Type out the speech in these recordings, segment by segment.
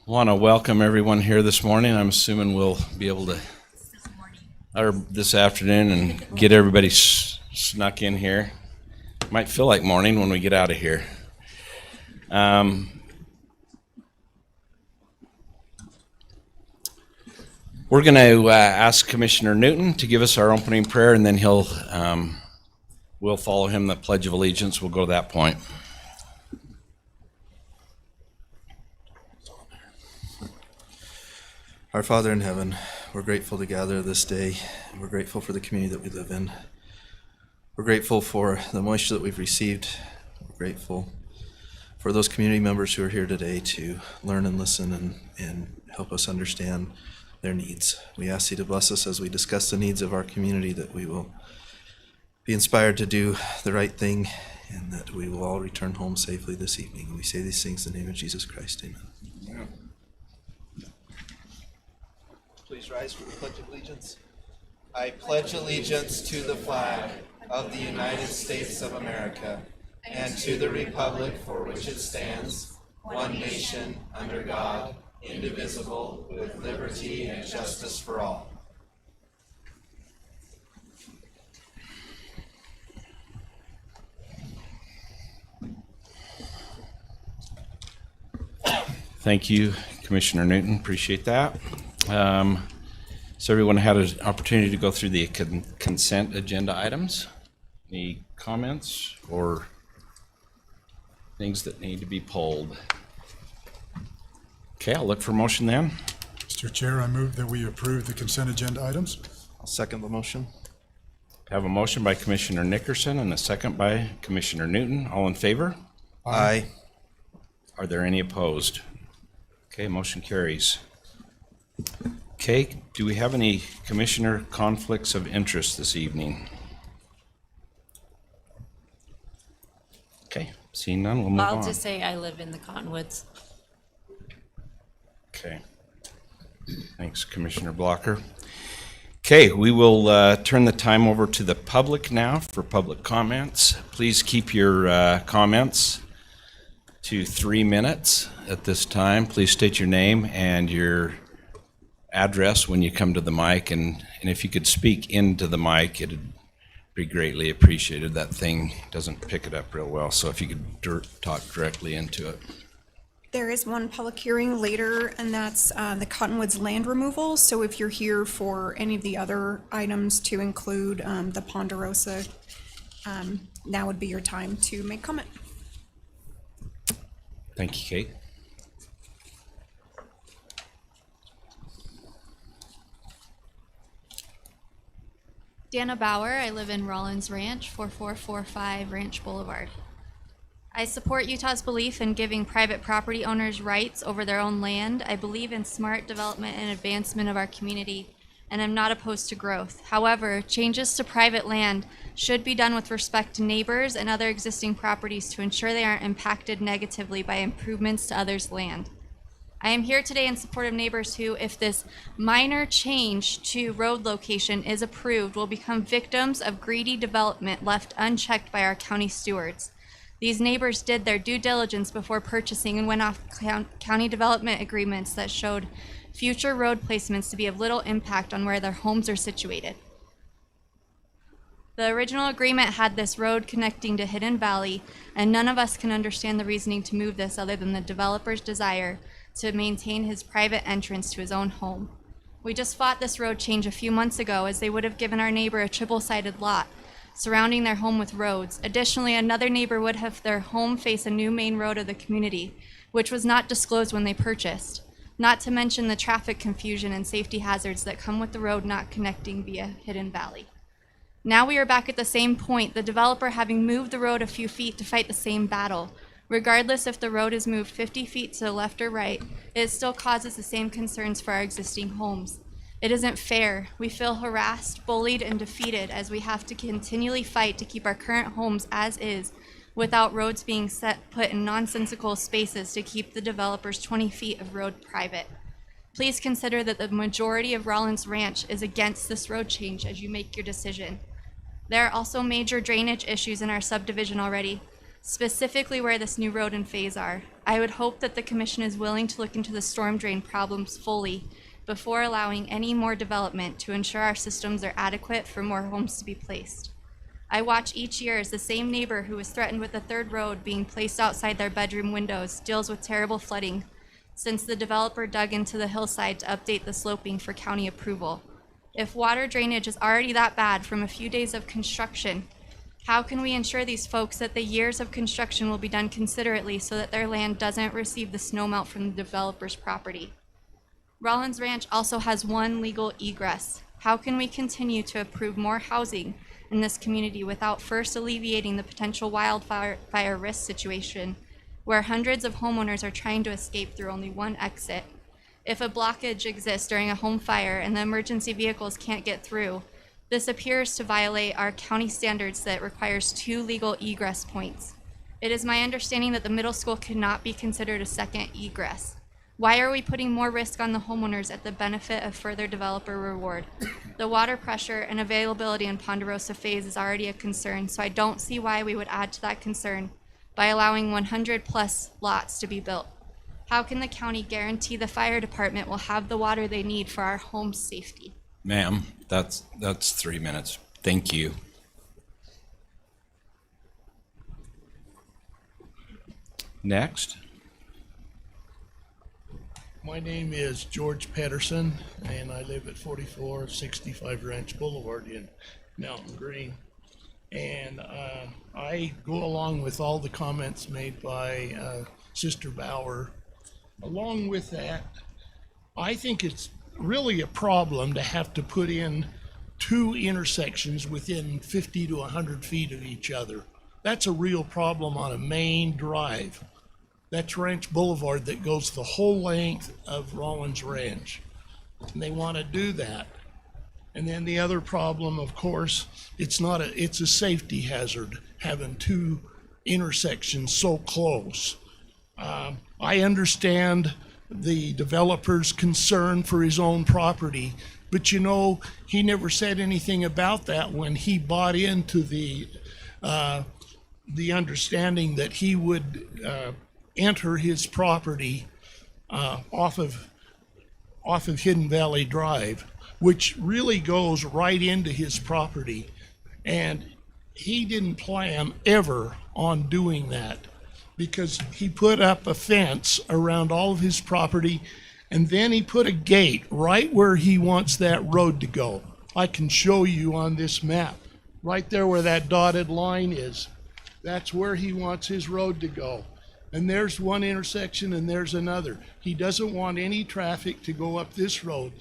Want to welcome everyone here this morning. I'm assuming we'll be able to, or this afternoon, and get everybody snuck in here. Might feel like morning when we get out of here. We're going to ask Commissioner Newton to give us our opening prayer, and then we'll follow him, the Pledge of Allegiance. We'll go to that point. Our Father in heaven, we're grateful to gather this day. We're grateful for the community that we live in. We're grateful for the moisture that we've received. We're grateful for those community members who are here today to learn and listen and help us understand their needs. We ask you to bless us as we discuss the needs of our community, that we will be inspired to do the right thing, and that we will all return home safely this evening. We say these things in the name of Jesus Christ. Amen. Yeah. Please rise for the Pledge of Allegiance. I pledge allegiance to the flag of the United States of America and to the republic for which it stands, one nation, under God, indivisible, with liberty and justice for all. Thank you, Commissioner Newton. Appreciate that. So everyone had an opportunity to go through the consent agenda items. Any comments or things that need to be pulled? Okay, I'll look for motion then. Mr. Chair, I move that we approve the consent agenda items. I'll second the motion. I have a motion by Commissioner Nickerson and a second by Commissioner Newton. All in favor? Aye. Are there any opposed? Okay, motion carries. Okay, do we have any commissioner conflicts of interest this evening? Okay, seeing none, we'll move on. I'll just say I live in the Cottonwoods. Okay. Thanks, Commissioner Blocker. Okay, we will turn the time over to the public now for public comments. Please keep your comments to 3 minutes at this time. Please state your name and your address when you come to the mic, and if you could speak into the mic, it'd be greatly appreciated. That thing doesn't pick it up real well, so if you could talk directly into it. There is one public hearing later, and that's the Cottonwoods land removal. So if you're here for any of the other items to include the Ponderosa, now would be your time to make comment. Thank you, Kate. Dana Bauer, I live in Rollins Ranch, 4445 Ranch Boulevard. I support Utah's belief in giving private property owners rights over their own land. I believe in smart development and advancement of our community, and I'm not opposed to growth. However, changes to private land should be done with respect to neighbors and other existing properties to ensure they aren't impacted negatively by improvements to others' land. I am here today in support of neighbors who, if this minor change to road location is approved, will become victims of greedy development left unchecked by our county stewards. These neighbors did their due diligence before purchasing and went off county development agreements that showed future road placements to be of little impact on where their homes are situated. The original agreement had this road connecting to Hidden Valley, and none of us can understand the reasoning to move this other than the developer's desire to maintain his private entrance to his own home. We just fought this road change a few months ago, as they would have given our neighbor a triple-sided lot surrounding their home with roads. Additionally, another neighbor would have their home face a new main road of the community, which was not disclosed when they purchased, not to mention the traffic confusion and safety hazards that come with the road not connecting via Hidden Valley. Now we are back at the same point, the developer having moved the road a few feet to fight the same battle. Regardless if the road is moved 50 feet to the left or right, it still causes the same concerns for our existing homes. It isn't fair. We feel harassed, bullied, and defeated as we have to continually fight to keep our current homes as is, without roads being put in nonsensical spaces to keep the developers 20 feet of road private. Please consider that the majority of Rollins Ranch is against this road change as you make your decision. There are also major drainage issues in our subdivision already. specifically where this new road and phase are. I would hope that the commission is willing to look into the storm drain problems fully before allowing any more development to ensure our systems are adequate for more homes to be placed. I watch each year as the same neighbor who was threatened with a third road being placed outside their bedroom windows deals with terrible flooding since the developer dug into the hillside to update the sloping for county approval. If water drainage is already that bad from a few days of construction, how can we ensure these folks that the years of construction will be done considerately so that their land doesn't receive the snowmelt from the developer's property? Rollins Ranch also has one legal egress. How can we continue to approve more housing in this community without first alleviating the potential wildfire risk situation where hundreds of homeowners are trying to escape through only one exit? If a blockage exists during a home fire and the emergency vehicles can't get through, this appears to violate our county standards that requires 2 legal egress points. It is my understanding that the middle school cannot be considered a second egress. Why are we putting more risk on the homeowners at the benefit of further developer reward? The water pressure and availability in Ponderosa phase is already a concern, so I don't see why we would add to that concern by allowing 100 plus lots to be built. How can the county guarantee the fire department will have the water they need for our home safety? Ma'am, that's 3 minutes. Thank you. Next. My name is George Pedersen, and I live at 4465 Ranch Boulevard in Mountain Green. And I go along with all the comments made by Sister Bauer. Along with that, I think it's really a problem to have to put in 2 intersections within 50 to 100 feet of each other. That's a real problem on a main drive. That's Ranch Boulevard that goes the whole length of Rollins Ranch. And they want to do that. And then the other problem, of course, it's a safety hazard having 2 intersections so close. I understand the developer's concern for his own property, but you know, he never said anything about that when he bought into the understanding that he would enter his property off of Hidden Valley Drive, which really goes right into his property. And he didn't plan ever on doing that because he put up a fence around all of his property, and then he put a gate right where he wants that road to go. I can show you on this map, right there where that dotted line is. That's where he wants his road to go. And there's one intersection and there's another. He doesn't want any traffic to go up this road.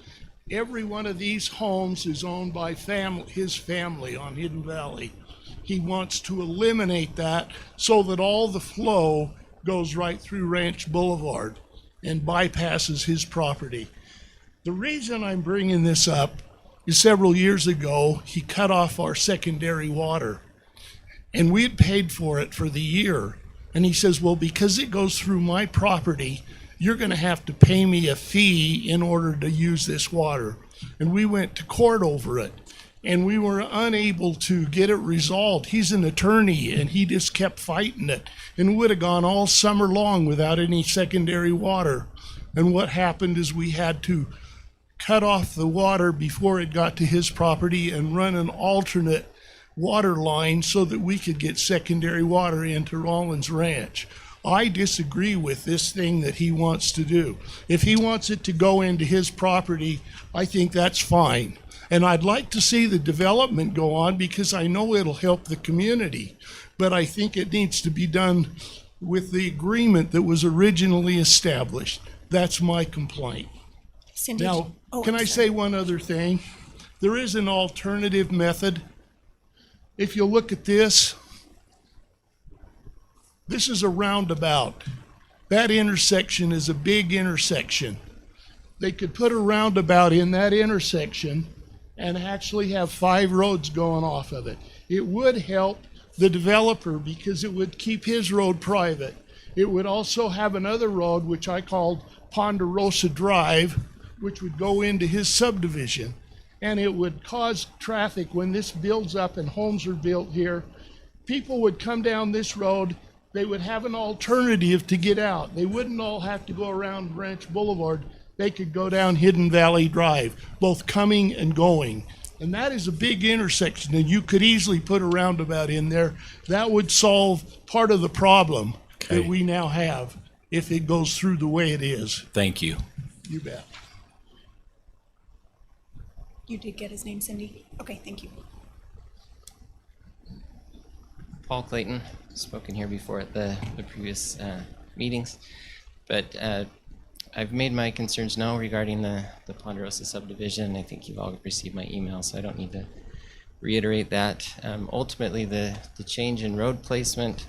Every one of these homes is owned by his family on Hidden Valley. He wants to eliminate that so that all the flow goes right through Ranch Boulevard and bypasses his property. The reason I'm bringing this up is several years ago, he cut off our secondary water, and we had paid for it for the year. And he says, well, because it goes through my property, you're going to have to pay me a fee in order to use this water. And we went to court over it, and we were unable to get it resolved. He's an attorney, and he just kept fighting it, and would have gone all summer long without any secondary water. And what happened is we had to cut off the water before it got to his property and run an alternate water line so that we could get secondary water into Rollins Ranch. I disagree with this thing that he wants to do. If he wants it to go into his property, I think that's fine. And I'd like to see the development go on because I know it'll help the community. But I think it needs to be done with the agreement that was originally established. That's my complaint. Cindy. Now, Oh, can I'm I sorry. say one other thing? There is an alternative method. If you look at this is a roundabout. That intersection is a big intersection. They could put a roundabout in that intersection and actually have 5 roads going off of it. It would help the developer because it would keep his road private. It would also have another road, which I called Ponderosa Drive, which would go into his subdivision. And it would cause traffic when this builds up and homes are built here. People would come down this road they would have an alternative to get out. They wouldn't all have to go around Ranch Boulevard. They could go down Hidden Valley Drive, both coming and going. And that is a big intersection, and you could easily put a roundabout in there. That would solve part of the problem that Okay. we now have if it goes through the way it is. Thank you. You bet. You did get his name, Cindy? Okay, thank you. Paul Clayton, spoken here before at the previous meetings, but I've made my concerns known regarding the Ponderosa subdivision. I think you've all received my email, so I don't need to reiterate that. Ultimately, the change in road placement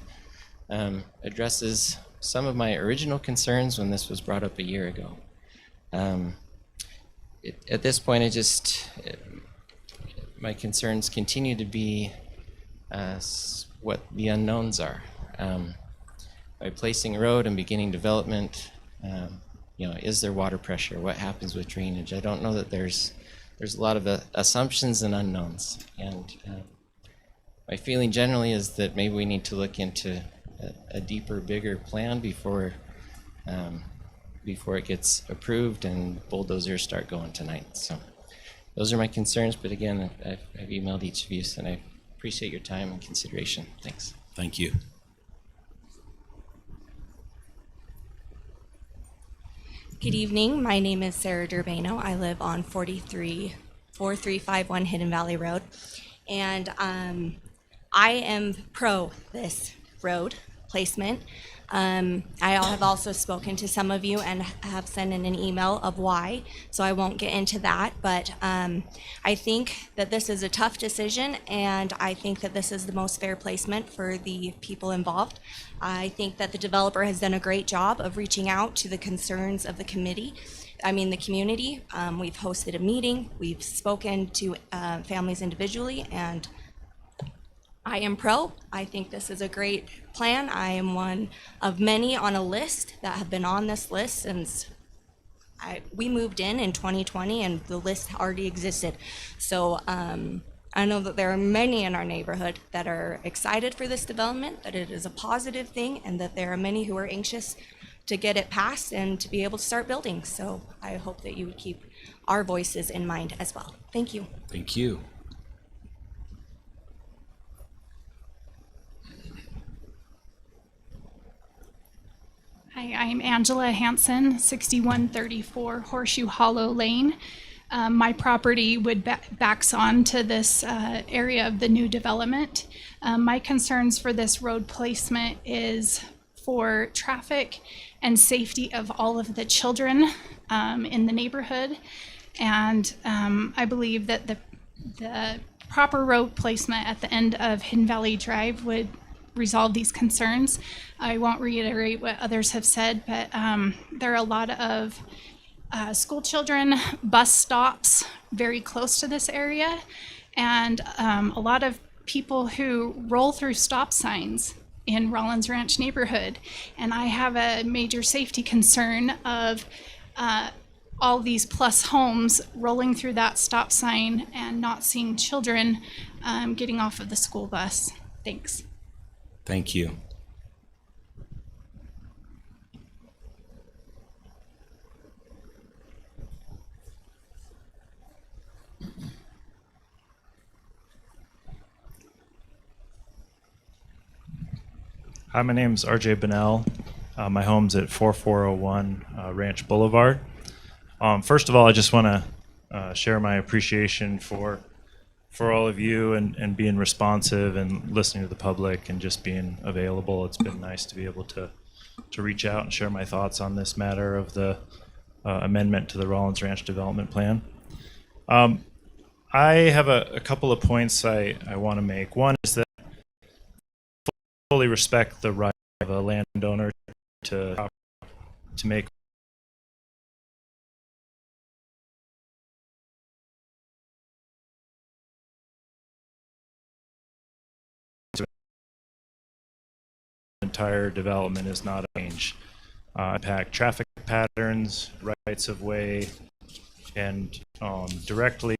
addresses some of my original concerns when this was brought up a year ago. At this point, my concerns continue to be what the unknowns are. By placing a road and beginning development, is there water pressure? What happens with drainage? I don't know that there's a lot of assumptions and unknowns. And my feeling generally is that maybe we need to look into a deeper, bigger plan before it gets approved and bulldozers start going tonight. So those are my concerns. But again, I've emailed each of you, and I appreciate your time and consideration. Thanks. Thank you. Good evening. My name is Sarah Durbano. I live on 4351 Hidden Valley Road. And I am pro this road placement. I have also spoken to some of you and have sent in an email of why, so I won't get into that. But I think that this is a tough decision, and I think that this is the most fair placement for the people involved. I think that the developer has done a great job of reaching out to the concerns of the community. We've hosted a meeting, we've spoken to families individually, and I am pro. I think this is a great plan. I am one of many on a list that have been on this list since we moved in 2020, and the list already existed. So I know that there are many in our neighborhood that are excited for this development, that it is a positive thing, and that there are many who are anxious to get it passed and to be able to start building. So I hope that you would keep our voices in mind as well. Thank you. Thank you. Hi, I'm Angela Hansen, 6134 Horseshoe Hollow Lane. My property would backs on to this area of the new development. My concerns for this road placement is for traffic and safety of all of the children in the neighborhood. And I believe that the proper road placement at the end of Hidden Valley Drive would resolve these concerns. I won't reiterate what others have said, but there are a lot of school children, bus stops very close to this area, and a lot of people who roll through stop signs in Rollins Ranch neighborhood. And I have a major safety concern of all these plus homes rolling through that stop sign and not seeing children getting off of the school bus. Thanks. Thank you. Hi, my name's RJ Bunnell. My home's at 4401 Ranch Boulevard. First of all, I just want to share my appreciation for all of you and being responsive and listening to the public and just being available. It's been nice to be able to reach out and share my thoughts on this matter of the amendment to the Rollins Ranch Development Plan. I have a couple of points I want to make. One is that I fully respect the right of a landowner to make entire development is not a change. Impact traffic patterns, rights of way, and directly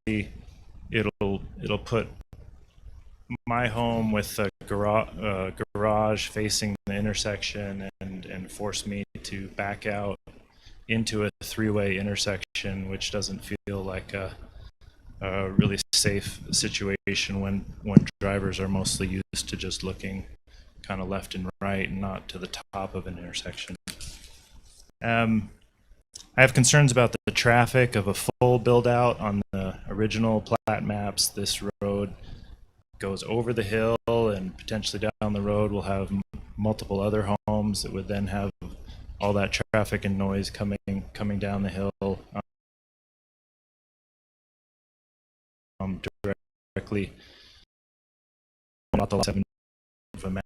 it'll put my home with a garage facing the intersection and forced me to back out into a three-way intersection, which doesn't feel like a really safe situation when drivers are mostly used to just looking kind of left and right and not to the top of an intersection. I have concerns about the traffic of a full build out on the original plat maps. This road goes over the hill, and potentially down the road we'll have multiple other homes that would then have all that traffic and noise coming down the hill directly about the 7 of a map.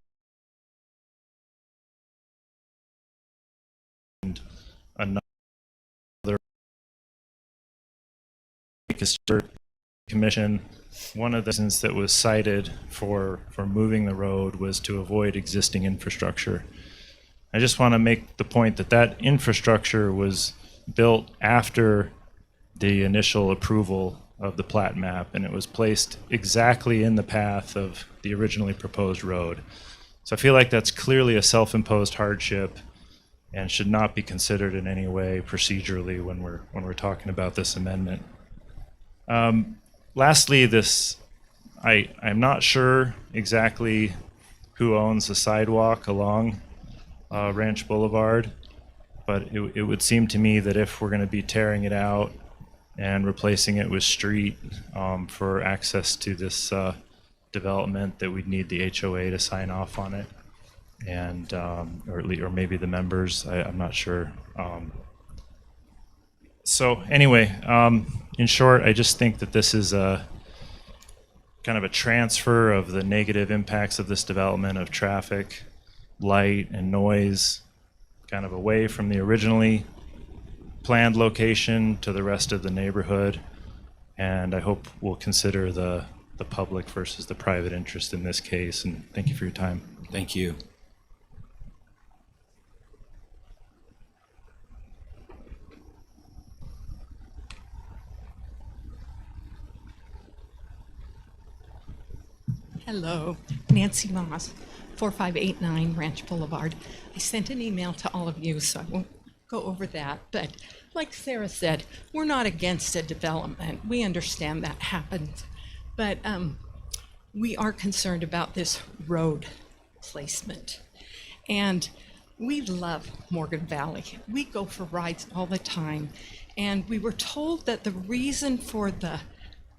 And another commission, one of the reasons that was cited for moving the road was to avoid existing infrastructure. I just want to make the point that that infrastructure was built after the initial approval of the plat map, and it was placed exactly in the path of the originally proposed road. So I feel like that's clearly a self-imposed hardship and should not be considered in any way procedurally when we're talking about this amendment. Lastly, I'm not sure exactly who owns the sidewalk along Ranch Boulevard, but it would seem to me that if we're going to be tearing it out and replacing it with street for access to this development, that we'd need the HOA to sign off on it, and or maybe the members. I'm not sure. So anyway, in short, I just think that this is a kind of a transfer of the negative impacts of this development of traffic, light, and noise, kind of away from the originally planned location to the rest of the neighborhood. And I hope we'll consider the public versus the private interest in this case. And thank you for your time. Thank you. Hello, Nancy Moss, 4589 Ranch Boulevard. I sent an email to all of you, so I won't go over that. But like Sarah said, we're not against a development. We understand that happens. But we are concerned about this road placement. And we love Morgan Valley. We go for rides all the time. And we were told that the reason for the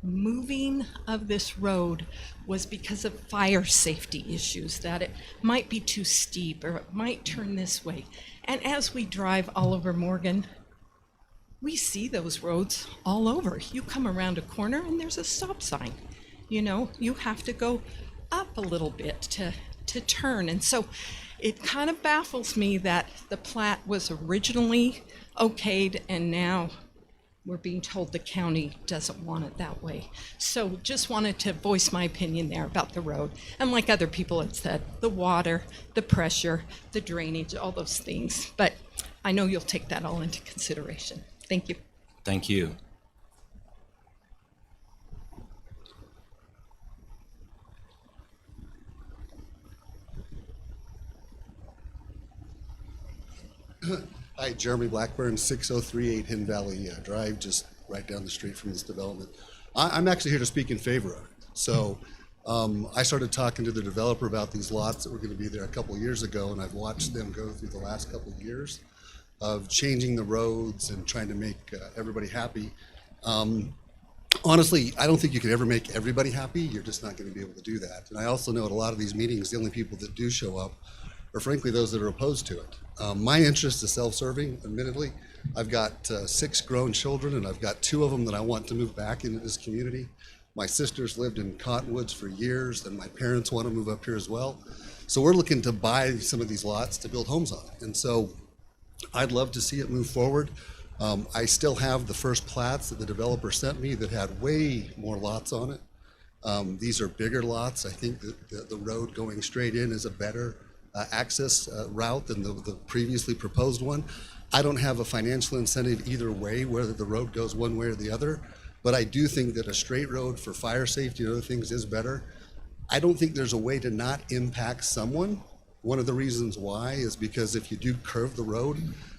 moving of this road was because of fire safety issues, that it might be too steep or it might turn this way. And as we drive all over Morgan, we see those roads all over. You come around a corner and there's a stop sign. You know, you have to go up a little bit to turn. And so it kind of baffles me that the plat was originally okayed and now we're being told the county doesn't want it that way. So just wanted to voice my opinion there about the road. And like other people had said, the water, the pressure, the drainage, all those things. But I know you'll take that all into consideration. Thank you. Thank you. Hi, Jeremy Blackburn, 6038 Hidden Valley Drive, just right down the street from this development. I'm actually here to speak in favor of it. So I started talking to the developer about these lots that were going to be there a couple of years ago, and I've watched them go through the last couple of years of changing the roads and trying to make everybody happy. Honestly, I don't think you could ever make everybody happy. You're just not going to be able to do that. And I also know at a lot of these meetings, the only people that do show up are frankly those that are opposed to it. My interest is self-serving, admittedly. I've got 6 grown children, and I've got 2 of them that I want to move back into this community. My sister's lived in Cottonwoods for years, and my parents want to move up here as well. So we're looking to buy some of these lots to build homes on. And so I'd love to see it move forward. I still have the first plats that the developer sent me that had way more lots on it. These are bigger lots. I think that the road going straight in is a better access route than the previously proposed one. I don't have a financial incentive either way, whether the road goes one way or the other, but I do think that a straight road for fire safety and other things is better. I don't think there's a way to not impact someone. One of the reasons why is because if you do curve the road,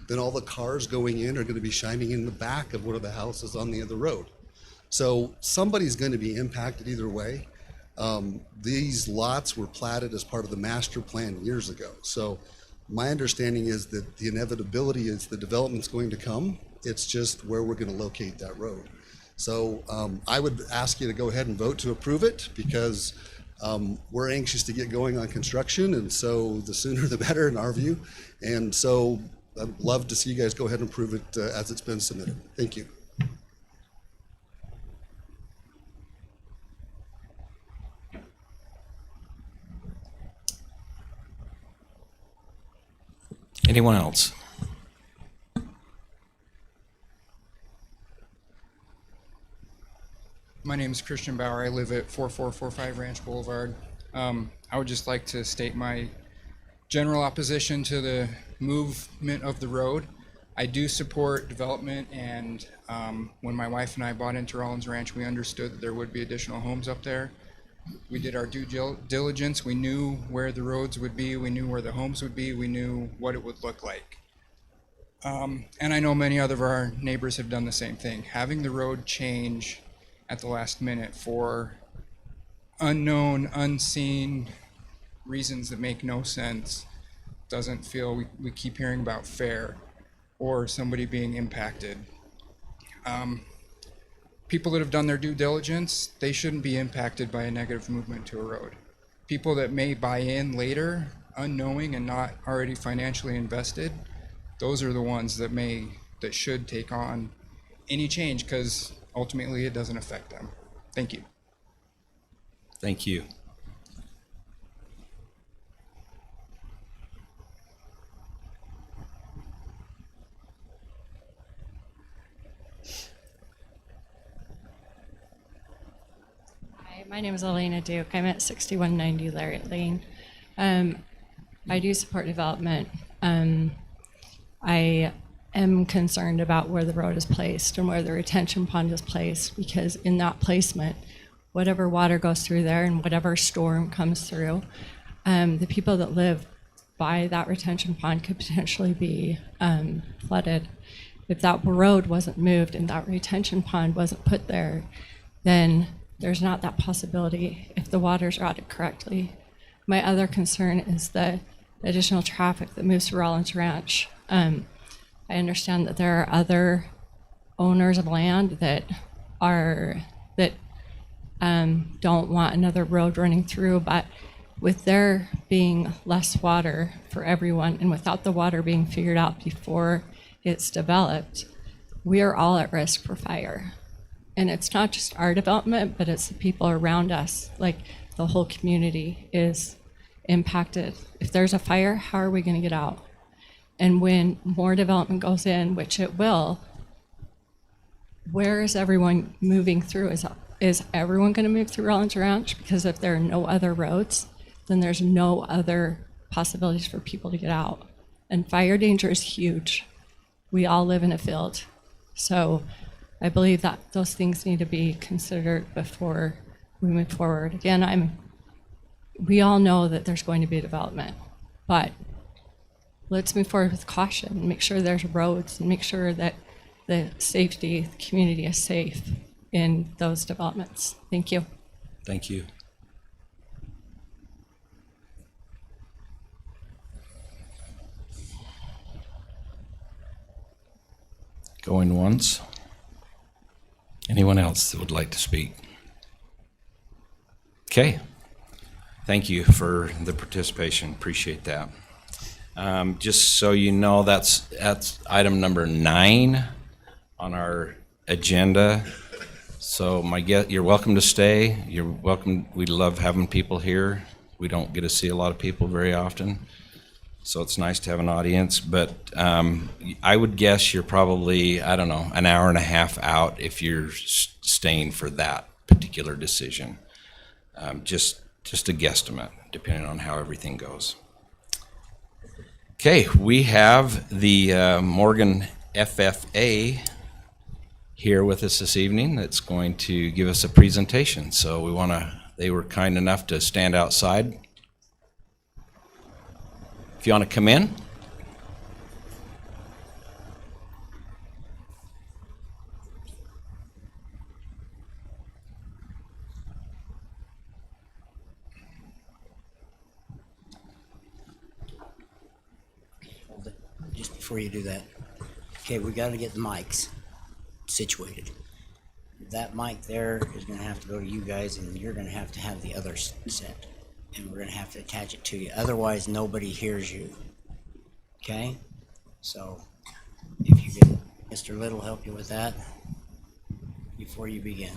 then all the cars going in are going to be shining in the back of one of the houses on the other road. So somebody's going to be impacted either way. These lots were platted as part of the master plan years ago. So my understanding is that the inevitability is the development's going to come. It's just where we're going to locate that road. So I would ask you to go ahead and vote to approve it, because we're anxious to get going on construction, and so the sooner the better in our view. And so I'd love to see you guys go ahead and approve it as it's been submitted. Thank you. Anyone else? My name is Christian Bauer. I live at 4445 Ranch Boulevard. I would just like to state my general opposition to the movement of the road. I do support development, and when my wife and I bought into Rollins Ranch, we understood that there would be additional homes up there. We did our due diligence. We knew where the roads would be. We knew where the homes would be. We knew what it would look like. And I know many other of our neighbors have done the same thing. Having the road change at the last minute for unknown, unseen reasons that make no sense doesn't feel, we keep hearing about fair or somebody being impacted. People that have done their due diligence, they shouldn't be impacted by a negative movement to a road. People that may buy in later, unknowing and not already financially invested, those are the ones that should take on any change, because ultimately it doesn't affect them. Thank you. Thank you. Hi, my name is Elena Duke. I'm at 6190 Larriott Lane. I do support development. I am concerned about where the road is placed and where the retention pond is placed, because in that placement, whatever water goes through there and whatever storm comes through, the people that live by that retention pond could potentially be flooded. If that road wasn't moved and that retention pond wasn't put there, then there's not that possibility if the water's routed correctly. My other concern is the additional traffic that moves to Rollins Ranch. I understand that there are other owners of land that don't want another road running through, but with there being less water for everyone and without the water being figured out before it's developed, we are all at risk for fire. And it's not just our development, but it's the people around us. Like, the whole community is impacted. If there's a fire, how are we going to get out? And when more development goes in, which it will, where is everyone moving through? Is everyone going to move through Rollins Ranch? Because if there are no other roads, then there's no other possibilities for people to get out. And fire danger is huge. We all live in a field. So I believe that those things need to be considered before we move forward. Again, we all know that there's going to be development, but let's move forward with caution and make sure there's roads and make sure that the community is safe in those developments. Thank you. Thank you. Going once. Anyone else that would like to speak? Okay. Thank you for the participation. Appreciate that. Just so you know, that's item number 9 on our agenda. So you're welcome to stay. You're welcome. We love having people here. We don't get to see a lot of people very often, so it's nice to have an audience. But I would guess you're probably, I don't know, an hour and a half out if you're staying for that particular decision. Just a guesstimate, depending on how everything goes. Okay, we have the Morgan FFA here with us this evening that's going to give us a presentation. So we want to They were kind enough to stand outside. If you want to come in. Just before you do that, okay, we got to get the mics situated. That mic there is going to have to go to you guys, and you're going to have the other set, and we're going to have to attach it to you. Otherwise, nobody hears you. Okay? So, if you could, Mr. Little, help you with that before you begin.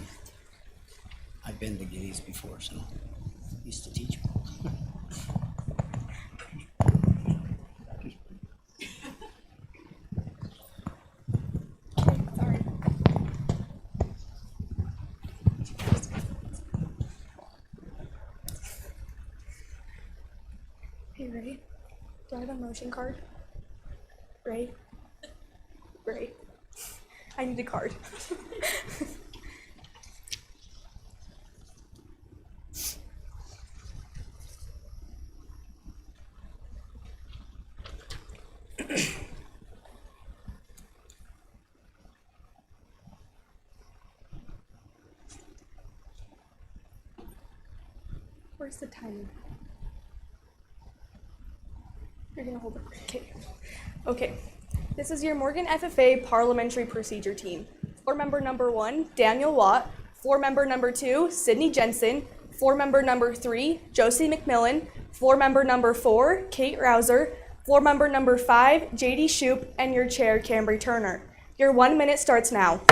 I've been to these before, so used to teach them. Hey, Ray, do I have a motion card? Ray? Ray, I need a card. Where's the timer? You're gonna hold it. Okay. Okay. This is your Morgan FFA Parliamentary Procedure Team. Floor member number 1, Daniel Watt. Floor member number 2, Sydney Jensen. Floor member number 3, Josie McMillan. Floor member number 4, Kate Rouser. Floor member number 5, JD Shoup, and your chair, Cambry Turner. Your 1 minute starts now.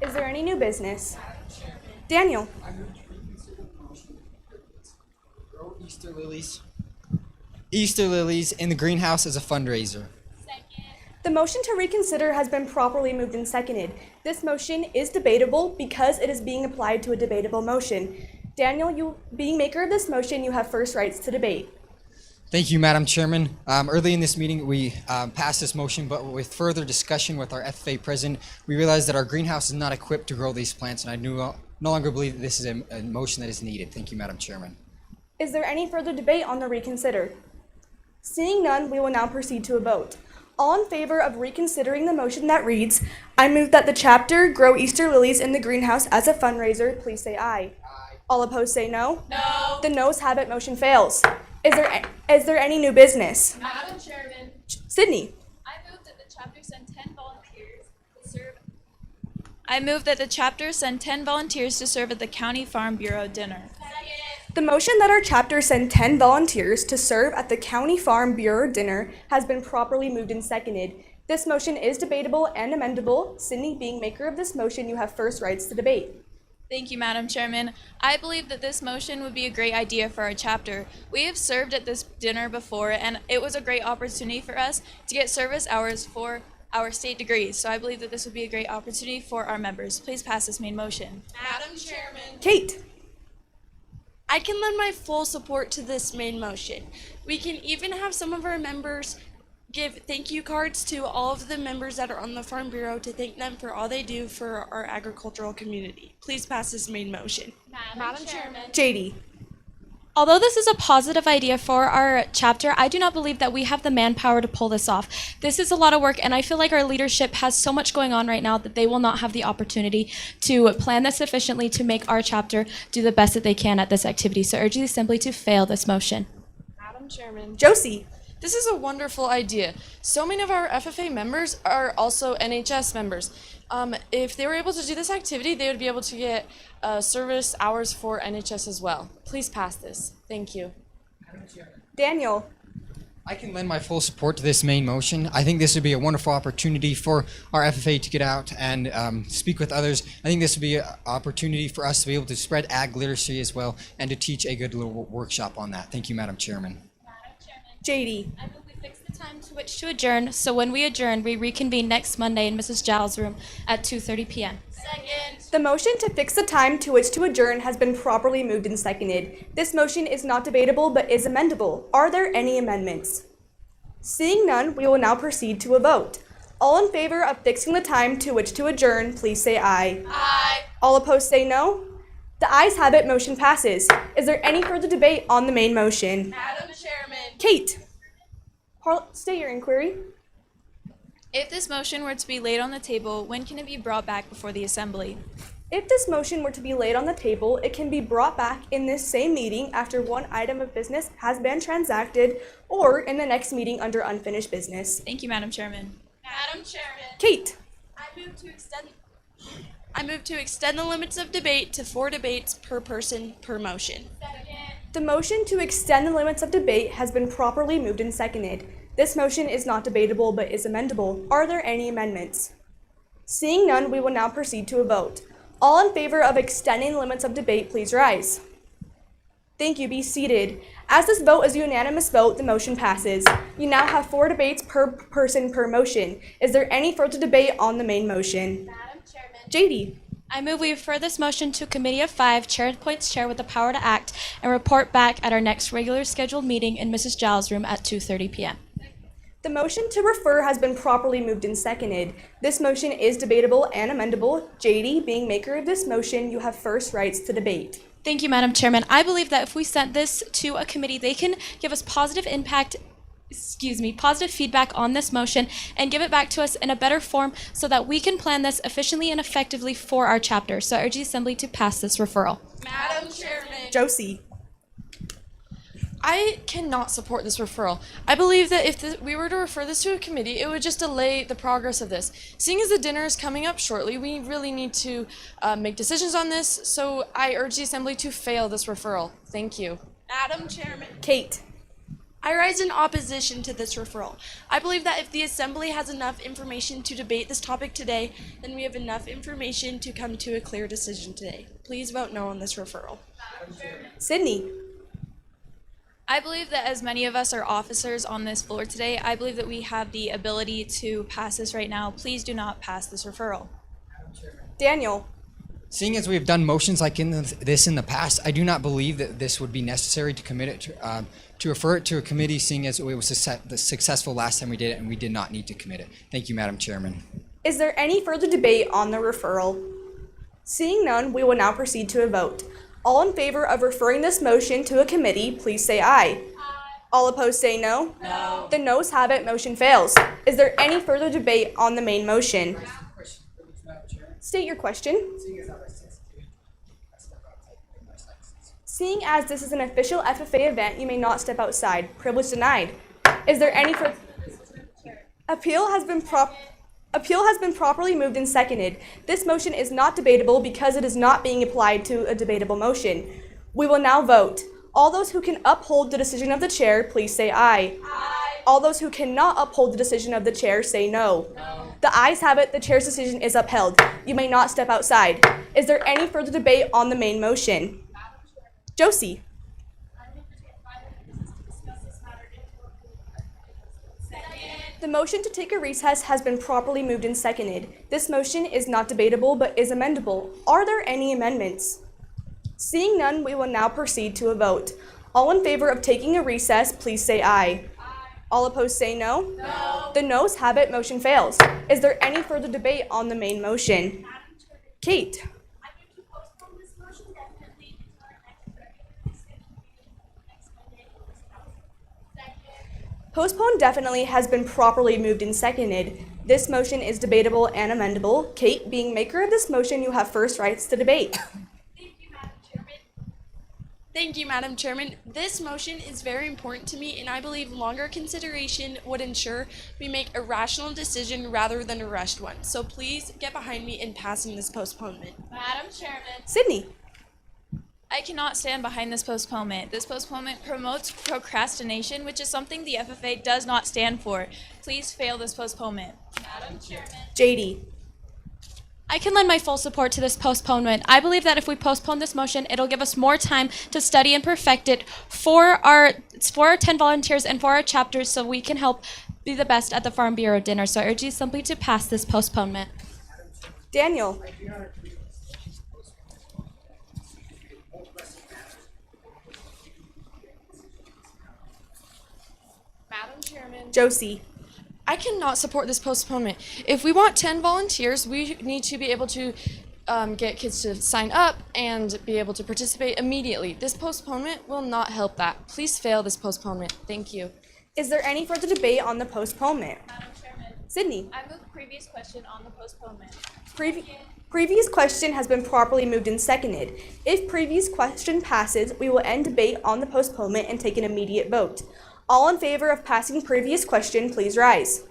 Is there any new business? Daniel. Grow Easter lilies in the greenhouse as a fundraiser. The motion to reconsider has been properly moved and seconded. This motion is debatable because it is being applied to a debatable motion. Daniel, you being maker of this motion, you have first rights to debate. Thank you, Madam Chairman. Early in this meeting, we passed this motion, but with further discussion with our FFA president, we realized that our greenhouse is not equipped to grow these plants, and I no longer believe that this is a motion that is needed. Thank you, Madam Chairman. Is there any further debate on the reconsider? Seeing none, we will now proceed to a vote. All in favor of reconsidering the motion that reads, I move that the chapter grow Easter lilies in the greenhouse as a fundraiser, please say aye. Aye. All opposed say no. No. The noes have it, motion fails. Is there any new business? Madam Chairman. Sydney. I move that the chapter send 10 volunteers to serve. I move that the chapter send 10 volunteers to serve at the County Farm Bureau dinner. The motion that our chapter send 10 volunteers to serve at the County Farm Bureau dinner has been properly moved and seconded. This motion is debatable and amendable. Sydney, being maker of this motion, you have first rights to debate. Thank you, Madam Chairman. I believe that this motion would be a great idea for our chapter. We have served at this dinner before, and it was a great opportunity for us to get service hours for our state degrees. So I believe that this would be a great opportunity for our members. Please pass this main motion. Madam Chairman. Kate. I can lend my full support to this main motion. We can even have some of our members give thank you cards to all of the members that are on the Farm Bureau to thank them for all they do for our agricultural community. Please pass this main motion. Madam Chairman. JD. Although this is a positive idea for our chapter, I do not believe that we have the manpower to pull this off. This is a lot of work, and I feel like our leadership has so much going on right now that they will not have the opportunity to plan this efficiently to make our chapter do the best that they can at this activity. So I urge the Assembly to fail this motion. Madam Chairman. Josie. This is a wonderful idea. So many of our FFA members are also NHS members. If they were able to do this activity, they would be able to get service hours for NHS as well. Please pass this. Thank you. Daniel. I can lend my full support to this main motion. I think this would be a wonderful opportunity for our FFA to get out and speak with others. I think this would be an opportunity for us to be able to spread ag literacy as well and to teach a good little workshop on that. Thank you, Madam Chairman. JD. I move we fix the time to which to adjourn, so when we adjourn, we reconvene next Monday in Mrs. Giles' room at 2:30 p.m. Second. The motion to fix the time to which to adjourn has been properly moved and seconded. This motion is not debatable but is amendable. Are there any amendments? Seeing none, we will now proceed to a vote. All in favor of fixing the time to which to adjourn, please say aye. Aye. All opposed say no. The ayes have it, motion passes. Is there any further debate on the main motion? Madam Chairman. Kate. State your inquiry. If this motion were to be laid on the table, when can it be brought back before the Assembly? If this motion were to be laid on the table, it can be brought back in this same meeting after one item of business has been transacted or in the next meeting under unfinished business. Thank you, Madam Chairman. Madam Chairman. Kate. I move to extend the limits of debate to 4 debates per person per motion. The motion to extend the limits of debate has been properly moved and seconded. This motion is not debatable but is amendable. Are there any amendments? Seeing none, we will now proceed to a vote. All in favor of extending the limits of debate, please rise. Thank you. Be seated. As this vote is a unanimous vote, the motion passes. You now have 4 debates per person per motion. Is there any further debate on the main motion? Madam Chairman. JD. I move we refer this motion to a committee of 5, chair appoints chair with the power to act, and report back at our next regular scheduled meeting in Mrs. Giles' room at 2:30 p.m. The motion to refer has been properly moved and seconded. This motion is debatable and amendable. JD, being maker of this motion, you have first rights to debate. Thank you, Madam Chairman. I believe that if we sent this to a committee, they can give us positive feedback on this motion and give it back to us in a better form so that we can plan this efficiently and effectively for our chapter. So I urge the Assembly to pass this referral. Madam Chairman. Josie. I cannot support this referral. I believe that if we were to refer this to a committee, it would just delay the progress of this. Seeing as the dinner is coming up shortly, we really need to make decisions on this, so I urge the Assembly to fail this referral. Thank you. Madam Chairman. Kate. I rise in opposition to this referral. I believe that if the Assembly has enough information to debate this topic today, then we have enough information to come to a clear decision today. Please vote no on this referral. Sydney. I believe that as many of us are officers on this floor today, I believe that we have the ability to pass this right now. Please do not pass this referral. Daniel. Seeing as we have done motions like this in the past, I do not believe that this would be necessary to commit it to refer it to a committee, seeing as it was successful last time we did it and we did not need to commit it. Thank you, Madam Chairman. Is there any further debate on the referral? Seeing none, we will now proceed to a vote. All in favor of referring this motion to a committee, please say aye. All opposed say no. No. The noes have it, motion fails. Is there any further debate on the main motion? State your question. Seeing as this is an official FFA event, you may not step outside. Privilege denied. Is there any further? Appeal has been properly moved and seconded. This motion is not debatable because it is not being applied to a debatable motion. We will now vote. All those who can uphold the decision of the chair, please say aye. Aye. All those who cannot uphold the decision of the chair, say no. No. The ayes have it, the chair's decision is upheld. You may not step outside. Is there any further debate on the main motion? Josie. The motion to take a recess has been properly moved and seconded. This motion is not debatable but is amendable. Are there any amendments? Seeing none, we will now proceed to a vote. All in favor of taking a recess, please say aye. All opposed say no. No. The noes have it, motion fails. Is there any further debate on the main motion? Kate. Postpone definitely has been properly moved and seconded. This motion is debatable and amendable. Kate, being maker of this motion, you have first rights to debate. Thank you, Madam Chairman. This motion is very important to me, and I believe longer consideration would ensure we make a rational decision rather than a rushed one. So please get behind me in passing this postponement. Madam Chairman, Sydney. I cannot stand behind this postponement. This postponement promotes procrastination, which is something the FFA does not stand for. Please fail this postponement. Madam Chairman. JD. I can lend my full support to this postponement. I believe that if we postpone this motion, it'll give us more time to study and perfect it for our 10 volunteers and for our chapters so we can help be the best at the Farm Bureau dinner. So I urge you simply to pass this postponement. Daniel. Madam Chairman. Josie. I cannot support this postponement. If we want 10 volunteers, we need to be able to get kids to sign up and be able to participate immediately. This postponement will not help that. Please fail this postponement. Thank you. Is there any further debate on the postponement? Madam Chairman. Sydney. I move previous question on the postponement. Previous question has been properly moved and seconded. If previous question passes, we will end debate on the postponement and take an immediate vote. All in favor of passing previous question, please rise.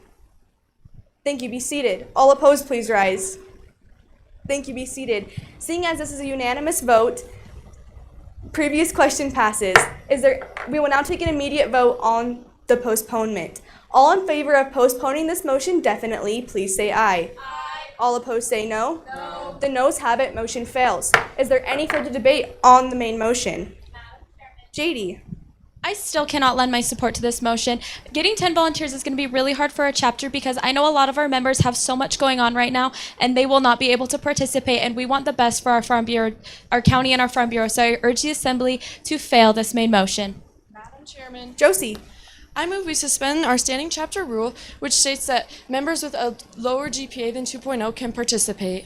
Thank you, be seated. All opposed, please rise. Thank you, be seated. Seeing as this is a unanimous vote, previous question passes. We will now take an immediate vote on the postponement. All in favor of postponing this motion, definitely, please say aye. Aye. All opposed say no. No. The noes have it, motion fails. Is there any further debate on the main motion? JD. I still cannot lend my support to this motion. Getting 10 volunteers is going to be really hard for our chapter because I know a lot of our members have so much going on right now and they will not be able to participate, and we want the best for our Farm Bureau, our county and our Farm Bureau. So I urge the Assembly to fail this main motion. Madam Chairman. Josie. I move we suspend our standing chapter rule, which states that members with a lower GPA than 2.0 can participate.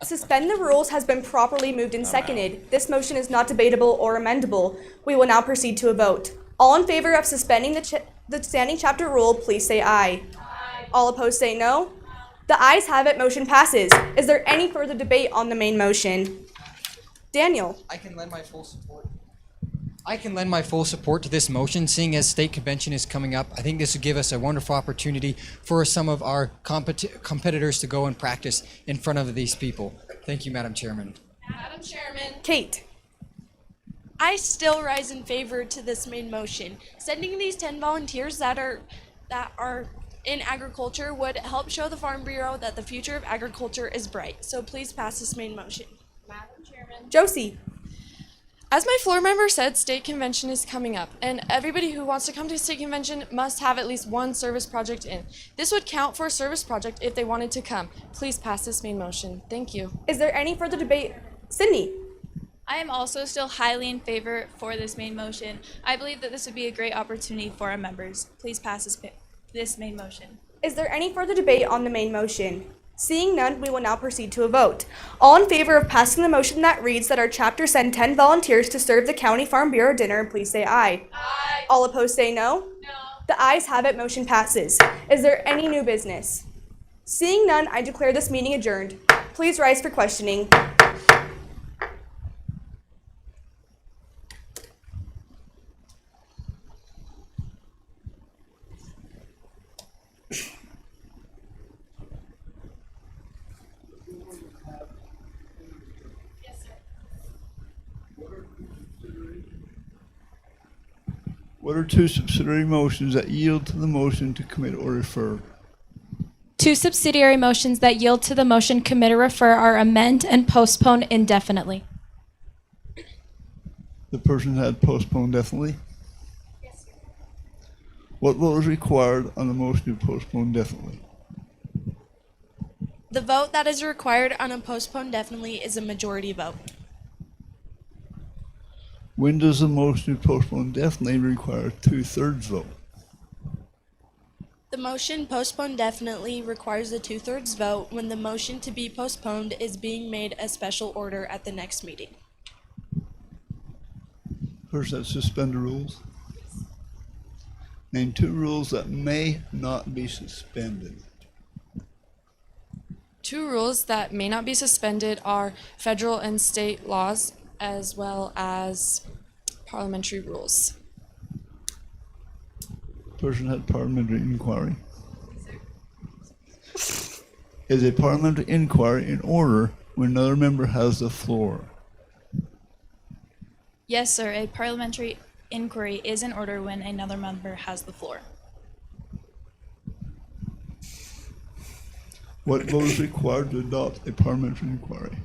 Suspend the rules has been properly moved and seconded. This motion is not debatable or amendable. We will now proceed to a vote. All in favor of suspending the standing chapter rule, please say aye. Aye. All opposed say no. The ayes have it, motion passes. Is there any further debate on the main motion? Daniel. I can lend my full support. I can lend my full support to this motion, seeing as state convention is coming up. I think this would give us a wonderful opportunity for some of our competitors to go and practice in front of these people. Thank you, Madam Chairman. Madam Chairman. Kate. I still rise in favor to this main motion. Sending these 10 volunteers that are in agriculture would help show the Farm Bureau that the future of agriculture is bright. So please pass this main motion. Madam Chairman. Josie. As my floor member said, state convention is coming up, and everybody who wants to come to state convention must have at least one service project in. This would count for a service project if they wanted to come. Please pass this main motion. Thank you. Is there any further debate? Sydney. I am also still highly in favor for this main motion. I believe that this would be a great opportunity for our members. Please pass this main motion. Is there any further debate on the main motion? Seeing none, we will now proceed to a vote. All in favor of passing the motion that reads that our chapter send 10 volunteers to serve the County Farm Bureau dinner, please say aye. Aye. All opposed say no. No. The ayes have it, motion passes. Is there any new business? Seeing none, I declare this meeting adjourned. Please rise for questioning. What are two subsidiary motions that yield to the motion to commit or refer? Two subsidiary motions that yield to the motion commit or refer are amend and postpone indefinitely. The person had postponed definitely? Yes, sir. What vote is required on the motion to postpone definitely? The vote that is required on a postpone definitely is a majority vote. When does the motion to postpone definitely require 2/3 vote? The motion postpone definitely requires a 2/3 vote when the motion to be postponed is being made a special order at the next meeting. First, that suspend the rules. Name 2 rules that may not be suspended. 2 rules that may not be suspended are federal and state laws, as well as parliamentary rules. Person had parliamentary inquiry. Is a parliamentary inquiry in order when another member has the floor? Yes, sir. A parliamentary inquiry is in order when another member has the floor. What vote is required to adopt a parliamentary inquiry?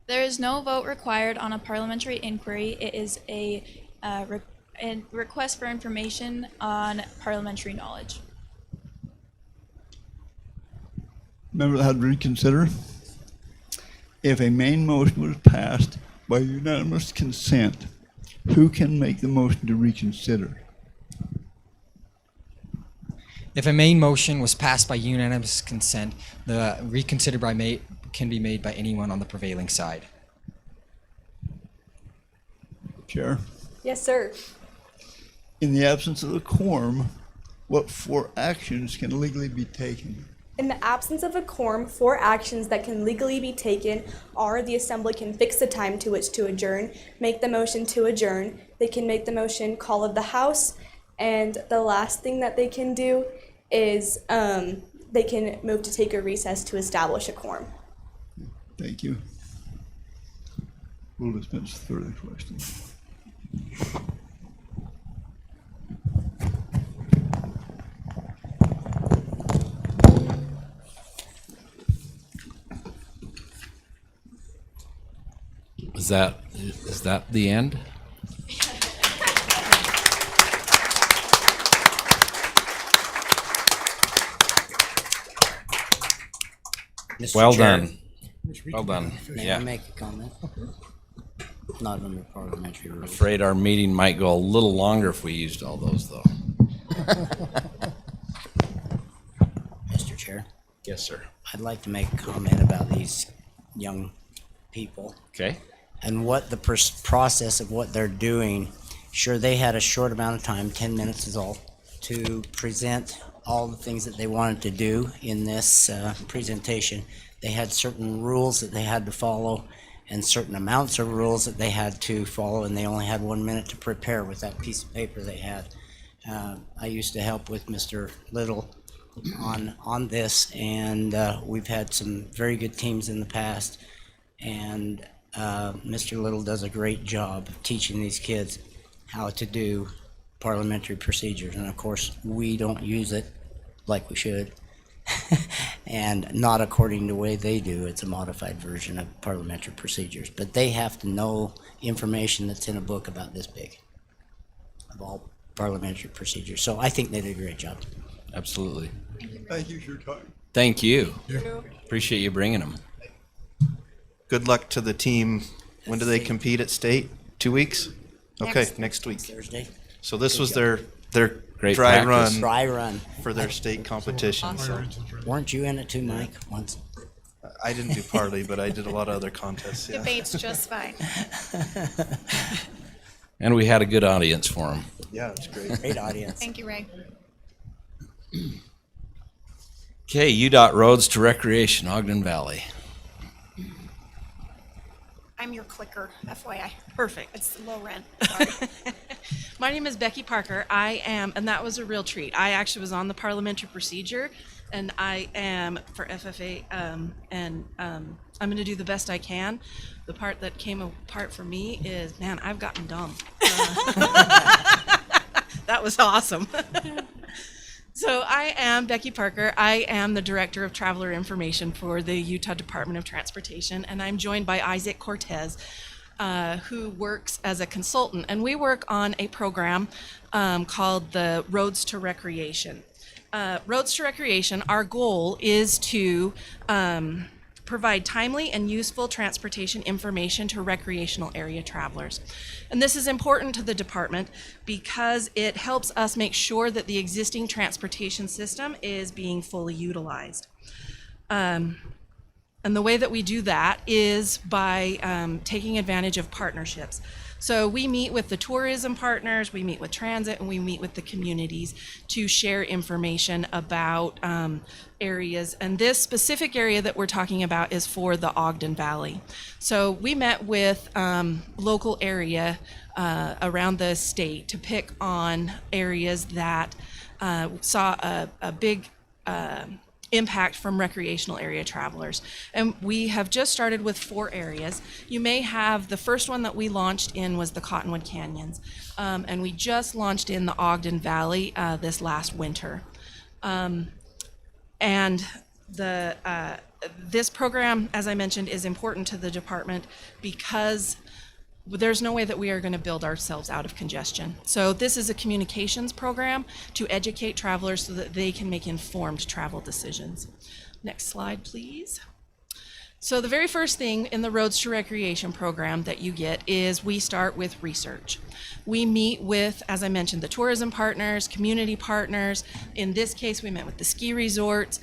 There is no vote required on a parliamentary inquiry. It is a request for information on parliamentary knowledge. Member that had to reconsider? If a main motion was passed by unanimous consent, who can make the motion to reconsider? If a main motion was passed by unanimous consent, the reconsider by can be made by anyone on the prevailing side. Chair, Yes, sir. in the absence of a quorum, what 4 actions can legally be taken? In the absence of a quorum, 4 actions that can legally be taken are: the assembly can fix the time to which to adjourn, make the motion to adjourn, they can make the motion call of the House, and the last thing that they can do is they can move to take a recess to establish a quorum. Thank you. We'll dispense with further questions. Is that the end? Mr. Well Chair, done. Well done. May I Yeah. make a comment? Not under parliamentary rules. Afraid our meeting might go a little longer if we used all those, though. Mr. Chair, Yes, sir. I'd like to make a comment about these young people Okay. and what the process of what they're doing. Sure, they had a short amount of time, 10 minutes is all, to present all the things that they wanted to do in this presentation. They had certain rules that they had to follow and certain amounts of rules that they had to follow, and they only had 1 minute to prepare with that piece of paper they had. I used to help with Mr. Little on this, and we've had some very good teams in the past, and Mr. Little does a great job of teaching these kids how to do parliamentary procedures, and of course we don't use it like we should and not according to the way they do. It's a modified version of parliamentary procedures, but they have to know information that's in a book about this big of all parliamentary procedures. So I think they did a great job. Absolutely. Thank you for your time. Thank you. Appreciate you bringing them. Good luck to the team. When do they compete at state? 2 weeks? Okay, next week. Thursday. So this was their Great dry practice. run Dry run. for their state competition. So Weren't you in it too, Mike, once? I didn't do parley, but I did a lot of other contests. Yeah. Debate's just fine. And we had a good audience for them. Yeah, it's great. Great audience. Thank you, Ray. Okay, UDOT roads to recreation, Ogden Valley. I'm your clicker, FYI. Perfect. It's low rent. My name is Becky Parker. And that was a real treat. I actually was on the parliamentary procedure, and I am for FFA, I'm going to do the best I can. The part that came apart for me is, man, I've gotten dumb. That was awesome. So I am Becky Parker. I am the Director of Traveler Information for the Utah Department of Transportation, and I'm joined by Isaac Cortez, who works as a consultant. And we work on a program called the Roads to Recreation. Roads to Recreation, our goal is to provide timely and useful transportation information to recreational area travelers. And this is important to the department because it helps us make sure that the existing transportation system is being fully utilized. And the way that we do that is by taking advantage of partnerships. So we meet with the tourism partners, we meet with transit, and we meet with the communities to share information about areas. And this specific area that we're talking about is for the Ogden Valley. So we met with local area around the state to pick on areas that saw a big impact from recreational area travelers. And we have just started with 4 areas. You may have, the first one that we launched in was the Cottonwood Canyons. And we just launched in the Ogden Valley this last winter. And this program, as I mentioned, is important to the department because there's no way that we are going to build ourselves out of congestion. So this is a communications program to educate travelers so that they can make informed travel decisions. Next slide, please. So the very first thing in the Roads to Recreation program that you get is we start with research. We meet with, as I mentioned, the tourism partners, community partners. In this case, we met with the ski resorts.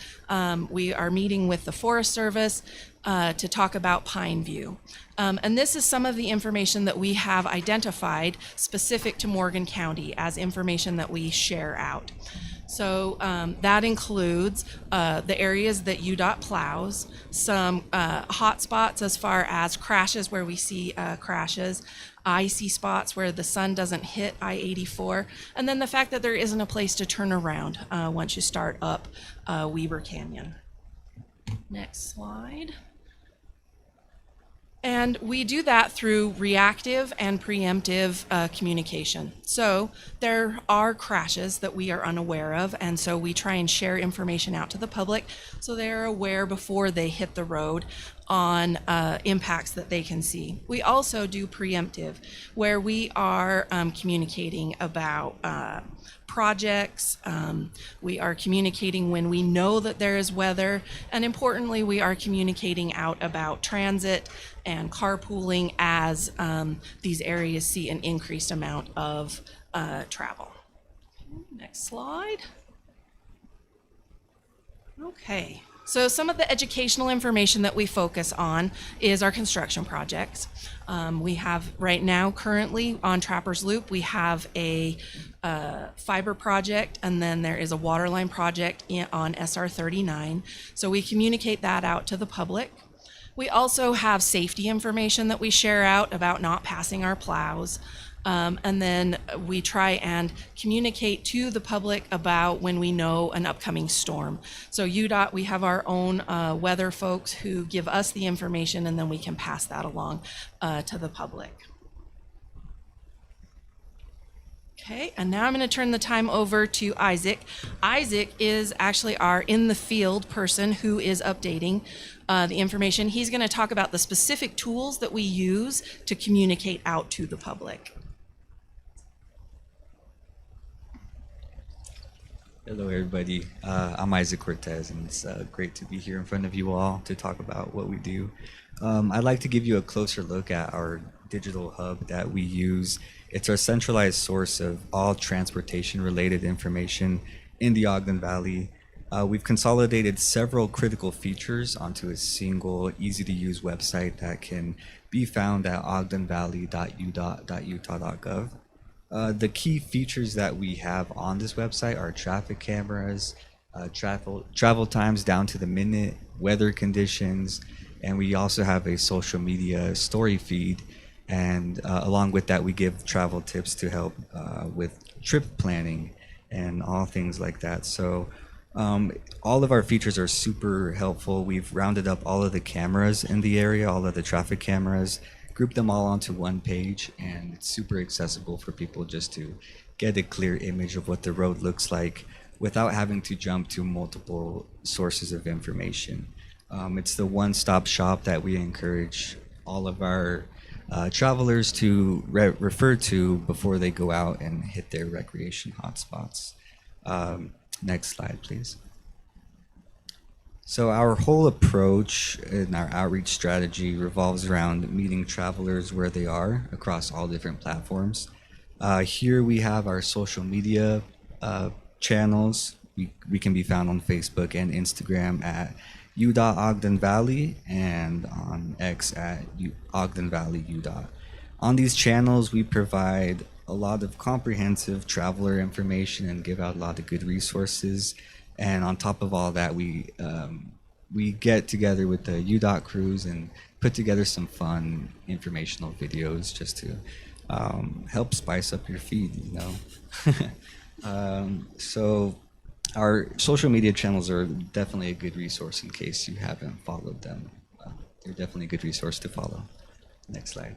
We are meeting with the Forest Service to talk about Pine View. And this is some of the information that we have identified specific to Morgan County as information that we share out. So that includes the areas that UDOT plows, some hot spots as far as crashes where we see crashes, icy spots where the sun doesn't hit I-84, and then the fact that there isn't a place to turn around once you start up Weber Canyon. Next slide. And we do that through reactive and preemptive communication. So there are crashes that we are unaware of, and so we try and share information out to the public so they're aware before they hit the road on impacts that they can see. We also do preemptive, where we are communicating about projects. We are communicating when we know that there is weather, and importantly, we are communicating out about transit and carpooling as these areas see an increased amount of travel. Next slide. Okay. So some of the educational information that we focus on is our construction projects. We have right now currently on Trappers Loop, we have a fiber project, and then there is a water line project on SR 39. So we communicate that out to the public. We also have safety information that we share out about not passing our plows. And then we try and communicate to the public about when we know an upcoming storm. So UDOT, we have our own weather folks who give us the information, and then we can pass that along to the public. Okay, and now I'm going to turn the time over to Isaac. Isaac is actually our in the field person who is updating the information. He's going to talk about the specific tools that we use to communicate out to the public. Hello, everybody. I'm Isaac Cortez, and it's great to be here in front of you all to talk about what we do. I'd like to give you a closer look at our digital hub that we use. It's our centralized source of all transportation-related information in the Ogden Valley. We've consolidated several critical features onto a single, easy-to-use website that can be found at ogdenvalley.udot.utah.gov. The key features that we have on this website are traffic cameras, travel times down to the minute, weather conditions, and we also have a social media story feed. And along with that, we give travel tips to help with trip planning and all things like that. So all of our features are super helpful. We've rounded up all of the cameras in the area, all of the traffic cameras, grouped them all onto one page, and it's super accessible for people just to get a clear image of what the road looks like without having to jump to multiple sources of information. It's the one-stop shop that we encourage all of our travelers to refer to before they go out and hit their recreation hotspots. Next slide, please. So our whole approach in our outreach strategy revolves around meeting travelers where they are across all different platforms. Here we have our social media channels. We can be found on Facebook and Instagram at UDOT Ogden Valley, and on X at Ogden Valley UDOT. On these channels, we provide a lot of comprehensive traveler information and give out a lot of good resources. And on top of all that, we get together with the UDOT crews and put together some fun informational videos just to help spice up your feed, you know. So our social media channels are definitely a good resource in case you haven't followed them. They're definitely a good resource to follow. Next slide.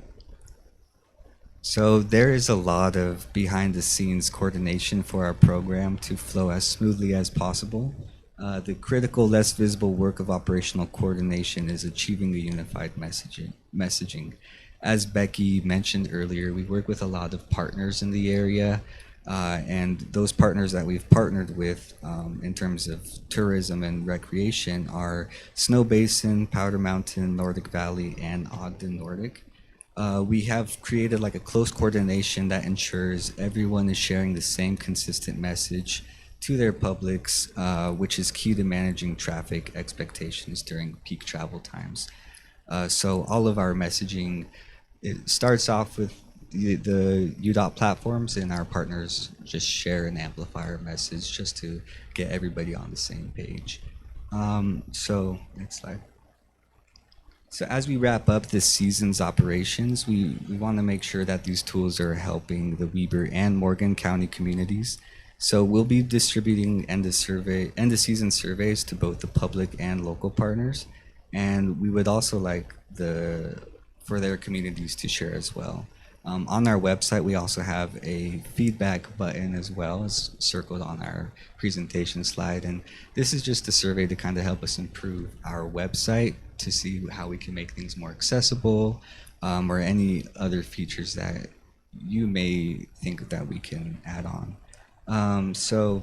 So there is a lot of behind the scenes coordination for our program to flow as smoothly as possible. The critical, less visible work of operational coordination is achieving a unified messaging. As Becky mentioned earlier, we work with a lot of partners in the area, and those partners that we've partnered with in terms of tourism and recreation are Snow Basin, Powder Mountain, Nordic Valley, and Ogden Nordic. We have created like a close coordination that ensures everyone is sharing the same consistent message to their publics, which is key to managing traffic expectations during peak travel times. So all of our messaging, it starts off with the UDOT platforms, and our partners just share and amplify our message just to get everybody on the same page. So next slide. So as we wrap up this season's operations, we want to make sure that these tools are helping the Weber and Morgan County communities. So we'll be distributing end of season surveys to both the public and local partners. And we would also like for their communities to share as well. On our website, we also have a feedback button as well, as circled on our presentation slide. And this is just a survey to kind of help us improve our website to see how we can make things more accessible, or any other features that you may think that we can add on. So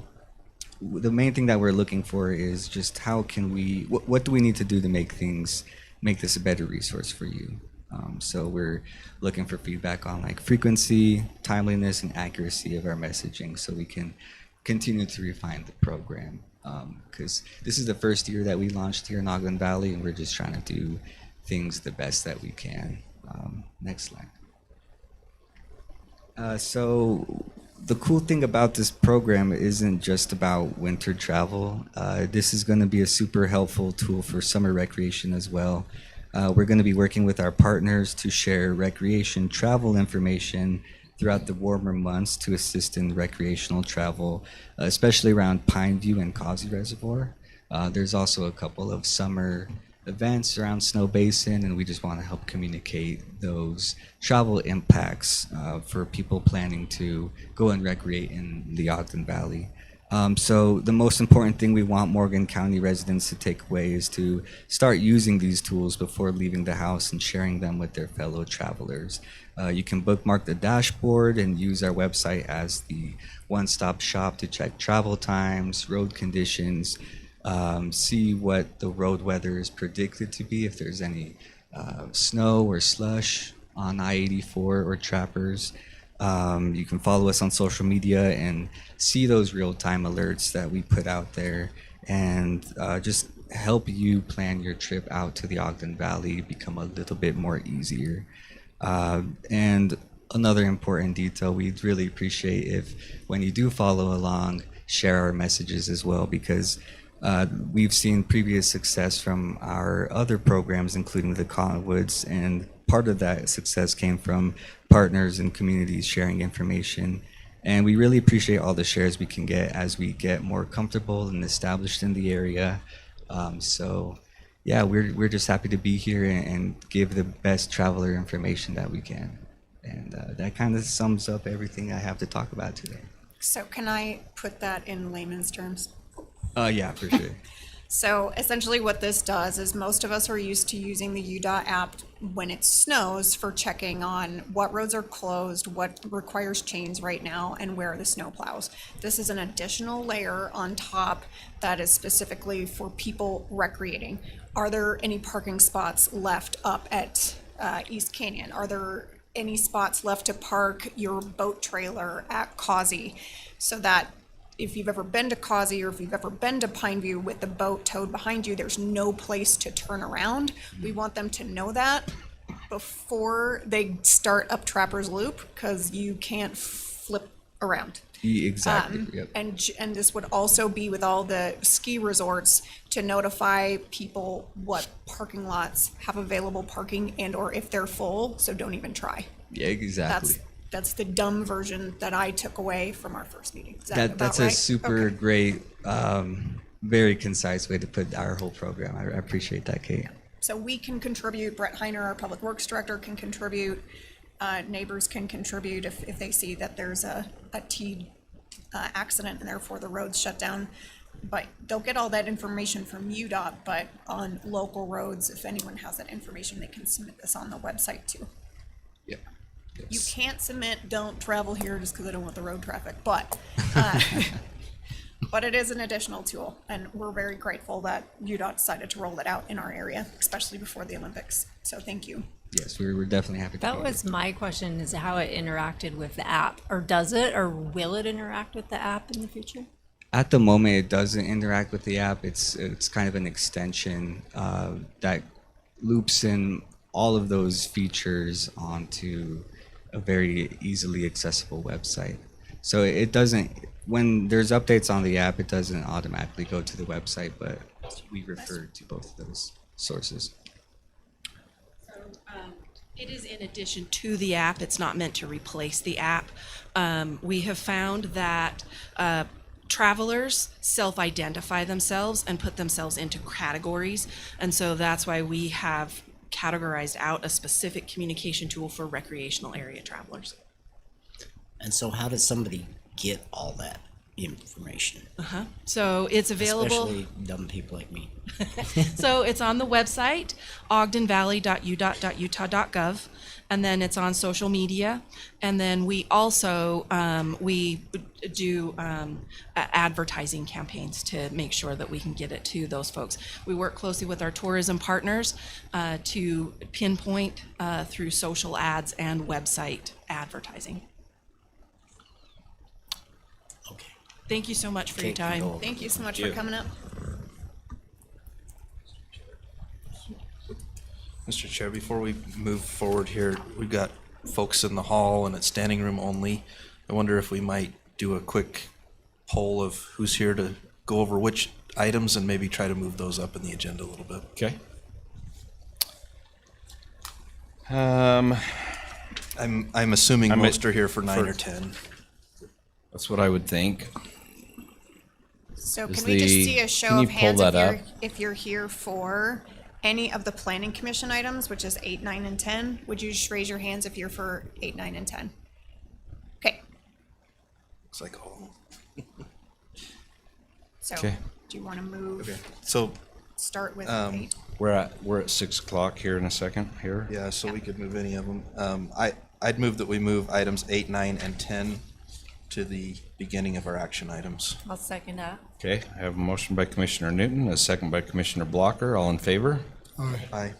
the main thing that we're looking for is just how can what do we need to do to make this a better resource for you? So we're looking for feedback on like frequency, timeliness, and accuracy of our messaging so we can continue to refine the program. Because this is the first year that we launched here in Ogden Valley, and we're just trying to do things the best that we can. Next slide. So the cool thing about this program isn't just about winter travel. This is going to be a super helpful tool for summer recreation as well. We're going to be working with our partners to share recreation travel information throughout the warmer months to assist in recreational travel, especially around Pineview and Causey Reservoir. There's also a couple of summer events around Snow Basin, and we just want to help communicate those travel impacts for people planning to go and recreate in the Ogden Valley. So the most important thing we want Morgan County residents to take away is to start using these tools before leaving the house and sharing them with their fellow travelers. You can bookmark the dashboard and use our website as the one-stop shop to check travel times, road conditions, see what the road weather is predicted to be, if there's any snow or slush on I-84 or Trappers. You can follow us on social media and see those real-time alerts that we put out there, and just help you plan your trip out to the Ogden Valley become a little bit more easier. And another important detail, we'd really appreciate if when you do follow along, share our messages as well, because we've seen previous success from our other programs, including the Cottonwoods, and part of that success came from partners and communities sharing information. And we really appreciate all the shares we can get as we get more comfortable and established in the area. So yeah, we're just happy to be here and give the best traveler information that we can. And that kind of sums up everything I have to talk about today. So can I put that in layman's terms? Yeah, for sure. So essentially what this does is most of us are used to using the UDOT app when it snows for checking on what roads are closed, what requires chains right now, and where are the snow plows. This is an additional layer on top that is specifically for people recreating. Are there any parking spots left up at East Canyon? Are there any spots left to park your boat trailer at Causey? So that if you've ever been to Causey or if you've ever been to Pineview with the boat towed behind you, there's no place to turn around. We want them to know that before they start up Trapper's Loop, because you can't flip around. Exactly. Yep. And this would also be with all the ski resorts to notify people what parking lots have available parking and or if they're full, so don't even try. Yeah, exactly. That's the dumb version that I took away from our first meeting. Is that That's about right? a super great, very concise way to put our whole program. I appreciate that, Kate. So we can contribute, Brett Heiner, our Public Works Director, can contribute, neighbors can contribute if they see that there's a T accident and therefore the road's shut down. But they'll get all that information from UDOT, but on local roads, if anyone has that information, they can submit this on the website too. Yeah. You can't submit, don't travel here just because I don't want the road traffic, but, but it is an additional tool, and we're very grateful that UDOT decided to roll that out in our area, especially before the Olympics. So thank you. Yes, we're definitely happy to That do it. was my question, is how it interacted with the app, or does it, or will it interact with the app in the future? At the moment, it doesn't interact with the app. It's kind of an extension that loops in all of those features onto a very easily accessible website. So it doesn't, when there's updates on the app, it doesn't automatically go to the website, but we refer to both of those sources. It is in addition to the app. It's not meant to replace the app. We have found that travelers self-identify themselves and put themselves into categories. And so that's why we have categorized out a specific communication tool for recreational area travelers. And so how does somebody get all that information? So it's available. Especially dumb people like me. So it's on the website, ogdenvalley.udot.utah.gov, and then it's on social media. And then we also, we do advertising campaigns to make sure that we can get it to those folks. We work closely with our tourism partners to pinpoint through social ads and website advertising. Okay. Thank you so much for your time. Thank you so much Thank for you. coming up. Mr. Chair, before we move forward here, we've got folks in the hall and it's standing room only. I wonder if we might do a quick poll of who's here to go over which items and maybe try to move those up in the agenda a little bit. Okay. I'm assuming most are here for 9 or 10. That's what I would think. So Is can we just the- see a show can you of hands pull if that you're, up? if you're here for any of the planning commission items, which is 8, 9, and 10? Would you just raise your hands if you're for 8, 9, and 10? Okay, Looks like all. so Okay. do you want to move? Okay. So Start with 8. We're at 6 o'clock here in a second here. yeah, so we could move any of them. I'd move that we move items 8, 9, and 10 to the beginning of our action items. I'll second that. Okay, I have a motion by Commissioner Newton, a second by Commissioner Blocker. All in favor? Aye.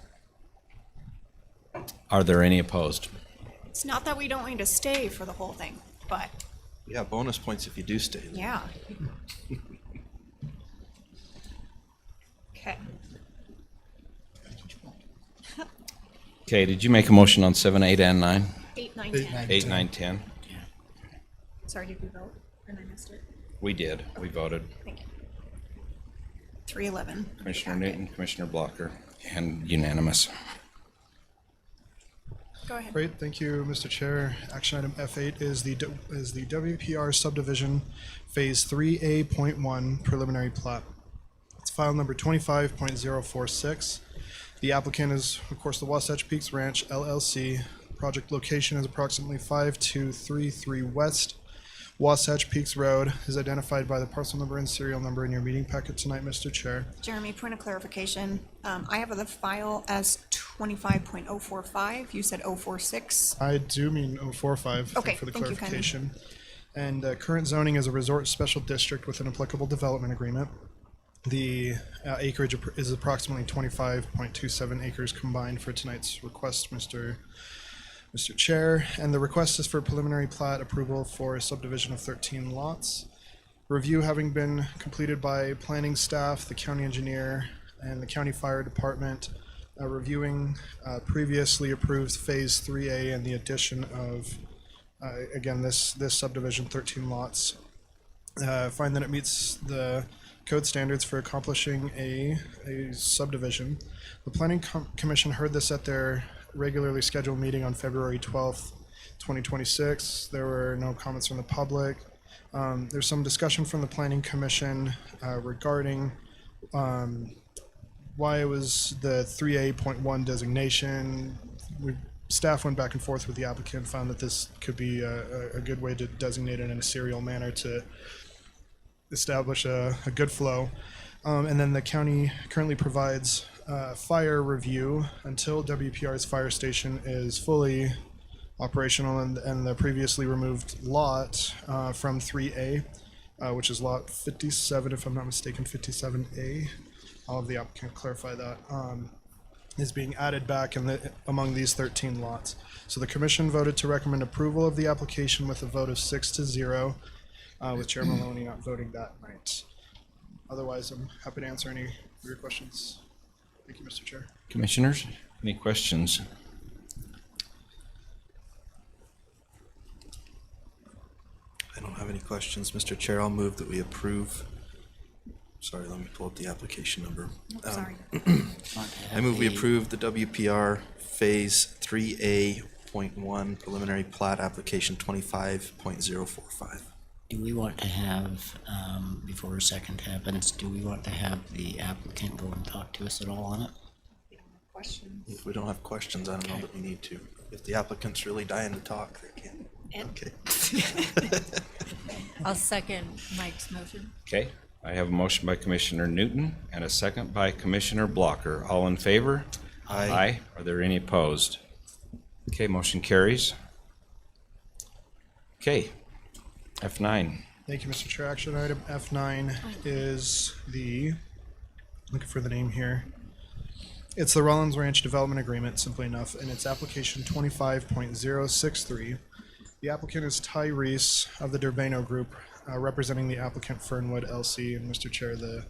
Are there any opposed? It's not that we don't want you to stay for the whole thing, but Yeah, bonus points if you do stay. yeah. Okay. Okay, did you make a motion on 7, 8, and 9? 8, 9, 10. 8, 9, 10? Sorry, did we vote? And I missed it. We did. We voted. Thank you. 311. Commissioner Newton, Commissioner Blocker, and unanimous. Go ahead. Great, thank you, Mr. Chair. Action item F8 is the WPR subdivision Phase 3A.1 preliminary plat. It's file number 25.046. The applicant is, of course, the Wasatch Peaks Ranch LLC. Project location is approximately 5233 West Wasatch Peaks Road, is identified by the parcel number and serial number in your meeting packet tonight, Mr. Chair. Jeremy, point of clarification. I have the file as 25.045. You said 046. I do mean 045. Okay, For the thank you kindly. clarification. And current zoning is a resort special district with an applicable development agreement. The acreage is approximately 25.27 acres combined for tonight's request, Mr. Chair. And the request is for preliminary plat approval for a subdivision of 13 lots. Review having been completed by planning staff, the county engineer, and the county fire department. reviewing previously approved Phase 3A and the addition of, again, this subdivision, 13 lots. Find that it meets the code standards for accomplishing a subdivision. The Planning Commission heard this at their regularly scheduled meeting on February 12th, 2026. There were no comments from the public. There's some discussion from the Planning Commission regarding why it was the 3A.1 designation. Staff went back and forth with the applicant, found that this could be a good way to designate it in a serial manner to establish a good flow. And then the county currently provides fire review until WPR's fire station is fully operational, and the previously removed lot from 3A, which is lot 57, if I'm not mistaken, 57A. I'll have the applicant clarify that. Is being added back among these 13 lots. So the commission voted to recommend approval of the application with a vote of 6-0, with Chair Maloney not voting that night. Otherwise, I'm happy to answer any of your questions. Thank you, Mr. Chair. Commissioners, any questions? I don't have any questions, Mr. Chair. I'll move that we approve. Sorry, let me pull up the application number. Sorry. I move we approve the WPR Phase 3A.1 preliminary plat application 25.045. Do we want to have, before a second happens, do we want to have the applicant go and talk to us at all on it? If we don't have questions, I don't know that we need to. If the applicant's really dying to talk, they can. Okay. I'll second Mike's motion. Okay, I have a motion by Commissioner Newton and a second by Commissioner Blocker. All in favor? Aye. Aye. Are there any opposed? Okay, motion carries. Okay, F9. Thank you, Mr. Chair. Action item F9 is looking for the name here. It's the Rollins Ranch Development Agreement, simply enough, and it's application 25.063. The applicant is Ty Reese of the Durbano Group, representing the applicant Fernwood LC. And Mr. Chair, the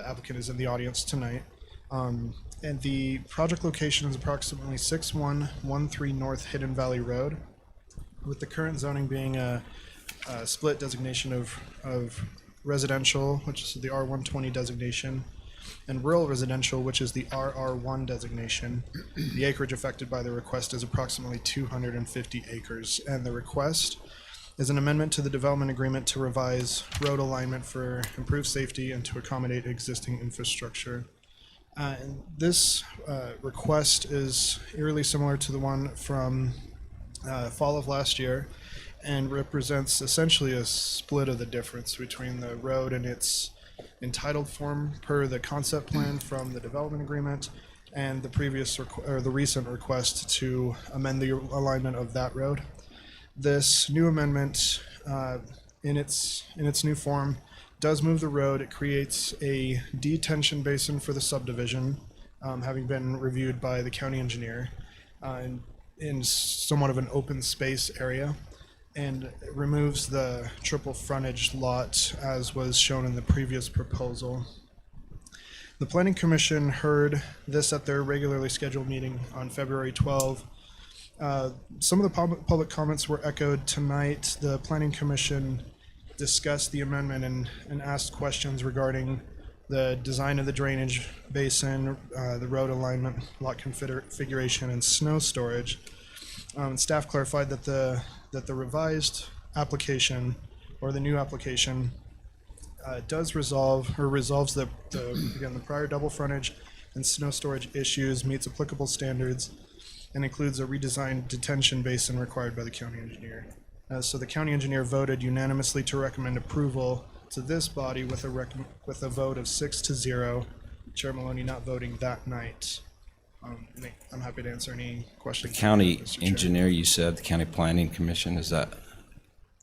applicant is in the audience tonight. And the project location is approximately 6113 North Hidden Valley Road, with the current zoning being a split designation of residential, which is the R120 designation, and rural residential, which is the RR1 designation. The acreage affected by the request is approximately 250 acres, and the request is an amendment to the development agreement to revise road alignment for improved safety and to accommodate existing infrastructure. And this request is eerily similar to the one from fall of last year, and represents essentially a split of the difference between the road and its entitled form per the concept plan from the development agreement and the previous or the recent request to amend the alignment of that road. This new amendment in its new form does move the road. It creates a detention basin for the subdivision, having been reviewed by the county engineer in somewhat of an open space area, and removes the triple frontage lot as was shown in the previous proposal. The Planning Commission heard this at their regularly scheduled meeting on February 12. Some of the public comments were echoed tonight. The Planning Commission discussed the amendment and asked questions regarding the design of the drainage basin, the road alignment, lot configuration, and snow storage. Staff clarified that the revised application, or the new application, resolves the prior double frontage and snow storage issues, meets applicable standards, and includes a redesigned detention basin required by the county engineer. So the county engineer voted unanimously to recommend approval to this body with a vote of 6-0. Chair Maloney not voting that night. I'm happy to answer any questions. The county engineer, you said, the county planning commission, is that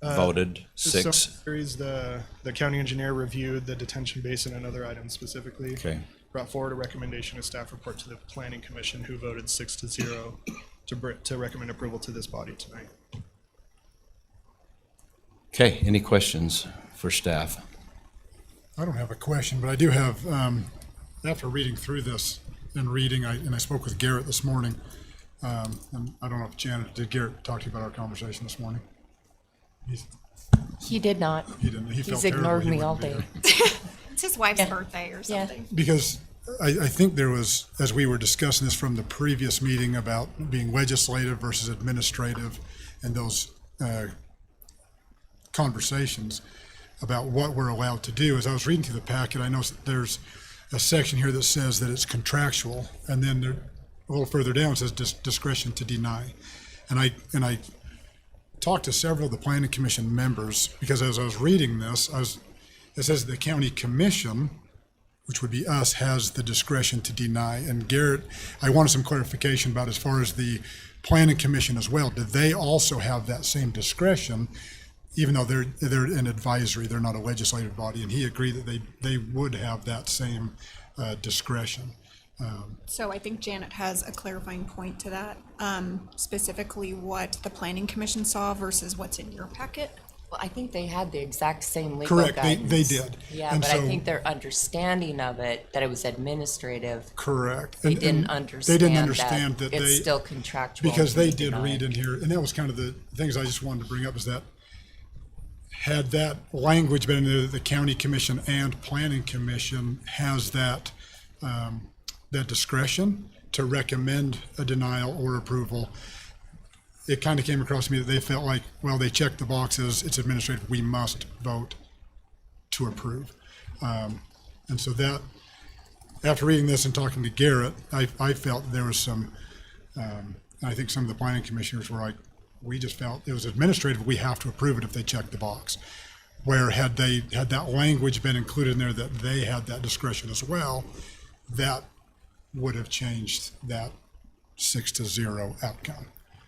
voted 6? The county engineer reviewed the detention basin and other items specifically. Okay. Brought forward a recommendation, a staff report to the planning commission, who voted 6-0 to recommend approval to this body tonight. Okay, any questions for staff? I don't have a question, but I do have, after reading through this, in reading, and I spoke with Garrett this morning, and I don't know if Janet, did Garrett talk to you about our conversation this morning? He did not. He didn't. He felt He's ignored terrible he me all wouldn't day. It's his wife's birthday or something. Because I think there was, as we were discussing this from the previous meeting about being legislative versus administrative, and those conversations about what we're allowed to do. As I was reading through the packet, I noticed that there's a section here that says that it's contractual, and then there, a little further down it says discretion to deny. And I talked to several of the planning commission members, because as I was reading this, it says the county commission, which would be us, has the discretion to deny. And Garrett, I wanted some clarification about as far as the planning commission as well. Do they also have that same discretion, even though they're an advisory, they're not a legislative body? And he agreed that they would have that same discretion. So I think Janet has a clarifying point to that, specifically what the planning commission saw versus what's in your packet. Well, I think they had the exact same legal Correct, guidance. they did. Yeah, And but I so- think their understanding of it, that it was administrative. Correct. They And- didn't and understand They didn't understand that it's they. still contractual. Because to they be did denied. read in here, and that was kind of the things I just wanted to bring up, is that had that language been in there, that the county commission and planning commission has that, that discretion to recommend a denial or approval, it kind of came across to me that they felt like, well, they checked the boxes, it's administrative, we must vote to approve. And so that, after reading this and talking to Garrett, I felt there was some, I think some of the planning commissioners were like, we just felt it was administrative, we have to approve it if they check the box. Where had that language been included in there that they had that discretion as well, that would have changed that 6-0 outcome.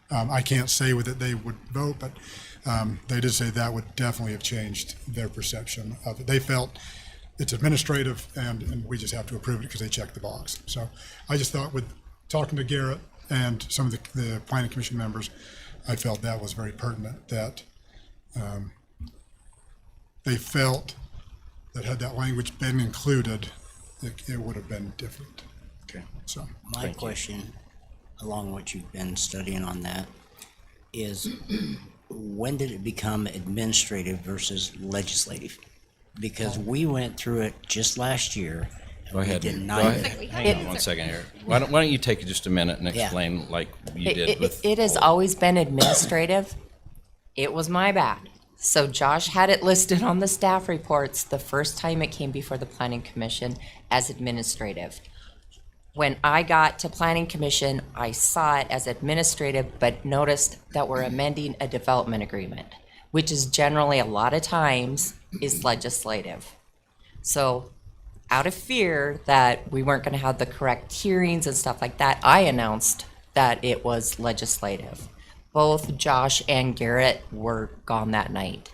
I can't say with it they would vote, but they did say that would definitely have changed their perception of it. They felt it's administrative and we just have to approve it because they checked the box. So I just thought, with talking to Garrett and some of the planning commission members, I felt that was very pertinent, that they felt that had that language been included, it would have been different. Okay. So My question, along what you've been studying on that, is when did it become administrative versus legislative? Because we went through it just last year. and Go we ahead. did Go not- ahead. Hang on one second here. Why don't you take just a minute and Yeah. explain like you did with. It has always been administrative. It was my bad. So Josh had it listed on the staff reports the first time it came before the planning commission as administrative. When I got to planning commission, I saw it as administrative, but noticed that we're amending a development agreement, which is generally a lot of times is legislative. So out of fear that we weren't gonna have the correct hearings and stuff like that, I announced that it was legislative. Both Josh and Garrett were gone that night.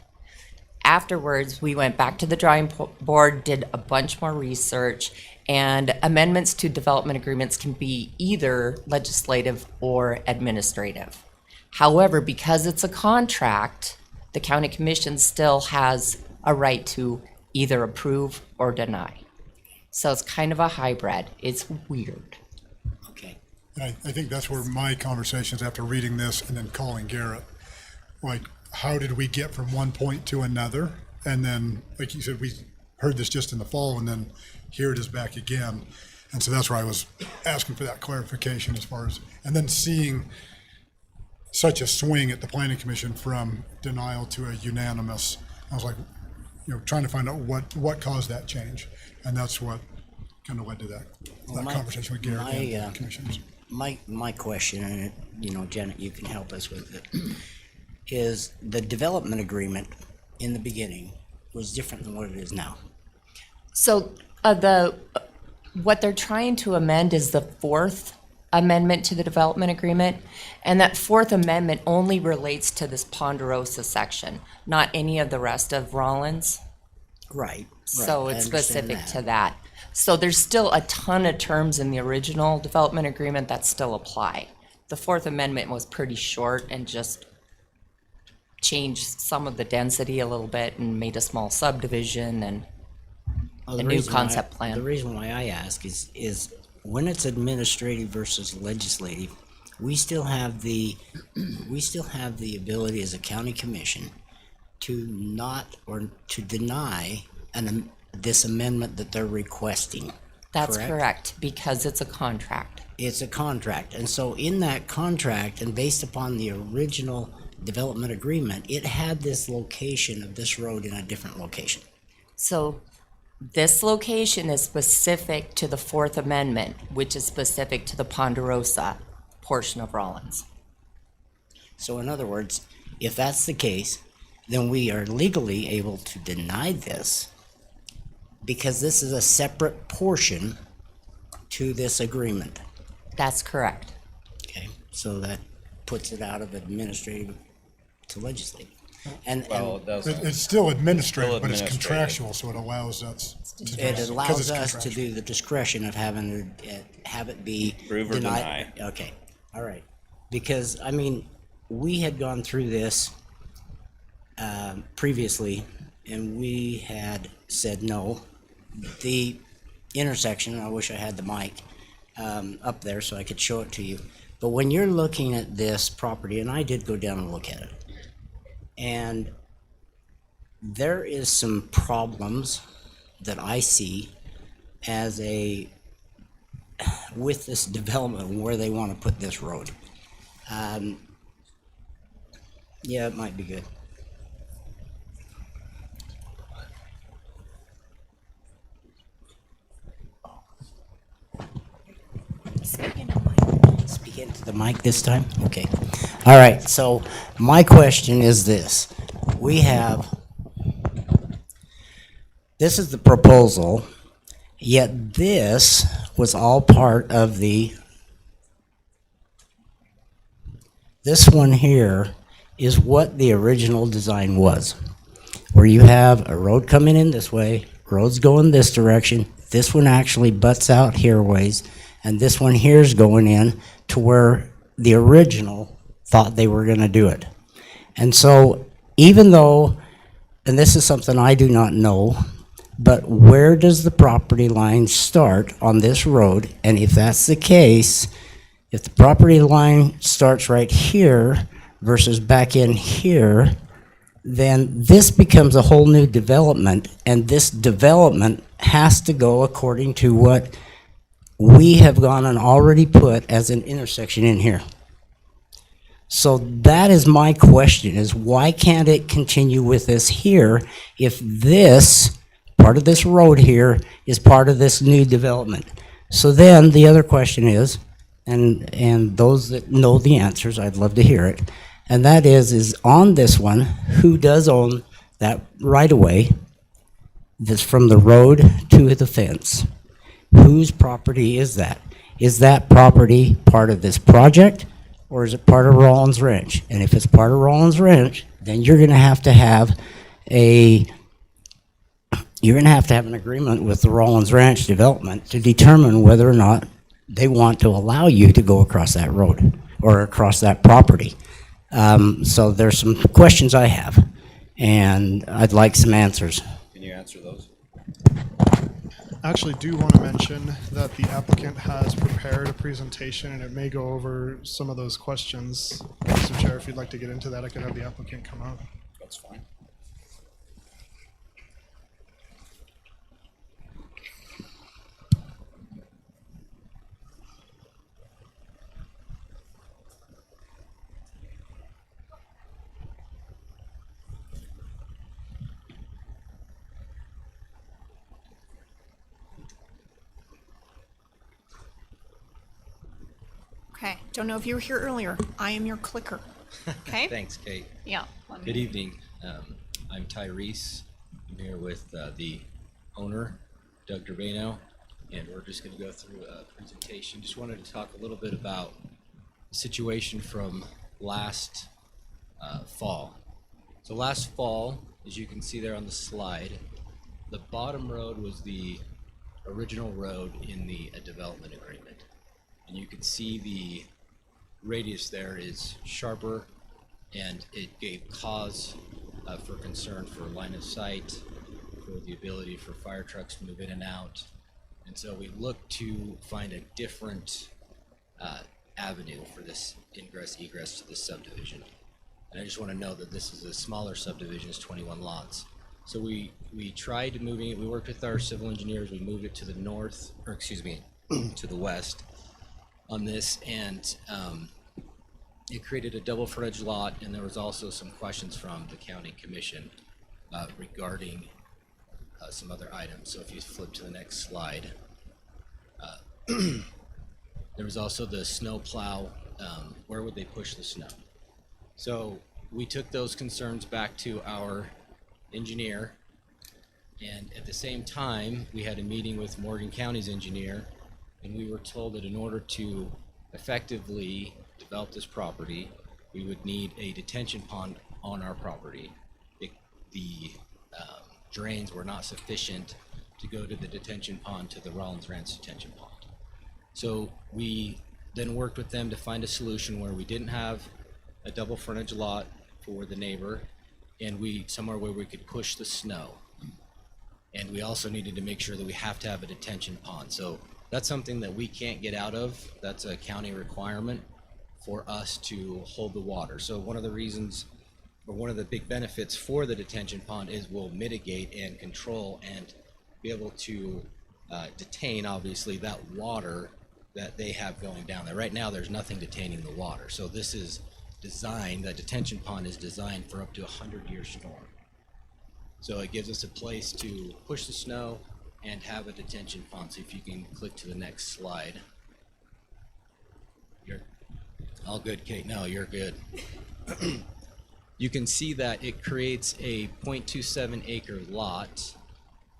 Afterwards, we went back to the drawing board, did a bunch more research, and amendments to development agreements can be either legislative or administrative. However, because it's a contract, the county commission still has a right to either approve or deny. So it's kind of a hybrid. It's weird. I think that's where my conversations after reading this and then calling Garrett, like, how did we get from one point to another? And then, like you said, we heard this just in the fall, and then here it is back again. And so that's where I was asking for that clarification as far as, and then seeing such a swing at the planning commission from denial to a unanimous, I was like, trying to find out what caused that change. And that's what kind of led to that conversation with Garrett and the commissioners. My question, and Janet, you can help us with it, is the development agreement in the beginning was different than what it is now. So what they're trying to amend is the fourth amendment to the development agreement. And that fourth amendment only relates to this Ponderosa section, not any of the rest of Rollins. Right. So I it's understand specific to that. So there's still a ton of terms in the original development agreement that still apply. The fourth amendment was pretty short and just changed some of the density a little bit and made a small subdivision and Well, a the new reason concept why- plan. The reason why I ask is when it's administrative versus legislative, we still have the ability as a county commission to not, or to deny this amendment that they're requesting. That's correct, because it's a contract. It's a contract, and so in that contract, and based upon the original development agreement, it had this location of this road in a different location. So this location is specific to the Fourth Amendment, which is specific to the Ponderosa portion of Rollins. So in other words, if that's the case, then we are legally able to deny this because this is a separate portion to this agreement. That's correct. Okay, so that puts it out of administrative to legislative. It's still administrative, but it's contractual, so it allows us to do It because allows it's us to contractual. do the discretion of having to have it be Approve or deny. Okay, all right. Because, I mean, we had gone through this previously, and we had said no. The intersection, I wish I had the mic up there so I could show it to you. But when you're looking at this property, and I did go down and look at it, and there is some problems that I see as with this development and where they want to put this road. Yeah, it might be good. Speak into the mic this time? Okay. All right, so my question is this. This is the proposal, yet this was all part of this one here is what the original design was, where you have a road coming in this way, roads going this direction, this one actually butts out here ways, and this one here is going in to where the original thought they were going to do it. And so even though, and this is something I do not know, but where does the property line start on this road? And if that's the case, if the property line starts right here versus back in here, then this becomes a whole new development, and this development has to go according to what we have gone and already put as an intersection in here. So that is my question, is why can't it continue with this here if this, part of this road here, is part of this new development? So then the other question is, and those that know the answers, I'd love to hear it, and that is on this one, who does own that right-of-way that's from the road to the fence? Whose property is that? Is that property part of this project, or is it part of Rollins Ranch? And if it's part of Rollins Ranch, then you're gonna have to have an agreement with the Rollins Ranch development to determine whether or not they want to allow you to go across that road or across that property. So there's some questions I have, and I'd like some answers. Can you answer those? I actually do want to mention that the applicant has prepared a presentation, and it may go over some of those questions. Mr. Chair, if you'd like to get into that, I could have the applicant come up. That's fine. Okay, don't know if you were here earlier. I am your clicker. Okay? Thanks, Kate. Yeah. Good evening. I'm Tyrese. I'm here with the owner, Doug Gervano, and we're just going to go through a presentation. Just wanted to talk a little bit about the situation from last fall. So last fall, as you can see there on the slide, the bottom road was the original road in the development agreement. And you can see the radius there is sharper, and it gave cause for concern for line of sight, for the ability for fire trucks to move in and out, And so we looked to find a different avenue for this ingress egress to this subdivision. And I just want to know that this is a smaller subdivision, it's 21 lots. So we tried moving it, we worked with our civil engineers, we moved it to the north, or excuse me, to the west on this, and it created a double frontage lot, and there was also some questions from the county commission regarding some other items. So if you flip to the next slide, there was also the snow plow. Where would they push the snow? So we took those concerns back to our engineer, and at the same time, we had a meeting with Morgan County's engineer, and we were told that in order to effectively develop this property, we would need a detention pond on our property. The drains were not sufficient to go to the detention pond, to the Rollins Ranch detention pond. So we then worked with them to find a solution where we didn't have a double frontage lot for the neighbor, and somewhere where we could push the snow. And we also needed to make sure that we have to have a detention pond. So that's something that we can't get out of. That's a county requirement for us to hold the water. So one of the reasons, or one of the big benefits for the detention pond is we'll mitigate and control and be able to detain, obviously, that water that they have going down there. Right now, there's nothing detaining the water. So this is designed, that detention pond is designed for up to 100-year storm. So it gives us a place to push the snow and have a detention pond. So if you can click to the next slide. You're all good, Kate. No, you're good. You can see that it creates a 0.27 acre lot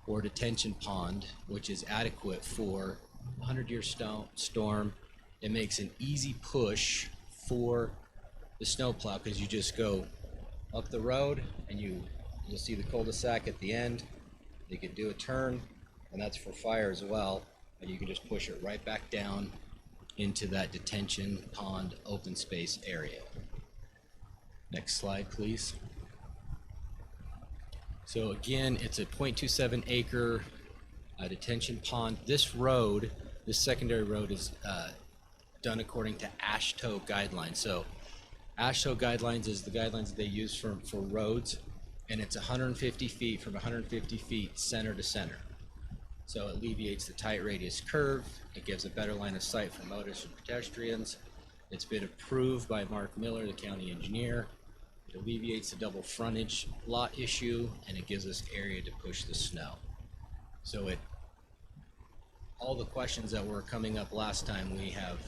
or detention pond, which is adequate for 100-year storm. It makes an easy push for the snowplow because you just go up the road and you'll see the cul-de-sac at the end. You can do a turn, and that's for fire as well, and you can just push it right back down into that detention pond open space area. Next slide, please. So again, it's a 0.27 acre detention pond. This road, this secondary road, is done according to AASHTO guidelines. So AASHTO guidelines is the guidelines that they use for roads, and it's 150 feet from 150 feet center to center. So it alleviates the tight radius curve. It gives a better line of sight for motorists and pedestrians. It's been approved by Mark Miller, the county engineer. It alleviates the double frontage lot issue, and it gives us area to push the snow. So all the questions that were coming up last time we have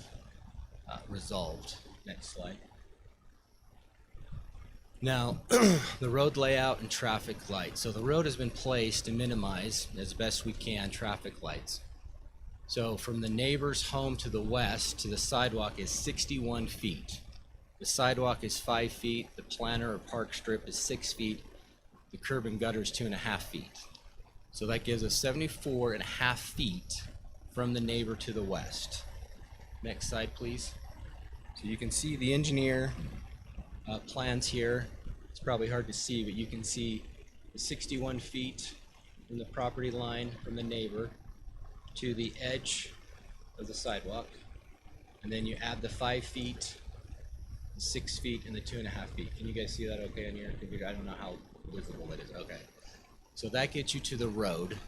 resolved. Next slide. Now, the road layout and traffic lights. So the road has been placed to minimize, as best we can, traffic lights. So from the neighbor's home to the west to the sidewalk is 61 feet. The sidewalk is 5 feet, the planter or park strip is 6 feet, the curb and gutter is 2.5 feet. So that gives us 74.5 feet from the neighbor to the west. Next slide, please. So you can see the engineer plans here. It's probably hard to see, but you can see the 61 feet from the property line from the neighbor to the edge of the sidewalk. And then you add the 5 feet, 6 feet, and the 2.5 feet. Can you guys see that okay on your computer? I don't know how visible it is. Okay. So that gets you to the road,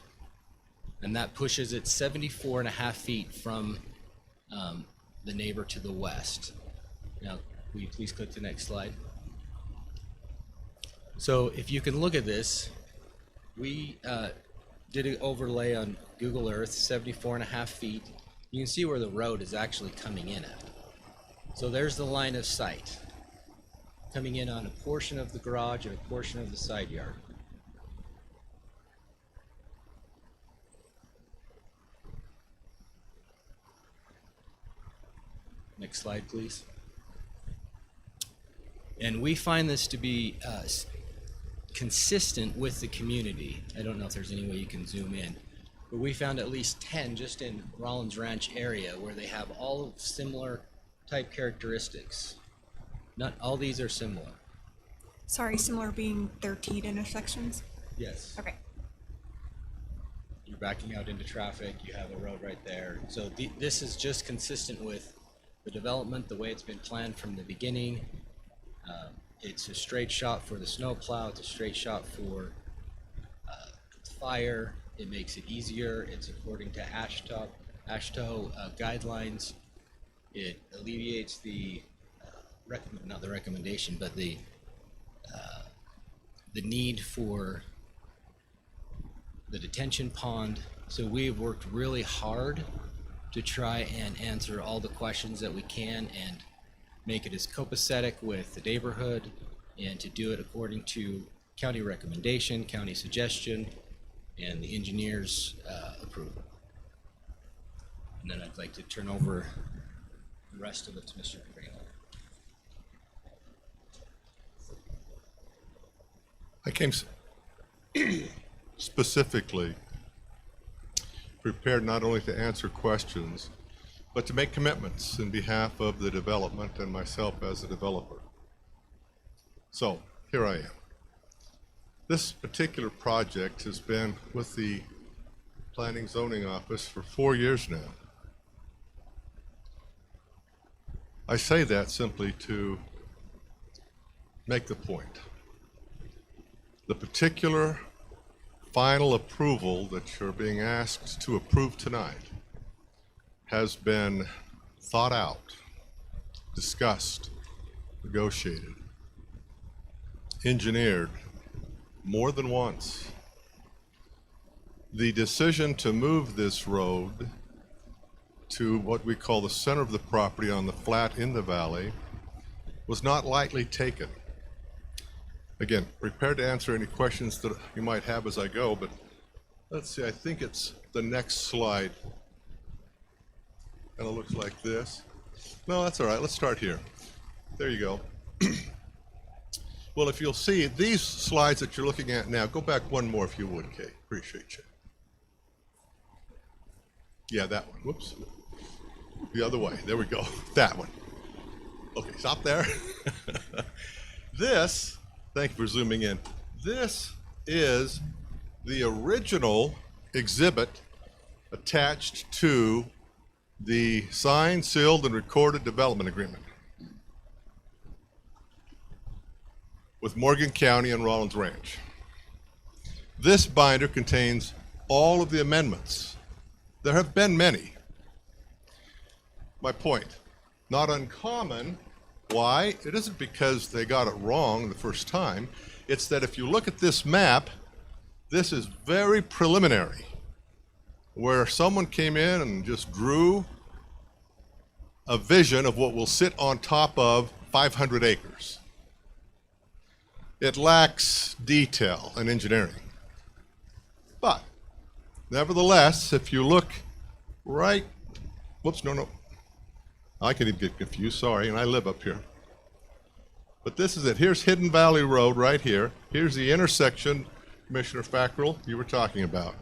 and that pushes it 74.5 feet from the neighbor to the west. Now, will you please click the next slide? So if you can look at this, we did an overlay on Google Earth, 74.5 feet. You can see where the road is actually coming in at. So there's the line of sight, coming in on a portion of the garage and a portion of the side yard. Next slide, please. And we find this to be consistent with the community. I don't know if there's any way you can zoom in, but we found at least 10 just in Rollins Ranch area where they have all similar type characteristics. Not all these are similar. Sorry, similar being their T intersections? Yes. Okay. you're backing out into traffic, you have a road right there. So this is just consistent with the development, the way it's been planned from the beginning. It's a straight shot for the snowplow, it's a straight shot for fire. It makes it easier. It's according to AASHTO guidelines. It alleviates the not the recommendation, but the need for the detention pond. So we've worked really hard to try and answer all the questions that we can and make it as copacetic with the neighborhood, and to do it according to county recommendation, county suggestion, and the engineer's approval. And then I'd like to turn over the rest of it to Mr. Cabral. I came specifically prepared not only to answer questions, but to make commitments in behalf of the development and myself as a developer. So here I am. This particular project has been with the Planning Zoning Office for 4 years now. I say that simply to make the point. The particular final approval that you're being asked to approve tonight has been thought out, discussed, negotiated, engineered more than once. The decision to move this road to what we call the center of the property on the flat in the valley was not lightly taken. Again, prepared to answer any questions that you might have as I go, but let's see, I think it's the next slide. Kind of looks like this. No, that's all right. Let's start here. There you go. Well, if you'll see, these slides that you're looking at now, go back one more if you would, Kate. Appreciate you. Yeah, that one. Whoops. The other way. There we go. That one. Okay, stop there. This, thank you for zooming in. This is the original exhibit attached to the signed, sealed, and recorded development agreement with Morgan County and Rollins Ranch. This binder contains all of the amendments. There have been many. My point, not uncommon. Why? It isn't because they got it wrong the first time. It's that if you look at this map, this is very preliminary, where someone came in and just drew a vision of what will sit on top of 500 acres. It lacks detail and engineering. But nevertheless, if you look right, whoops, no. I can even get confused, sorry, and I live up here. But this is it. Here's Hidden Valley Road right here. Here's the intersection, Commissioner Fackrell, you were talking about.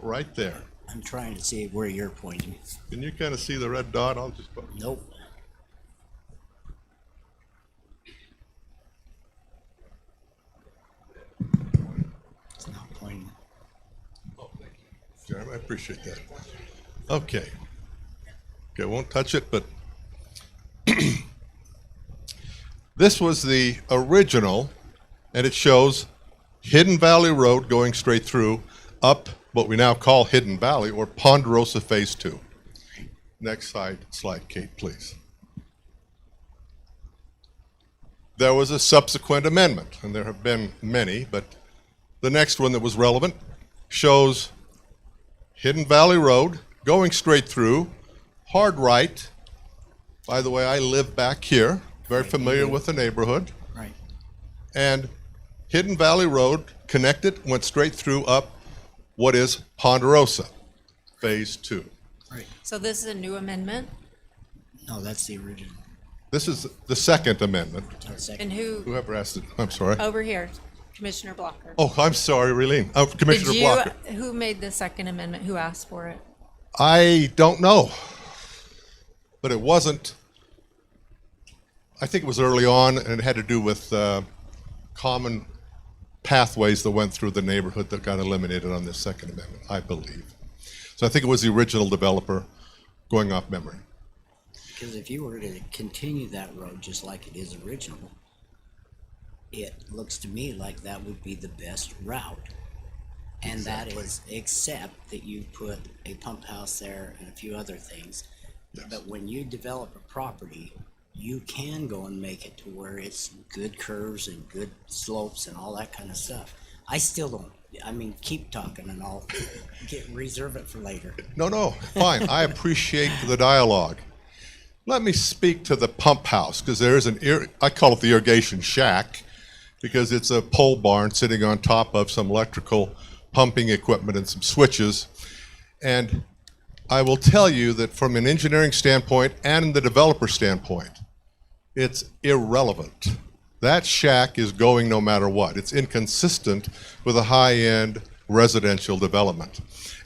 Right there. I'm trying to see where you're pointing. Can you kind of see the red dot? I'll just put. Nope. It's not pointing. Oh, thank you. Jeremy, I appreciate that. Okay. Okay, I won't touch it, but this was the original, and it shows Hidden Valley Road going straight through up what we now call Hidden Valley, or Ponderosa Phase 2. Next slide, Kate, please. There was a subsequent amendment, and there have been many, but the next one that was relevant shows Hidden Valley Road going straight through, hard right. By the way, I live back here, very familiar with the neighborhood. Right. And Hidden Valley Road connected, went straight through up what is Ponderosa, Phase 2. Right. So this is a new amendment? No, that's the original. This is the second amendment. And Whoever asked it, I'm sorry. over here, Commissioner Blocker. Oh, I'm sorry, Relene. Oh, Commissioner Blocker. Who made the second amendment? Who asked for it? I don't know, but it wasn't. I think it was early on, and it had to do with common pathways that went through the neighborhood that got eliminated on this Second Amendment, I believe. So I think it was the original developer, going off memory. Because if you were to continue that road just like it is original, it looks to me like that would be the best route. And Exactly. that is, except that you put a pump house there and a few other things. Yes. But when you develop a property, you can go and make it to where it's good curves and good slopes and all that kind of stuff. I still don't, I mean, keep talking and I'll reserve it for later. No, fine. I appreciate the dialogue. Let me speak to the pump house, because there is I call it the irrigation shack, because it's a pole barn sitting on top of some electrical pumping equipment and some switches. And I will tell you that from an engineering standpoint and the developer standpoint, it's irrelevant. That shack is going no matter what. It's inconsistent with a high-end residential development.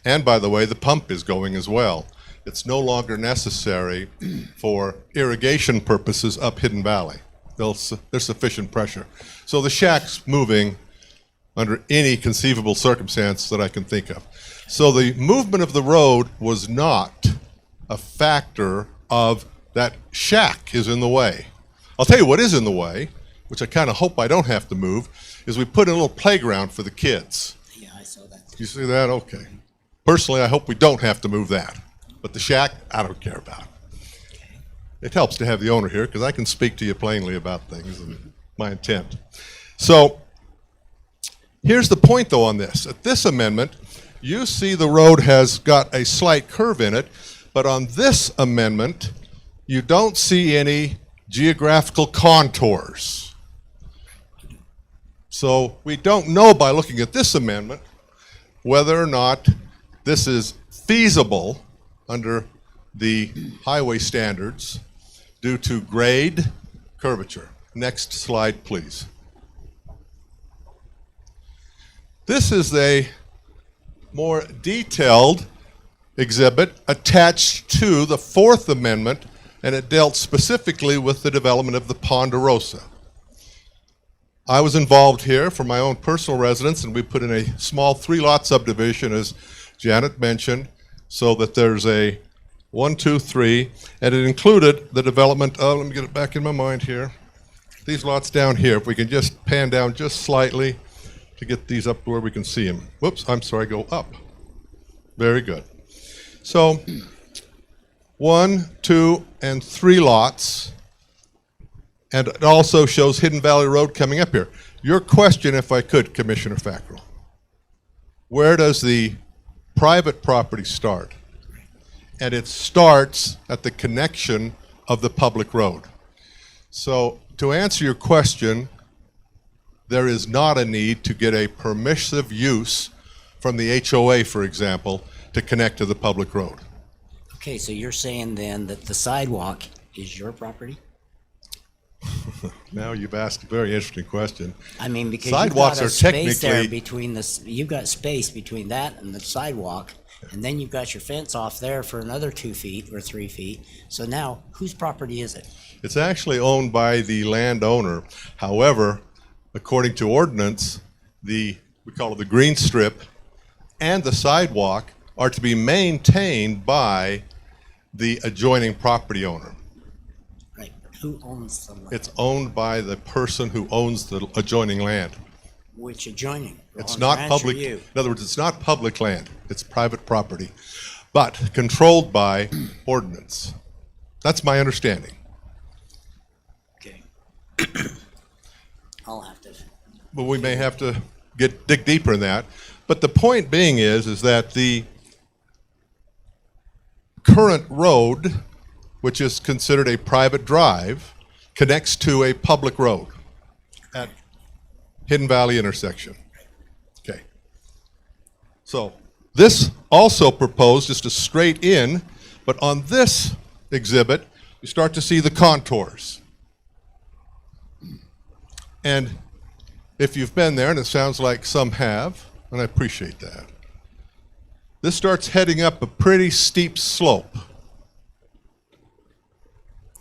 And by the way, the pump is going as well. It's no longer necessary for irrigation purposes up Hidden Valley. There's sufficient pressure. So the shack's moving under any conceivable circumstance that I can think of. So the movement of the road was not a factor of that shack is in the way. I'll tell you what is in the way, which I kind of hope I don't have to move, is we put in a little playground for the kids. Yeah, I saw that. You see that? Okay. Personally, I hope we don't have to move that. But the shack, I don't care about. It helps to have the owner here because I can speak to you plainly about things and my intent. So here's the point, though, on this. At this amendment, you see the road has got a slight curve in it, but on this amendment, you don't see any geographical contours. So we don't know by looking at this amendment whether or not this is feasible under the highway standards due to grade, curvature. Next slide, please. This is a more detailed exhibit attached to the Fourth Amendment, and it dealt specifically with the development of the Ponderosa. I was involved here for my own personal residence, and we put in a small 3-lot subdivision, as Janet mentioned, so that there's a 1, 2, 3, and it included the development of, let me get it back in my mind here, these lots down here. If we can just pan down just slightly to get these up to where we can see them. Whoops, I'm sorry, go up. Very good. So 1, 2, and 3 lots, and it also shows Hidden Valley Road coming up here. Your question, if I could, Commissioner Fackrell, where does the private property start? And it starts at the connection of the public road. So to answer your question, there is not a need to get a permissive use from the HOA, for example, to connect to the public road. Okay, so you're saying then that the sidewalk is your property? Now you've asked a very interesting question. I mean, because sidewalks you've got are a space there technically between this, you've got space between that and the sidewalk, and then you've got your fence off there for another 2 feet or 3 feet. So now, whose property is it? It's actually owned by the landowner. However, according to ordinance, we call it the green strip, and the sidewalk are to be maintained by the adjoining property owner. Right, who owns the land? It's owned by the person who owns the adjoining land. Which adjoining? It's Rollins not Ranch or public, you? in other words, it's not public land, it's private property, but controlled by ordinance. That's my understanding. Okay. I'll have to. But we may have to dig deeper in that. But the point being is that the current road, which is considered a private drive, connects to a public road at Hidden Valley intersection. Okay. So this also proposed just a straight in, but on this exhibit, you start to see the contours. And if you've been there, and it sounds like some have, and I appreciate that, this starts heading up a pretty steep slope.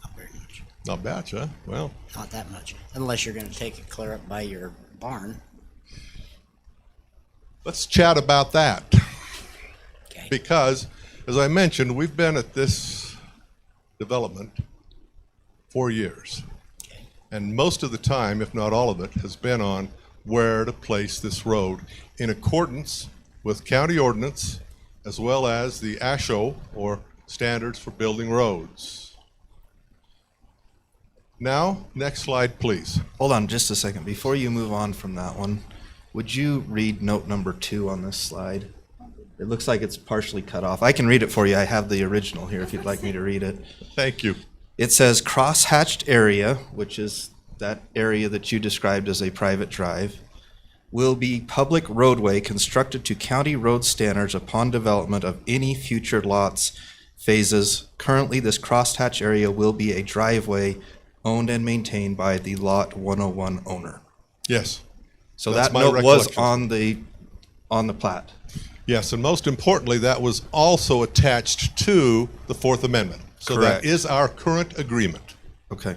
Not very much. Not bad, huh? Well, Not that much, unless you're gonna take it clear up by your barn. Let's chat about that. Because, as I mentioned, we've been at this development 4 years. And most of the time, if not all of it, has been on where to place this road in accordance with county ordinance as well as the ASHO, or Standards for Building Roads. Now, next slide, please. Hold on just a second. Before you move on from that one, would you read note number 2 on this slide? It looks like it's partially cut off. I can read it for you. I have the original here if you'd like me to read it. Thank you. It says cross-hatched area, which is that area that you described as a private drive, will be public roadway constructed to county road standards upon development of any future lots, phases. Currently, this crosshatch area will be a driveway owned and maintained by the Lot 101 owner. Yes. So That's that my note was recollection. on the plat. Yes, and most importantly, that was also attached to the Fourth Amendment. So Correct. that is our current agreement. Okay.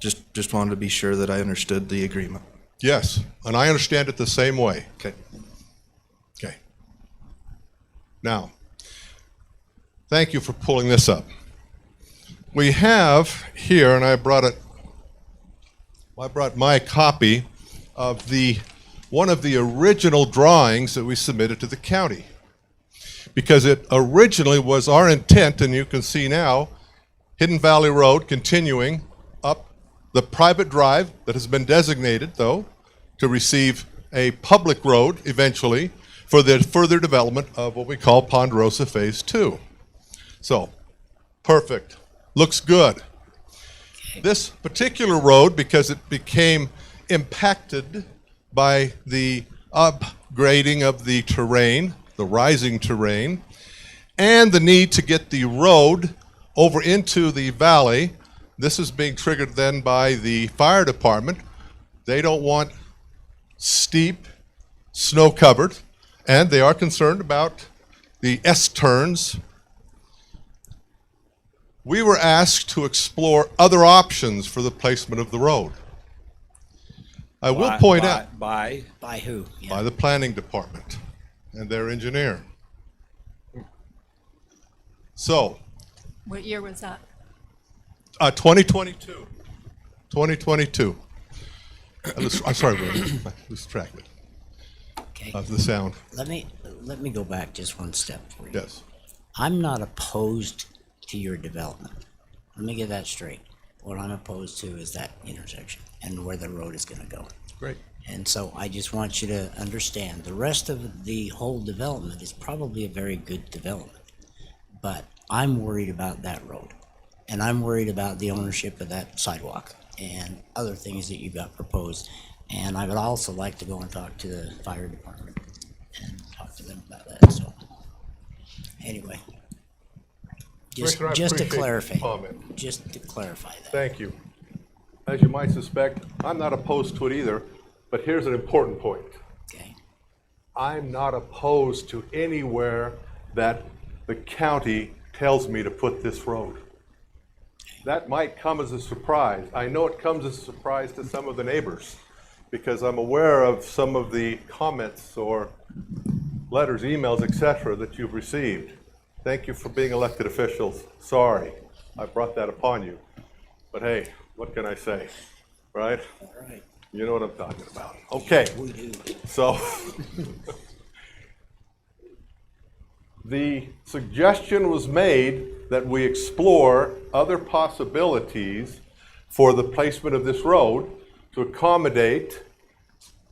Just wanted to be sure that I understood the agreement. Yes, and I understand it the same way. Okay. Okay. Now, thank you for pulling this up. We have here, and I brought my copy of one of the original drawings that we submitted to the county. Because it originally was our intent, and you can see now, Hidden Valley Road continuing up the private drive that has been designated, though, to receive a public road eventually for the further development of what we call Ponderosa Phase 2. So, perfect. Looks good. This particular road, because it became impacted by the upgrading of the terrain, the rising terrain, and the need to get the road over into the valley. This is being triggered then by the fire department. They don't want steep, snow-covered, and they are concerned about the S-turns. We were asked to explore other options for the placement of the road. I will point out. By who? Yeah. By the planning department and their engineer. So, What year was that? 2022. 2022. I'm sorry, Ray, I lose track of it. Okay. Of the sound. Let me go back just one step for you. Yes. I'm not opposed to your development. Let me get that straight. What I'm opposed to is that intersection and where the road is gonna go. Great. And so I just want you to understand, the rest of the whole development is probably a very good development. But I'm worried about that road. And I'm worried about the ownership of that sidewalk and other things that you've got proposed. And I would also like to go and talk to the fire department and talk to them about that, so. Anyway. Just Commissioner, I to appreciate clarify, the comment. just to clarify that. Thank you. As you might suspect, I'm not opposed to it either, but here's an important point. Okay. I'm not opposed to anywhere that the county tells me to put this road. That might come as a surprise. I know it comes as a surprise to some of the neighbors because I'm aware of some of the comments or letters, emails, etc. that you've received. Thank you for being elected officials. Sorry, I brought that upon you. But hey, what can I say, right? All right. You know what I'm talking about. Okay, We do. so the suggestion was made that we explore other possibilities for the placement of this road to accommodate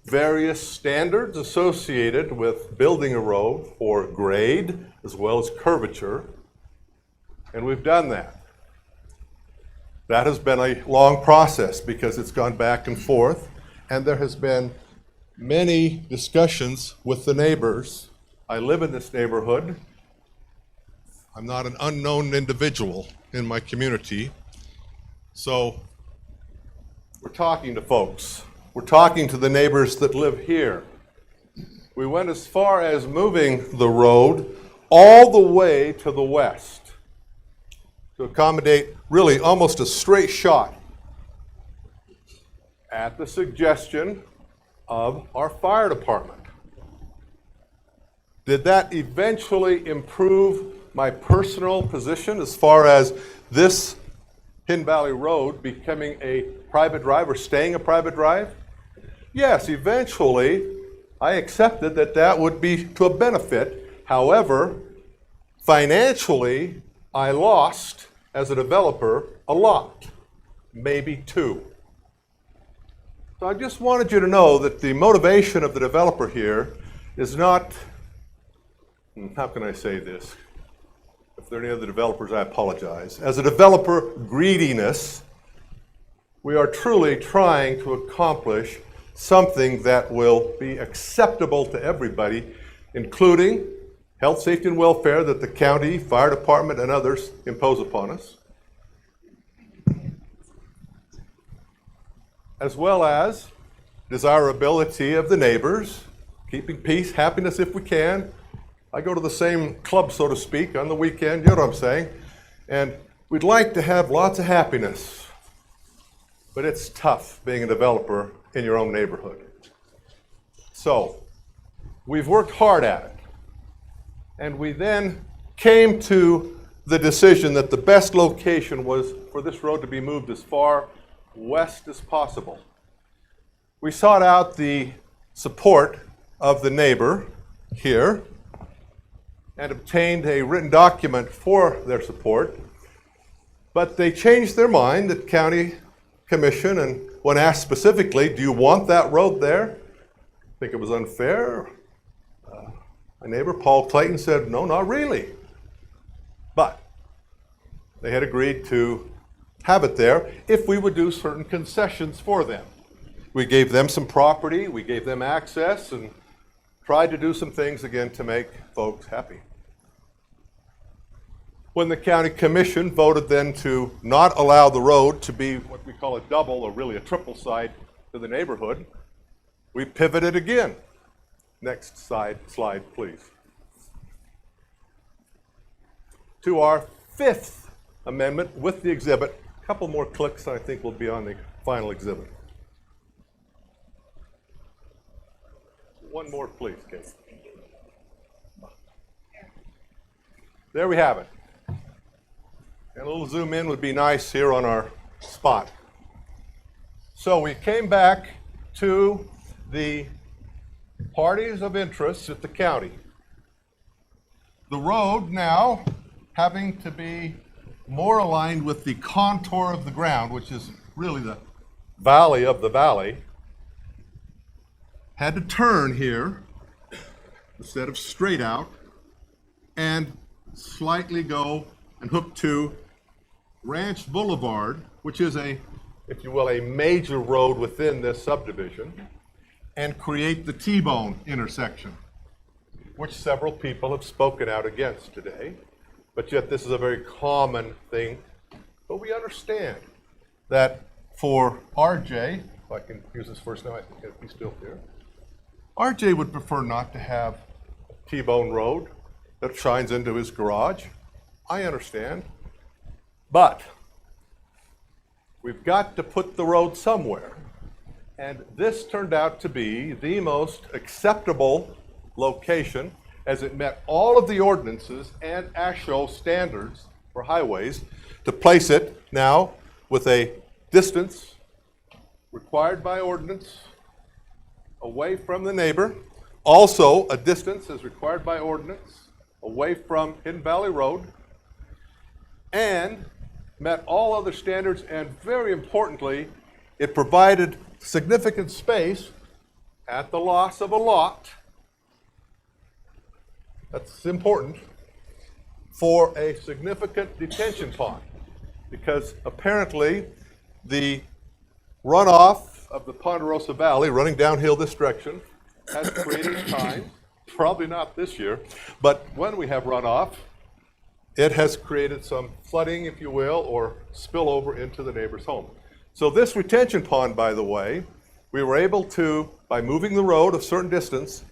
various standards associated with building a road for grade as well as curvature, and we've done that. That has been a long process because it's gone back and forth, and there has been many discussions with the neighbors. I live in this neighborhood. I'm not an unknown individual in my community. So we're talking to folks. We're talking to the neighbors that live here. We went as far as moving the road all the way to the west to accommodate really almost a straight shot at the suggestion of our fire department. Did that eventually improve my personal position as far as this Hidden Valley Road becoming a private drive or staying a private drive? Yes, eventually I accepted that that would be to a benefit. However, financially, I lost as a developer a lot, maybe two. So I just wanted you to know that the motivation of the developer here is not, how can I say this? If there are any other developers, I apologize. As a developer, greediness, we are truly trying to accomplish something that will be acceptable to everybody, including health, safety, and welfare that the county, fire department, and others impose upon us, as well as desirability of the neighbors, keeping peace, happiness if we can. I go to the same club, so to speak, on the weekend, you know what I'm saying? And we'd like to have lots of happiness, but it's tough being a developer in your own neighborhood. So, we've worked hard at it. And we then came to the decision that the best location was for this road to be moved as far west as possible. We sought out the support of the neighbor here and obtained a written document for their support, but they changed their mind at County Commission, and when asked specifically, do you want that road there? I think it was unfair. My neighbor, Paul Clayton, said, no, not really. But they had agreed to have it there if we would do certain concessions for them. We gave them some property, we gave them access, and tried to do some things again to make folks happy. When the county commission voted then to not allow the road to be what we call a double or really a triple side to the neighborhood, we pivoted again. Next slide, please. To our fifth amendment with the exhibit. A couple more clicks and I think we'll be on the final exhibit. One more, please, Kate. There we have it. And a little zoom in would be nice here on our spot. So we came back to the parties of interest at the county. The road now having to be more aligned with the contour of the ground, which is really the valley of the valley, had to turn here instead of straight out and slightly go and hook to Ranch Boulevard, which is a, if you will, a major road within this subdivision, and create the T-bone intersection, which several people have spoken out against today. But yet this is a very common thing. But we understand that for RJ, if I can use his first name, I think he's still here. RJ would prefer not to have a T-bone road that shines into his garage. I understand. But we've got to put the road somewhere. And this turned out to be the most acceptable location, as it met all of the ordinances and actual standards for highways, to place it now with a distance required by ordinance away from the neighbor, also a distance as required by ordinance away from Hidden Valley Road, and met all other standards, and very importantly, it provided significant space at the loss of a lot, that's important, for a significant detention pond, because apparently the runoff of the Ponderosa Valley running downhill this direction has created times, probably not this year, but when we have runoff, it has created some flooding, if you will, or spillover into the neighbor's home. So this retention pond, by the way, we were able to, by moving the road a certain distance,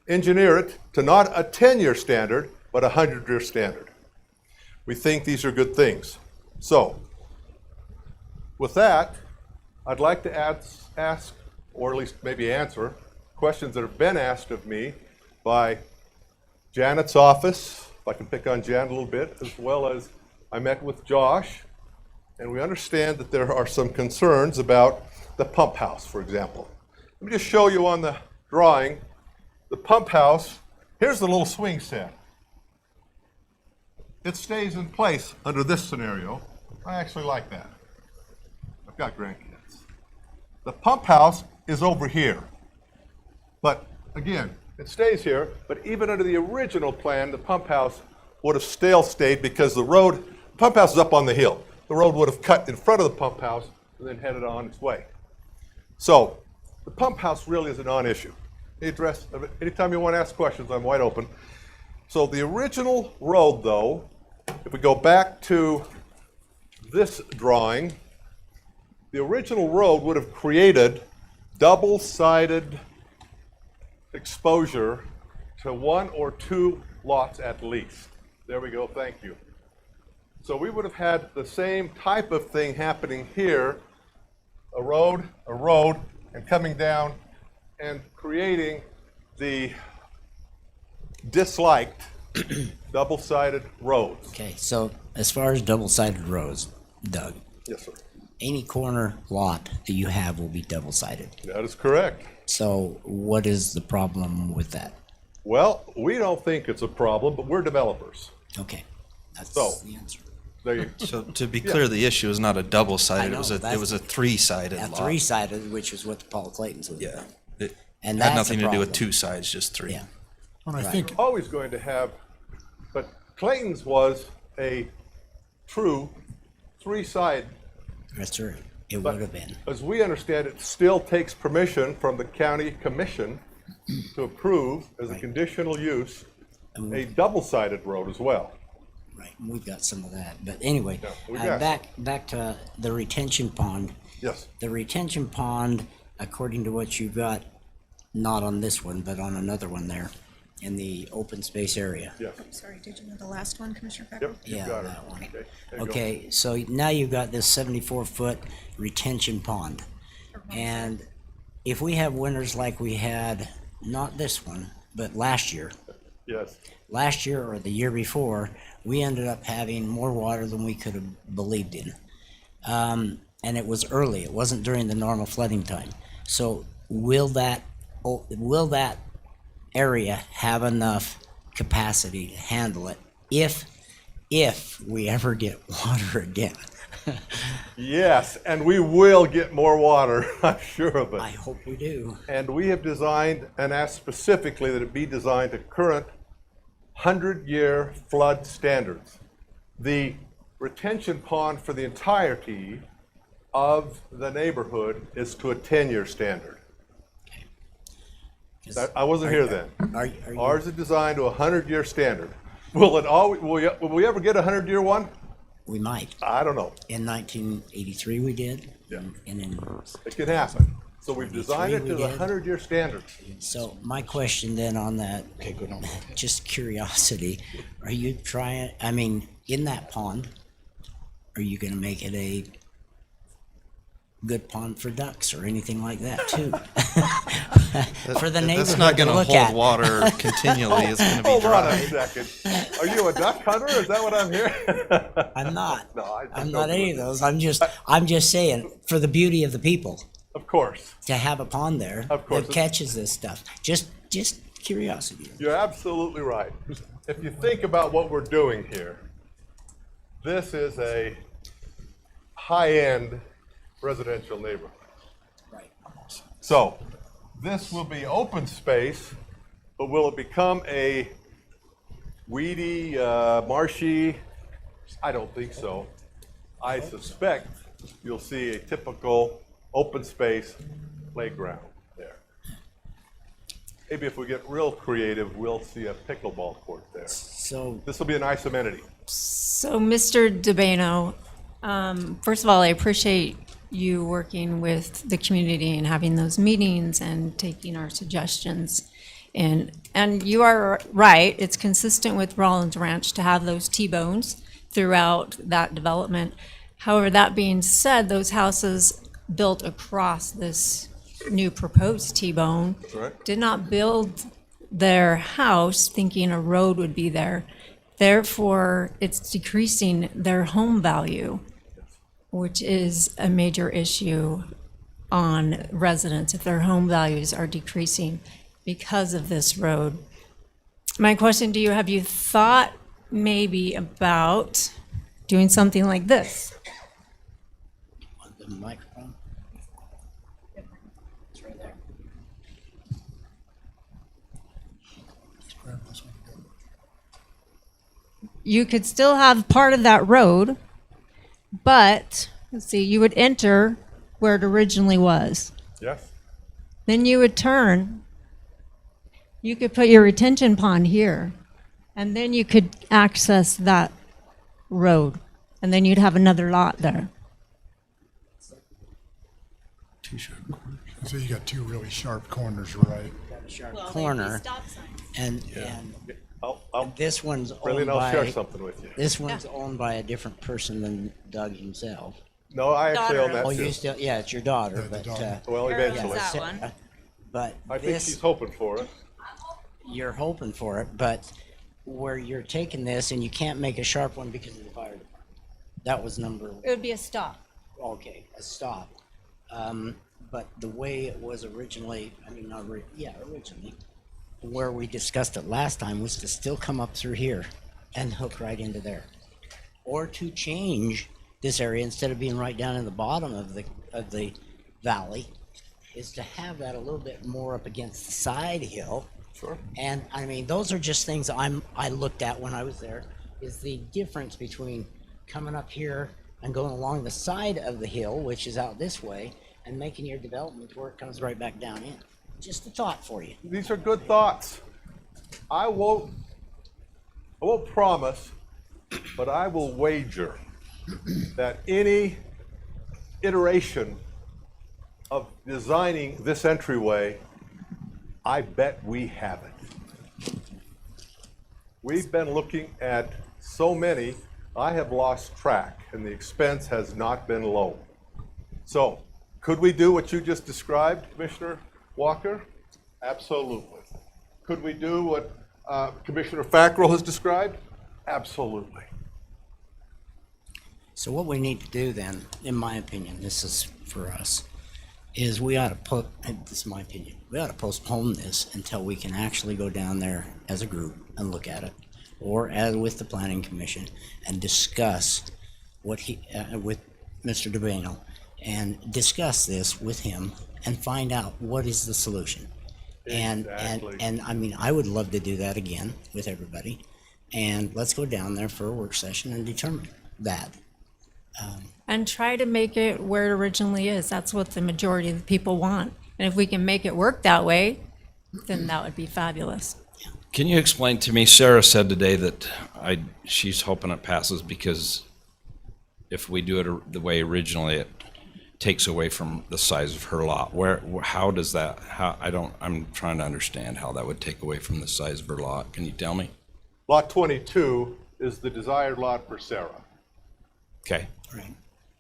engineer it to not a 10-year standard, but a 100-year standard. We think these are good things. So, with that, I'd like to ask, or at least maybe answer, questions that have been asked of me by Janet's office, if I can pick on Janet a little bit, as well as I met with Josh, and we understand that there are some concerns about the pump house, for example. Let me just show you on the drawing the pump house. Here's the little swing set. It stays in place under this scenario. I actually like that. I've got grandkids. The pump house is over here. But again, it stays here, but even under the original plan, the pump house would have still stayed because the pump house is up on the hill. The road would have cut in front of the pump house and then headed on its way. So the pump house really is a non-issue. Anytime you want to ask questions, I'm wide open. So the original road, though, if we go back to this drawing, the original road would have created double-sided exposure to 1 or 2 lots at least. There we go, thank you. So we would have had the same type of thing happening here, a road, and coming down and creating the disliked double-sided roads. Okay, so as far as double-sided roads, Doug. Yes, sir. Any corner lot that you have will be double-sided. That is correct. So what is the problem with that? Well, we don't think it's a problem, but we're developers. Okay, that's So, the answer. there you So to be clear, the issue is not a double-sided, it was a three-sided A lot. three-sided, which is what the Paul Claytons was. Yeah. It And had that's nothing the to do with problem. 2 sides, just 3. Yeah. And I Right. think always going to have, but Clayton's was a true 3-side. That's right. It But would have been. As we understand it, still takes permission from the county commission to approve as a conditional use a double-sided road as well. Right, and we've got some of that. But anyway, Yeah, we got back to the retention pond. Yes. The retention pond, according to what you've got, not on this one, but on another one there, in the open space area. Yes. I'm sorry, did you know the last one, Commissioner Becker? Yep, Yeah, got it. that one. Okay, there you go. Okay, so now you've got this 74-foot retention pond. And if we have winters like we had, not this one, but last year, Yes. last year or the year before, we ended up having more water than we could have believed in. And it was early, it wasn't during the normal flooding time. So will that area have enough capacity to handle it if we ever get water again? Yes, and we will get more water, I'm sure of it. I hope we do. And we have designed and asked specifically that it be designed to current 100-year flood standards. The retention pond for the entirety of the neighborhood is to a 10-year standard. I wasn't here then. Are you- Ours is designed to a 100-year standard. Will it always? Will we ever get a 100-year one? We might. I don't know. In 1983 we did. Yeah. And in It can happen. So we've designed it to we the did. 100-year standard. So my question then on that, just curiosity, are you trying, I mean, in that pond, are you gonna make it a good pond for ducks or anything like that too? For the neighborhood That's not to gonna look hold at. water continually, it's gonna be Hold on dry. a second. Are you a duck hunter? Is that what I'm hearing? I'm not. No, I'm not any of those. I'm just saying, for the beauty of the people, Of course. to have a pond there Of course. that catches this stuff. Just curiosity. You're absolutely right. If you think about what we're doing here, this is a high-end residential neighborhood. Right. So this will be open space, but will it become a weedy, marshy? I don't think so. I suspect you'll see a typical open space playground there. Maybe if we get real creative, we'll see a pickleball court there. So this will be a nice amenity. So, Mr. DeBano, first of all, I appreciate you working with the community and having those meetings and taking our suggestions. And you are right, it's consistent with Rollins Ranch to have those T-bones throughout that development. However, that being said, those houses built across this new proposed T-bone That's right. did not build their house thinking a road would be there. Therefore, it's decreasing their home value, which is a major issue on residents if their home values are decreasing because of this road. My question to you, have you thought maybe about doing something like this? The microphone. It's right there. Just grab this one. You could still have part of that road, but let's see, you would enter where it originally was. Yes. Then you would turn. You could put your retention pond here, and then you could access that road, and then you'd have another lot there. Two sharp corners. So you got two really sharp corners, right? Got a sharp corner, and this one's Really, owned I'll share by something with you. this one's owned by a different person than Doug himself. No, I actually own that Oh, too. you still? Yeah, it's your daughter, but Well, eventually. But I think this, she's hoping for it. you're hoping for it, but where you're taking this and you can't make a sharp one because of the fire department. That was number. It would be a stop. Okay, a stop. But the way it was originally, originally, where we discussed it last time was to still come up through here and hook right into there. Or to change this area, instead of being right down in the bottom of the valley, is to have that a little bit more up against the side hill. Sure. And I mean, those are just things I looked at when I was there, is the difference between coming up here and going along the side of the hill, which is out this way, and making your development where it comes right back down in. Just a thought for you. These are good thoughts. I won't promise, but I will wager that any iteration of designing this entryway, I bet we have it. We've been looking at so many, I have lost track, and the expense has not been low. So, could we do what you just described, Commissioner Walker? Absolutely. Could we do what Commissioner Fackrell has described? Absolutely. So what we need to do then, in my opinion, this is for us, is we ought to this is my opinion, we ought to postpone this until we can actually go down there as a group and look at it, or as with the planning commission, and discuss what with Mr. DeBano, and discuss this with him and find out what is the solution. Exactly. And I mean, I would love to do that again with everybody, and let's go down there for a work session and determine that. And try to make it where it originally is. That's what the majority of the people want. And if we can make it work that way, then that would be fabulous. Can you explain to me, Sarah said today that she's hoping it passes because if we do it the way originally, it takes away from the size of her lot. How does that, I'm trying to understand how that would take away from the size of her lot. Can you tell me? Lot 22 is the desired lot for Sarah. Okay. Right.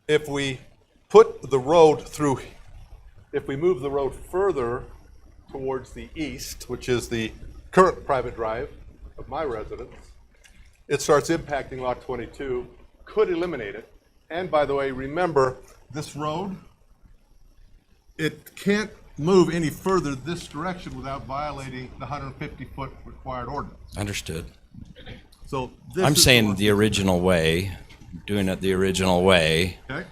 If we put the road through, if we move the road further towards the east, which is the current private drive of my residence, it starts impacting lot 22, could eliminate it. And by the way, remember, this road, it can't move any further this direction without violating the 150-foot required ordinance. Understood. So this I'm is saying what- the original way, doing it the original way. Okay.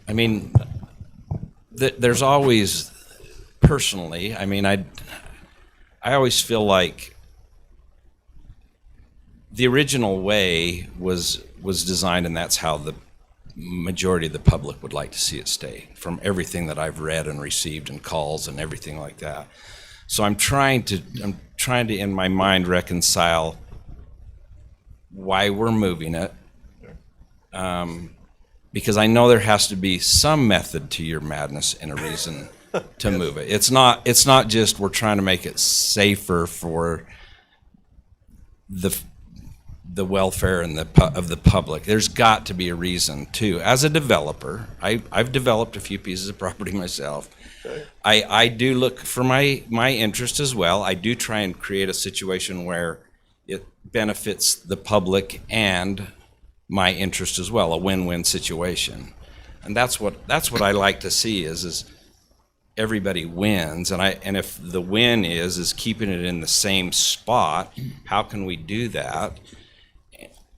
I mean, there's always, personally, I mean, I always feel like the original way was designed, and that's how the majority of the public would like to see it stay, from everything that I've read and received and calls and everything like that. So I'm trying to in my mind reconcile why we're moving it, because I know there has to be some method to your madness and a reason to move it. It's not just we're trying to make it safer for the the welfare and of the public. There's got to be a reason too. As a developer, I've developed a few pieces of property myself. Okay. I do look for my interest as well. I do try and create a situation where it benefits the public and my interest as well, a win-win situation. And that's what I like to see is everybody wins. And if the win is keeping it in the same spot, how can we do that?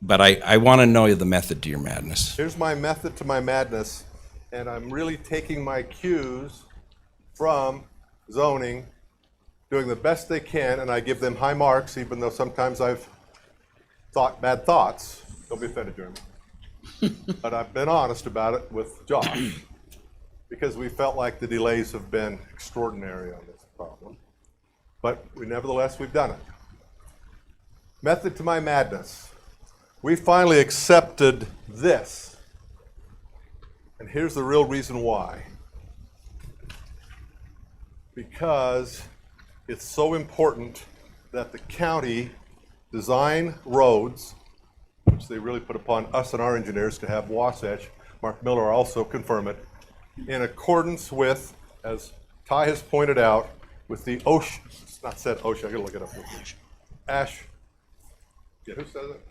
But I want to know the method to your madness. Here's my method to my madness, and I'm really taking my cues from zoning, doing the best they can, and I give them high marks, even though sometimes I've thought bad thoughts. Don't be offended, Jeremy. But I've been honest about it with Josh, because we felt like the delays have been extraordinary on this problem. But nevertheless, we've done it. Method to my madness. We finally accepted this. And here's the real reason why. Because it's so important that the county design roads, which they really put upon us and our engineers to have Wasatch, Mark Miller also confirm it, in accordance with, as Ty has pointed out, with the OSHA, it's not said OSHA, I gotta look it up. ASH, yeah, who says it?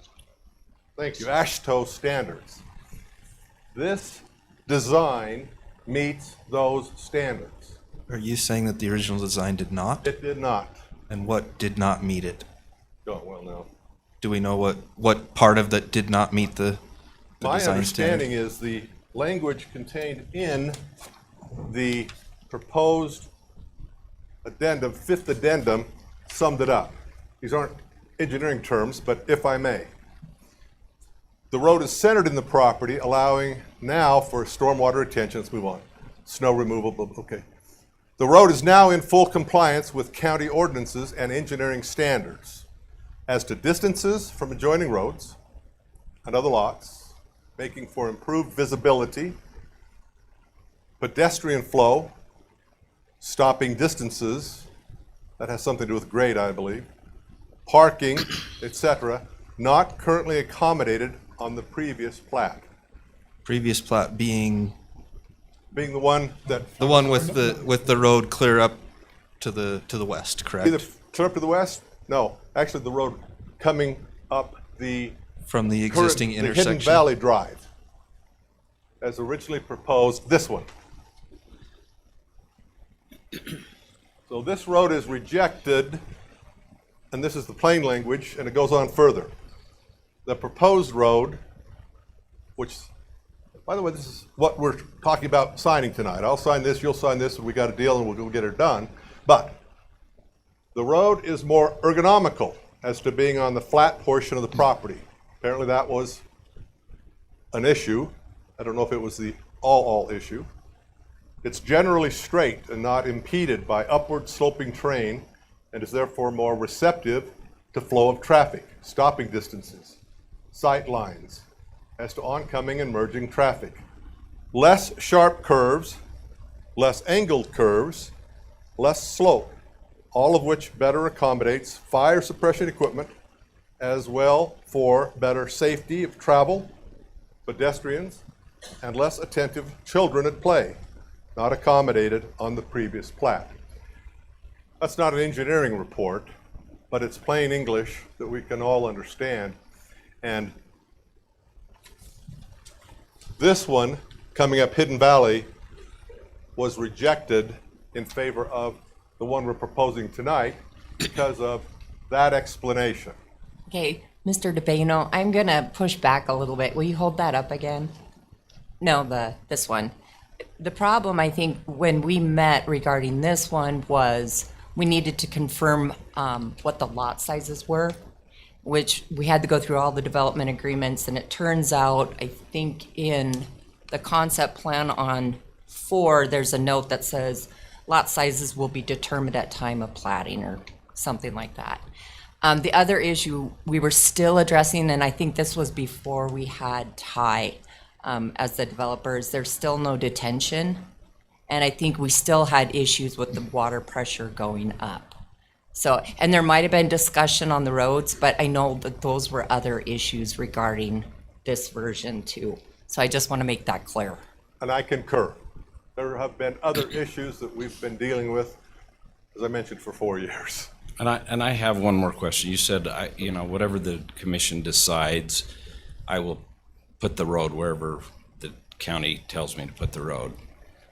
Thank you, AASHTO standards. This design meets those standards. Are you saying that the original design did not? It did not. And what did not meet it? Oh, well, no. Do we know what part of that did not meet the My design understanding standard? is the language contained in the proposed addendum, fifth addendum, summed it up. These aren't engineering terms, but if I may. The road is centered in the property, allowing now for stormwater retention. Let's move on. Snow removal, okay. The road is now in full compliance with county ordinances and engineering standards as to distances from adjoining roads and other lots, making for improved visibility, pedestrian flow, stopping distances, that has something to do with grade, I believe, parking, etc., not currently accommodated on the previous plat. Previous plat being the one that the one with the road clear up to the west, correct? Either clear up to the west? No, actually the road coming up from the existing the intersection. Hidden Valley Drive, as originally proposed, this one. So this road is rejected, and this is the plain language, and it goes on further. The proposed road, which, by the way, this is what we're talking about signing tonight. I'll sign this, you'll sign this, and we got a deal, and we'll get it done. But the road is more ergonomical as to being on the flat portion of the property. Apparently that was an issue. I don't know if it was the all issue. It's generally straight and not impeded by upward sloping terrain, and is therefore more receptive to flow of traffic, stopping distances, sight lines, as to oncoming and merging traffic. Less sharp curves, less angled curves, less slope, all of which better accommodates fire suppression equipment, as well for better safety of travel, pedestrians, and less attentive children at play, not accommodated on the previous plat. That's not an engineering report, but it's plain English that we can all understand. And this one, coming up Hidden Valley, was rejected in favor of the one we're proposing tonight because of that explanation. Okay, Mr. DeBano, I'm gonna push back a little bit. Will you hold that up again? No, this one. The problem, I think, when we met regarding this one was we needed to confirm what the lot sizes were, which we had to go through all the development agreements, and it turns out, I think in the concept plan on 4, there's a note that says lot sizes will be determined at time of platting or something like that. The other issue we were still addressing, and I think this was before we had Ty as the developers, there's still no detention. And I think we still had issues with the water pressure going up. So, and there might have been discussion on the roads, but I know that those were other issues regarding this version too. So I just want to make that clear. And I concur. There have been other issues that we've been dealing with, as I mentioned, for 4 years. And I have one more question. You said, whatever the commission decides, I will put the road wherever the county tells me to put the road.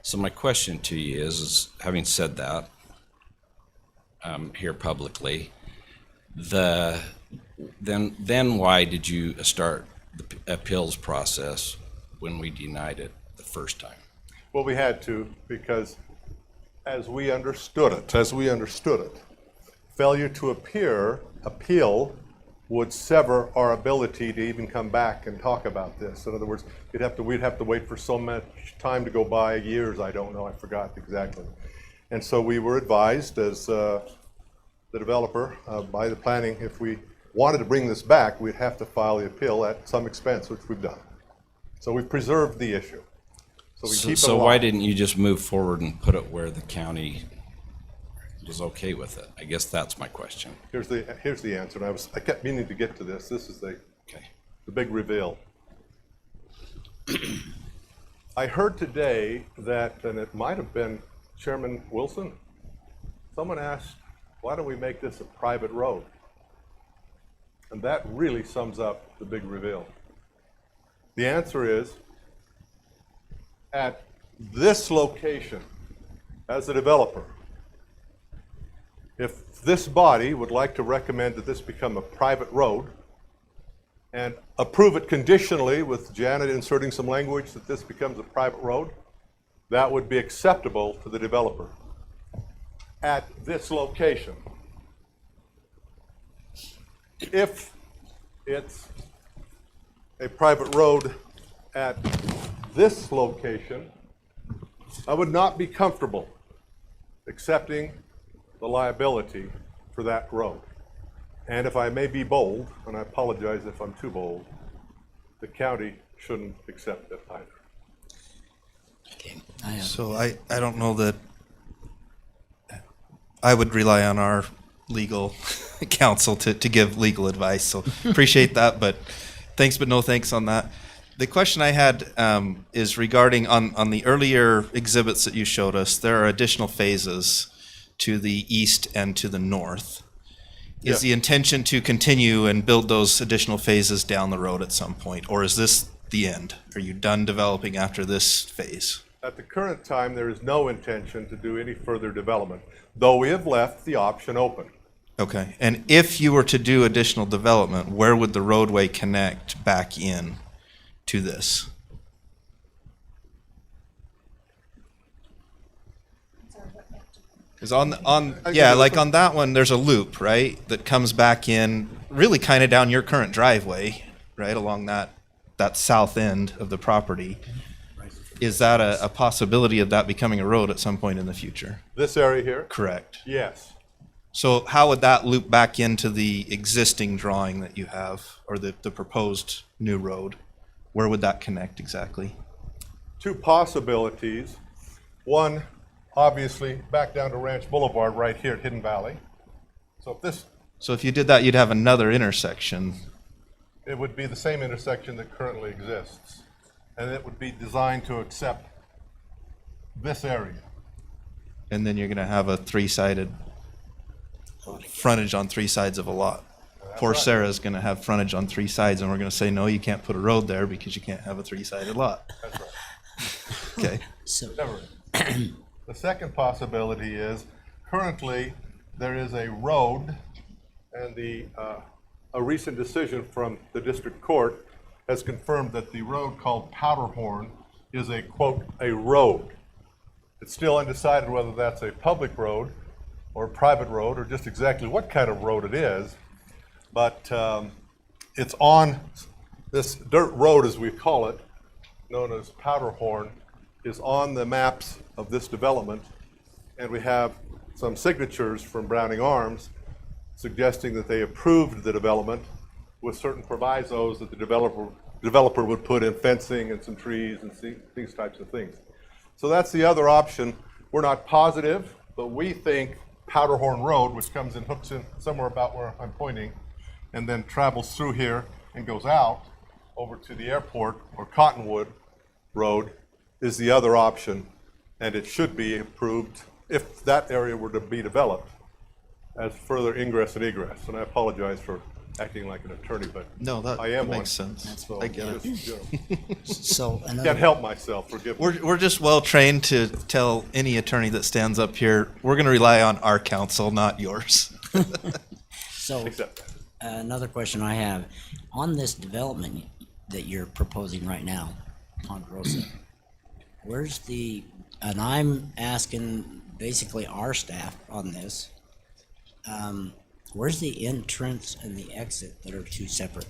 So my question to you is having said that, here publicly, then why did you start the appeals process when we denied it the first time? Well, we had to, because as we understood it, failure to appeal would sever our ability to even come back and talk about this. In other words, we'd have to wait for so much time to go by, years, I don't know, I forgot exactly. And so we were advised as the developer by the planning, if we wanted to bring this back, we'd have to file the appeal at some expense, which we've done. So we've preserved the issue. So we keep it So alive. why didn't you just move forward and put it where the county was okay with it? I guess that's my question. Here's the answer, and I kept meaning to get to this. This is the big reveal. I heard today that, and it might have been Chairman Wilson, someone asked, why don't we make this a private road? And that really sums up the big reveal. The answer is, at this location, as a developer, if this body would like to recommend that this become a private road and approve it conditionally with Janet inserting some language that this becomes a private road, that would be acceptable to the developer. At this location. If it's a private road at this location, I would not be comfortable accepting the liability for that road. And if I may be bold, and I apologize if I'm too bold, the county shouldn't accept it either. So I don't know that I would rely on our legal counsel to give legal advice. So appreciate that, but thanks but no thanks on that. The question I had is regarding on the earlier exhibits that you showed us, there are additional phases to the east and to the north. Is the intention to continue and build those additional phases down the road at some point, or is this the end? Are you done developing after this phase? At the current time, there is no intention to do any further development, though we have left the option open. Okay, and if you were to do additional development, where would the roadway connect back in to this? Because on that one, there's a loop, right, that comes back in, really kind of down your current driveway, right, along that south end of the property. Is that a possibility of that becoming a road at some point in the future? This area here? Correct. Yes. So how would that loop back into the existing drawing that you have, or the proposed new road? Where would that connect exactly? Two possibilities. One, obviously, back down to Ranch Boulevard right here at Hidden Valley. So if you did that, you'd have another intersection. It would be the same intersection that currently exists. And it would be designed to accept this area. And then you're going to have a three-sided frontage on three sides of a lot. Poor Sarah's going to have frontage on three sides, and we're going to say, no, you can't put a road there because you can't have a three-sided lot. That's right. Okay. Never. The second possibility is, currently, there is a road, and a recent decision from the district court has confirmed that the road called Powderhorn is a, quote, a road. It's still undecided whether that's a public road or a private road or just exactly what kind of road it is, but it's on this dirt road, as we call it, known as Powderhorn, is on the maps of this development, and we have some signatures from Browning Arms suggesting that they approved the development with certain provisos that the developer would put in fencing and some trees and these types of things. So that's the other option. We're not positive, but we think Powderhorn Road, which comes in, hooks in somewhere about where I'm pointing, and then travels through here and goes out over to the airport, or Cottonwood Road is the other option, and it should be approved if that area were to be developed as further ingress and egress. And I apologize for acting like an attorney, but No, that I am makes one. sense. So I get it. just, you know, So another. can't help myself, forgive me. We're just well trained to tell any attorney that stands up here, we're going to rely on our counsel, not yours. So, Except that. another question I have, on this development that you're proposing right now, Ponderosa, where's the, and I'm asking basically our staff on this, where's the entrance and the exit that are two separate?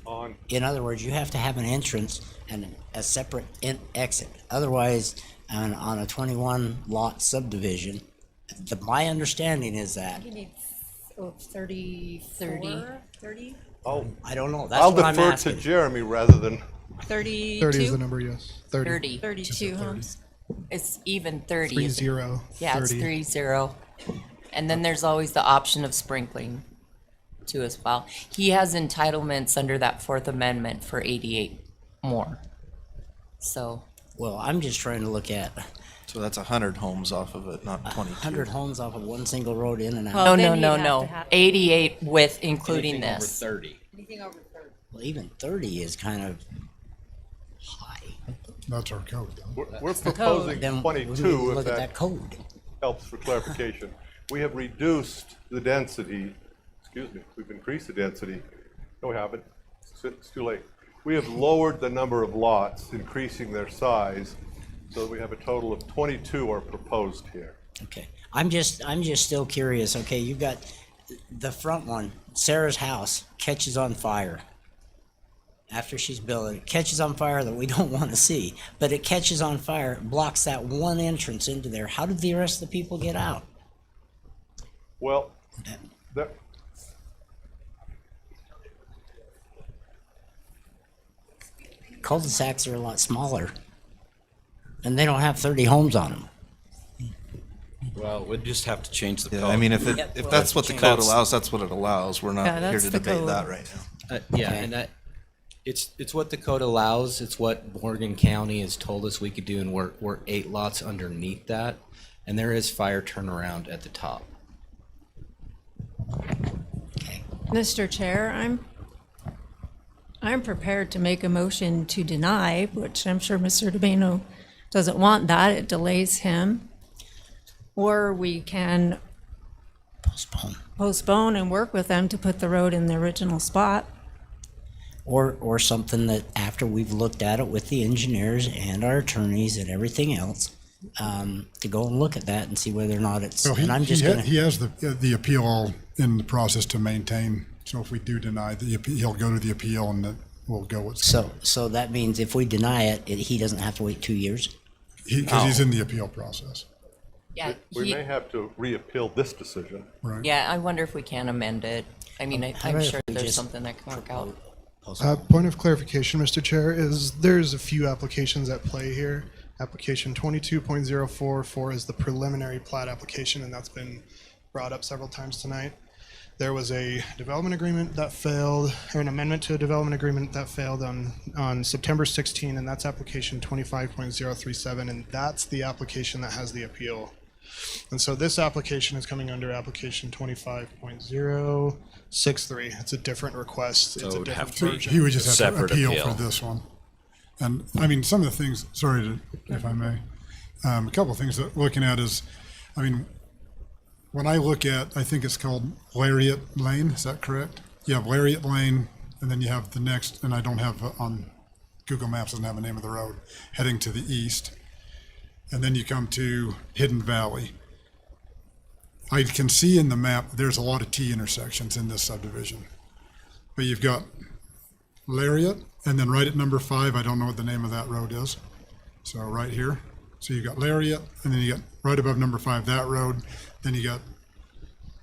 On, In other words, you have to have an entrance and a separate exit. Otherwise, on a 21 lot subdivision, my understanding is that, You need 30. I'll, I don't know, that's I'll what I'm defer to asking. Jeremy rather than, 32? 30 is the number, yes. 30. 32 homes. It's even 30. 30, Yeah, it's 30. 30. And then there's always the option of sprinkling too as well. He has entitlements under that Fourth Amendment for 88 more. So, Well, I'm just trying to look at So that's 100 homes off of it, not 22. 100 homes off of one single road in and out. no, Well, no, then no, you'd have no. to have- 88 with including Anything over this. 30. Anything over 30. Well, even 30 is kind of high. That's our code, though. we're proposing Then we 22 if look at that that code. helps for clarification. We have reduced the density, excuse me, we've increased the density. No, we haven't. It's too late. We have lowered the number of lots, increasing their size, so that we have a total of 22 are proposed here. Okay, I'm just still curious. Okay, you've got the front one, Sarah's house catches on fire. After she's built it, it catches on fire that we don't want to see, but it catches on fire, blocks that one entrance into there. How did the rest of the people get out? Well, that, Cul-de-sacs are a lot smaller, and they don't have 30 homes on them. Well, we'd just have to change the code. Yeah, I mean, if Yep, if well, that's what the code that's- allows, that's what it allows. We're Yeah, not here that's to the debate code. that right now. Yeah, Okay. and it's what the code allows. It's what Morgan County has told us we could do, and we're 8 lots underneath that, and there is fire turnaround at the top. Mr. Chair, I'm prepared to make a motion to deny, which I'm sure Mr. DeBano doesn't want that. It delays him. Or we can postpone and work with them to put the road in the original spot. Or something that after we've looked at it with the engineers and our attorneys and everything else, to go and look at that and see whether or not it's, Well, and I'm just gonna. he has the appeal all in the process to maintain. So if we do deny the appeal, he'll go to the appeal and then we'll go with. So that means if we deny it, he doesn't have to wait 2 years? Because he's in the appeal process. Yeah, we may have to reappeal this decision. Right. Yeah, I wonder if we can amend it. I mean, How I'm about sure if we there's just something that can work out. Point of clarification, Mr. Chair, is there's a few applications at play here. Application 22.044 is the preliminary plat application, and that's been brought up several times tonight. There was a development agreement that failed, or an amendment to a development agreement that failed on September 16, and that's application 25.037, and that's the application that has the appeal. And so this application is coming under application 25.063. It's a different request. So It's it a would different have to be version. He would just have to Separate appeal appeal. for this one. And I mean, some of the things, if I may, a couple of things that we're looking at is, I mean, when I look at, I think it's called Lariat Lane, is that correct? You have Lariat Lane, and then you have the next, and I don't have on Google Maps, doesn't have the name of the road, heading to the east. And then you come to Hidden Valley. I can see in the map, there's a lot of T intersections in this subdivision. But you've got Lariat, and then right at number 5, I don't know what the name of that road is. So right here. So you got Lariat, and then you got right above number 5, that road. Then you got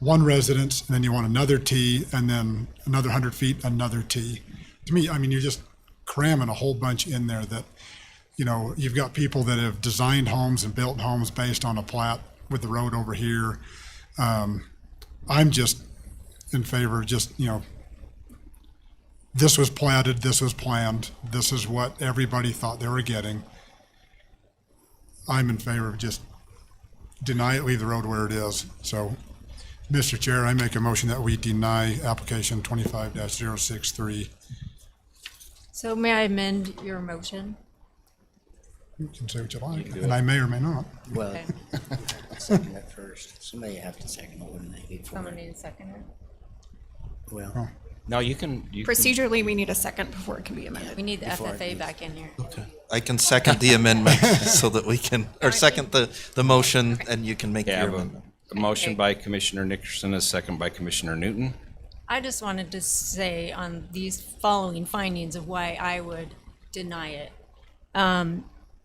one residence, and then you want another T, and then another 100 feet, another T. To me, I mean, you're just cramming a whole bunch in there that, you know, you've got people that have designed homes and built homes based on a plat with the road over here. I'm just in favor of just, this was platted, this was planned, this is what everybody thought they were getting. I'm in favor of just deny it, leave the road where it is. So, Mr. Chair, I make a motion that we deny application 25-063. So may I amend your motion? You can say what you like, and I may or may not. Well, Okay. second it first. Somebody have to second it, wouldn't they? before- Someone need a seconder? Well, No, you can. Procedurally, we need a second before it can be amended. We need the Before it FFA leaves. back in here. Okay. I can second the amendment so that we can, or second the motion and you can make Okay, I your have amendment. a motion by Commissioner Nickerson, a second by Commissioner Newton. I just wanted to say on these following findings of why I would deny it.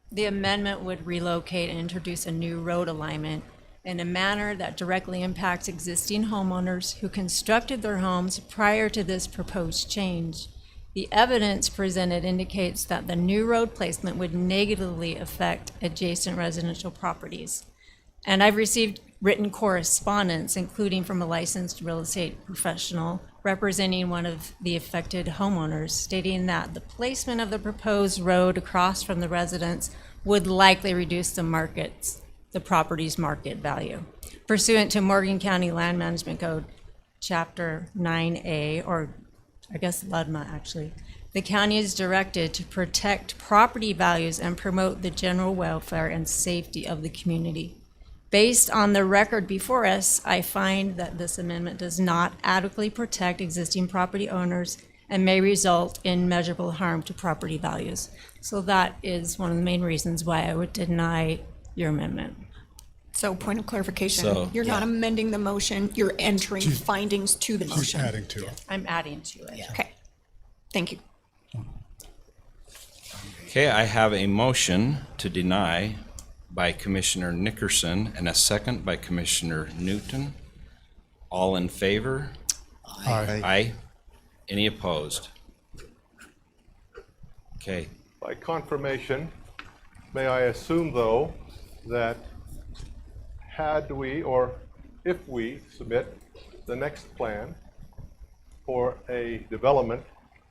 The amendment would relocate and introduce a new road alignment in a manner that directly impacts existing homeowners who constructed their homes prior to this proposed change. The evidence presented indicates that the new road placement would negatively affect adjacent residential properties. And I've received written correspondence, including from a licensed real estate professional representing one of the affected homeowners, stating that the placement of the proposed road across from the residence would likely reduce the property's market value. Pursuant to Morgan County Land Management Code, Chapter 9A, or I guess LUDMA actually, the county is directed to protect property values and promote the general welfare and safety of the community. Based on the record before us, I find that this amendment does not adequately protect existing property owners and may result in measurable harm to property values. So that is one of the main reasons why I would deny your amendment. So point of clarification, So- you're not amending the motion, you're entering findings to the She's motion. adding to it. I'm adding to it. Okay, thank you. Okay, I have a motion to deny by Commissioner Nickerson and a second by Commissioner Newton. All in favor? Aye. Aye. Any opposed? Okay, By confirmation, may I assume, though, that had we, or if we submit the next plan for a development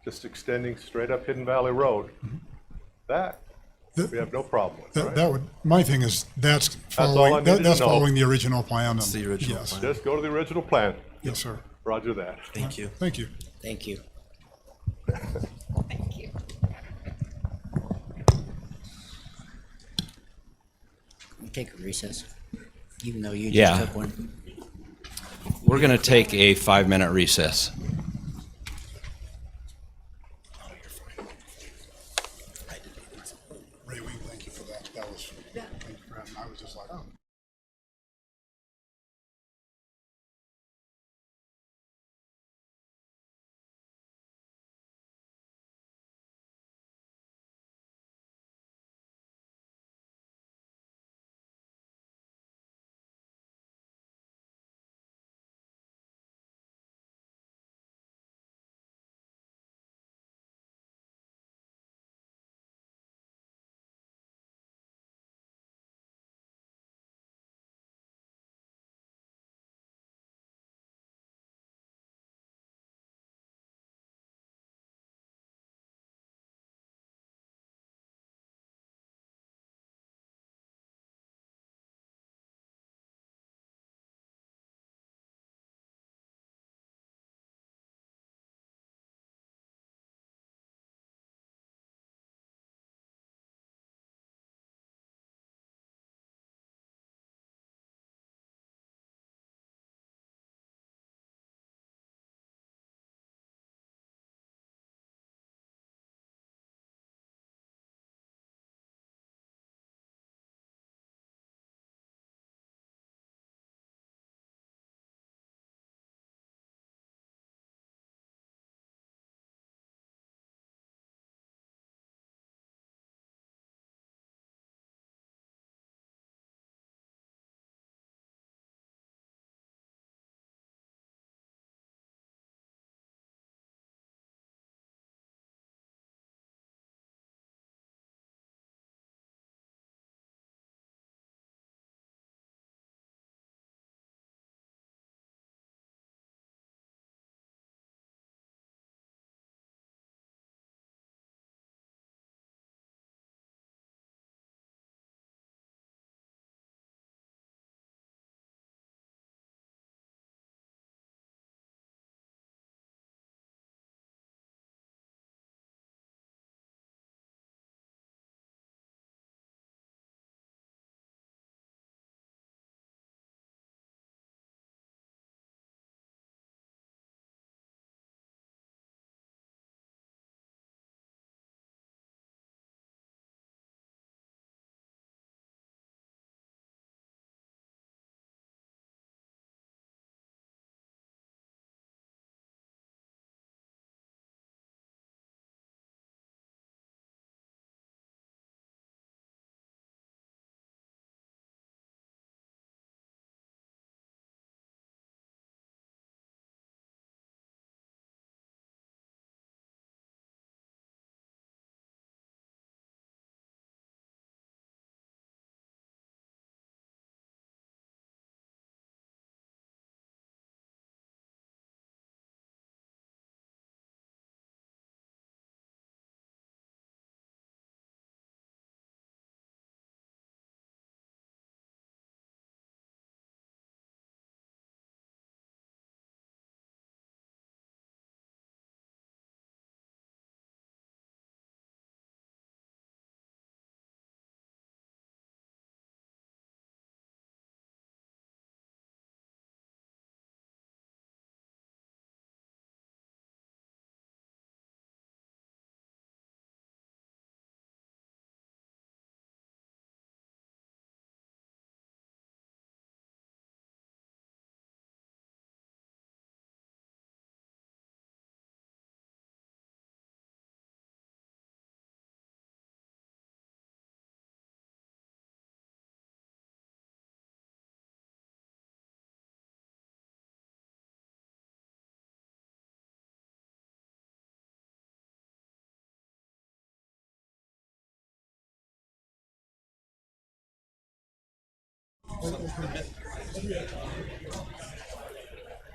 just extending straight up Hidden Valley Road, that we have no problem with, right? That would, my thing is, that's all I following, needed to that's know. following the original plan. It's the original Yes. plan. Just go to the original plan. Yes, sir. Roger that. Thank you. Thank you. thank you. Thank you. We'll take a recess, even though you Yeah. just took one. we're going to take a 5-minute recess. Ray Wing, thank you for that. That was, thank you for having, I was just like, oh.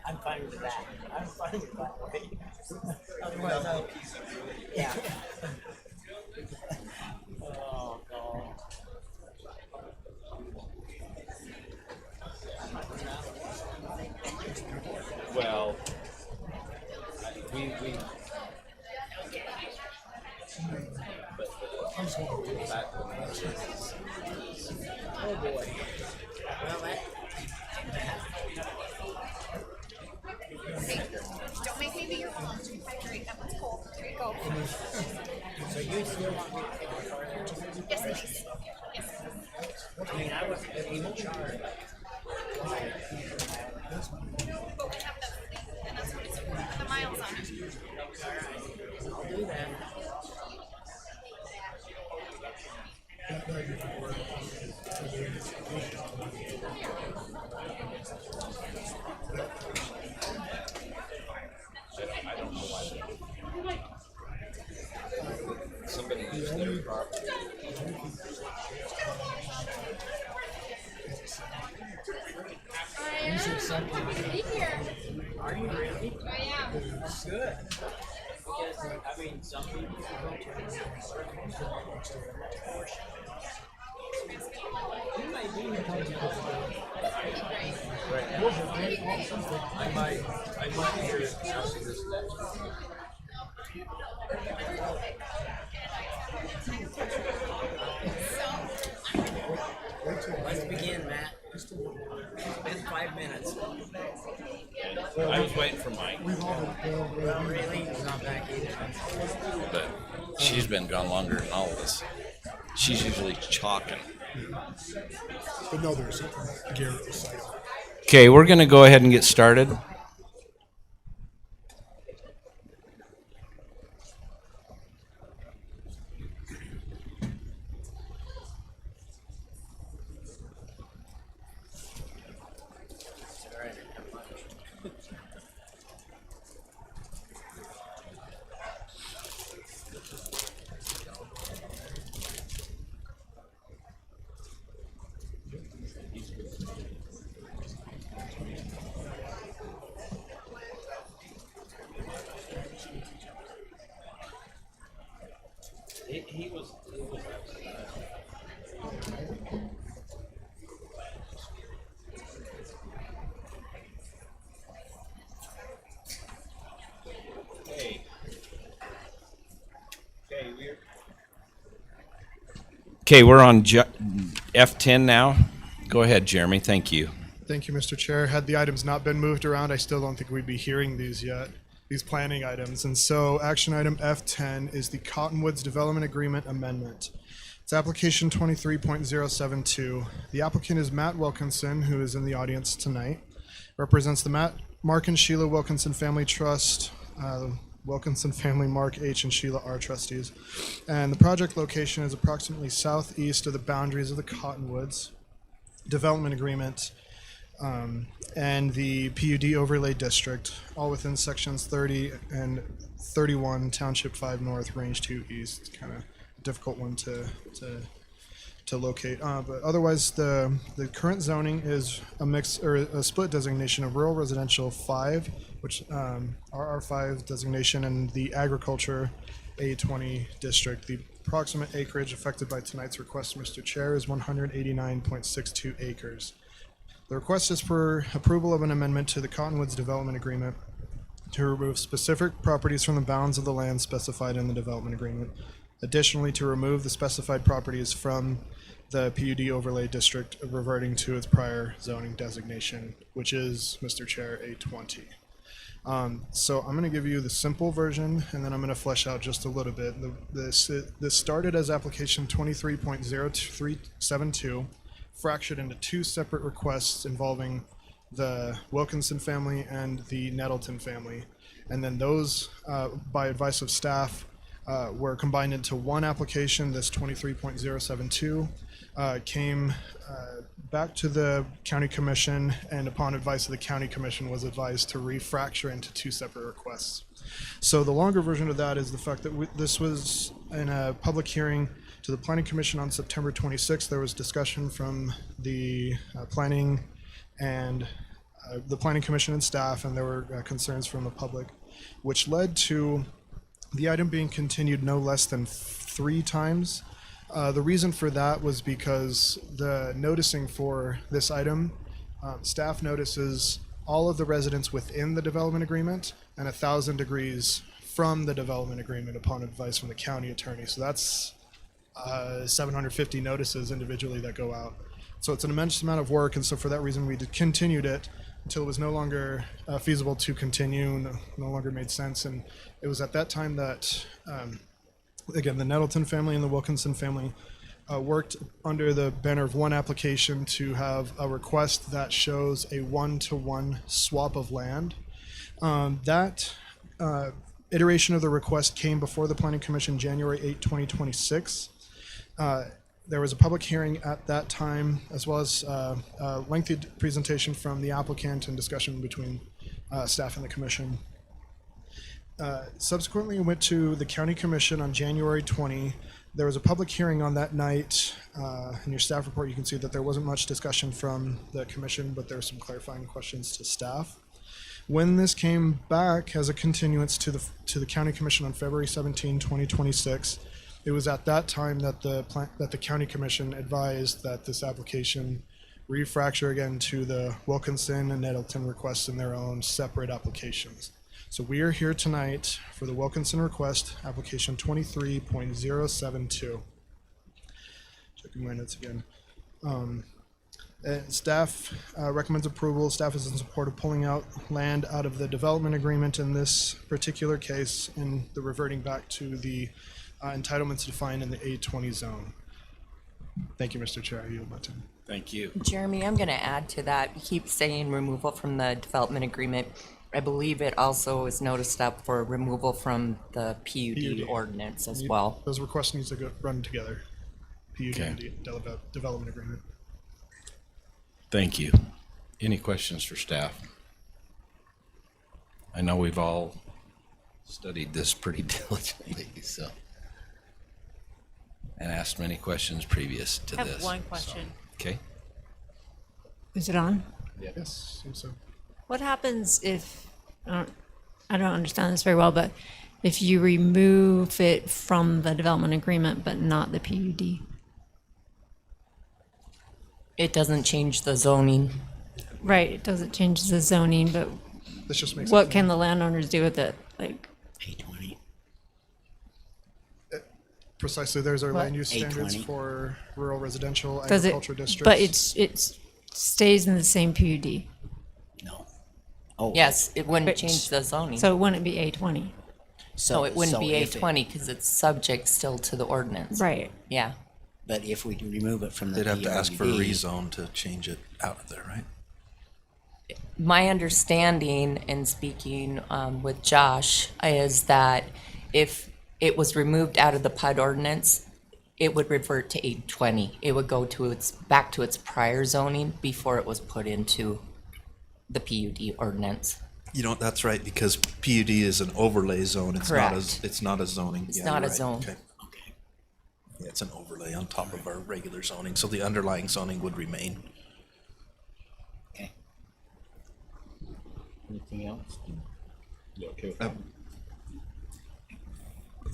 I'm fine with that. I'm fine with that way. Otherwise, yeah. Oh, God. Well, we Oh, boy. Well, that. Don't make me be your mom. Hydrate. That one's cold. There you go. So you still want me to take the car there? Yes, please. Yes. I mean, I wasn't even charged. But we have the, and that's what it's for, the miles on it. I'll do that. somebody used their property. Are you really? I am. That's good. Because, I mean, some people I might hear discussing this next. Let's begin, Matt. It's been 5 minutes. I was waiting for Mike. Well, really? He's not back either. But she's been gone longer than all of us. She's usually chalking. But no, there's Garrett. Okay, we're going to go ahead and get started. He was Okay, we're on F10 now. Go ahead, Jeremy. Thank you. Thank you, Mr. Chair. Had the items not been moved around, I still don't think we'd be hearing these yet, these planning items. And so action item F10 is the Cottonwoods Development Agreement Amendment. It's application 23.072. The applicant is Matt Wilkinson, who is in the audience tonight. Represents the Mark and Sheila Wilkinson Family Trust, Wilkinson family, Mark H. and Sheila R. trustees. And the project location is approximately southeast of the boundaries of the Cottonwoods Development Agreement and the PUD Overlay District, all within sections 30 and 31, Township 5 North, Range 2 East. It's kind of a difficult one to locate. But otherwise, the current zoning is a mix or a split designation of rural residential 5, which RR5 designation, and the agriculture A20 district. The approximate acreage affected by tonight's request, Mr. Chair, is 189.62 acres. The request is for approval of an amendment to the Cottonwoods Development Agreement to remove specific properties from the bounds of the land specified in the development agreement. Additionally, to remove the specified properties from the PUD Overlay District, reverting to its prior zoning designation, which is, Mr. Chair, A20. So I'm going to give you the simple version, and then I'm going to flesh out just a little bit. This started as application 23.0372, fractured into two separate requests involving the Wilkinson family and the Nettleton family. And then those, by advice of staff, were combined into one application. This 23.072 came back to the county commission, and upon advice of the county commission was advised to refracture into two separate requests. So the longer version of that is the fact that this was in a public hearing to the Planning Commission on September 26th, there was discussion from the Planning and the Planning Commission and staff, and there were concerns from the public, which led to the item being continued no less than 3 times. The reason for that was because the noticing for this item, staff notices all of the residents within the development agreement and 1,000 degrees from the development agreement upon advice from the county attorney. So that's 750 notices individually that go out. So it's an immense amount of work, and so for that reason we continued it until it was no longer feasible to continue, no longer made sense. And it was at that time that, again, the Nettleton family and the Wilkinson family worked under the banner of one application to have a request that shows a 1-to-1 swap of land. That iteration of the request came before the Planning Commission January 8, 2026. There was a public hearing at that time, as well as a lengthy presentation from the applicant and discussion between staff and the commission. Subsequently, it went to the County Commission on January 20. There was a public hearing on that night. In your staff report, you can see that there wasn't much discussion from the commission, but there were some clarifying questions to staff. When this came back as a continuance to the County Commission on February 17, 2026, it was at that time that the County Commission advised that this application refracture again to the Wilkinson and Nettleton requests in their own separate applications. So we are here tonight for the Wilkinson request, application 23.072. Checking my notes again. Staff recommends approval. Staff is in support of pulling out land out of the development agreement in this particular case and the reverting back to the entitlements defined in the A20 zone. Thank you, Mr. Chair. I yield my time. Thank you. Jeremy, I'm going to add to that. You keep saying removal from the development agreement. I believe it also is noticed up for removal from the PUD ordinance as well. Those requests need to run together. PUD Okay. and development agreement. Thank you. Any questions for staff? I know we've all studied this pretty diligently, so, and asked many questions previous to I this. have one question. Okay. Is it on? Yes, seems so. What happens if, I don't understand this very well, but if you remove it from the development agreement but not the PUD? It doesn't change the zoning. Right, it doesn't change the zoning, but This just makes what it- can the landowners do with it? Like, Precisely, there's our What? land use standards 820. for rural residential does it, agriculture districts. but it stays in the same PUD? Oh, Yes, it wouldn't But- change the zoning. So it wouldn't be A20? So it wouldn't be if it- A20 because it's subject still to the ordinance. Right. Yeah. But if we remove it from the They'd have to ask for a PUD, rezone to change it out of there, right? My understanding in speaking with Josh is that if it was removed out of the PUD ordinance, it would revert to 820. It would go to back to its prior zoning before it was put into the PUD ordinance. You know, that's right, because PUD is an overlay zone. It's not Correct. it's not a zoning. It's Yeah, not you're a right. zone. Okay. Yeah, it's an overlay on top of our regular zoning, so the underlying zoning would remain. Anything else? You okay with that?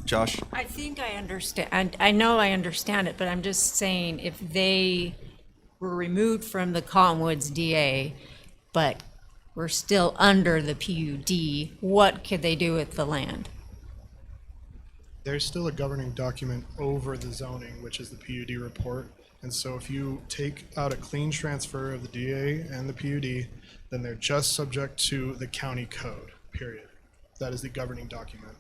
Josh? I think I understand. I know I understand it, but I'm just saying if they were removed from the Cottonwoods DA, but we're still under the PUD, what could they do with the land? There's still a governing document over the zoning, which is the PUD report. And so if you take out a clean transfer of the DA and the PUD, then they're just subject to the county code, period. That is the governing document.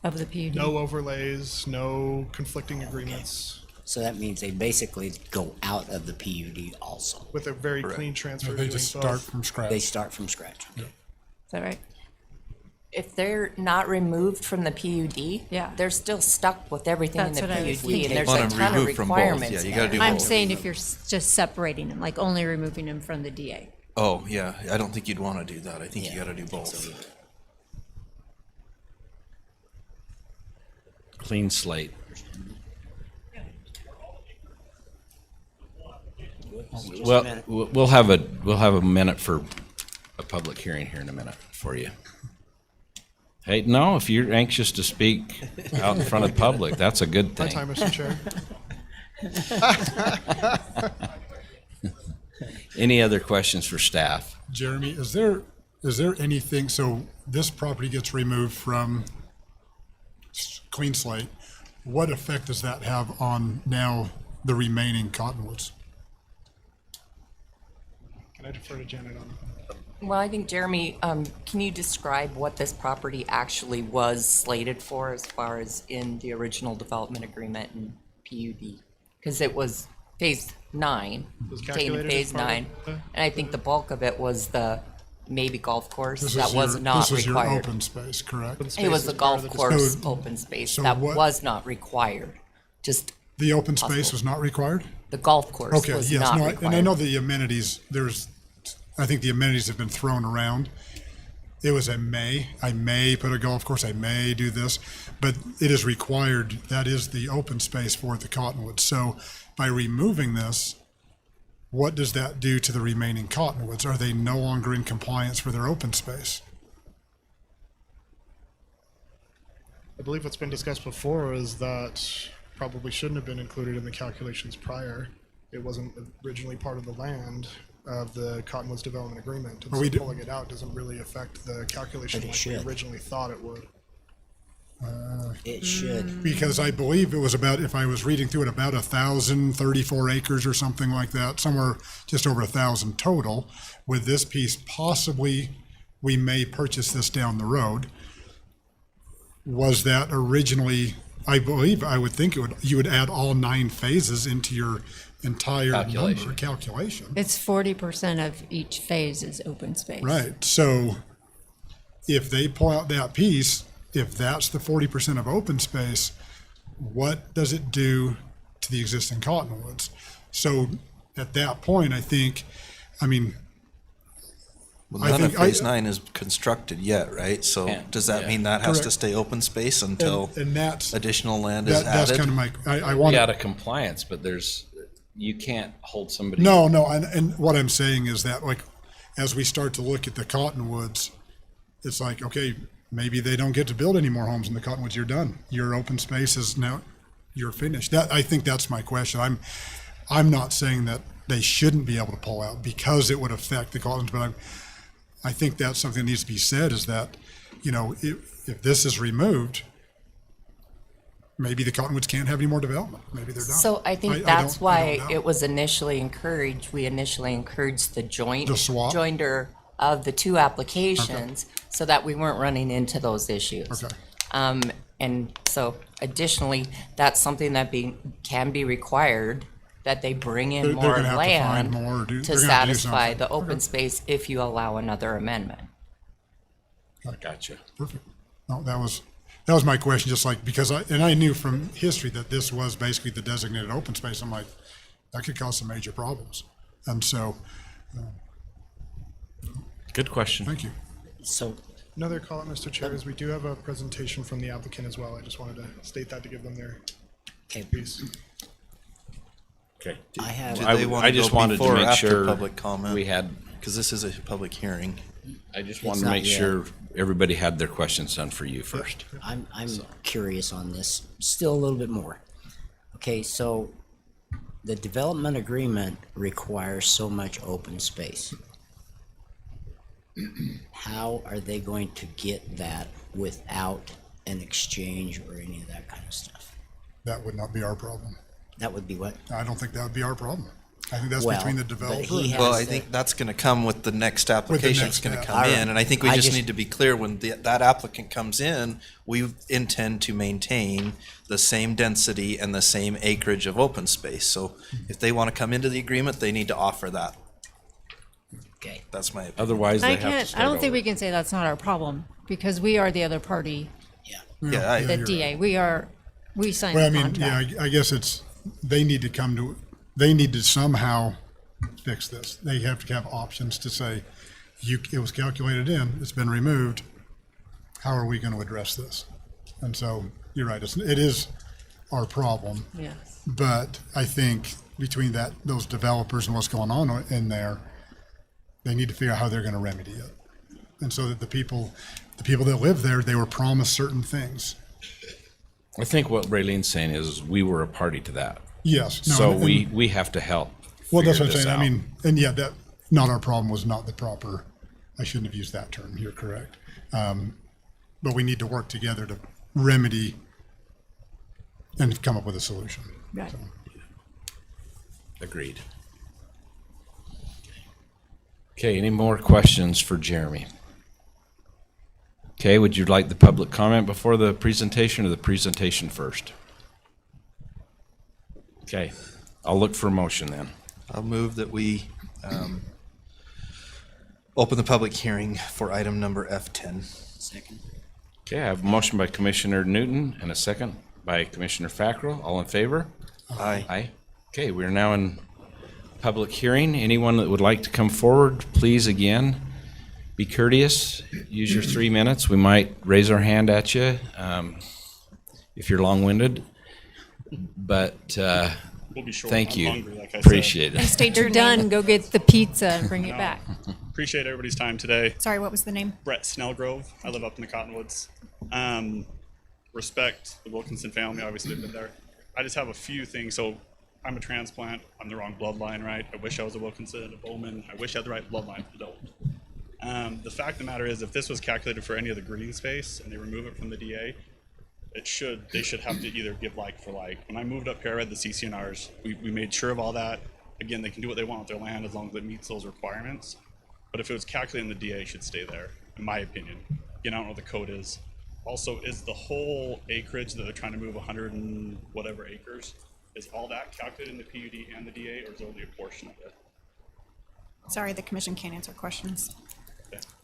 Of the PUD? No overlays, no conflicting agreements, So that means they basically go out of the PUD also. with a very clean transfer. They doing just both. start from scratch. They start from scratch. Is that right? If they're not removed from the PUD, Yeah. they're still stuck with everything That's in the what I was PUD, thinking. and there's Wanna a ton of remove from both. requirements. Yeah, you gotta there. do I'm both. saying if you're just separating them, like only removing them from the DA. Oh, yeah, I don't think you'd want to do that. I think you gotta do both. Clean slate. Well, we'll have a minute for a public hearing here in a minute for you. Hey, no, if you're anxious to speak out in front of the public, that's a good My thing. time, Mr. Chair. Any other questions for staff? Jeremy, is there anything, so this property gets removed from Clean Slate. What effect does that have on now the remaining Cottonwoods? Can I defer to Janet on that? Well, I think, Jeremy, can you describe what this property actually was slated for as far as in the original development agreement and PUD? Because it was phase 9, Was contained in calculated phase as part of 9, and I think the bulk of it was the maybe golf course This that is was your- not This is your required. open space, correct? It was the golf course So- open space so that what- was not required, just The open space possible. was not required? The golf course Okay, was yes, not no, required. and I know the amenities, I think the amenities have been thrown around. It was I may put a golf course, I may do this, but it is required, that is the open space for the Cottonwoods. So by removing this, what does that do to the remaining Cottonwoods? Are they no longer in compliance for their open space? I believe what's been discussed before is that probably shouldn't have been included in the calculations prior. It wasn't originally part of the land of the Cottonwoods Development Agreement. And But so we do- pulling it out doesn't really affect the calculation But it like should. we originally thought it would. It should. Because I believe it was about, if I was reading through it, about 1,034 acres or something like that, somewhere just over 1,000 total. With this piece, possibly, we may purchase this down the road. Was that originally, I believe, I would think you would add all 9 phases into your entire number calculation. It's 40% of each phase is open space. Right, so if they pull out that piece, if that's the 40% of open space, what does it do to the existing Cottonwoods? So at that point, I think, I mean, Well, I none of think phase 9 is constructed yet, right? So Yeah. does that Yeah. mean that has to Correct. stay open space until and that's, additional land is that's added? kind of my, I Be want out to, of compliance, but you can't hold somebody. no, and what I'm saying is that, like, as we start to look at the Cottonwoods, it's like, okay, maybe they don't get to build any more homes in the Cottonwoods, you're done. Your open space is now, you're finished. That, I think that's my question. I'm not saying that they shouldn't be able to pull out because it would affect the Cottonwoods, but I think that's something that needs to be said, is that, you know, if this is removed, maybe the Cottonwoods can't have any more development. Maybe they're done. So I think don't- that's I why don't know. it was initially encouraged, we initially encouraged the The swap? joinder of the 2 applications so that we weren't running into those issues. Okay. And so additionally, that's something that can be required, that they bring in They're more gonna have to find land more or do- to they're gonna have to do satisfy something. the open space if you allow another amendment. Gotcha. Perfect. No, that was my question, just like, because I knew from history that this was basically the designated open space. I'm like, that could cause some major problems. And so, Good question. thank you. So, Another call out, Mr. Chair, is we do have a presentation from the applicant as well. I just wanted to state that to give them their okay, piece. Okay. I have, Do they want I to just go wanted to before or make after sure public comment? we had, Because this is a public hearing. I just It's wanted to not make yet. sure everybody had their questions done for you first. I'm curious on this still a little bit more. Okay, so the development agreement requires so much open space. How are they going to get that without an exchange or any of that kind of stuff? That would not be our problem. That would be what? I don't think that would be our problem. I think that's Well, between the but developer. he and- has Well, I the- think that's going to come with the next application that's next going to step. come All in. right. And I think we I just just- need to be clear when that applicant comes in, we intend to maintain the same density and the same acreage of open space. So if they want to come into the agreement, they need to offer that. Okay. That's my opinion. Otherwise, they I have to can't, I start don't think over. we can say that's not our problem because we are the other party, Yeah, I- the you're DA. We signed Well, I the mean, yeah, contract. I guess they need to somehow fix this. They have to have options to say, it was calculated in, it's been removed. How are we going to address this? And so, you're right, it is our problem. Yes. But I think between those developers and what's going on in there, they need to figure out how they're going to remedy it. And so that the people that live there, they were promised certain things. I think what Raylene's saying is we were a party to that. Yes. No, So and- we have to help. Well, that's figure what I'm this saying. out. I mean, and yeah, that not our problem was not the proper, I shouldn't have used that term. You're correct. But we need to work together to remedy and come up with a solution. Right. Agreed. Okay, any more questions for Jeremy? Okay, would you like the public comment before the presentation or the presentation first? Okay, I'll look for a motion then. I'll move that we open the public hearing for item number F10. Second. Okay, I have a motion by Commissioner Newton and a second by Commissioner Fackrell. All in favor? Aye. Aye. Okay, we are now in public hearing. Anyone that would like to come forward, please again, be courteous. Use your 3 minutes. We might raise our hand at you if you're long-winded. But We'll be short. thank I'm you. hungry, like I said. Appreciate And it. state your done, go get the pizza and bring it back. Appreciate everybody's time today. Sorry, what was the name? Brett Snellgrove. I live up in the Cottonwoods. Respect the Wilkinson family. Obviously, they've been there. I just have a few things. So I'm a transplant. I'm the wrong bloodline, right? I wish I was a Wilkinson, a Bowman. I wish I had the right bloodline, but I don't. The fact of the matter is, if this was calculated for any of the green space and they remove it from the DA, they should have to either give like for like. When I moved up here, I read the CCNRs. We made sure of all that. Again, they can do what they want with their land as long as it meets those requirements. But if it was calculated in the DA, it should stay there, in my opinion. Again, I don't know what the code is. Also, is the whole acreage that they're trying to move 100 and whatever acres, is all that calculated in the PUD and the DA, or is it only a portion of it? Sorry, the commission can't answer questions.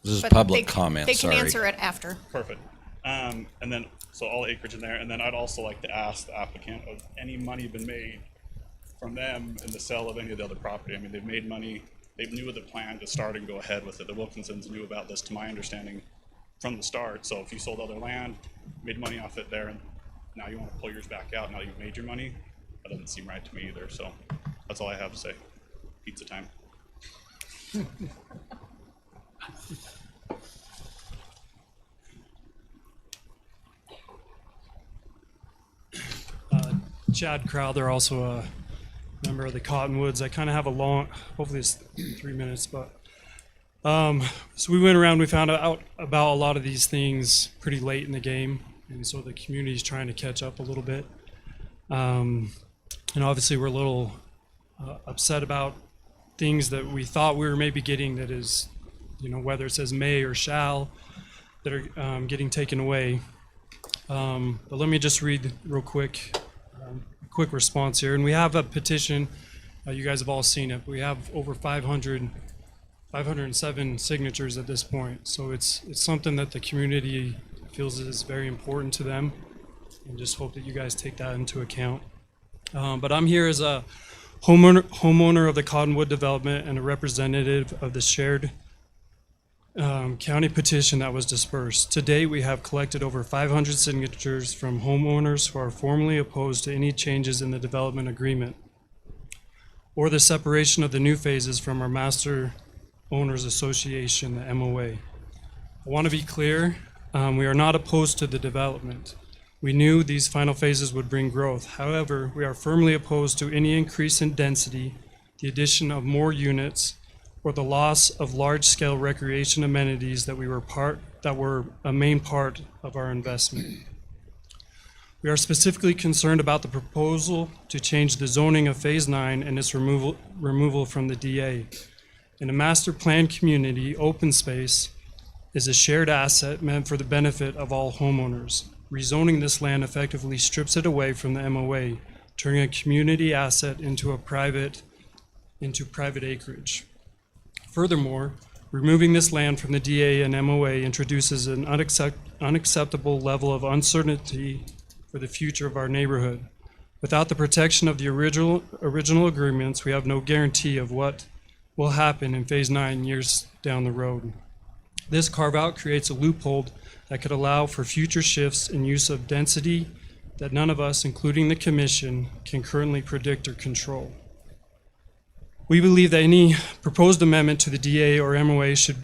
This is But public they- comment, They can sorry. answer it after. Perfect. And then, so all acreage in there, and then I'd also like to ask the applicant, of any money been made from them in the sale of any of the other property? I mean, they've made money, they knew of the plan to start and go ahead with it. The Wilkinsons knew about this, to my understanding, from the start. So if you sold other land, made money off it there, and now you want to pull yours back out, now you've made your money, that doesn't seem right to me either. So that's all I have to say. Pizza time. Chad Crowther, also a member of the Cottonwoods. I kind of have a long, hopefully it's 3 minutes, but so we went around, we found out about a lot of these things pretty late in the game, and so the community's trying to catch up a little bit. And obviously we're a little upset about things that we thought we were maybe getting, that is, you know, whether it says may or shall, that are getting taken away. But let me just read real quick response here. And we have a petition, you guys have all seen it. We have over 507 signatures at this point. So it's something that the community feels is very important to them, and just hope that you guys take that into account. But I'm here as a homeowner of the Cottonwood development and a representative of the shared county petition that was dispersed. To date, we have collected over 500 signatures from homeowners who are formally opposed to any changes in the development agreement or the separation of the new phases from our Master Owners Association, the MOA. I want to be clear, we are not opposed to the development. We knew these final phases would bring growth. However, we are firmly opposed to any increase in density, the addition of more units, or the loss of large-scale recreation amenities that were a main part of our investment. We are specifically concerned about the proposal to change the zoning of Phase 9 and its removal from the DA. In a master plan community, open space is a shared asset meant for the benefit of all homeowners. Rezoning this land effectively strips it away from the MOA, turning a community asset into private acreage. Furthermore, removing this land from the DA and MOA introduces an unacceptable level of uncertainty for the future of our neighborhood. Without the protection of the original agreements, we have no guarantee of what will happen in Phase 9 years down the road. This carve-out creates a loophole that could allow for future shifts in use of density that none of us, including the Commission, can currently predict or control. We believe that any proposed amendment to the DA or MOA should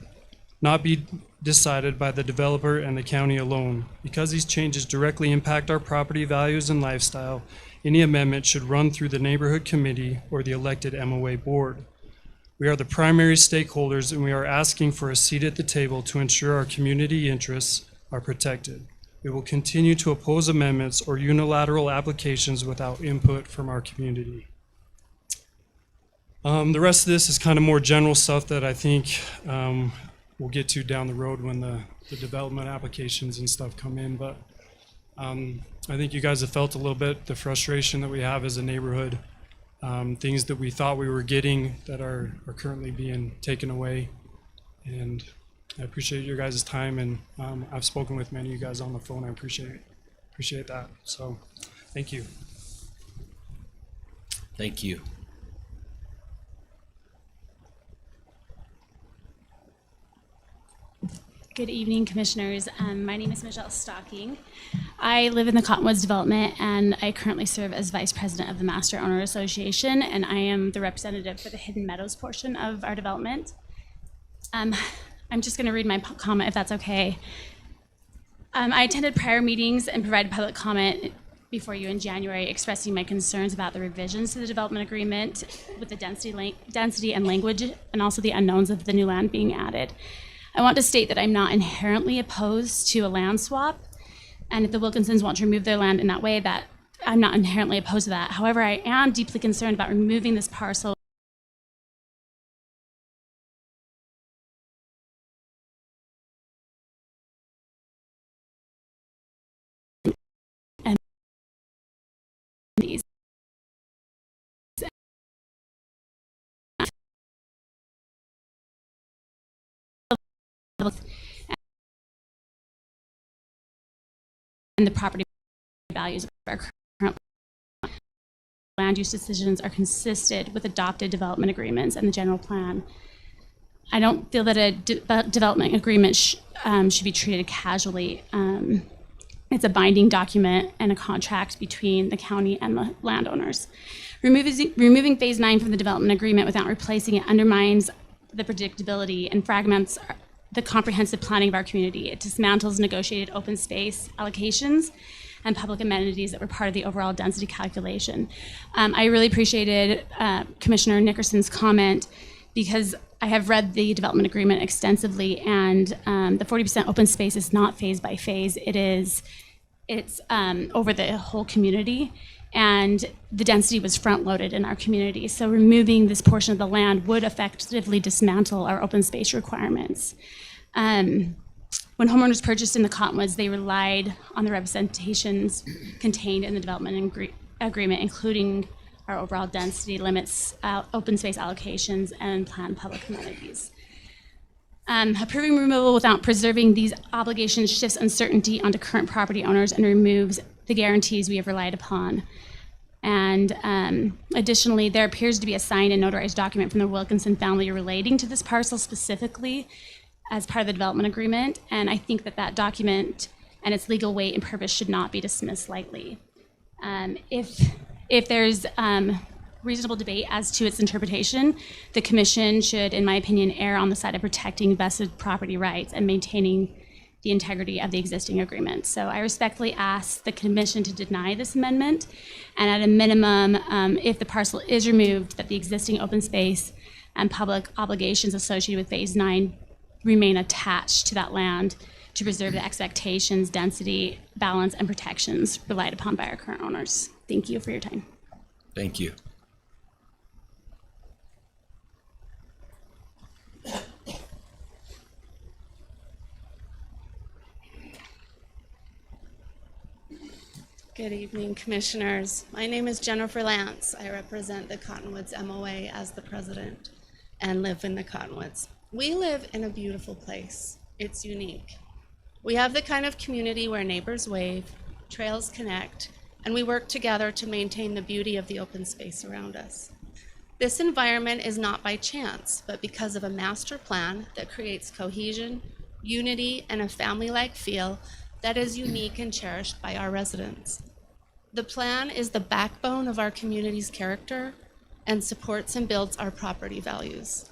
not be decided by the developer and the county alone. Because these changes directly impact our property values and lifestyle, any amendment should run through the neighborhood committee or the elected MOA board. We are the primary stakeholders, and we are asking for a seat at the table to ensure our community interests are protected. We will continue to oppose amendments or unilateral applications without input from our community. The rest of this is kind of more general stuff that I think we'll get to down the road when the development applications and stuff come in. But I think you guys have felt a little bit the frustration that we have as a neighborhood. Things that we thought we were getting that are currently being taken away. And I appreciate your guys' time, and I've spoken with many of you guys on the phone. I appreciate that. So thank you. Thank you. Good evening, Commissioners. My name is Michelle Stocking. I live in the Cottonwoods Development, and I currently serve as Vice President of the Master Owner Association, and I am the representative for the Hidden Meadows portion of our development. I'm just going to read my comment, if that's okay. I attended prior meetings and provided public comment before you in January, expressing my concerns about the revisions to the development agreement with the density and language, and also the unknowns of the new land being added. I want to state that I'm not inherently opposed to a land swap, and if the Wilkinsons want to remove their land in that way, that I'm not inherently opposed to that. However, I am deeply concerned about removing this parcel and these. And the property values of our current land use decisions are consistent with adopted development agreements and the general plan. I don't feel that a development agreement should be treated casually. It's a binding document and a contract between the county and the landowners. Removing phase 9 from the development agreement without replacing it undermines the predictability and fragments the comprehensive planning of our community. It dismantles negotiated open space allocations and public amenities that were part of the overall density calculation. I really appreciated Commissioner Nickerson's comment, because I have read the development agreement extensively, and the 40% open space is not phase by phase. It's over the whole community, and the density was front-loaded in our community. So removing this portion of the land would effectively dismantle our open space requirements. When homeowners purchased in the Cottonwoods, they relied on the representations contained in the development agreement, including our overall density limits, open space allocations, and planned public amenities. Approving removal without preserving these obligations shifts uncertainty onto current property owners and removes the guarantees we have relied upon. And additionally, there appears to be a signed and notarized document from the Wilkinson family relating to this parcel specifically as part of the development agreement, and I think that that document and its legal weight and purpose should not be dismissed lightly. If there's reasonable debate as to its interpretation, the Commission should, in my opinion, err on the side of protecting vested property rights and maintaining the integrity of the existing agreement. So I respectfully ask the Commission to deny this amendment, and at a minimum, if the parcel is removed, that the existing open space and public obligations associated with phase 9 remain attached to that land to preserve the expectations, density, balance, and protections relied upon by our current owners. Thank you for your time. Thank you. Good evening, Commissioners. My name is Jennifer Lance. I represent the Cottonwoods MOA as the president and live in the Cottonwoods. We live in a beautiful place. It's unique. We have the kind of community where neighbors wave, trails connect, and we work together to maintain the beauty of the open space around us. This environment is not by chance, but because of a master plan that creates cohesion, unity, and a family-like feel that is unique and cherished by our residents. The plan is the backbone of our community's character and supports and builds our property values.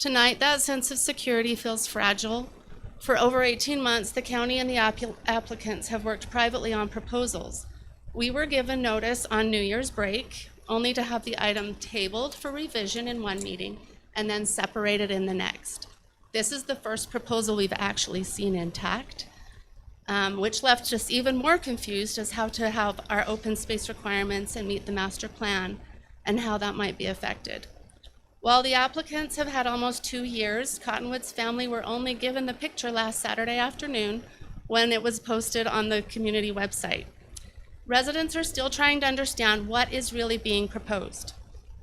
Tonight, that sense of security feels fragile. For over 18 months, the county and the applicants have worked privately on proposals. We were given notice on New Year's break, only to have the item tabled for revision in one meeting and then separated in the next. This is the first proposal we've actually seen intact, which left us even more confused as how to have our open space requirements and meet the master plan and how that might be affected. While the applicants have had almost 2 years, Cottonwoods family were only given the picture last Saturday afternoon when it was posted on the community website. Residents are still trying to understand what is really being proposed.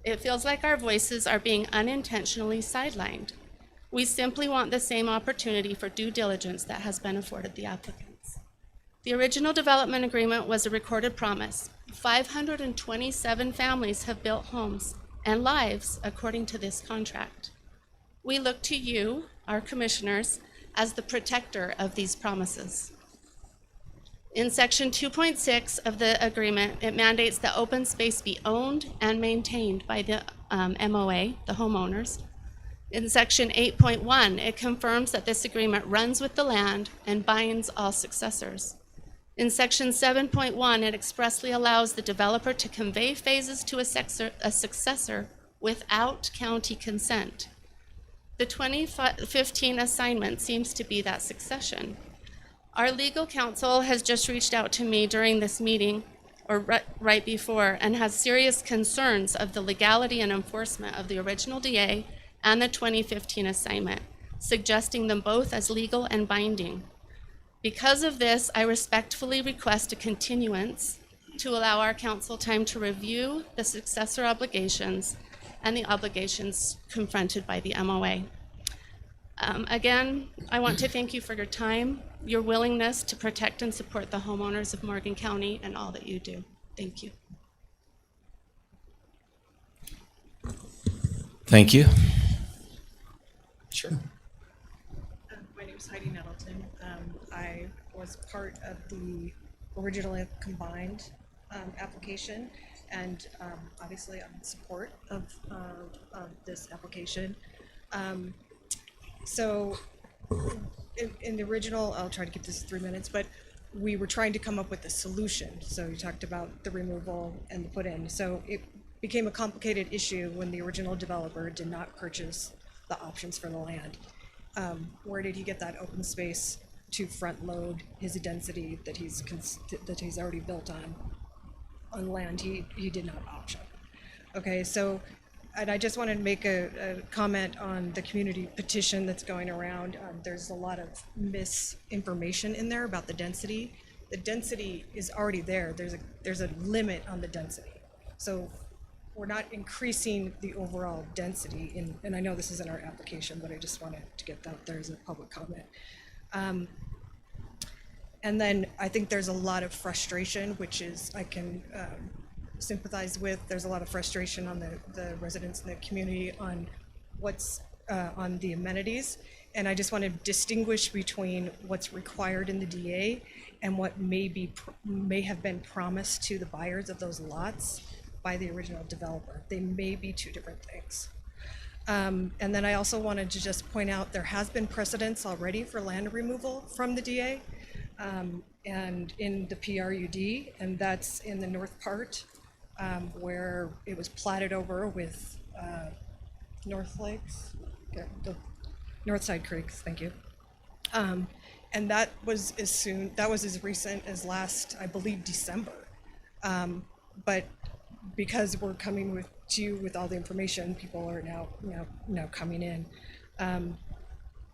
It feels like our voices are being unintentionally sidelined. We simply want the same opportunity for due diligence that has been afforded the applicants. The original development agreement was a recorded promise. 527 families have built homes and lives according to this contract. We look to you, our commissioners, as the protector of these promises. In section 2.6 of the agreement, it mandates that open space be owned and maintained by the MOA, the homeowners. In section 8.1, it confirms that this agreement runs with the land and binds all successors. In section 7.1, it expressly allows the developer to convey phases to a successor without county consent. The 2015 assignment seems to be that succession. Our legal counsel has just reached out to me during this meeting, or right before, and has serious concerns of the legality and enforcement of the original DA and the 2015 assignment, suggesting them both as legal and binding. Because of this, I respectfully request a continuance to allow our council time to review the successor obligations and the obligations confronted by the MOA. Again, I want to thank you for your time, your willingness to protect and support the homeowners of Morgan County and all that you do. Thank you. Thank you. Sure. My name is Heidi Nettleton. I was part of the originally combined application, and obviously I'm in support of this application. So in the original, I'll try to keep this 3 minutes, but we were trying to come up with a solution. So you talked about the removal and the put in. So it became a complicated issue when the original developer did not purchase the options for the land. Where did he get that open space to front load his density that he's already built on land he did not option? Okay, so, and I just wanted to make a comment on the community petition that's going around. There's a lot of misinformation in there about the density. The density is already there. There's a limit on the density. So we're not increasing the overall density, and I know this isn't our application, but I just wanted to get that there as a public comment. And then I think there's a lot of frustration, which is I can sympathize with. There's a lot of frustration on the residents in the community on what's on the amenities, and I just want to distinguish between what's required in the DA and what may have been promised to the buyers of those lots by the original developer. They may be two different things. And then I also wanted to just point out there has been precedence already for land removal from the DA and in the PRUD, and that's in the north part where it was platted over with North Lakes, the North Side Creeks, thank you. And that was as recent as last, I believe, December. But because we're coming to you with all the information, people are now coming in.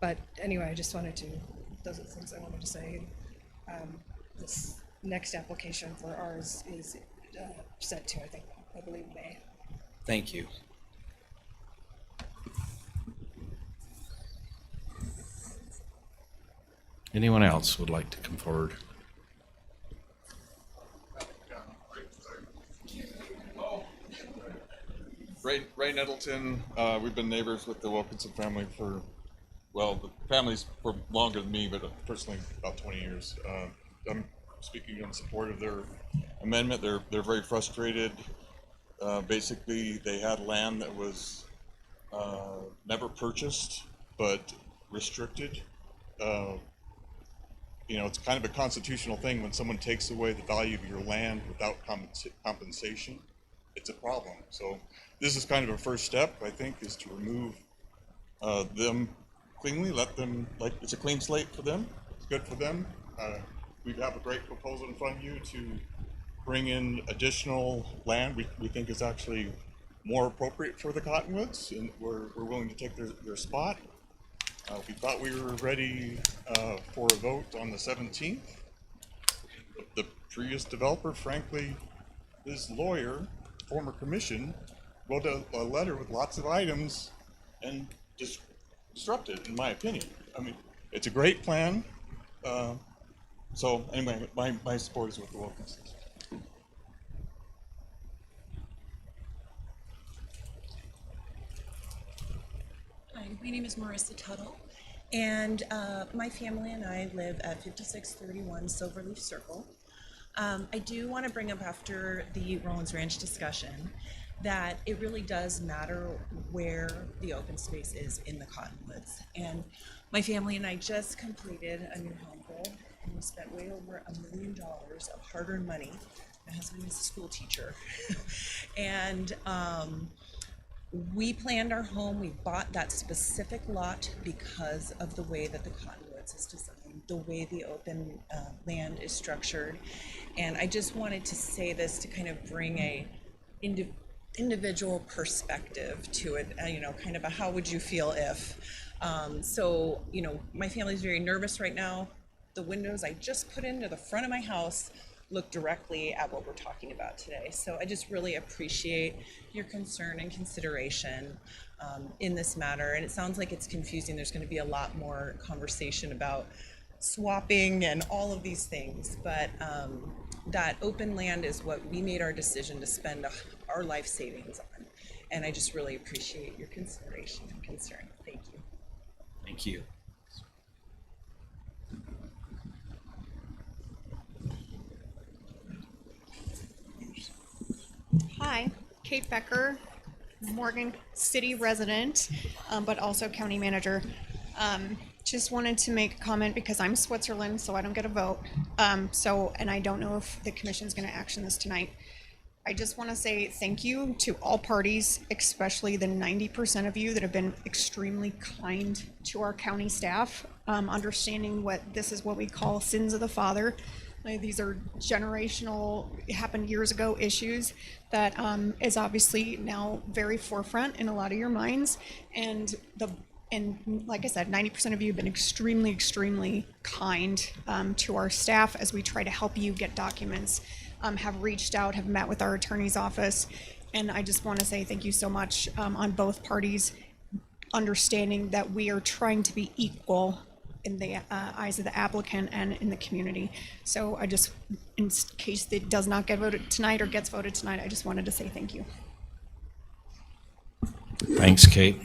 But anyway, I just wanted to, those are the things I wanted to say. This next application for ours is set to, I believe, May. Thank you. Anyone else would like to come forward? Ray Nettleton. We've been neighbors with the Wilkinson family for, well, the family's for longer than me, but personally about 20 years. I'm speaking in support of their amendment. They're very frustrated. Basically, they had land that was never purchased but restricted. You know, it's kind of a constitutional thing when someone takes away the value of your land without compensation. It's a problem. So this is kind of a first step, I think, is to remove them cleanly, let them, like, it's a clean slate for them. It's good for them. We have a great proposal in front of you to bring in additional land we think is actually more appropriate for the Cottonwoods, and we're willing to take their spot. We thought we were ready for a vote on the 17th. The previous developer, frankly, his lawyer, former commission, wrote a letter with lots of items and just disrupted, in my opinion. I mean, it's a great plan. So anyway, my support is with the Wilkinsons. Hi, my name is Marissa Tuttle, and my family and I live at 5631 Silverleaf Circle. I do want to bring up after the Rollins Ranch discussion that it really does matter where the open space is in the Cottonwoods. And my family and I just completed a new home goal, and we spent way over $1 million of hard-earned money. My husband is a school teacher. And we planned our home. We bought that specific lot because of the way that the Cottonwoods is designed, the way the open land is structured. And I just wanted to say this to kind of bring a individual perspective to it, you know, kind of a how would you feel if. So, you know, my family's very nervous right now. The windows I just put into the front of my house look directly at what we're talking about today. So I just really appreciate your concern and consideration in this matter. And it sounds like it's confusing. There's going to be a lot more conversation about swapping and all of these things, but that open land is what we made our decision to spend our life savings on. And I just really appreciate your consideration and concern. Thank you. Thank you. Hi, Kate Becker, Morgan City resident, but also county manager. Just wanted to make a comment because I'm Switzerland, so I don't get a vote. And I don't know if the commission's going to action this tonight. I just want to say thank you to all parties, especially the 90% of you that have been extremely kind to our county staff, understanding this is what we call sins of the father. Like, these are generational, happened years ago issues that is obviously now very forefront in a lot of your minds. And like I said, 90% of you have been extremely, extremely kind to our staff as we try to help you get documents, have reached out, have met with our attorney's office. And I just want to say thank you so much on both parties, understanding that we are trying to be equal in the eyes of the applicant and in the community. So I just, in case it does not get voted tonight or gets voted tonight, I just wanted to say thank you. Thanks, Kate.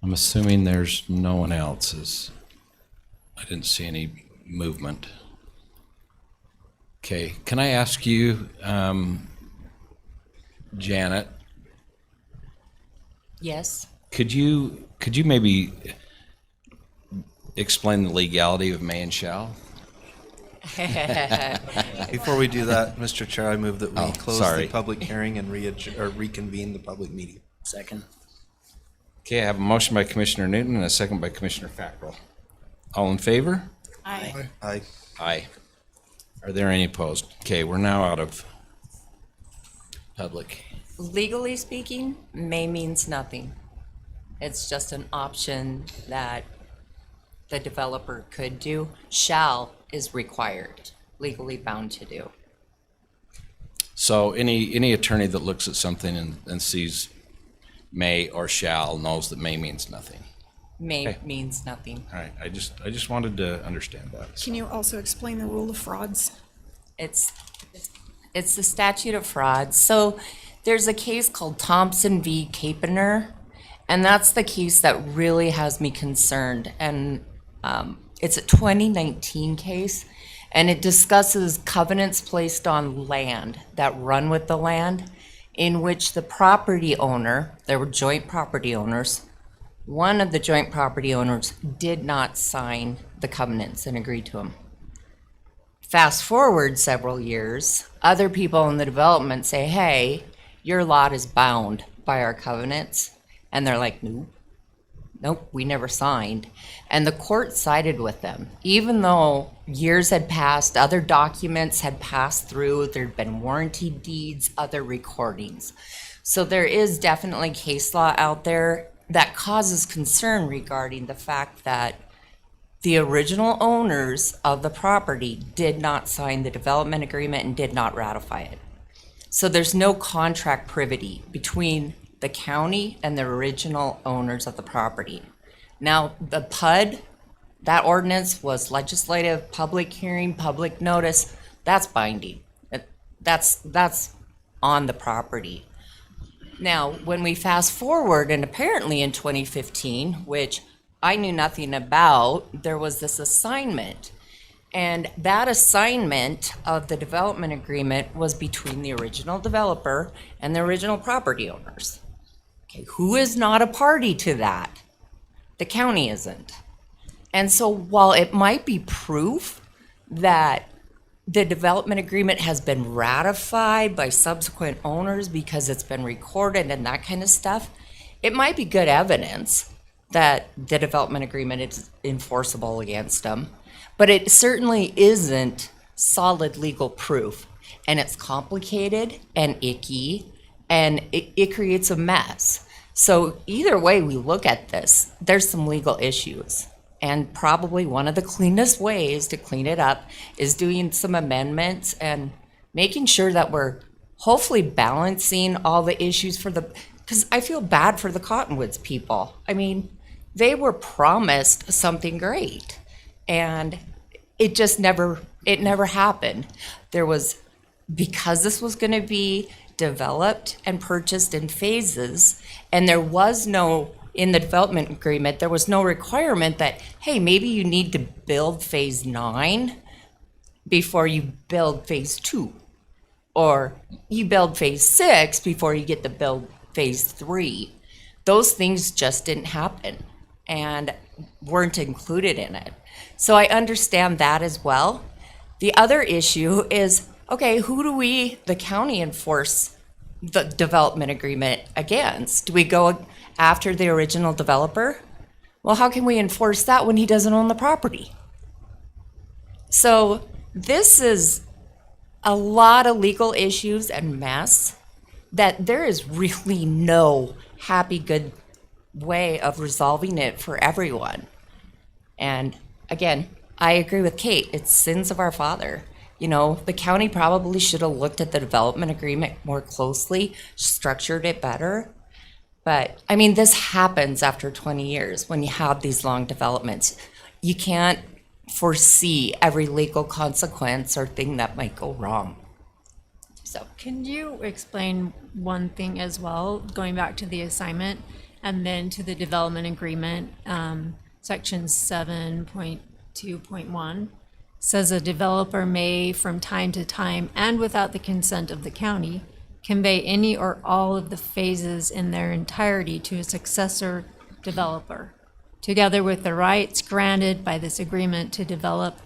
I'm assuming there's no one else. I didn't see any movement. Okay, can I ask you, Janet? Yes. Could you maybe explain the legality of may and shall? Before we do that, Mr. Chair, I move that we close sorry. the public hearing and reconvene the public meeting. Second. Okay, I have a motion by Commissioner Newton and a second by Commissioner Fackrell. All in favor? Aye. Aye. Aye. Are there any opposed? Okay, we're now out of public. Legally speaking, may means nothing. It's just an option that the developer could do. Shall is required, legally bound to do. So any attorney that looks at something and sees may or shall knows that may means nothing. May Okay. means nothing. All right, I just wanted to understand that. Can you also explain the rule of frauds? It's the statute of frauds. So there's a case called Thompson v. Capener, and that's the case that really has me concerned. And it's a 2019 case, And it discusses covenants placed on land that run with the land, in which the property owner, there were joint property owners, one of the joint property owners did not sign the covenants and agree to them. Fast forward several years, other people in the development say, hey, your lot is bound by our covenants. And they're like, nope, we never signed. And the court sided with them. Even though years had passed, other documents had passed through, there'd been warranty deeds, other recordings. So there is definitely case law out there that causes concern regarding the fact that the original owners of the property did not sign the development agreement and did not ratify it. So there's no contract privity between the county and the original owners of the property. Now, the PUD, that ordinance was legislative, public hearing, public notice, that's binding. That's on the property. Now, when we fast forward, and apparently in 2015, which I knew nothing about, there was this assignment. And that assignment of the development agreement was between the original developer and the original property owners. Okay, who is not a party to that? The county isn't. And so while it might be proof that the development agreement has been ratified by subsequent owners because it's been recorded and that kind of stuff, it might be good evidence that the development agreement is enforceable against them, but it certainly isn't solid legal proof. And it's complicated and icky, and it creates a mess. So either way we look at this, there's some legal issues. And probably one of the cleanest ways to clean it up is doing some amendments and making sure that we're hopefully balancing all the issues because I feel bad for the Cottonwoods people. I mean, they were promised something great, and it just never happened. Because this was going to be developed and purchased in phases, and there was no, in the development agreement, there was no requirement that, hey, maybe you need to build phase 9 before you build phase 2, or you build phase 6 before you get to build phase 3. Those things just didn't happen and weren't included in it. So I understand that as well. The other issue is, okay, who do we, the county, enforce the development agreement against? Do we go after the original developer? Well, how can we enforce that when he doesn't own the property? So this is a lot of legal issues and mess that there is really no happy, good way of resolving it for everyone. And again, I agree with Kate, it's sins of our father. You know, the county probably should have looked at the development agreement more closely, structured it better. But I mean, this happens after 20 years when you have these long developments. You can't foresee every legal consequence or thing that might go wrong. So, can you explain one thing as well, going back to the assignment and then to the development agreement? Section 7.2.1 says a developer may, from time to time and without the consent of the county, convey any or all of the phases in their entirety to a successor developer, together with the rights granted by this agreement to develop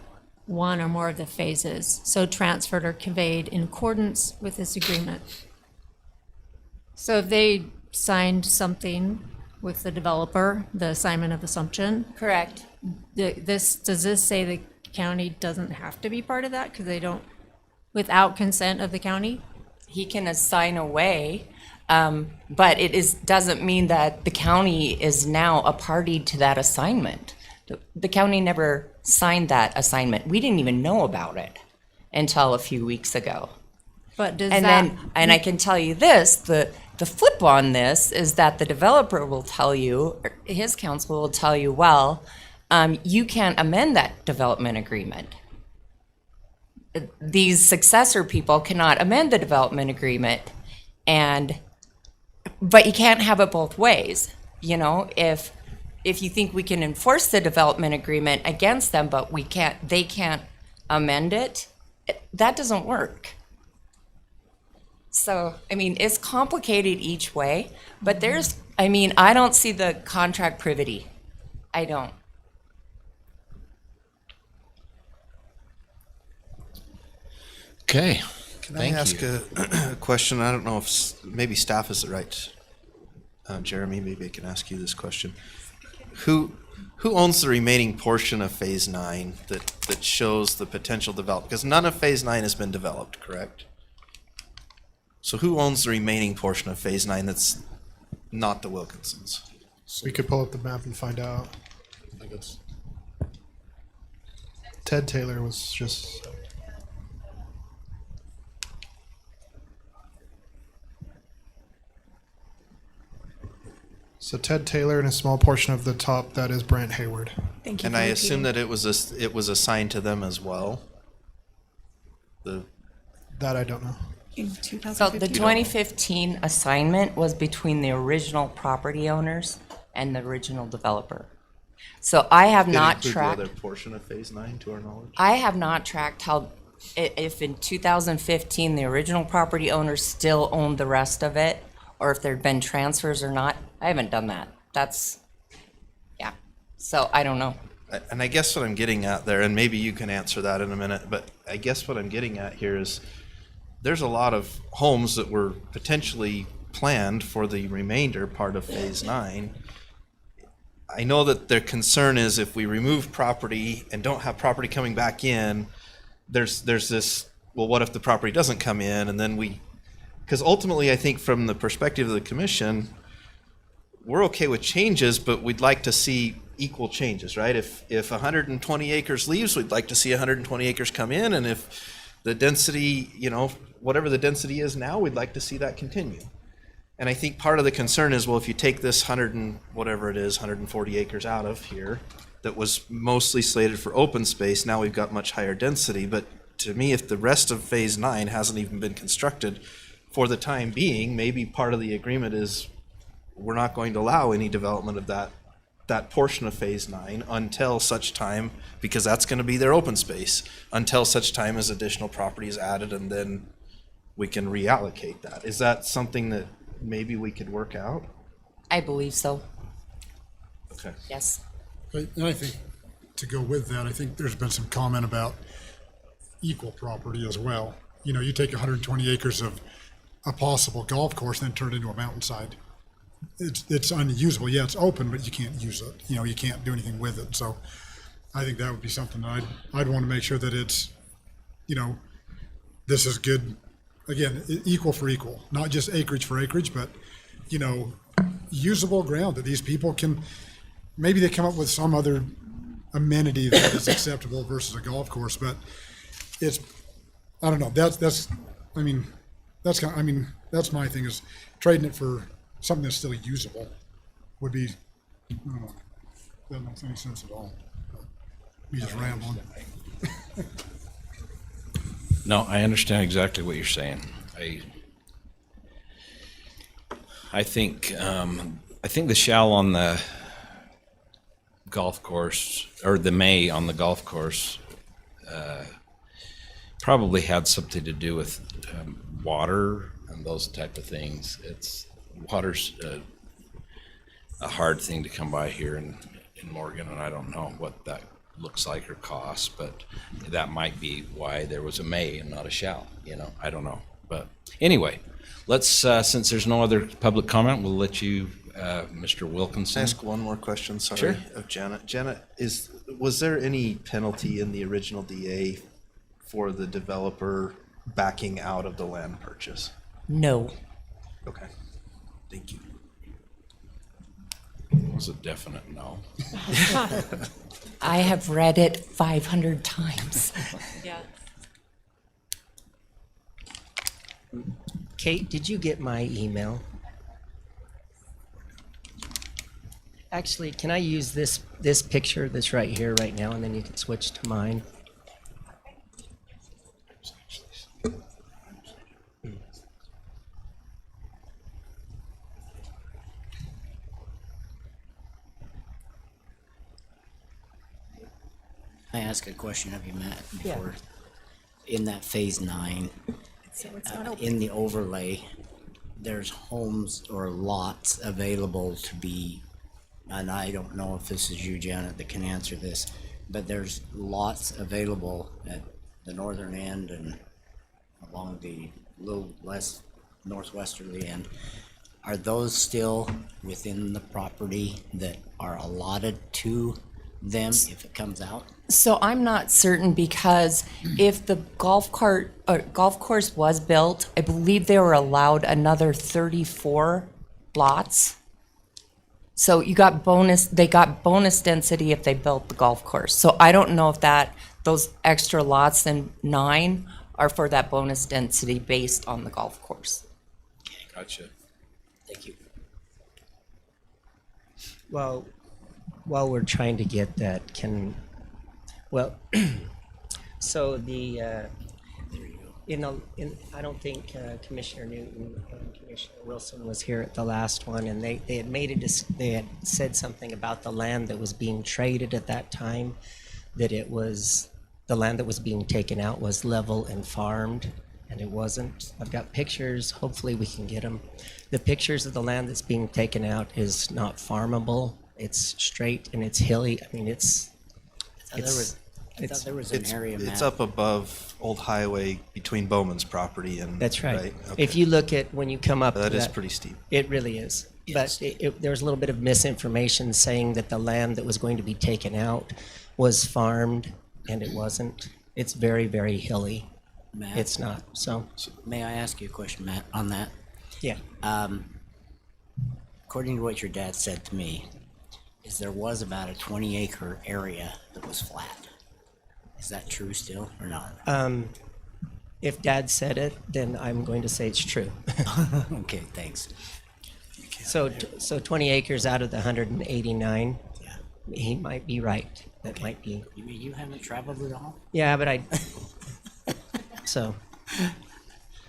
one or more of the phases, so transferred or conveyed in accordance with this agreement. So if they signed something with the developer, the assignment of assumption. Correct. Does this say the county doesn't have to be part of that because they don't, without consent of the county? He can assign away, but doesn't mean that the county is now a party to that assignment. The county never signed that assignment. We didn't even know about it until a few weeks ago. But does and that... then, and I can tell you this, the flip on this is that the developer will tell you, or his counsel will tell you, well, you can't amend that development agreement. These successor people cannot amend the development agreement, but you can't have it both ways. You know, if you think we can enforce the development agreement against them, but they can't amend it, that doesn't work. So, I mean, it's complicated each way, but I don't see the contract privity. I don't. Okay. Can Thank I ask you. a question? I don't know if maybe staff is the right. Jeremy, maybe I can ask you this question. Who owns the remaining portion of Phase 9 that shows the potential development? Because none of Phase 9 has been developed, correct? So who owns the remaining portion of Phase 9 that's not the Wilkinsons? We could pull up the map and find out. I think it's Ted Taylor was just. So Ted Taylor and a small portion of the top, that is Brant Hayward. Thank you. And for I repeating. assume that it was assigned to them as well. That I don't know. In So 2015. the 2015 assignment was between the original property owners and the original developer. So I have Did it not include tracked. the other portion of Phase 9 to our knowledge? I have not tracked how, if in 2015, the original property owners still owned the rest of it, or if there'd been transfers or not. I haven't done that. Yeah. So I don't know. And I guess what I'm getting at there, and maybe you can answer that in a minute, but I guess what I'm getting at here is there's a lot of homes that were potentially planned for the remainder part of Phase 9. I know that their concern is if we remove property and don't have property coming back in, there's this, well, what if the property doesn't come in? And then because ultimately I think from the perspective of the commission, we're okay with changes, but we'd like to see equal changes, right? If 120 acres leaves, we'd like to see 120 acres come in. And if the density, whatever the density is now, we'd like to see that continue. And I think part of the concern is, well, if you take this 140 acres out of here that was mostly slated for open space, now we've got much higher density. But to me, if the rest of Phase 9 hasn't even been constructed for the time being, maybe part of the agreement is we're not going to allow any development of that portion of Phase 9 until such time, because that's going to be their open space, until such time as additional property is added, and then we can reallocate that. Is that something that maybe we could work out? I believe so. Okay. Yes. And I think to go with that, I think there's been some comment about equal property as well. You take 120 acres of a possible golf course and then turn it into a mountainside. It's unusable. Yeah, it's open, but you can't use it. You can't do anything with it. So I think that would be something that I'd want to make sure that it's, this is good. Again, equal for equal, not just acreage for acreage, but, usable ground that these people can, maybe they come up with some other amenity that is acceptable versus a golf course, but I don't know. That's my thing, is trading it for something that's still usable would be, I don't know, doesn't make any sense at all. Me just rambling. No, I understand exactly what you're saying. I think the shall on the golf course, or the may on the golf course, probably had something to do with water and those type of things. Water's a hard thing to come by here in Morgan, and I don't know what that looks like or costs, but that might be why there was a may and not a shall, I don't know. But anyway, let's, since there's no other public comment, we'll let you, Mr. Wilkinson. Ask one more question, sorry, Sure. of Janet. Janet, was there any penalty in the original DA for the developer backing out of the land purchase? No. Okay, thank you. It was a definite no. I have read it 500 times. Yeah. Kate, did you get my email? Actually, can I use this picture that's right here right now, and then you can switch to mine? I ask a question of you, Matt, Yeah. before, in that phase 9, So it's not open. in the overlay, there's homes or lots available to be, and I don't know if this is you, Janet, that can answer this, but there's lots available at the northern end and along the little less northwesterly end. Are those still within the property that are allotted to them if it comes out? So I'm not certain because if the golf course was built, I believe they were allowed another 34 lots. So they got bonus density if they built the golf course. So I don't know if those extra lots in 9 are for that bonus density based on the golf course. Gotcha. Thank you. Well, while we're trying to get that, so the, I don't think Commissioner Newton and Commissioner Wilson was here at the last one, and they had said something about the land that was being traded at that time, that it was, the land that was being taken out was level and farmed, and it wasn't. I've got pictures, hopefully we can get them. The pictures of the land that's being taken out is not farmable. It's straight and it's hilly. I mean, I thought there was an area map. It's up above Old Highway between Bowman's property and. That's right. Okay. If you look at, when you come up. That to is pretty steep. It really is. Yes. But there was a little bit of misinformation saying that the land that was going to be taken out was farmed, and it wasn't. It's very, very hilly. Matt? It's not, so. May I ask you a question, Matt, on that? Yeah. According to what your dad said to me, is there was about a 20-acre area that was flat. Is that true still or not? If Dad said it, then I'm going to say it's true. Okay, thanks. So 20 acres out of the 189, he might be right. That might be. You mean you haven't traveled at all? Yeah, but so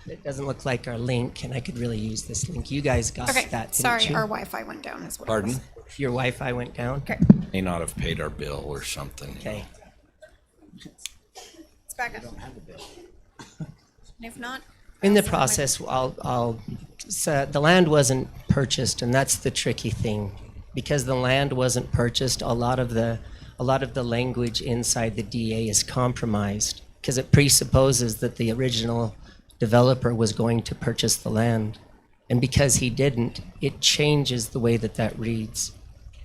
it doesn't look like our link, and I could really use this link. You guys got Okay, that, didn't sorry, you? our Wi-Fi went down as well. Pardon? Your Wi-Fi went down? Okay, May not have paid our bill or something. Okay. it's back up. And if not. In I'll the send my- process, so the land wasn't purchased, and that's the tricky thing. Because the land wasn't purchased, a lot of the language inside the DA is compromised, because it presupposes that the original developer was going to purchase the land. And because he didn't, it changes the way that reads.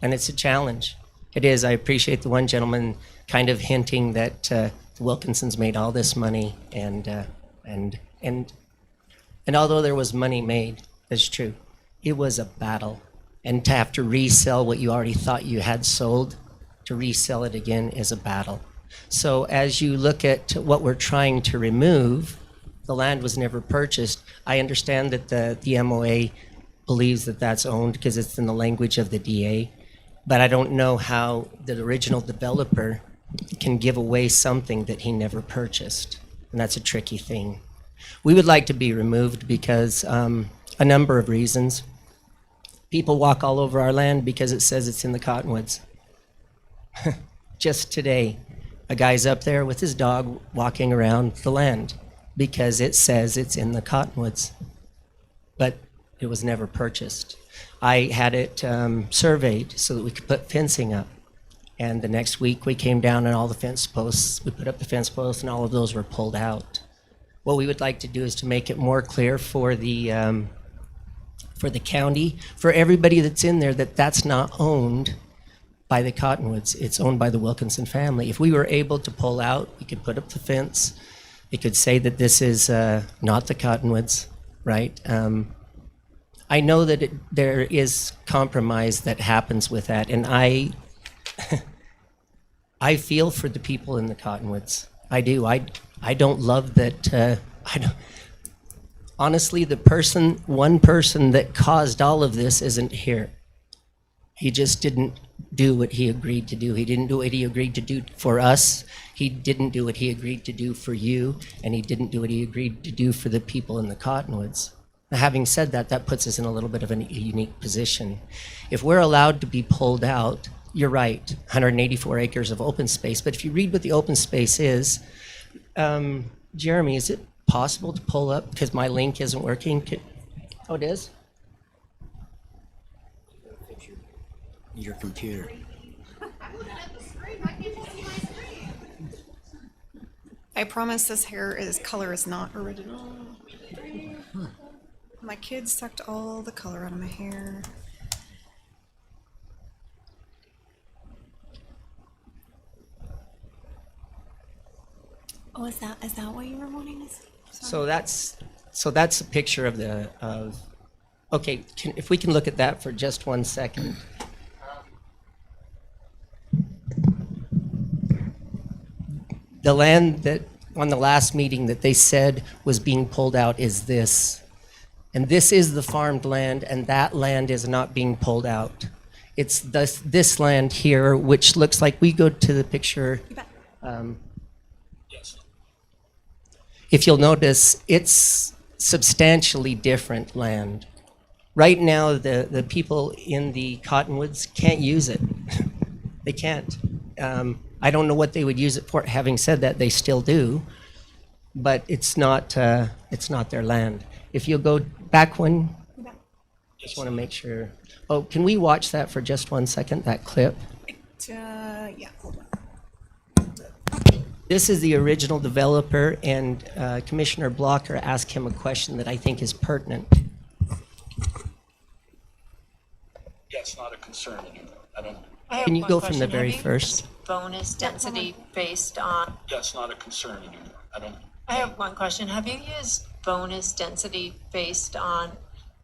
And it's a challenge. It is. I appreciate the one gentleman kind of hinting that the Wilkinsons made all this money, and although there was money made, that's true, it was a battle. And to have to resell what you already thought you had sold, to resell it again is a battle. So as you look at what we're trying to remove, the land was never purchased. I understand that the MOA believes that that's owned because it's in the language of the DA, but I don't know how the original developer can give away something that he never purchased. And that's a tricky thing. We would like to be removed because a number of reasons. People walk all over our land because it says it's in the Cottonwoods. Just today, a guy's up there with his dog walking around the land because it says it's in the Cottonwoods. But it was never purchased. I had it surveyed so that we could put fencing up. And the next week we came down and all the fence posts, we put up the fence posts and all of those were pulled out. What we would like to do is to make it more clear for the county, for everybody that's in there, that that's not owned by the Cottonwoods. It's owned by the Wilkinson family. If we were able to pull out, we could put up the fence. It could say that this is not the Cottonwoods, right? I know that there is compromise that happens with that, and I feel for the people in the Cottonwoods. I do. I don't love that. Honestly, one person that caused all of this isn't here. He just didn't do what he agreed to do. He didn't do what he agreed to do for us. He didn't do what he agreed to do for you, and he didn't do what he agreed to do for the people in the Cottonwoods. Now, having said that, that puts us in a little bit of a unique position. If we're allowed to be pulled out, you're right, 184 acres of open space. But if you read what the open space is, Jeremy, is it possible to pull up, because my link isn't working? Oh, it is? Your computer. I promise this color is not original. My kids sucked all the color out of my hair. Oh, is that what you were wanting to see? So that's a picture of okay, if we can look at that for just 1 second. The land that, on the last meeting, that they said was being pulled out is this. And this is the farmed land, and that land is not being pulled out. It's this land here, which looks like, we go to the picture. Yes. If you'll notice, it's substantially different land. Right now, the people in the Cottonwoods can't use it. They can't. I don't know what they would use it for. Having said that, they still do, but it's not their land. If you'll go back one, just want to make sure. Oh, can we watch that for just 1 second, that clip? Yeah, hold on. This is the original developer, and Commissioner Blocker asked him a question that I think is pertinent. Yeah, it's not a concern anymore. I don't. Can you go from the very first? Bonus density based on, Yeah, it's not a concern anymore. I don't. I have one question. Have you used bonus density based on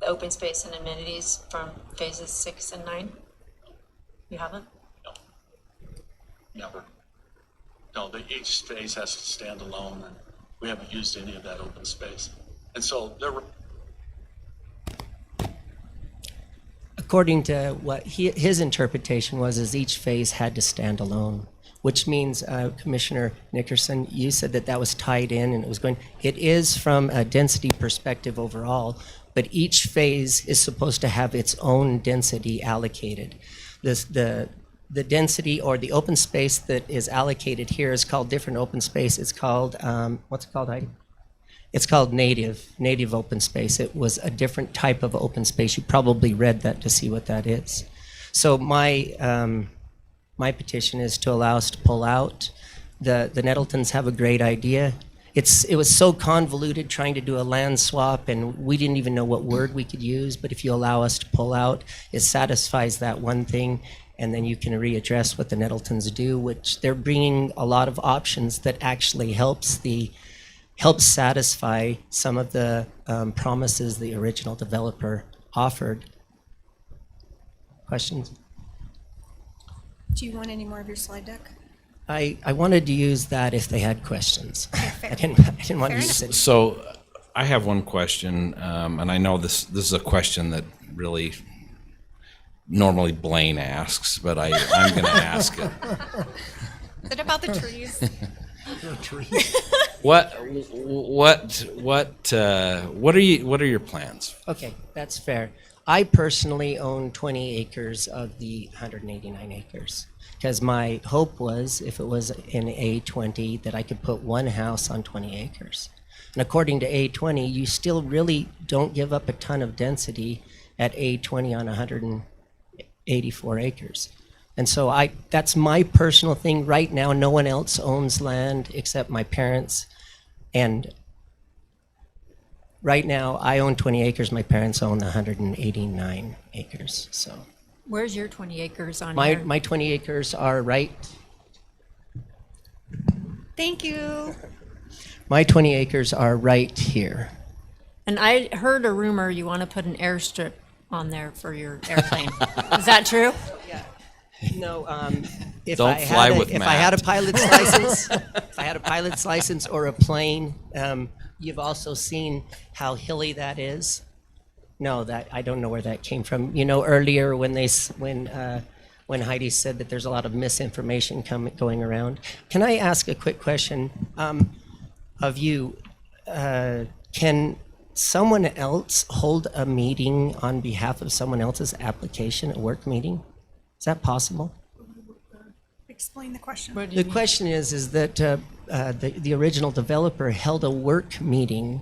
the open space and amenities from phases 6 and 9? You haven't? Never. No, each phase has to stand alone, and we haven't used any of that open space. And so there were. According to what his interpretation was, is each phase had to stand alone, which means, Commissioner Nickerson, you said that was tied in and it was going. It is from a density perspective overall, but each phase is supposed to have its own density allocated. The density or the open space that is allocated here is called different open space. It's called, what's it called, Heidi? It's called native open space. It was a different type of open space. You probably read that to see what that is. So my petition is to allow us to pull out. The Nettletons have a great idea. It was so convoluted trying to do a land swap, and we didn't even know what word we could use, but if you allow us to pull out, it satisfies that one thing, and then you can readdress what the Nettletons do, which they're bringing a lot of options that actually helps satisfy some of the promises the original developer offered. Questions? Do you want any more of your slide deck? I wanted to use that if they had questions. I didn't want to use it. So I have one question, and I know this is a question that really normally Blaine asks, but I'm going to ask it. Is it about the trees? What are your plans? Okay, that's fair. I personally own 20 acres of the 189 acres because my hope was, if it was in A20, that I could put one house on 20 acres. And according to A20, you still really don't give up a ton of density at A20 on 184 acres. And so that's my personal thing. Right now, no one else owns land except my parents. And right now, I own 20 acres. My parents own 189 acres. So Where's your 20 acres on my here? my 20 acres are right. Thank you. My 20 acres are right here. And I heard a rumor you want to put an airstrip on there for your airplane. Is that true? No, if Don't I had fly a, with if Matt. I had a pilot's license, if I had a pilot's license or a plane, you've also seen how hilly that is. No, that I don't know where that came from. You know, earlier when Heidi said that there's a lot of misinformation going around. Can I ask a quick question of you? Can someone else hold a meeting on behalf of someone else's application, a work meeting? Is that possible? Explain the question. The question is that the original developer held a work meeting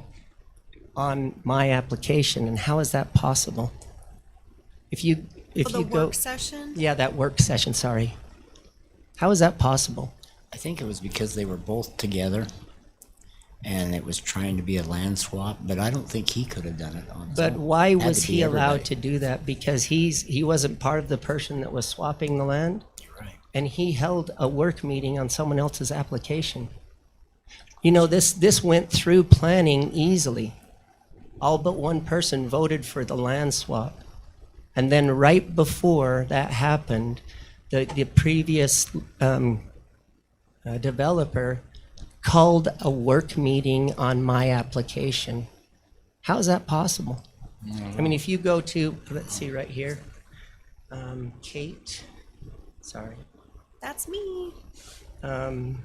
on my application, and how is that possible? If you The go, work session? yeah, that work session. Sorry, how is that possible? I think it was because they were both together and it was trying to be a land swap, but I don't think he could have done it on his But own. why Had was to be he allowed everybody. to do that? Because he wasn't part of the person that was swapping the land? Right. And he held a work meeting on someone else's application. You know, this went through planning easily. All but one person voted for the land swap. And then right before that happened, the previous developer called a work meeting on my application. How is that possible? I mean, if you go to, let's see right here, Kate, sorry. That's me. On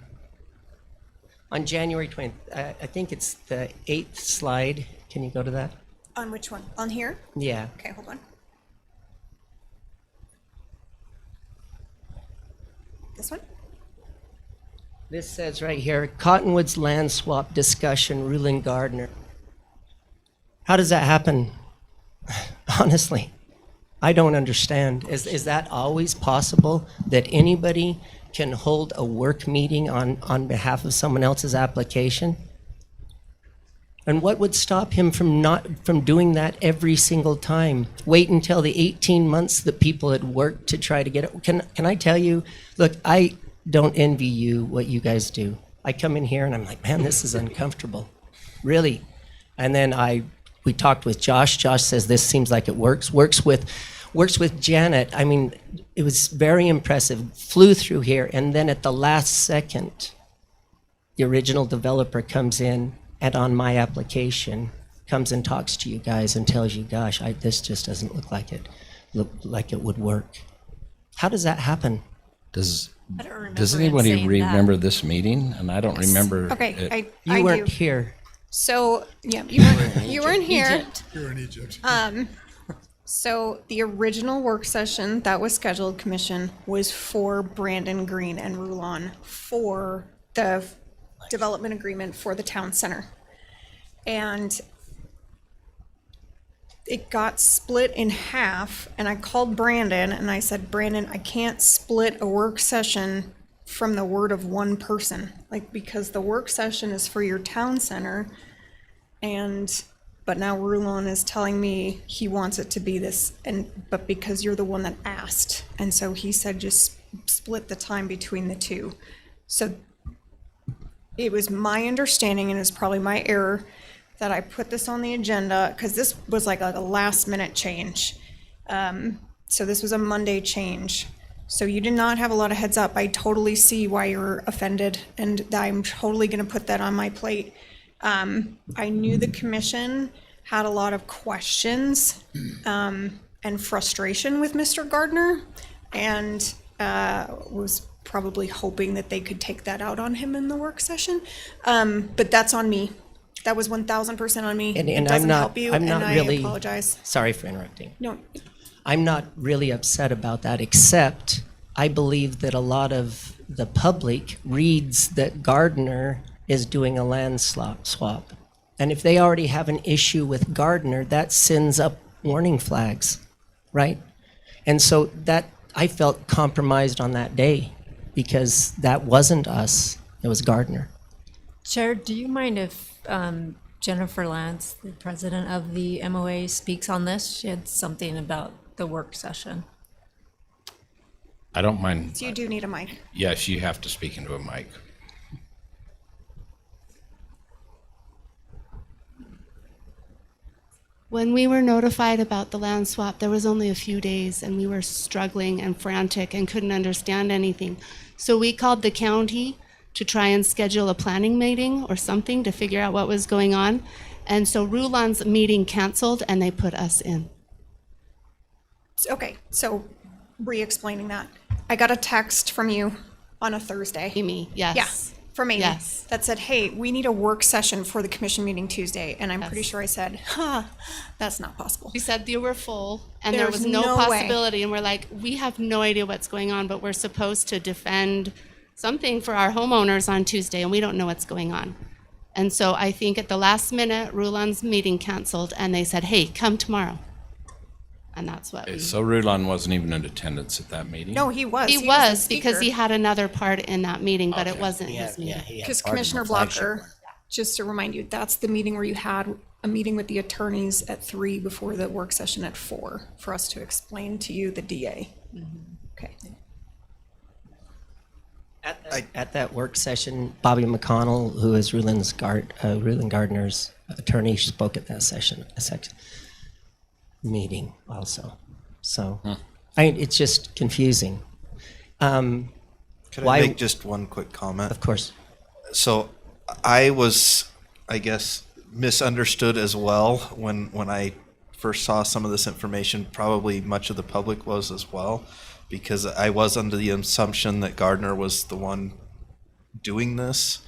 January 20th, I think it's the 8th slide. Can you go to that? On which one? On here? Yeah. Okay, hold on. This one? This says right here, Cottonwoods land swap discussion, Rulon Gardner. How does that happen? Honestly, I don't understand. Is that always possible that anybody can hold a work meeting on behalf of someone else's application? And what would stop him from doing that every single time? Wait until the 18 months that people had worked to try to get it. Can I tell you, look, I don't envy you what you guys do. I come in here and I'm like, man, this is uncomfortable. Really. And then we talked with Josh. Josh says this seems like it works. Works with Janet. I mean, it was very impressive. Flew through here, and then at the last second, the original developer comes in and on my application comes and talks to you guys and tells you, gosh, this just doesn't look like it would work. How does that happen? Does I don't remember Does him anybody saying that. remember this meeting? And I don't remember. Okay, it. I You weren't do. here. So, yeah, you weren't here. You're in Egypt. So the original work session that was scheduled, Commission, was for Brandon Green and Rulon for the development agreement for the town center. And it got split in half, and I called Brandon and I said, Brandon, I can't split a work session from the word of one person, like, because the work session is for your town center, but now Rulon is telling me he wants it to be this, but because you're the one that asked, and so he said just split the time between the two. So it was my understanding, and it's probably my error, that I put this on the agenda, because this was like a last minute change. So this was a Monday change. So you did not have a lot of heads up. I totally see why you're offended, and I'm totally gonna put that on my plate. I knew the commission had a lot of questions and frustration with Mr. Gardner, and was probably hoping that they could take that out on him in the work session. But that's on me. That was 1000% on me. And It I'm doesn't not, help you, I'm and not I really. apologize. Sorry for interrupting. No, I'm not really upset about that, except I believe that a lot of the public reads that Gardner is doing a land swap. And if they already have an issue with Gardner, that sends up warning flags, right? And so that, I felt compromised on that day because that wasn't us, it was Gardner. Chair, do you mind if Jennifer Lance, the president of the MOA, speaks on this? She had something about the work session. I don't mind. so you do need a mic. Yes, you have to speak into a mic. When we were notified about the land swap, there was only a few days and we were struggling and frantic and couldn't understand anything. So we called the county to try and schedule a planning meeting or something to figure out what was going on. And so Rulon's meeting canceled and they put us in. Okay, so re-explaining that. I got a text from you on a Thursday. Amy, yes. Yeah. from Amy Yes. that said, hey, we need a work session for the commission meeting Tuesday. And I'm pretty Yes. sure I said, that's not possible. We said they were full and there There's was no no way. possibility. And we're like, we have no idea what's going on, but we're supposed to defend something for our homeowners on Tuesday and we don't know what's going on. And so I think at the last minute, Rulon's meeting canceled and they said, hey, come tomorrow. And that's what we. So Rulon wasn't even in attendance at that meeting? No, he was. He the was because speaker. he had another part in that meeting, but it Okay. wasn't Yeah, his meeting. yeah, he had Because part in the Commissioner flagship Blocker, one. just to remind you, that's the meeting where you had a meeting with the attorneys at 3 before the work session at 4 for us to explain to you the DA. Okay. At that work session, Bobby McConnell, who is Rulon Gardner's attorney, spoke at that meeting also. So, it's just confusing. Could Why- I make just one quick comment? Of course. So I was, I guess, misunderstood as well when I first saw some of this information. Probably much of the public was as well, because I was under the assumption that Gardner was the one doing this.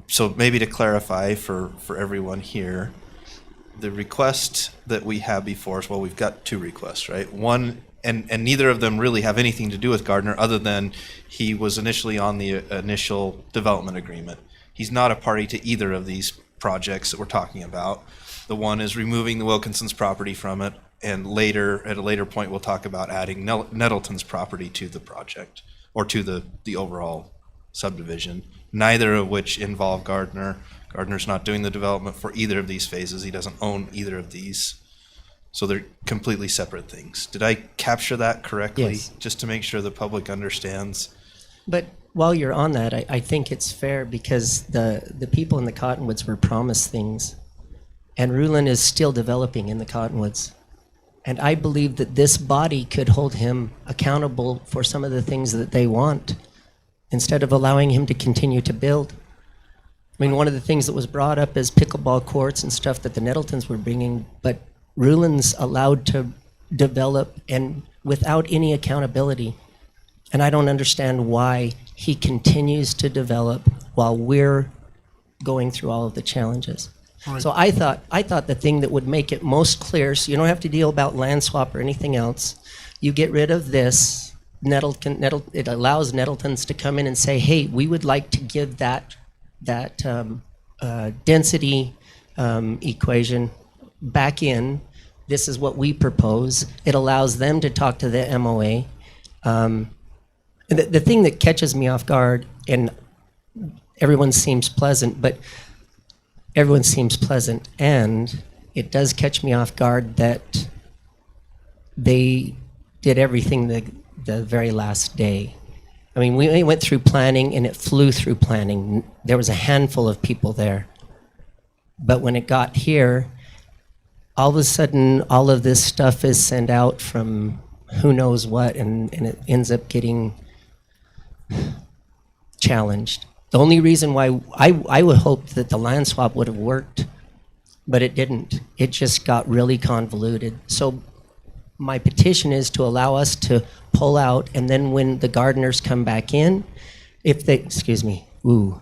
So maybe to clarify for everyone here, the request that we have before us, well, we've got two requests, right? One, and neither of them really have anything to do with Gardner other than he was initially on the initial development agreement. He's not a party to either of these projects that we're talking about. The one is removing the Wilkinson's property from it, and later, at a later point, we'll talk about adding Nettleton's property to the project, or to the overall subdivision, neither of which involve Gardner. Gardner's not doing the development for either of these phases. He doesn't own either of these. So they're completely separate things. Did I capture that correctly? Yes. Just to make sure the public understands. But while you're on that, I think it's fair because the people in the Cottonwoods were promised things, and Rulon is still developing in the Cottonwoods. And I believe that this body could hold him accountable for some of the things that they want, instead of allowing him to continue to build. I mean, one of the things that was brought up is pickleball courts and stuff that the Nettletons were bringing, but Rulon's allowed to develop and without any accountability. And I don't understand why he continues to develop while we're going through all of the challenges. Right. So I thought the thing that would make it most clear, so you don't have to deal about land swap or anything else, you get rid of this, it allows Nettletons to come in and say, hey, we would like to give that density equation back in. This is what we propose. It allows them to talk to the MOA. The thing that catches me off guard, and everyone seems pleasant, and it does catch me off guard that they did everything the very last day. I mean, we went through planning and it flew through planning. There was a handful of people there. But when it got here, all of a sudden, all of this stuff is sent out from who knows what, and it ends up getting challenged. The only reason why I would hope that the land swap would have worked, but it didn't. It just got really convoluted. So my petition is to allow us to pull out, and then when the gardeners come back in, if they, excuse me, ooh.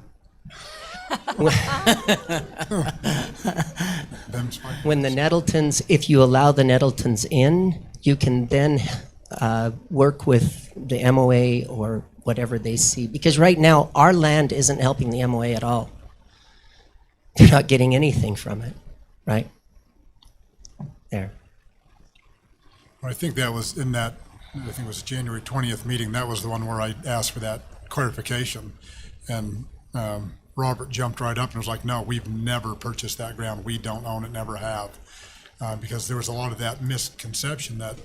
When the Nettletons, if you allow the Nettletons in, you can then work with the MOA or whatever they see. Because right now, our land isn't helping the MOA at all. They're not getting anything from it, right? There. I think that was in that, I think it was January 20th meeting, that was the one where I asked for that clarification. And Robert jumped right up and was like, no, we've never purchased that ground. We don't own it, never have. Because there was a lot of that misconception that,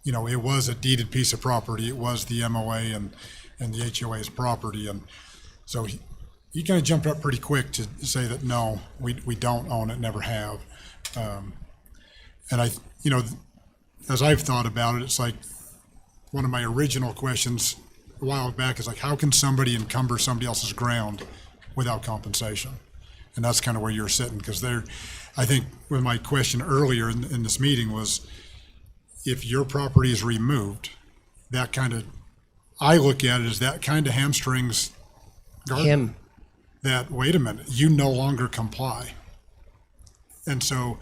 you know, it was a deeded piece of property. It was the MOA and the HOA's property. And so he kind of jumped up pretty quick to say that, no, we don't own it, never have. And I, you know, as I've thought about it, it's like one of my original questions a while back is like, how can somebody encumber somebody else's ground without compensation? And that's kind of where you're sitting, because I think with my question earlier in this meeting was, if your property is removed, that kind of, I look at it as that kind of hamstrings Him. that, wait a minute, you no longer comply. And so,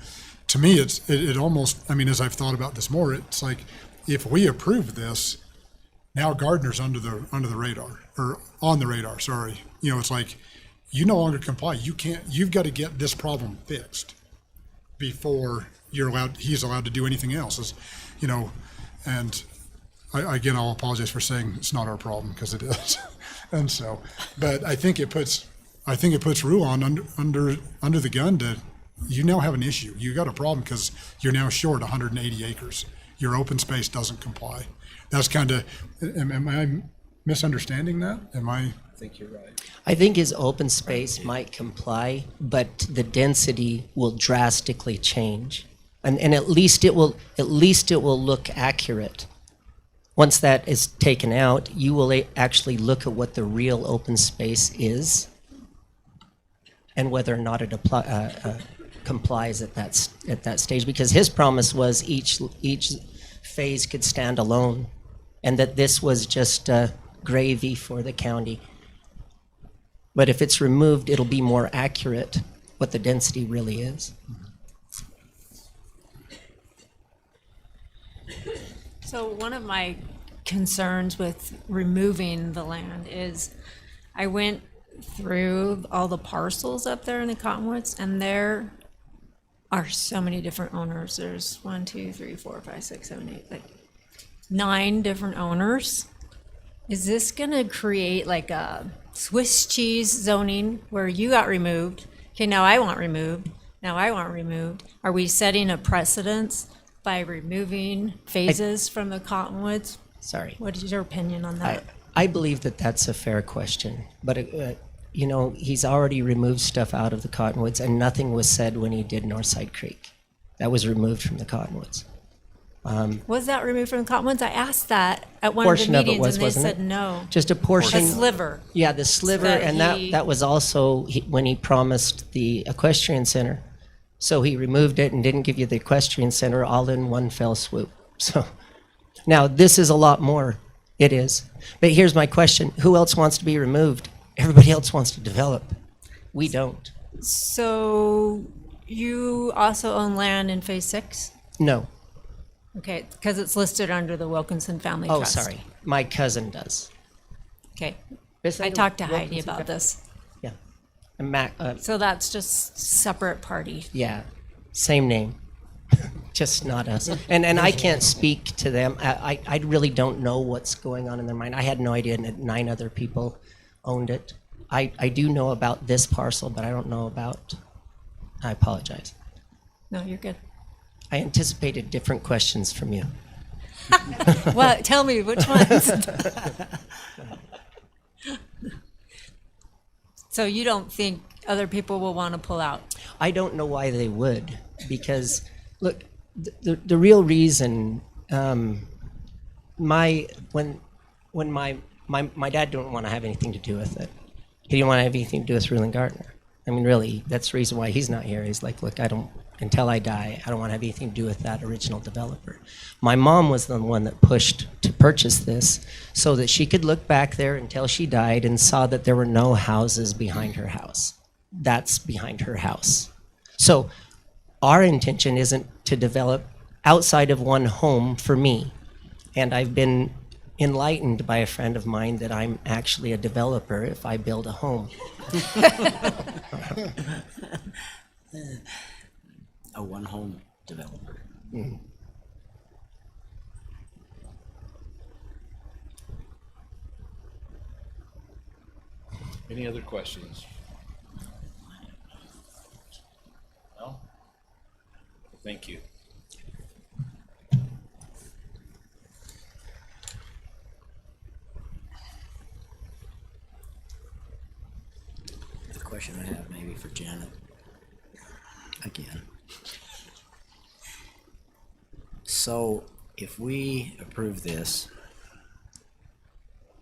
to me, it almost, I mean, as I've thought about this more, it's like, if we approve this, now Gardner's under the radar, or on the radar, sorry. You know, it's like, you no longer comply. You've got to get this problem fixed before he's allowed to do anything else. It's, you know, and again, I'll apologize for saying it's not our problem, because it is. And so, but I think it puts Ruan under the gun to, you now have an issue. You got a problem because you're now short 180 acres. Your open space doesn't comply. That's kind of, am I misunderstanding that? I think you're right. I think his open space might comply, but the density will drastically change. And at least it will look accurate. Once that is taken out, you will actually look at what the real open space is and whether or not it complies at that stage. Because his promise was each phase could stand alone, and that this was just gravy for the county. But if it's removed, it'll be more accurate what the density really is. So one of my concerns with removing the land is I went through all the parcels up there in the Cottonwoods, and there are so many different owners. There's 1, 2, 3, 4, 5, 6, 7, 8, like 9 different owners. Is this gonna create like a Swiss cheese zoning where you got removed? Okay, now I want removed. Now I want removed. Are we setting a precedence by removing phases from the Cottonwoods? Sorry. What is your opinion on that? I believe that that's a fair question, but you know, he's already removed stuff out of the Cottonwoods, and nothing was said when he did Northside Creek. That was removed from the Cottonwoods. Was that removed from the Cottonwoods? I asked that at one of the Portion of it meetings, was, and they wasn't said it? no. Just a portion. A sliver. Yeah, the sliver, That and he- that was also when he promised the equestrian center. So he removed it and didn't give you the equestrian center all in one fell swoop. So now this is a lot more. It is. But here's my question. Who else wants to be removed? Everybody else wants to develop. We don't. So you also own land in Phase 6? No. Okay, because it's listed under the Wilkinson Family Oh, Trust. sorry. My cousin does. Okay. Is that I a talked to Heidi Wilkinson about this. Yeah. And Mac, So that's just separate party. yeah, same name, just not us. And I can't speak to them. I really don't know what's going on in their mind. I had no idea that 9 other people owned it. I do know about this parcel, but I don't know about, I apologize. No, you're good. I anticipated different questions from you. Well, tell me which ones. So you don't think other people will want to pull out? I don't know why they would, because look, the real reason, when my dad didn't want to have anything to do with it. He didn't want to have anything to do with Ruland Gardner. I mean, really, that's the reason why he's not here. He's like, look, until I die, I don't want to have anything to do with that original developer. My mom was the one that pushed to purchase this so that she could look back there until she died and saw that there were no houses behind her house. That's behind her house. So our intention isn't to develop outside of one home for me. And I've been enlightened by a friend of mine that I'm actually a developer if I build a home. A one-home developer. Mm. Any other questions? No? Thank you. The question I have maybe for Janet, again. So if we approve this,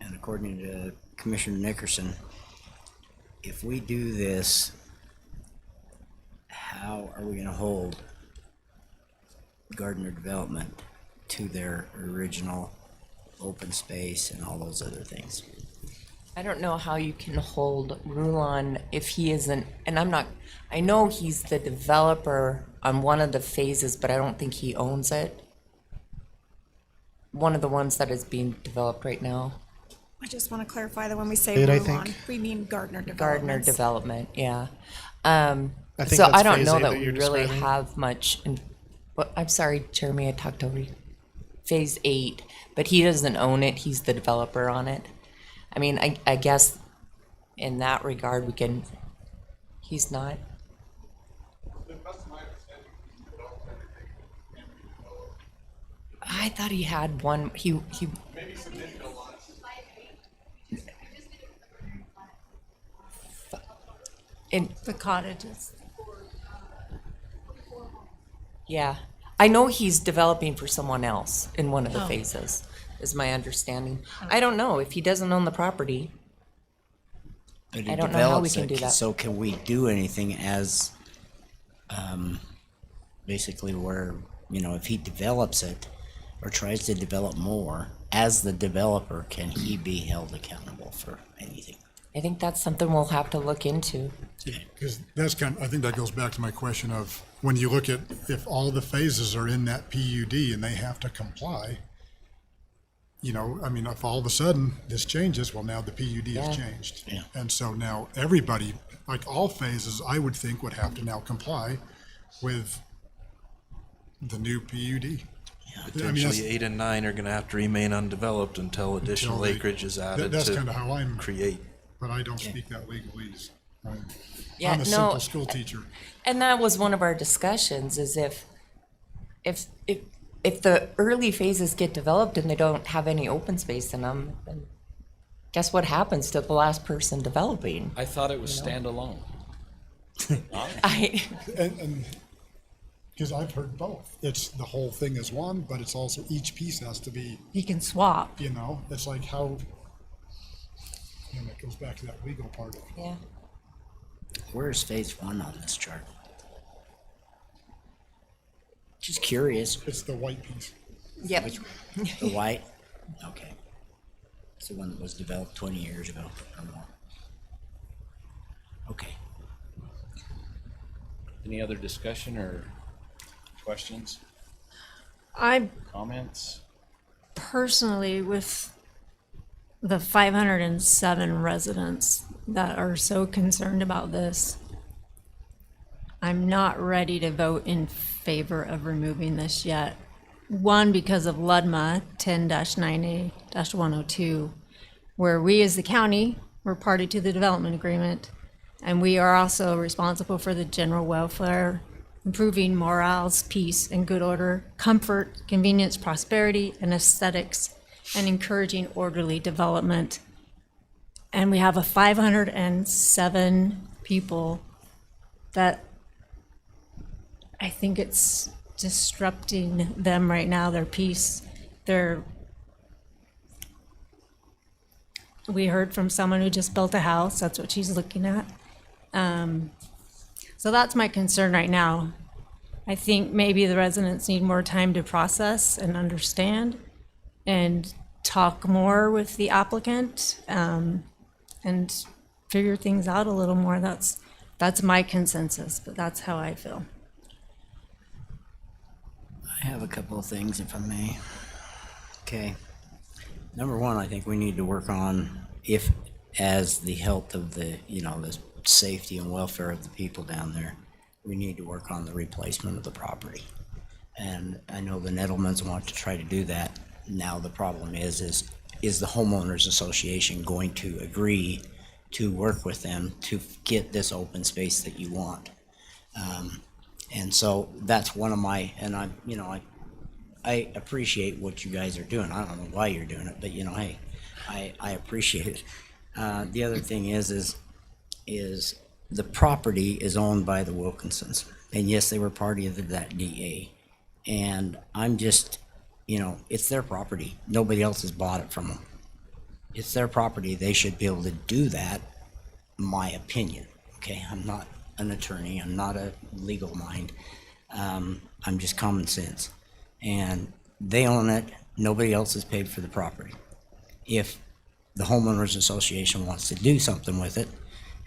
and according to Commissioner Nickerson, if we do this, how are we going to hold Gardner Development to their original open space and all those other things? I don't know how you can hold Rulon if he isn't, and I know he's the developer on one of the phases, but I don't think he owns it. One of the ones that is being developed right now. I just want to clarify that when we say It, I Rulon, think. we mean Gardner Gardner Developments. Development, yeah. I think So that's I don't phase know eight that that we you're really describing. have much, I'm sorry, Jeremy, I talked over you. Phase 8, but he doesn't own it, he's the developer on it. I mean, I guess in that regard, he's not. I thought he had one, he. In The cottages. Yeah, I know he's developing for someone else in one of the Oh. phases, is my understanding. I don't know, if he doesn't own the property, But he I don't know how we develops can it, do that. so can we do anything as, basically where, if he develops it or tries to develop more, as the developer, can he be held accountable for anything? I think that's something we'll have to look into. Because I think that goes back to my question of, when you look at, if all the phases are in that PUD and they have to comply, if all of a sudden this changes, well, now the PUD Yeah. has changed. Yeah. And so now everybody, like all phases, I would think would have to now comply with the new PUD. Potentially 8 and 9 are gonna have to remain undeveloped until additional they- acreage is added That's to kind of how I'm, create. but I don't speak that legalese. Yeah, I'm a no, simple school teacher. And that was one of our discussions, is if the early phases get developed and they don't have any open space in them, then guess what happens to the last person developing? I thought it was standalone. And because I've heard both. It's the whole thing is one, but it's also each piece has to be, You can swap. it's like how, and it goes back to that legal part of it. Yeah. Where's phase 1 on this chart? Just curious. It's the white piece. Yep. The white? Okay. It's the one that was developed 20 years ago or more. Okay. Any other discussion or questions, I comments? personally, with the 507 residents that are so concerned about this, I'm not ready to vote in favor of removing this yet. One, because of LUDMA 10-9A-102, where we as the county, we're party to the development agreement, and we are also responsible for the general welfare, improving morals, peace, and good order, comfort, convenience, prosperity, and aesthetics, and encouraging orderly development. And we have a 507 people that I think it's disrupting them right now, their peace, we heard from someone who just built a house, that's what she's looking at. So that's my concern right now. I think maybe the residents need more time to process and understand and talk more with the applicant, and figure things out a little more. That's my consensus, but that's how I feel. I have a couple of things, if I may. Okay. Number one, I think we need to work on, as the health of the safety and welfare of the people down there, we need to work on the replacement of the property. And I know the Nettlemans want to try to do that. Now the problem is the homeowners association going to agree to work with them to get this open space that you want? And so that's one of my, and I appreciate what you guys are doing. I don't know why you're doing it, but hey, I appreciate it. The other thing is the property is owned by the Wilkinsons, and yes, they were party of that DA. And I'm just, it's their property. Nobody else has bought it from them. It's their property. They should be able to do that, my opinion. Okay, I'm not an attorney. I'm not a legal mind. I'm just common sense. And they own it. Nobody else has paid for the property. If the homeowners association wants to do something with it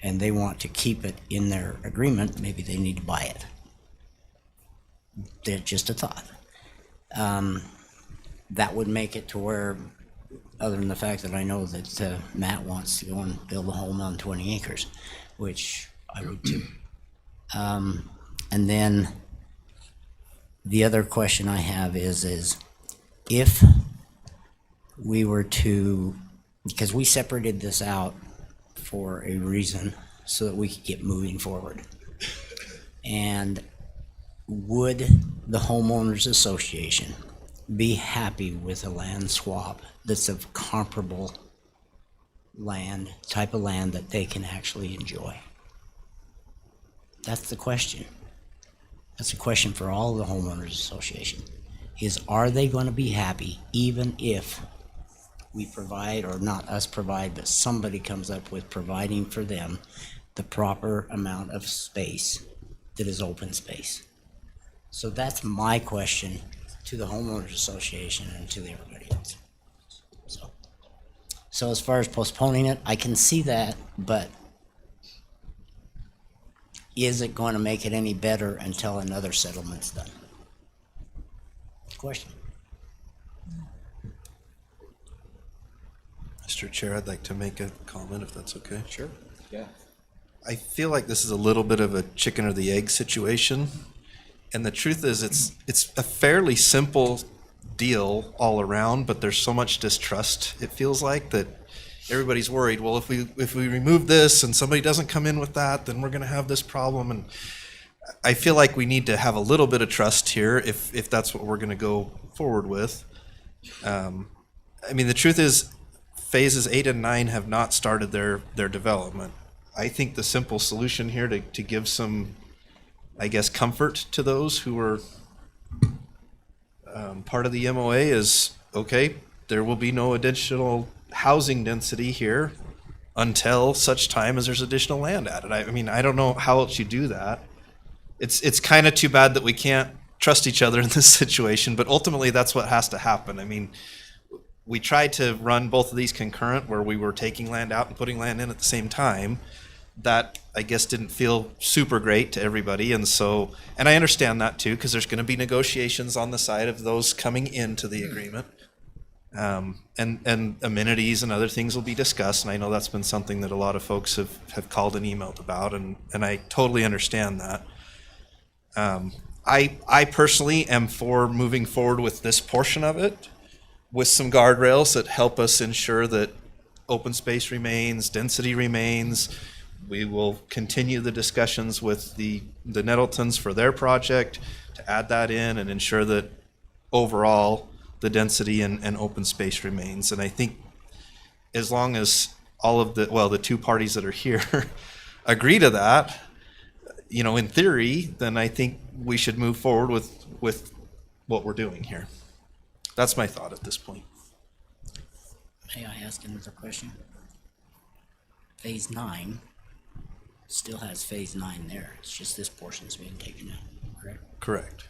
and they want to keep it in their agreement, maybe they need to buy it. They're just a thought. That would make it to where, other than the fact that I know that Matt wants to go and build a home on 20 acres, which I would too. And then the other question I have is if we were to, because we separated this out for a reason so that we could get moving forward. And would the homeowners association be happy with a land swap that's of comparable land, type of land that they can actually enjoy? That's the question. That's a question for all the homeowners association. Are they going to be happy even if we provide, or not us provide, but somebody comes up with providing for them the proper amount of space that is open space? So that's my question to the homeowners association and to everybody else. So as far as postponing it, I can see that, but is it going to make it any better until another settlement's done? Question. Mr. Chair, I'd like to make a comment if that's okay. Sure. Yeah. I feel like this is a little bit of a chicken or the egg situation. And the truth is it's a fairly simple deal all around, but there's so much distrust, it feels like, that everybody's worried, well, if we remove this and somebody doesn't come in with that, then we're going to have this problem. And I feel like we need to have a little bit of trust here if that's what we're going to go forward with. I mean, the truth is phases 8 and 9 have not started their development. I think the simple solution here to give some, I guess, comfort to those who are part of the MOA is, okay, there will be no additional housing density here until such time as there's additional land added. I mean, I don't know how else you do that. It's kind of too bad that we can't trust each other in this situation, but ultimately that's what has to happen. I mean, we tried to run both of these concurrent where we were taking land out and putting land in at the same time. That, I guess, didn't feel super great to everybody. And so, and I understand that too, because there's going to be negotiations on the side of those coming into the agreement. And amenities and other things will be discussed. And I know that's been something that a lot of folks have called and emailed about. And I totally understand that. I personally am for moving forward with this portion of it with some guardrails that help us ensure that open space remains, density remains. We will continue the discussions with the Nettletons for their project to add that in and ensure that overall the density and open space remains. And I think as long as all of the two parties that are here agree to that, you know, in theory, then I think we should move forward with what we're doing here. That's my thought at this point. May I ask another question? Phase 9 still has phase 9 there. It's just this portion's being taken out, correct? Correct.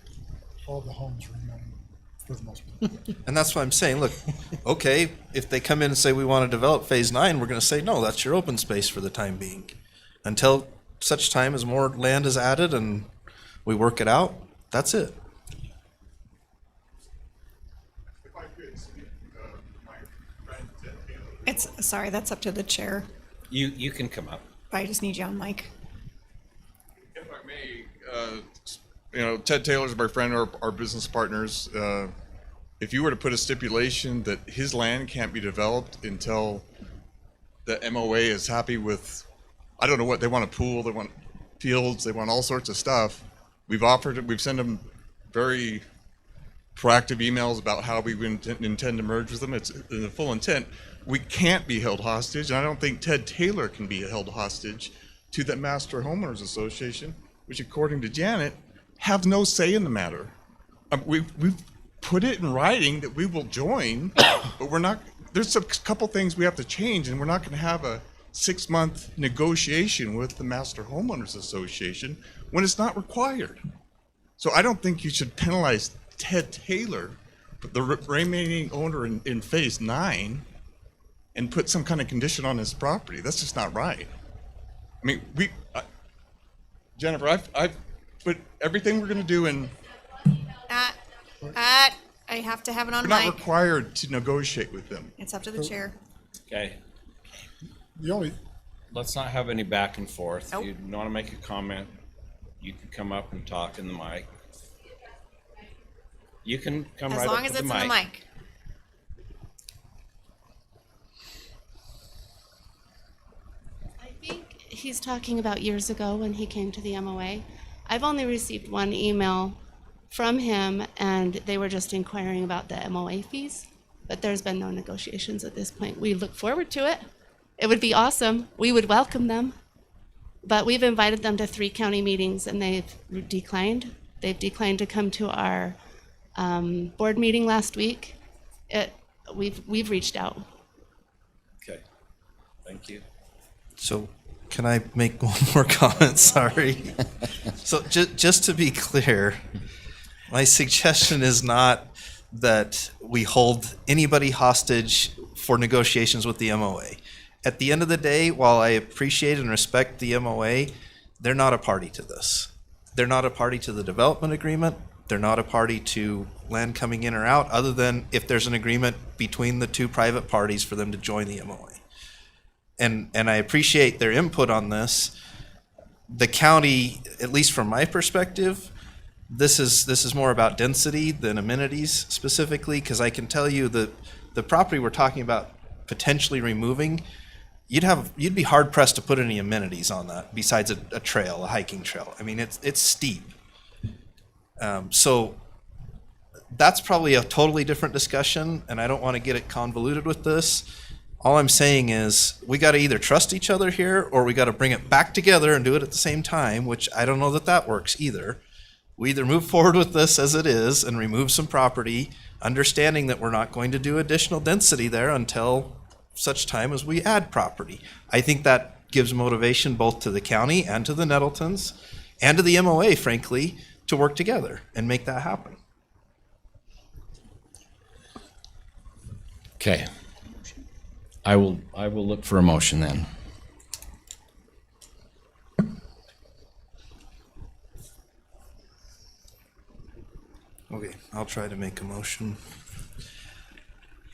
All the homes remain for the most part. And that's why I'm saying, look, okay, if they come in and say we want to develop phase 9, we're going to say, no, that's your open space for the time being. Until such time as more land is added and we work it out, that's it. Sorry, that's up to the chair. You can come up. I just need you on mic. If I may, you know, Ted Taylor's my friend, our business partners. If you were to put a stipulation that his land can't be developed until the MOA is happy with, I don't know what, they want a pool, they want fields, they want all sorts of stuff. We've offered it, we've sent them very proactive emails about how we intend to merge with them. It's in the full intent. We can't be held hostage, and I don't think Ted Taylor can be held hostage to the Master Homeowners Association, which according to Janet, have no say in the matter. We've put it in writing that we will join, but we're not, there's a couple things we have to change, and we're not going to have a 6-month negotiation with the Master Homeowners Association when it's not required. So I don't think you should penalize Ted Taylor, the remaining owner in phase 9, and put some kind of condition on his property. That's just not right. I mean, Jennifer, I've put everything we're going to do in. I have to have it on We're not mic. required to negotiate with them. It's up to the chair. Okay, The only, let's not have any back and forth. Nope. You want to make a comment, you can come up and talk in the mic. You can come As right long up as to it's the in the mic. mic. I think he's talking about years ago when he came to the MOA. I've only received one email from him, and they were just inquiring about the MOA fees, but there's been no negotiations at this point. We look forward to it. It would be awesome. We would welcome them. But we've invited them to 3 county meetings, and they've declined. They've declined to come to our board meeting last week. We've reached out. Okay, thank you. So can I make one more comment? Sorry. So just to be clear, my suggestion is not that we hold anybody hostage for negotiations with the MOA. At the end of the day, while I appreciate and respect the MOA, they're not a party to this. They're not a party to the development agreement. They're not a party to land coming in or out, other than if there's an agreement between the 2 private parties for them to join the MOA. And I appreciate their input on this. The county, at least from my perspective, this is more about density than amenities specifically, because I can tell you that the property we're talking about potentially removing, you'd be hard pressed to put any amenities on that besides a trail, a hiking trail. I mean, it's steep. So that's probably a totally different discussion, and I don't want to get it convoluted with this. All I'm saying is we got to either trust each other here, or we got to bring it back together and do it at the same time, which I don't know that works either. We either move forward with this as it is and remove some property, understanding that we're not going to do additional density there until such time as we add property. I think that gives motivation both to the county and to the Nettletons and to the MOA, frankly, to work together and make that happen. Okay. I will look for a motion then. Okay, I'll try to make a motion.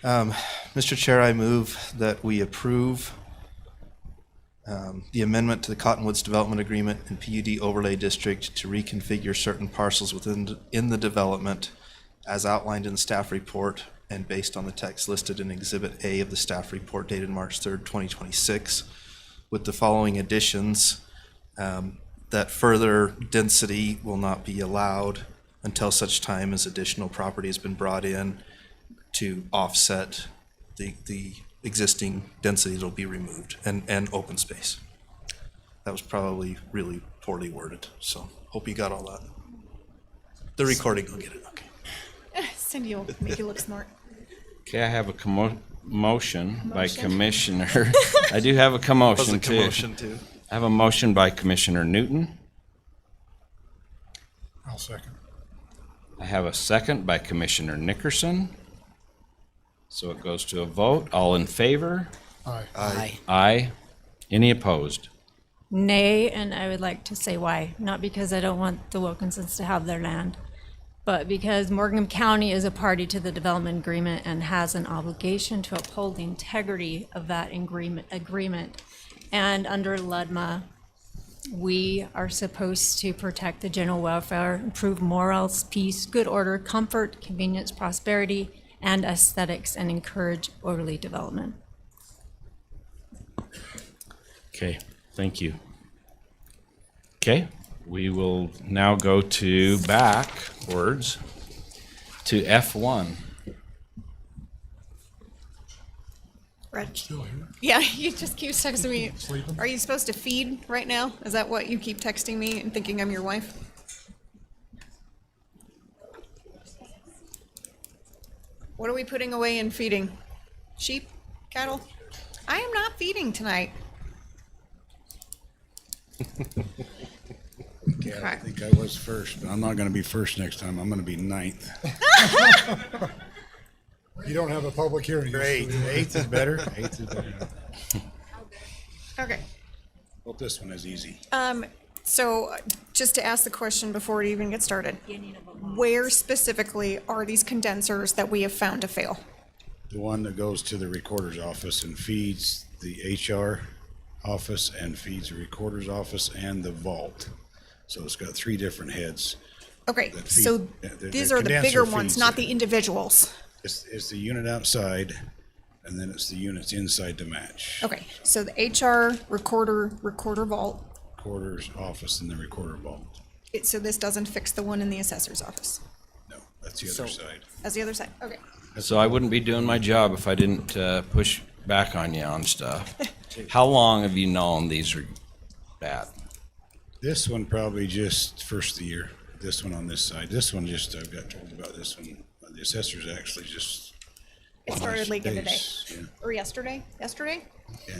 Mr. Chair, I move that we approve the amendment to the Cottonwoods Development Agreement and PUD Overlay District to reconfigure certain parcels in the development as outlined in the staff report and based on the text listed in Exhibit A of the staff report dated March 3rd, 2026, with the following additions: that further density will not be allowed until such time as additional property has been brought in to offset the existing density that will be removed, and open space. That was probably really poorly worded, so hope you got all that. The recording will get it, okay. Cindy will make you look smart. Okay, I have a motion by Commissioner. I do have a commotion too. Commotion too. I have a motion by Commissioner Newton. I'll second. I have a second by Commissioner Nickerson. So it goes to a vote. All in favor? Aye. Aye. Aye. Any opposed? Nay, and I would like to say why. Not because I don't want the Wilkinsons to have their land, but because Morgan County is a party to the development agreement and has an obligation to uphold the integrity of that agreement. And under LUDMA, we are supposed to protect the general welfare, improve morals, peace, good order, comfort, convenience, prosperity, and aesthetics, and encourage orderly development. Okay, thank you. Okay, we will now go to backwards to F1. Reg. Still here. Yeah, you just keep texting me. Sleeping? Are you supposed to feed right now? Is that what you keep texting me and thinking I'm your wife? What are we putting away and feeding? Sheep? Cattle? I am not feeding tonight. Yeah, I think I was first, but I'm not gonna be first next time. I'm gonna be ninth. You don't have a public hearing. Great. Eighth is better. Eighth is better. Okay. Hope this one is easy. So just to ask the question before it even gets started, where specifically are these condensers that we have found to fail? The one that goes to the recorder's office and feeds the HR office and feeds the recorder's office and the vault. So it's got 3 different heads. Okay, that feed- so the these are the condenser bigger ones, feeds not it. the individuals. It's the unit outside, and then it's the units inside to match. Okay, so the HR, recorder vault. Recorder's office and the recorder vault. So this doesn't fix the one in the assessor's office. That's the other side. That's the other side, okay. So I wouldn't be doing my job if I didn't push back on you on stuff. How long have you known these are bad? This one probably just first of the year. This one on this side. This one just, I've got told about this one. The assessors actually just. It started leaking today, Yeah. or yesterday? Yesterday? Yeah.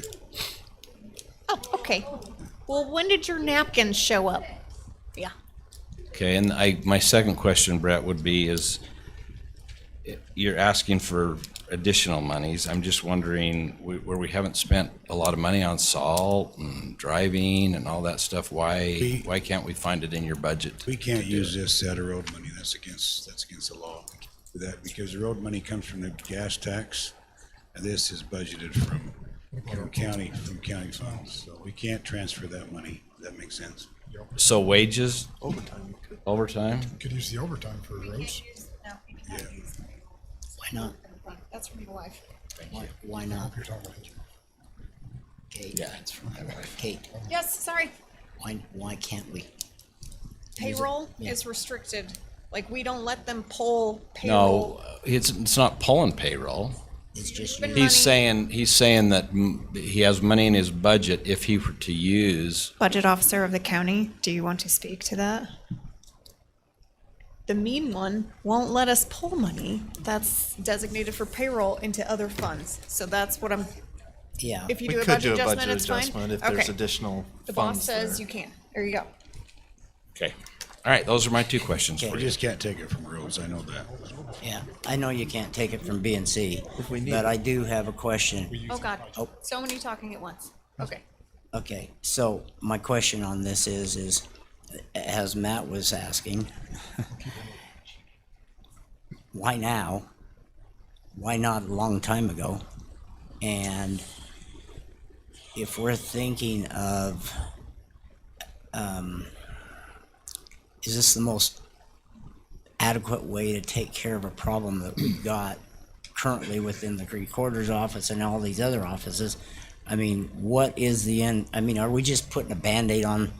Oh, okay. Well, when did your napkins show up? Yeah. Okay, and my second question, Brett, would be is, you're asking for additional monies. I'm just wondering, where we haven't spent a lot of money on salt and driving and all that stuff, why can't we find it in your budget? We can't use this out of road money. That's against the law. For that, because the road money comes from the gas tax, and this is budgeted from county funds. So we can't transfer that money. Does that make sense? So wages? Overtime. Overtime? Could use the overtime for roads. Yeah. Why not? That's from your wife. Why not? You're talking about his- Kate. Yeah, it's from my wife. Kate, Yes, sorry. why can't we? Payroll Yeah. is restricted. Like, we don't let them pull payroll. No, it's not pulling payroll. It's just Spend He's saying that he has money in his budget if he were to use. Budget officer of the county, do you want to speak to that? The mean one won't let us pull money that's designated for payroll into other funds. So that's what I'm, Yeah. if you We do a could budget do a adjustment, budget it's fine? adjustment if there's Okay. additional The boss funds says there. you can. There you go. Okay. All right, those are my 2 questions We for you. just can't take it from roads. I know that. Yeah, I know you can't take it from B and C, we need but it. I do have a question. Oh, God. Oh. So many talking at once. Okay. Okay, so my question on this is as Matt was asking, why now? Why not a long time ago? And if we're thinking of, is this the most adequate way to take care of a problem that we've got currently within the recorder's office and all these other offices? I mean, what is the end? I mean, are we just putting a Band-Aid on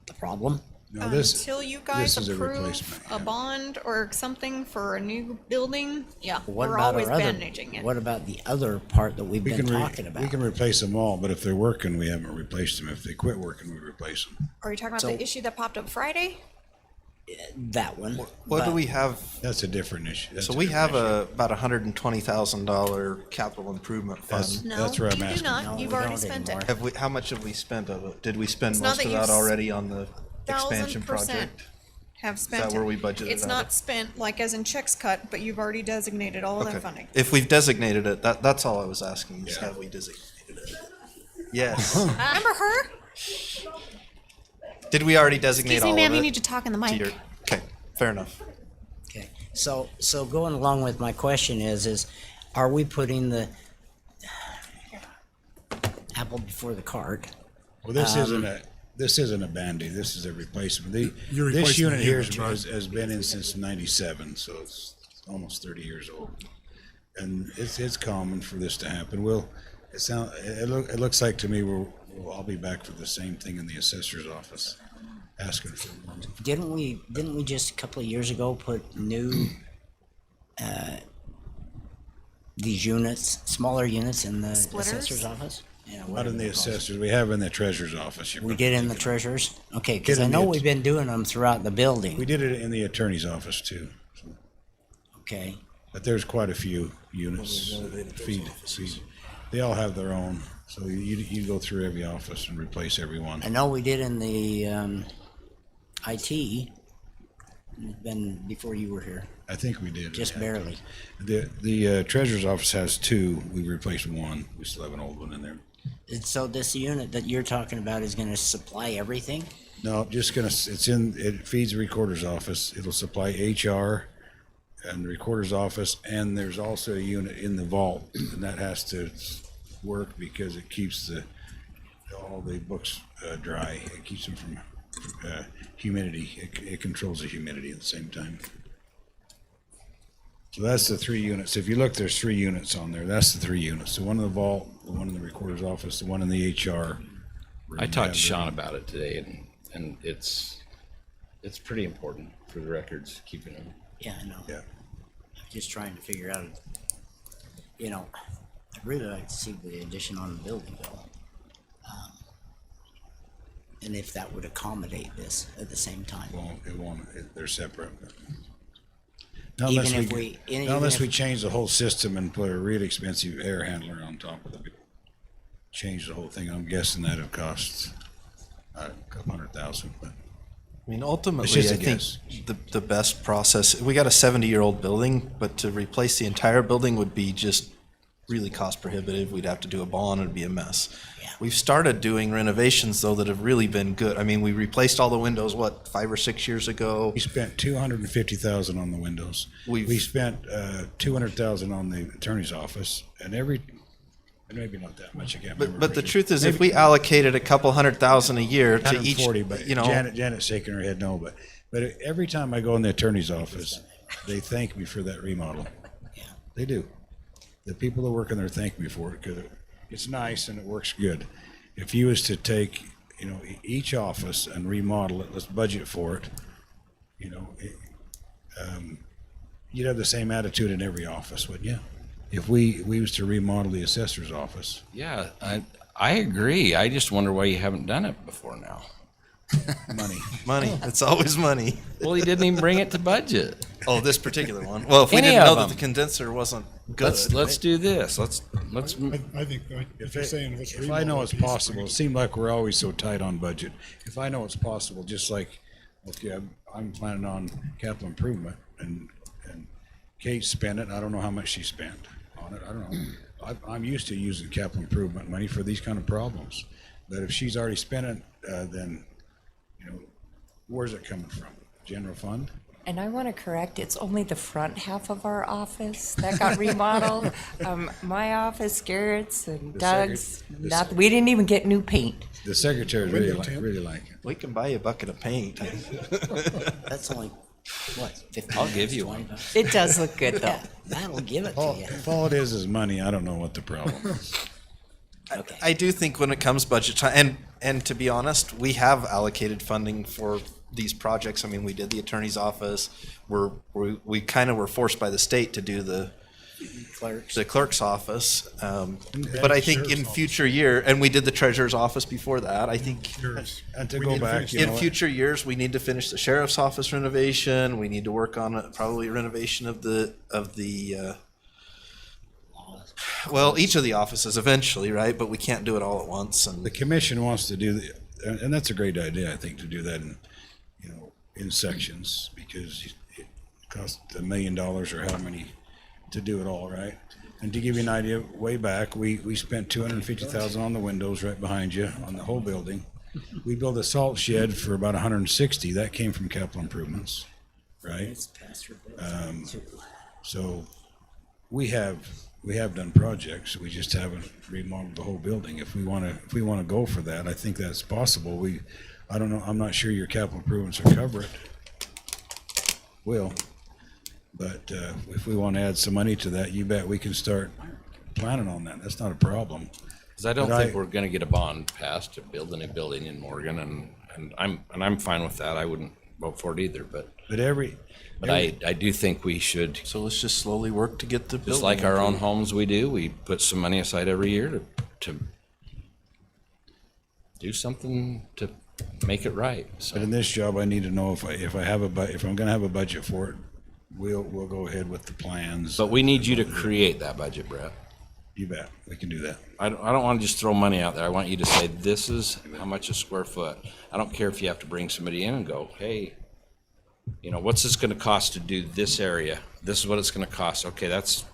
the problem? No, this, Until you guys this is a approve replacement. a bond or something for a new building, yeah, What we're about always our other, bandaging it. what about the other part that we've we been can, talking about? we can replace them all, but if they're working, we haven't replaced them. If they quit working, we replace them. Are you talking about So- the issue that popped up Friday? That one. What do but- we have? That's a different issue. That's So a we different have issue. about $120,000 capital improvement That's, fund. No, that's where I'm you do asking. not. No, You've we already don't spent anymore. it. Have we? How much have we spent of it? Did we spend It's not most that of you've that already on the expansion 1000% project? have spent where it. we budgeted It's out not of? spent like as in checks cut, but you've already designated all of that funding. If we've designated it, that's all I was asking. Is have we designated it? Yes. Remember her? Did we already designate Excuse me, all ma'am, of you it? need to talk in the mic. Peter? Okay, fair enough. Okay, so going along with my question is are we putting the apple before the cart? Well, this isn't a Band-Aid. This is a replacement. You're This replacing unit the here units, right? has been in since '97, so it's almost 30 years old. And it's common for this to happen. It looks like to me I'll be back for the same thing in the assessor's office, asking for more. Didn't we just a couple of years ago put new these units, smaller units in the Splitters? assessor's office? Yeah, Not whatever in the they're called. assessors. We have in the treasurer's office. You're We probably did in the thinking- treasurer's? Okay, because Did I in know the- we've been doing them throughout the building. We did it in the attorney's office too. Okay, But there's quite a few units. Feed. They all have their own. So you go through every office and replace every one. I know we did in the IT, It's been before you were here. I think we did. Just yeah. barely. The treasurer's office has two. We replaced one. We still have an old one in there. And so this unit that you're talking about is gonna supply everything? No, just gonna, it feeds the recorder's office. It'll supply HR and the recorder's office, and there's also a unit in the vault, and that has to work because it keeps all the books dry. It keeps them from humidity. It controls the humidity at the same time. So that's the 3 units. If you look, there's 3 units on there. That's the 3 units. The one in the vault, the one in the recorder's office, the one in the HR. I talked to Sean about it today, and it's pretty important for the records, keeping them. Yeah, I know. Yeah. Just trying to figure out, you know, I'd really like to see the addition on the building bill. And if that would accommodate this at the same time. It won't. They're separate. Even if we- Unless we change the whole system and put a really expensive air handler on top of it. Change the whole thing. I'm guessing that'd cost a couple $100,000, but. I mean, It's ultimately, just I a think guess. the best process, we got a 70-year-old building, but to replace the entire building would be just really cost prohibitive. We'd have to do a bond, it'd be a mess. We've started doing renovations though that have really been good. I mean, we replaced all the windows, what, 5 or 6 years ago? We spent $250,000 on the windows. We spent $200,000 on the attorney's office, and maybe not that much. I can't remember. But the truth is, if we allocated a couple $100,000 a year to each, 140, but you know. Janet's shaking her head no, but every time I go in the attorney's office, they thank me for that remodel. They do. The people that work in there thank me for it because it's nice and it works good. If you was to take, each office and remodel it, let's budget for it, you'd have the same attitude in every office, wouldn't you? If we was to remodel the assessor's office. Yeah, I agree. I just wonder why you haven't done it before now. Money. It's always money. Well, he didn't even bring it to budget. Oh, this particular one. Well, if we Any didn't know of that the them. condenser wasn't good. Let's do this. Let's. I think if you're saying what's If I know it's possible, it seems like we're always so tight on budget. If I know it's possible, just like, okay, I'm planning on capital improvement and Kate spent it. I don't know how much she spent on it. I don't know. I'm used to using capital improvement money for these kind of problems. But if she's already spent it, then, where's it coming from? General fund? And I want to correct, it's only the front half of our office that got remodeled. My office, Garrett's and The Doug's, secret- we didn't even get new paint. The secretaries really like it. We can buy you a bucket of paint. That's only, what, 15? I'll give you one. $20? It does look good though. Yeah, that'll give it to you. If all it is money, I don't know what the problem is. I do think when it comes budget time, and to be honest, we have allocated funding for these projects. I mean, we did the attorney's office. We kind of were forced by the state to do the clerk's office. But I think in future year, and we did the treasurer's office before that. I think And to go back, in future years, we need to finish the sheriff's office renovation. We need to work on probably a renovation of the well, each of the offices eventually, right? But we can't do it all at once. And the commission wants to do, and that's a great idea, I think, to do that in sections, because it costs $1 million or how many to do it all, right? And to give you an idea, way back, we spent $250,000 on the windows right behind you on the whole building. We built a salt shed for about $160,000. That came from capital improvements, right? So we have done projects. We just haven't remodeled the whole building. If we want to go for that, I think that's possible. I don't know. I'm not sure your capital improvements will cover it. But if we want to add some money to that, you bet we can start planning on that. That's not a problem. Because I don't think we're going to get a bond passed to build a new building in Morgan, and I'm fine with that. I wouldn't vote for it either. But I do think we should. So let's just slowly work to get the building. Just like our own homes, we put some money aside every year to do something to make it right. So. But in this job, I need to know if I'm going to have a budget for it, we'll go ahead with the plans. But we need you to create that budget, Brett. You bet. We can do that. I don't want to just throw money out there. I want you to say, this is how much a square foot. I don't care if you have to bring somebody in and go, hey, you know, what's this gonna cost to do this area? This is what it's gonna cost. Okay, that's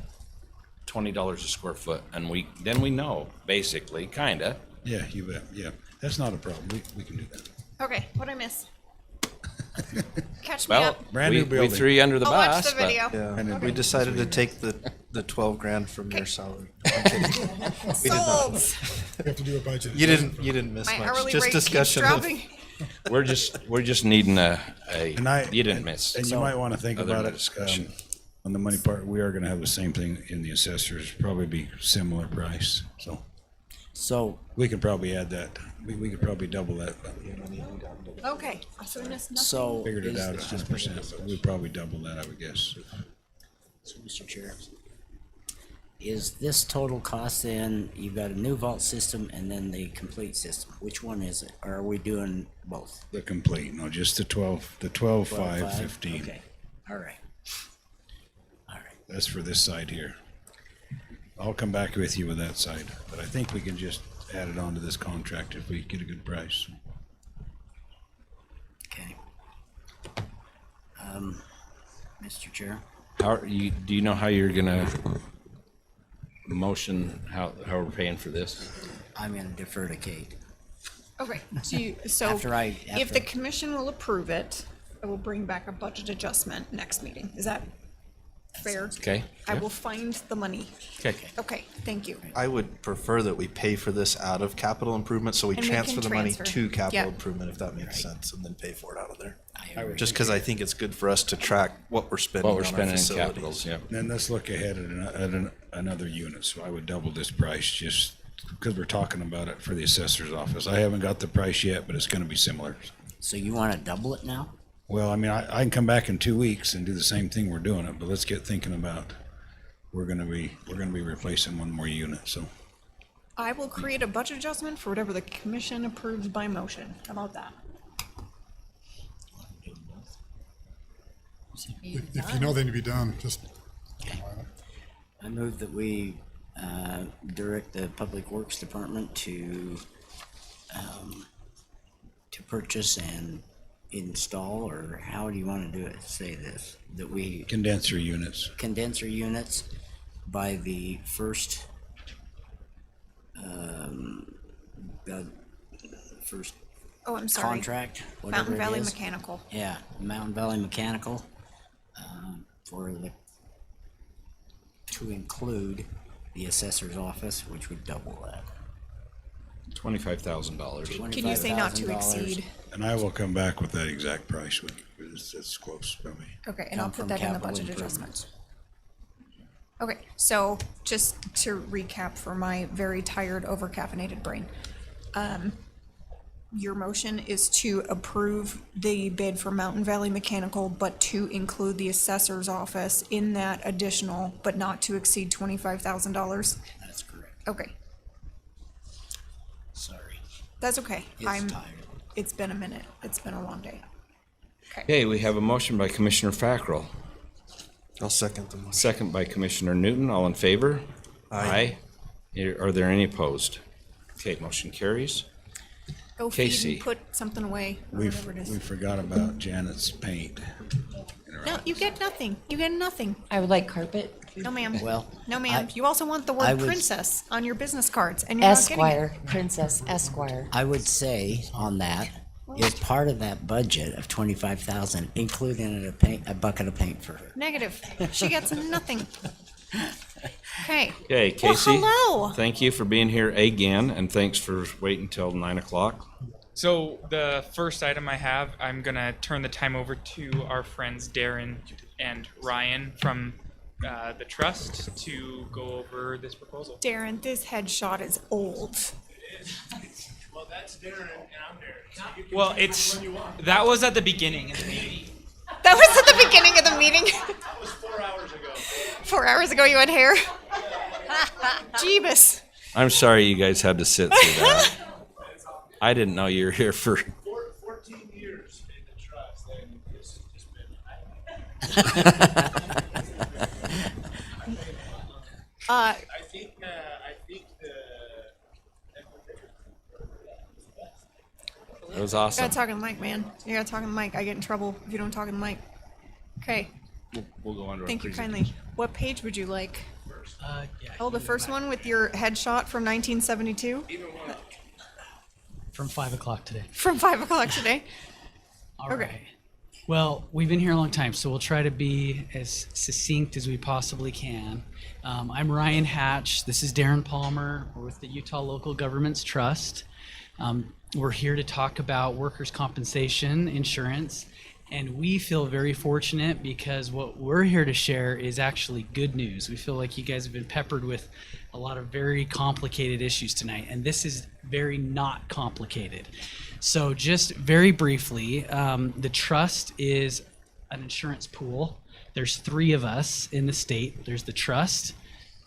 $20 a square foot. And then we know, basically, kinda. Yeah, you bet, yeah. That's not a problem. We can do that. Okay, what'd I miss? Catch me Well, up. Brand new we building. threw you under the I'll watch bus, the but video. Yeah, Okay. we decided to take the 12 grand from your salary. I'm kidding. We did not. Sold. We have to do a budget. You didn't miss My much. hourly Just rate keeps discussion of dropping. we're just needing you didn't and- miss. And you might want to think Other about than it, discussion. on the money part, we are going to have the same thing in the assessors, probably be similar price, so. So We can probably add that. We could probably double that, but Okay, so we missed nothing. So figured it is- out, it's 10%, but we'd probably double that, I would guess. So, Mr. Chair, is this total cost then, you've got a new vault system and then the complete system? Which one is it? Or are we doing both? The complete, no, just the 12, 5, 15. Okay, all right. That's for this side here. I'll come back with you with that side, but I think we can just add it onto this contract if we get a good price. Okay. Mr. Chair? Do you know how you're gonna motion, how we're paying for this? I'm gonna defer to Kate. Okay, so After if the commission will approve it, I will bring back a budget adjustment next meeting. Is that fair? Okay. I yeah. will find the money. Okay. Okay, thank you. I would prefer that we pay for this out of capital improvement, so we And we transfer can the money transfer. to capital Yep. improvement, if that makes sense, and then pay for it out of there. agree. Just because I think it's good for us to track what we're spending What we're on our spending in facilities. capitals, yeah. Then let's look ahead at another unit, so I would double this price just because we're talking about it for the assessor's office. I haven't got the price yet, but it's gonna be similar. So you wanna double it now? Well, I mean, I can come back in 2 weeks and do the same thing we're doing it, but let's get thinking about, we're gonna be replacing one more unit, so. I will create a budget adjustment for whatever the commission approves by motion. How about that? If you know they need to be done, just. I move that we direct the Public Works Department to purchase and install, or how do you want to do it, say this, that we Condenser units. condenser units by the first first Oh, I'm sorry. contract, whatever Mountain it Valley is. Mechanical. Yeah, Mountain Valley Mechanical, to include the assessor's office, which would double that. $25,000. Can you say not to $25,000. exceed? And I will come back with that exact price when it's close, probably. Okay, and I'll Come put from that in the capital budget improvements. adjustment. Okay, so just to recap for my very tired, over-caffeinated brain. Your motion is to approve the bid for Mountain Valley Mechanical, but to include the assessor's office in that additional, but not to exceed $25,000? That's correct. Okay, Sorry. that's okay. It's tired. It's been a minute. It's been a long day. Okay, we have a motion by Commissioner Fackrell. I'll second the motion. Second by Commissioner Newton. All in favor? Aye. Are there any opposed? Okay, motion carries. Go feed Casey. and put something away, or We whatever it is. forgot about Janet's paint. No, you get nothing. You get nothing. I would like carpet. No, ma'am. Well, No, ma'am. You also want the I word would- princess on your business cards, and you're not getting it. Esquire, Princess Esquire. I would say on that, is part of that budget of 25,000, including a bucket of paint for her. Negative. She gets nothing. Okay. Okay, Casey. Well, hello. Thank you for being here again, and thanks for waiting till 9 o'clock. So the first item I have, I'm gonna turn the time over to our friends Darren and Ryan from the trust to go over this proposal. Darren, this headshot is old. Well, that's Darren and I'm Darren. Well, that was at the beginning of the meeting. That was at the beginning of the meeting. That was 4 hours ago. 4 hours ago, you had hair. Jeebus. I'm sorry you guys had to sit through that. I didn't know you were here for. 14 years in the trust, and this has just been. I think the. That was You awesome. gotta talk in the mic, man. You gotta talk in the mic. I get in trouble if you don't talk in the mic. Okay, We'll go on to our thank you presentation. kindly. What page would you like? Yeah, Oh, the first one with your headshot from 1972? from 5 o'clock today. From 5 o'clock today? All Okay. right. Well, we've been here a long time, so we'll try to be as succinct as we possibly can. I'm Ryan Hatch. This is Darren Palmer. We're with the Utah Local Governments Trust. We're here to talk about workers' compensation insurance, and we feel very fortunate because what we're here to share is actually good news. We feel like you guys have been peppered with a lot of very complicated issues tonight, and this is very not complicated. So just very briefly, the trust is an insurance pool. There's 3 of us in the state. There's the trust,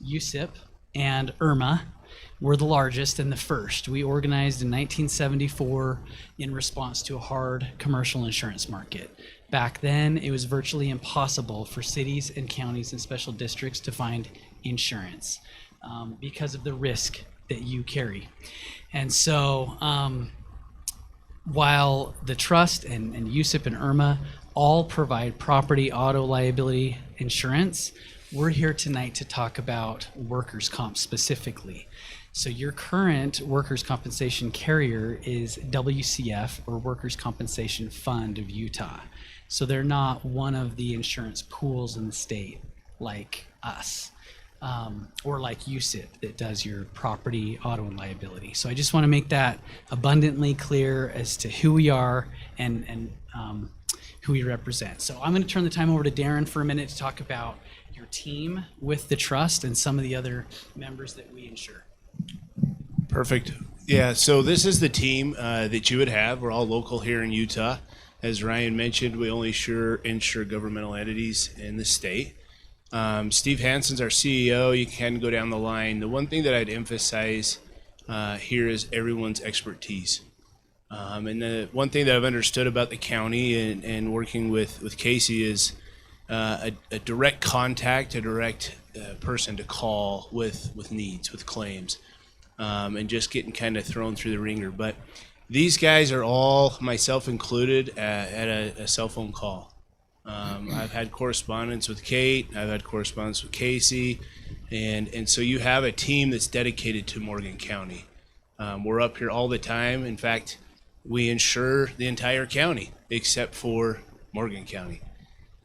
USIP, and IRMA. We're the largest and the first. We organized in 1974 in response to a hard commercial insurance market. Back then, it was virtually impossible for cities and counties and special districts to find insurance because of the risk that you carry. And so, while the trust and USIP and IRMA all provide property auto liability insurance, we're here tonight to talk about workers' comp specifically. So your current workers' compensation carrier is WCF, or Workers' Compensation Fund of Utah. So they're not one of the insurance pools in the state like us. Or like USIP that does your property, auto, and liability. So I just want to make that abundantly clear as to who we are and who we represent. So I'm going to turn the time over to Darren for a minute to talk about your team with the trust and some of the other members that we insure. Perfect. Yeah, so this is the team that you would have. We're all local here in Utah. As Ryan mentioned, we only insure governmental entities in the state. Steve Hansen's our CEO. You can go down the line. The one thing that I'd emphasize here is everyone's expertise. And the one thing that I've understood about the county and working with Casey is a direct contact, a direct person to call with needs, with claims, and just getting kind of thrown through the ringer. But these guys are all, myself included, at a cell phone call. I've had correspondence with Kate, I've had correspondence with Casey, and so you have a team that's dedicated to Morgan County. We're up here all the time. In fact, we insure the entire county except for Morgan County.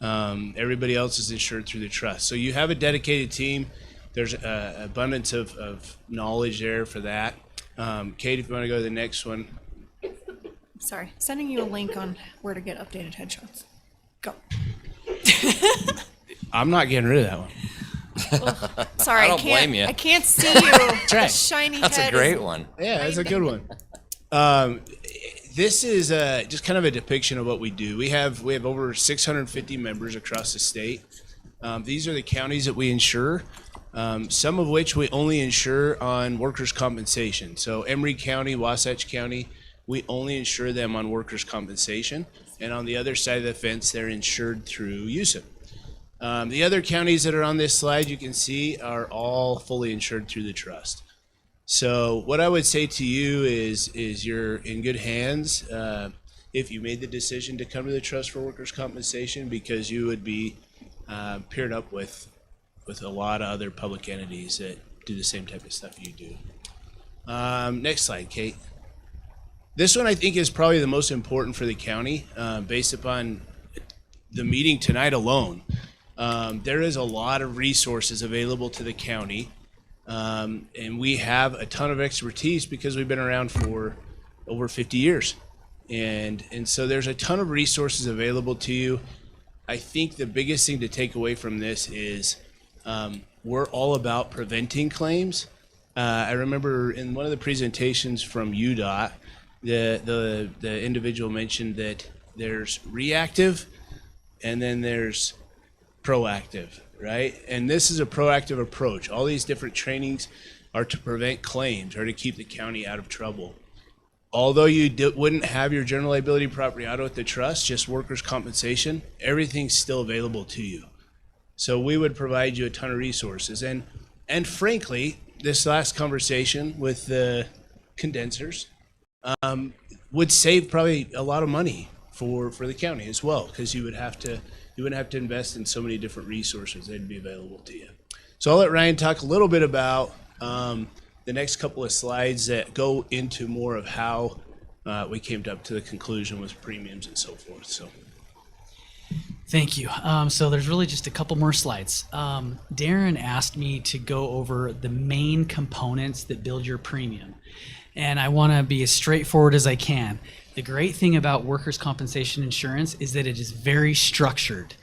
Everybody else is insured through the trust. So you have a dedicated team. There's abundance of knowledge there for that. Kate, if you want to go to the next one. Sorry, sending you a link on where to get updated headshots. Go. I'm not getting rid of that one. Sorry, I don't can't, blame you. I can't see you. The right. shiny That's head a great is- one. Yeah, that's a good one. This is just kind of a depiction of what we do. We have over 650 members across the state. These are the counties that we insure, some of which we only insure on workers' compensation. So Emery County, Wasatch County, we only insure them on workers' compensation. And on the other side of the fence, they're insured through USIP. The other counties that are on this slide, you can see, are all fully insured through the trust. So what I would say to you is you're in good hands if you made the decision to come to the trust for workers' compensation, because you would be paired up with a lot of other public entities that do the same type of stuff you do. Next slide, Kate. This one I think is probably the most important for the county based upon the meeting tonight alone. There is a lot of resources available to the county, and we have a ton of expertise because we've been around for over 50 years. And so there's a ton of resources available to you. I think the biggest thing to take away from this is we're all about preventing claims. I remember in one of the presentations from UDOT, the individual mentioned that there's reactive and then there's proactive, right? And this is a proactive approach. All these different trainings are to prevent claims or to keep the county out of trouble. Although you wouldn't have your general liability property auto at the trust, just workers' compensation, everything's still available to you. So we would provide you a ton of resources. And frankly, this last conversation with the condensers, would save probably a lot of money for the county as well, because you wouldn't have to invest in so many different resources. They'd be available to you. So I'll let Ryan talk a little bit about the next couple of slides that go into more of how we came up to the conclusion with premiums and so forth. So. Thank you. So there's really just a couple more slides. Darren asked me to go over the main components that build your premium. And I want to be as straightforward as I can. The great thing about workers' compensation insurance is that it is very structured.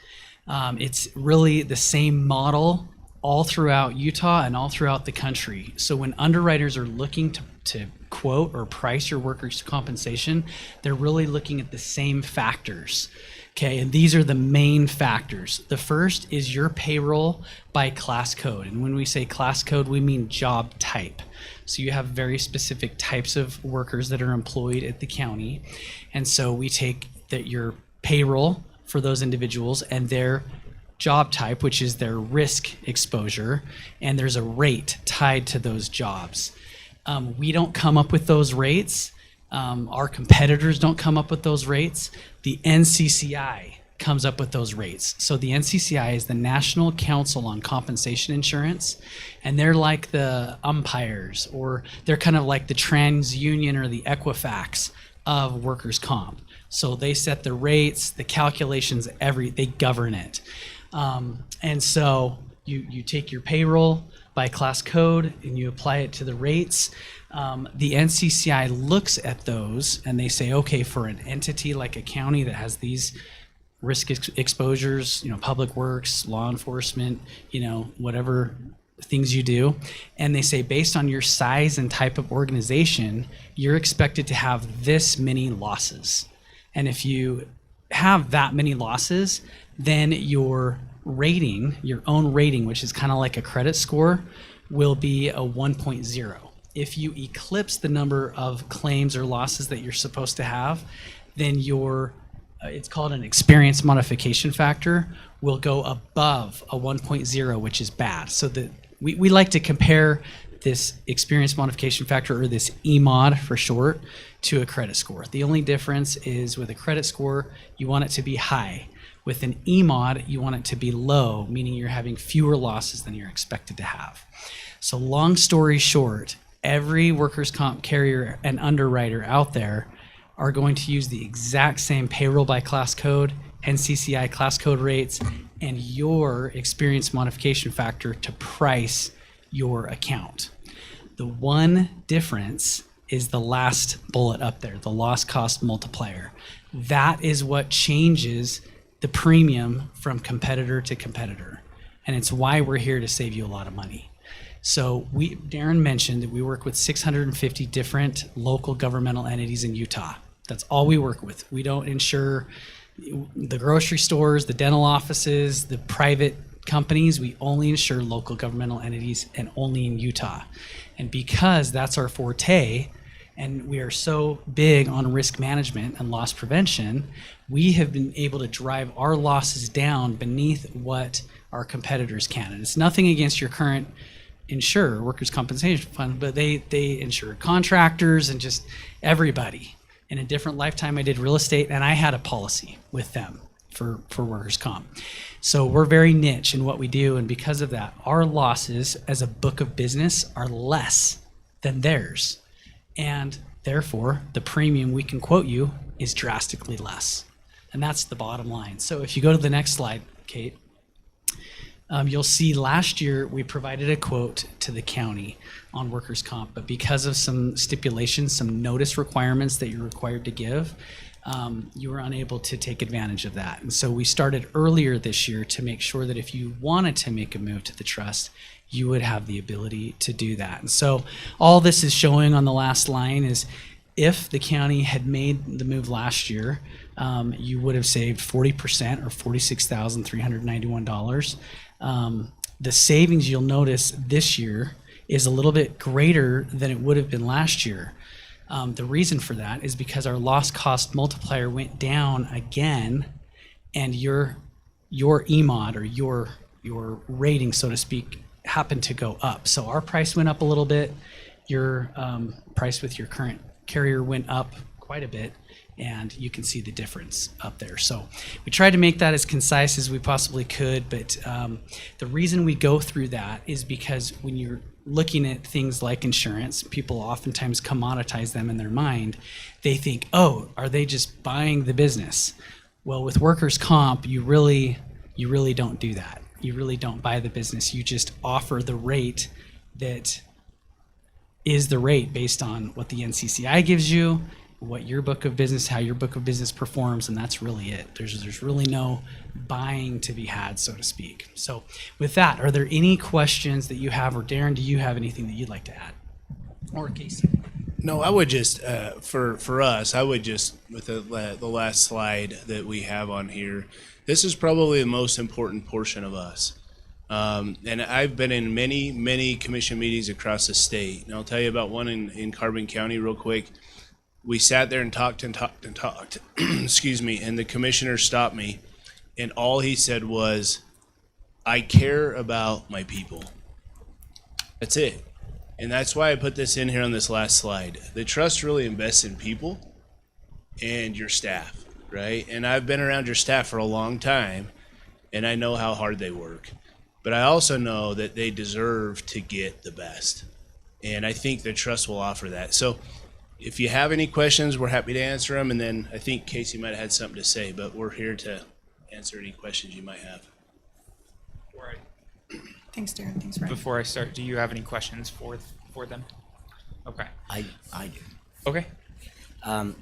It's really the same model all throughout Utah and all throughout the country. So when underwriters are looking to quote or price your workers' compensation, they're really looking at the same factors. Okay, and these are the main factors. The first is your payroll by class code. And when we say class code, we mean job type. So you have very specific types of workers that are employed at the county. And so we take your payroll for those individuals and their job type, which is their risk exposure, and there's a rate tied to those jobs. We don't come up with those rates. Our competitors don't come up with those rates. The NCCI comes up with those rates. So the NCCI is the National Council on Compensation Insurance, and they're like the umpires, or they're kind of like the TransUnion or the Equifax of workers' comp. So they set the rates, the calculations, they govern it. And so you take your payroll by class code and you apply it to the rates. The NCCI looks at those and they say, okay, for an entity like a county that has these risk exposures, public works, law enforcement, whatever things you do, and they say based on your size and type of organization, you're expected to have this many losses. And if you have that many losses, then your rating, your own rating, which is kind of like a credit score, will be a 1.0. If you eclipse the number of claims or losses that you're supposed to have, then your it's called an experience modification factor, will go above a 1.0, which is bad. So we like to compare this experience modification factor, or this EMOD for short, to a credit score. The only difference is with a credit score, you want it to be high. With an EMOD, you want it to be low, meaning you're having fewer losses than you're expected to have. So long story short, every workers' comp carrier and underwriter out there are going to use the exact same payroll by class code, NCCI class code rates, and your experience modification factor to price your account. The one difference is the last bullet up there, the loss cost multiplier. That is what changes the premium from competitor to competitor. And it's why we're here to save you a lot of money. So Darren mentioned that we work with 650 different local governmental entities in Utah. That's all we work with. We don't insure the grocery stores, the dental offices, the private companies. We only insure local governmental entities, and only in Utah. And because that's our forte, and we are so big on risk management and loss prevention, we have been able to drive our losses down beneath what our competitors can. And it's nothing against your current insurer, Workers' Compensation Fund, but they insure contractors and just everybody. In a different lifetime, I did real estate, and I had a policy with them for workers' comp. So we're very niche in what we do, and because of that, our losses as a book of business are less than theirs. And therefore, the premium we can quote you is drastically less. And that's the bottom line. So if you go to the next slide, Kate, you'll see last year we provided a quote to the county on workers' comp, but because of some stipulations, some notice requirements that you're required to give, you were unable to take advantage of that. And so we started earlier this year to make sure that if you wanted to make a move to the trust, you would have the ability to do that. And so all this is showing on the last line is if the county had made the move last year, you would have saved 40% or $46,391. The savings you'll notice this year is a little bit greater than it would have been last year. The reason for that is because our loss cost multiplier went down again, and your EMOD, or your rating, so to speak, happened to go up. So our price went up a little bit. Your price with your current carrier went up quite a bit, and you can see the difference up there. So we tried to make that as concise as we possibly could, but the reason we go through that is because when you're looking at things like insurance, people oftentimes commoditize them in their mind. They think, oh, are they just buying the business? Well, with workers' comp, you really don't do that. You really don't buy the business. You just offer the rate that is the rate based on what the NCCI gives you, what your book of business, how your book of business performs, and that's really it. There's really no buying to be had, so to speak. So with that, are there any questions that you have, or Darren, do you have anything that you'd like to add? Or Casey? No, I would just, for us, I would just, with the last slide that we have on here, this is probably the most important portion of us. And I've been in many commission meetings across the state. And I'll tell you about one in Carbon County real quick. We sat there and talked, excuse me, and the commissioner stopped me, and all he said was, I care about my people. That's it. And that's why I put this in here on this last slide. The trust really invests in people and your staff, right? And I've been around your staff for a long time, and I know how hard they work. But I also know that they deserve to get the best. And I think the trust will offer that. So if you have any questions, we're happy to answer them. And then I think Casey might have had something to say, but we're here to answer any questions you might have. Thanks, Darren. Thanks, Ryan. Before I start, do you have any questions for them? Okay. I do. Okay.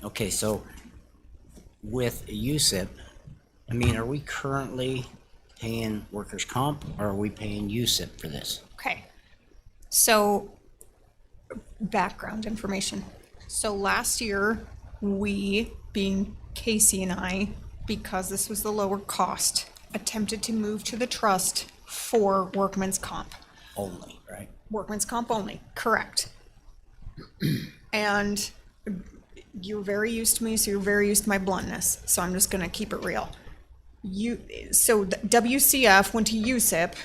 Okay, so with USIP, I mean, are we currently paying workers' comp, or are we paying USIP for this? Okay. So, background information. So last year, we, being Casey and I, because this was the lower cost, attempted to move to the trust for workman's comp. Only, right? Workman's comp only, correct. And you're very used to me, so you're very used to my bluntness. So I'm just gonna keep it real. So the WCF went to USIP,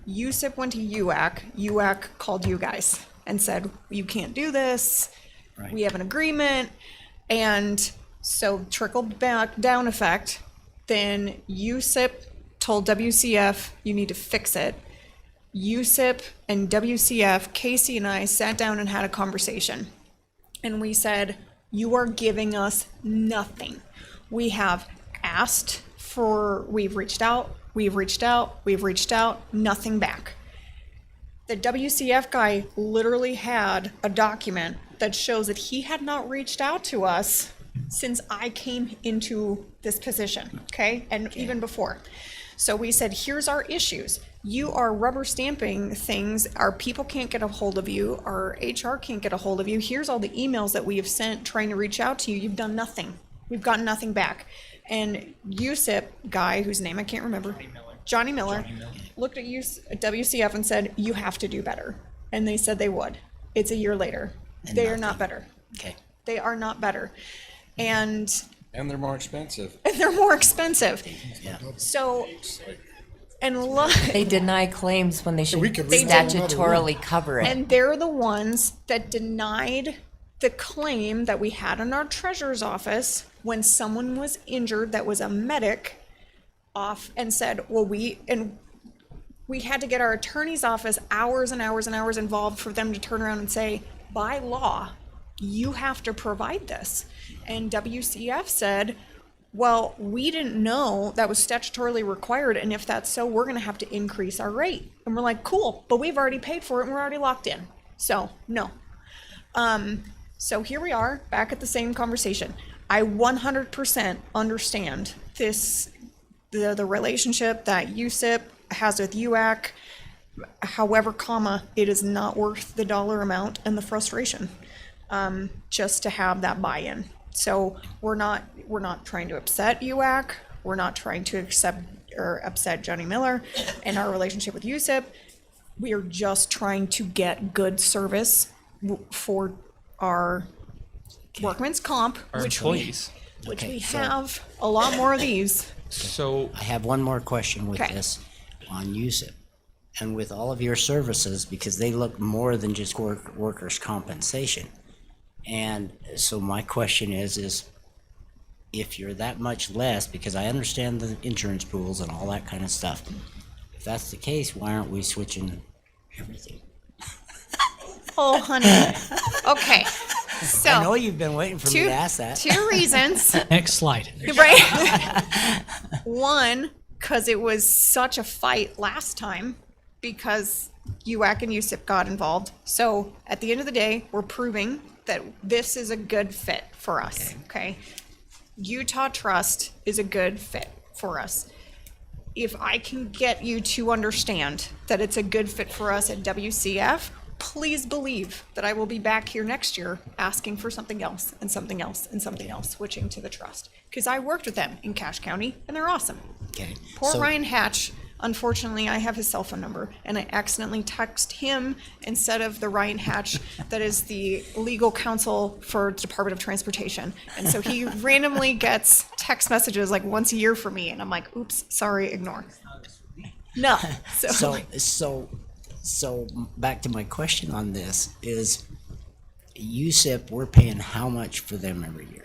USIP went to UAC, UAC called you guys and said, you can't do this, right. We have an agreement, and so trickled back down effect, then USIP told WCF, you need to fix it. USIP and WCF, Casey and I sat down and had a conversation, and we said, you are giving us nothing. We have asked for, we've reached out, nothing back. The WCF guy literally had a document that shows that he had not reached out to us since I came into this position, okay? And even before. So we said, here's our issues. You are rubber stamping things. Our people can't get a hold of you. Our HR can't get a hold of you. Here's all the emails that we have sent trying to reach out to you. You've done nothing. We've gotten nothing back. And USIP guy, whose name I can't remember, Johnny Miller, looked at WCF and said, you have to do better. And they said they would. It's a year later. They are not better. Okay. They are not better. And they're more expensive. They're more expensive. Yeah. So, and They deny claims when they should statutorily cover it. And they're the ones that denied the claim that we had in our treasurer's office when someone was injured that was a medic off and said, well, we had to get our attorney's office hours and hours and hours involved for them to turn around and say, by law, you have to provide this. And WCF said, well, we didn't know that was statutorily required, and if that's so, we're going to have to increase our rate. And we're like, cool, but we've already paid for it and we're already locked in. So, no. So here we are, back at the same conversation. I 100% understand the relationship that USIP has with UAC. However, it is not worth the dollar amount and the frustration just to have that buy-in. So we're not trying to upset UAC. We're not trying to upset Johnny Miller and our relationship with USIP. We are just trying to get good service for our workman's comp, Our employees. Which we have a lot more of these. So I have one more question with Okay. this on USIP and with all of your services, because they look more than just workers' compensation. And so my question is if you're that much less, because I understand the insurance pools and all that kind of stuff. If that's the case, why aren't we switching everything? Oh, honey. Okay. So I know you've been waiting for me to ask that. 2 reasons. Next slide. Right. One, because it was such a fight last time because UAC and USIP got involved. So at the end of the day, we're proving that this is a good fit for us. Okay. Utah Trust is a good fit for us. If I can get you to understand that it's a good fit for us at WCF, please believe that I will be back here next year asking for something else and something else and something else, switching to the trust. Because I worked with them in Cache County and they're awesome. Okay. Poor So- Ryan Hatch, unfortunately, I have his cell phone number and I accidentally text him instead of the Ryan Hatch that is the legal counsel for Department of Transportation. And so he randomly gets text messages like once a year from me and I'm like, oops, sorry, ignore. No. So back to my question on this is USIP, we're paying how much for them every year?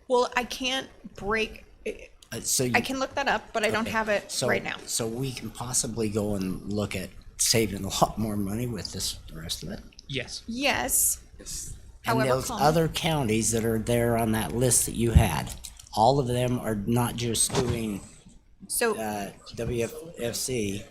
Well, I can't break, I can look that up, but I don't have it right now. So we can possibly go and look at saving a lot more money with this, the rest of it? Yes. Yes. And However, those other counties that are there on that list that you had, all of them are not just doing WFC.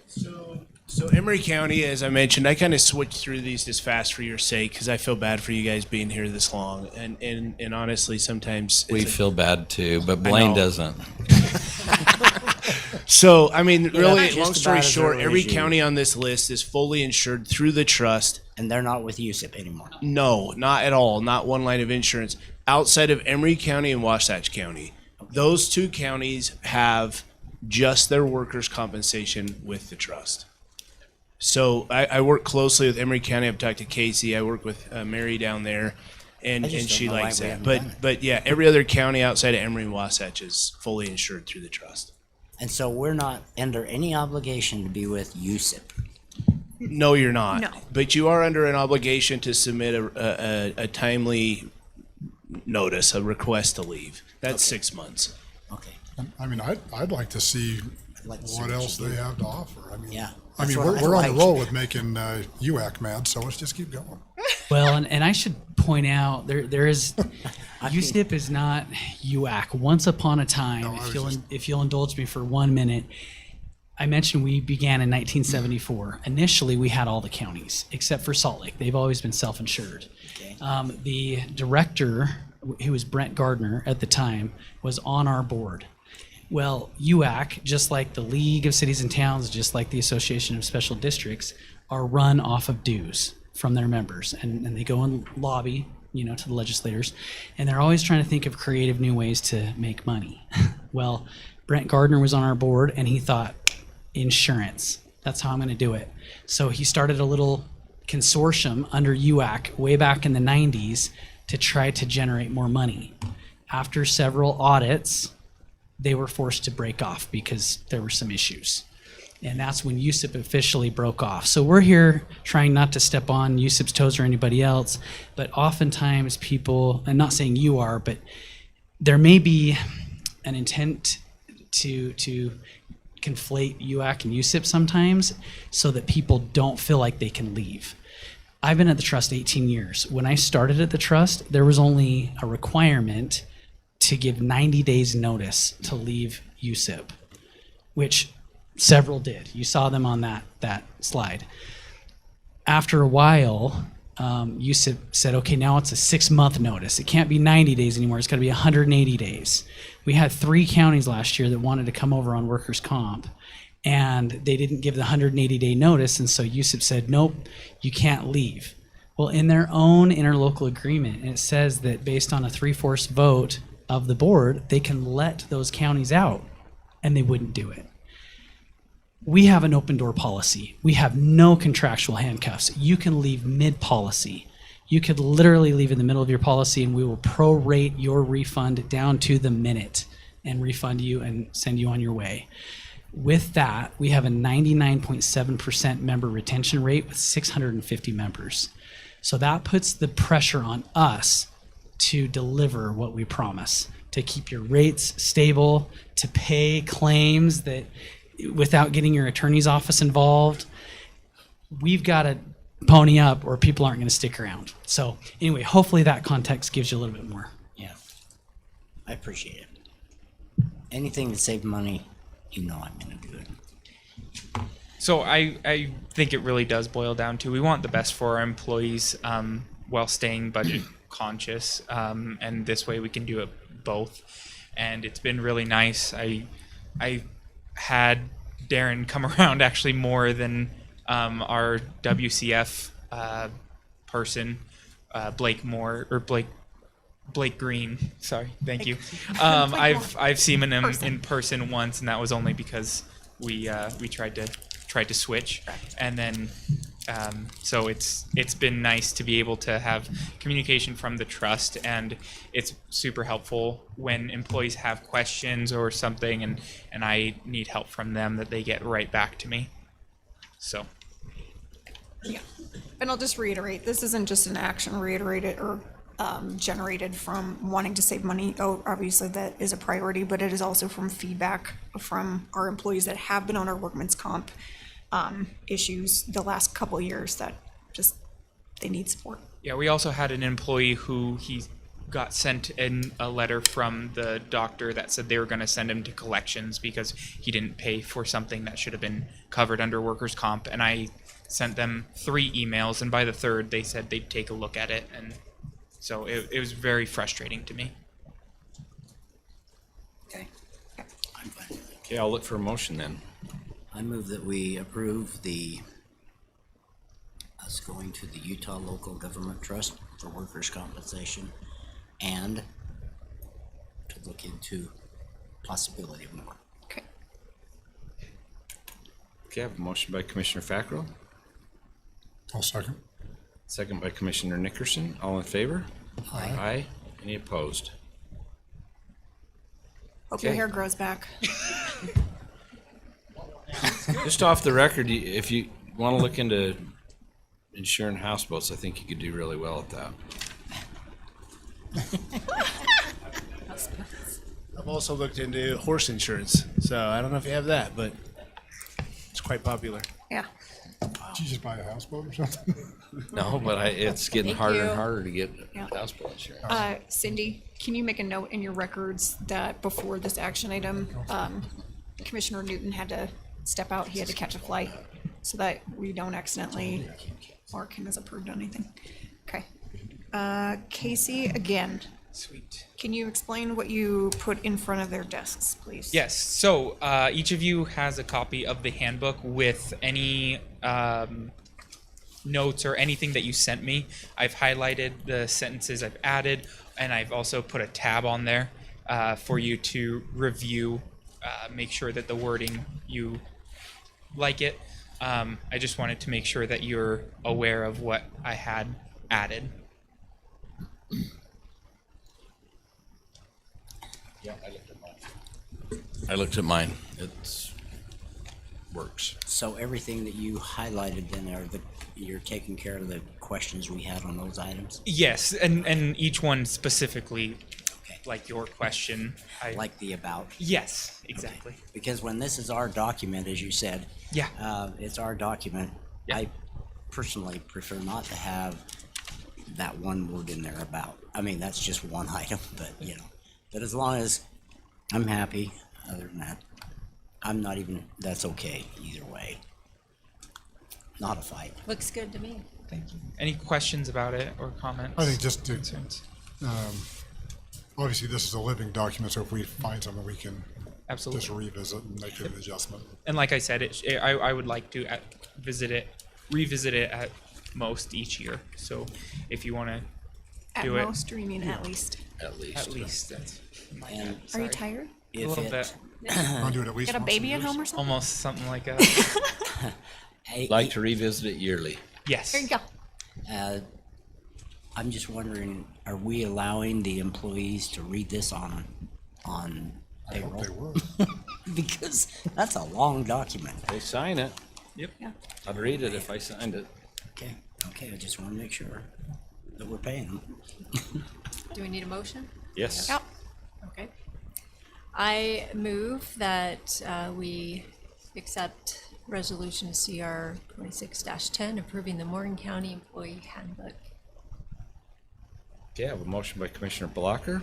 So Emery County, as I mentioned, I kind of switched through these this fast for your sake because I feel bad for you guys being here this long, and honestly, sometimes We feel bad too, but Blaine doesn't. So I mean, Yeah, really, just long story about as short, early every as you. county on this list is fully insured through the trust. And they're not with USIP anymore. No, not at all. Not one line of insurance outside of Emery County and Wasatch County. Those 2 counties have just their workers' compensation with the trust. So I work closely with Emery County. I've talked to Casey. I work with Mary down there, and I just she don't know why likes we that. haven't done But yeah, every other county outside of Emery and Wasatch is fully insured through the trust. And so we're not under any obligation to be with USIP. No, you're not. No. But you are under an obligation to submit a timely notice, a request to leave. That's 6 months. Okay. I mean, I'd like to see like to see what what else you they do. have to offer. I mean, Yeah, I that's mean, what we're I on the like. roll with making UAC mad, so let's just keep going. Well, and I should point out there is USIP is not UAC. Once upon a time, if you'll indulge me for 1 minute, I mentioned we began in 1974. Initially, we had all the counties except for Salt Lake. They've always been self-insured. The director, who was Brent Gardner at the time, was on our board. Well, UAC, just like the League of Cities and Towns, just like the Association of Special Districts, are run off of dues from their members, and they go and lobby, to the legislators, and they're always trying to think of creative new ways to make money. Well, Brent Gardner was on our board, and he thought, insurance, that's how I'm going to do it. So he started a little consortium under UAC way back in the 90s to try to generate more money. After several audits, they were forced to break off because there were some issues. And that's when USIP officially broke off. So we're here trying not to step on USIP's toes or anybody else, but oftentimes people, and not saying you are, but there may be an intent to conflate UAC and USIP sometimes so that people don't feel like they can leave. I've been at the trust 18 years. When I started at the trust, there was only a requirement to give 90 days notice to leave USIP, which several did. You saw them on that slide. After a while, USIP said, okay, now it's a 6-month notice. It can't be 90 days anymore. It's got to be 180 days. We had 3 counties last year that wanted to come over on workers' comp, and they didn't give the 180-day notice, and so USIP said, nope, you can't leave. Well, in their own interlocal agreement, it says that based on a 3/4 vote of the board, they can let those counties out, and they wouldn't do it. We have an open door policy. We have no contractual handcuffs. You can leave mid-policy. You could literally leave in the middle of your policy and we will prorate your refund down to the minute and refund you and send you on your way. With that, we have a 99.7% member retention rate with 650 members. So that puts the pressure on us to deliver what we promise, to keep your rates stable, to pay claims that without getting your attorney's office involved. We've got to pony up or people aren't going to stick around. So anyway, hopefully that context gives you a little bit more. Yeah, I appreciate it. Anything to save money, you know I'm gonna do it. So I think it really does boil down to we want the best for our employees while staying budget conscious, and this way we can do it both. And it's been really nice. I had Darren come around actually more than our WCF person, Blake Green. Sorry, thank you. I've seen him in person once, and that was only because we tried to switch, and then so it's been nice to be able to have communication from the trust, and it's super helpful when employees have questions or something, and I need help from them, that they get right back to me. So. Yeah, and I'll just reiterate, this isn't just an action reiterated or generated from wanting to save money. Oh, obviously that is a priority, but it is also from feedback from our employees that have been on our workman's comp issues the last couple of years that just, they need support. Yeah, we also had an employee who he got sent in a letter from the doctor that said they were going to send him to collections because he didn't pay for something that should have been covered under workers' comp, and I sent them 3 emails, and by the 3rd they said they'd take a look at it, and so it was very frustrating to me. Okay. Okay, I'll look for a motion then. I move that we approve us going to the Utah Local Government Trust for workers' compensation and to look into possibility of more. Okay. Okay, I have a motion by Commissioner Fackrell. I'll second. Second by Commissioner Nickerson. All in favor? Aye. Aye. Any opposed? Hope your Okay. hair grows back. Just off the record, if you want to look into insuring houseboats, I think you could do really well at that. I've also looked into horse insurance, so I don't know if you have that, but it's quite popular. Yeah. Did you just buy a houseboat or something? No, but it's getting Thank harder you. and harder to get Yeah. houseboat insurance. Cindy, can you make a note in your records that before this action item, Commissioner Newton had to step out, he had to catch a flight, so that we don't accidentally mark him as approved on anything. Okay. Casey, again, Sweet. can you explain what you put in front of their desks, please? Yes, so each of you has a copy of the handbook with any notes or anything that you sent me. I've highlighted the sentences I've added, and I've also put a tab on there for you to review, make sure that the wording, you like it. I just wanted to make sure that you're aware of what I had added. Yeah, I looked at mine. It's works. So everything that you highlighted then you're taking care of the questions we had on those items? Yes, and each one specifically, like your question. Like the about? Yes, exactly. Okay. Because when this is our document, as you said. Yeah. It's our document. Yeah. I personally prefer not to have that one word in there about. I mean, that's just one item, but but as long as I'm happy, other than that, that's okay either way. Not a fight. Looks good to me. Thank you. Any questions about it or comments? I think just to, obviously this is a living document, so if we find something, we can Absolutely. just revisit and make an adjustment. And like I said, I would like to revisit it at most each year. So if you want to do it. At most, or you mean at least? At least. At least. That's my And bad. Are Sorry. you tired? A little bit. I'll do it at least Got a once baby year. at home or something? Almost something like that. Like to revisit it yearly. Yes. There you go. I'm just wondering, are we allowing the employees to read this on I hope payroll? they would. Because that's a long document. They sign it. Yep. Yeah. I'd read it if I signed it. Okay, I just want to make sure that we're paying them. Do we need a motion? Yes. Yep. Okay. I move that we accept Resolution CR 26-10, approving the Morgan County Employee Handbook. Okay, I have a motion by Commissioner Blocker.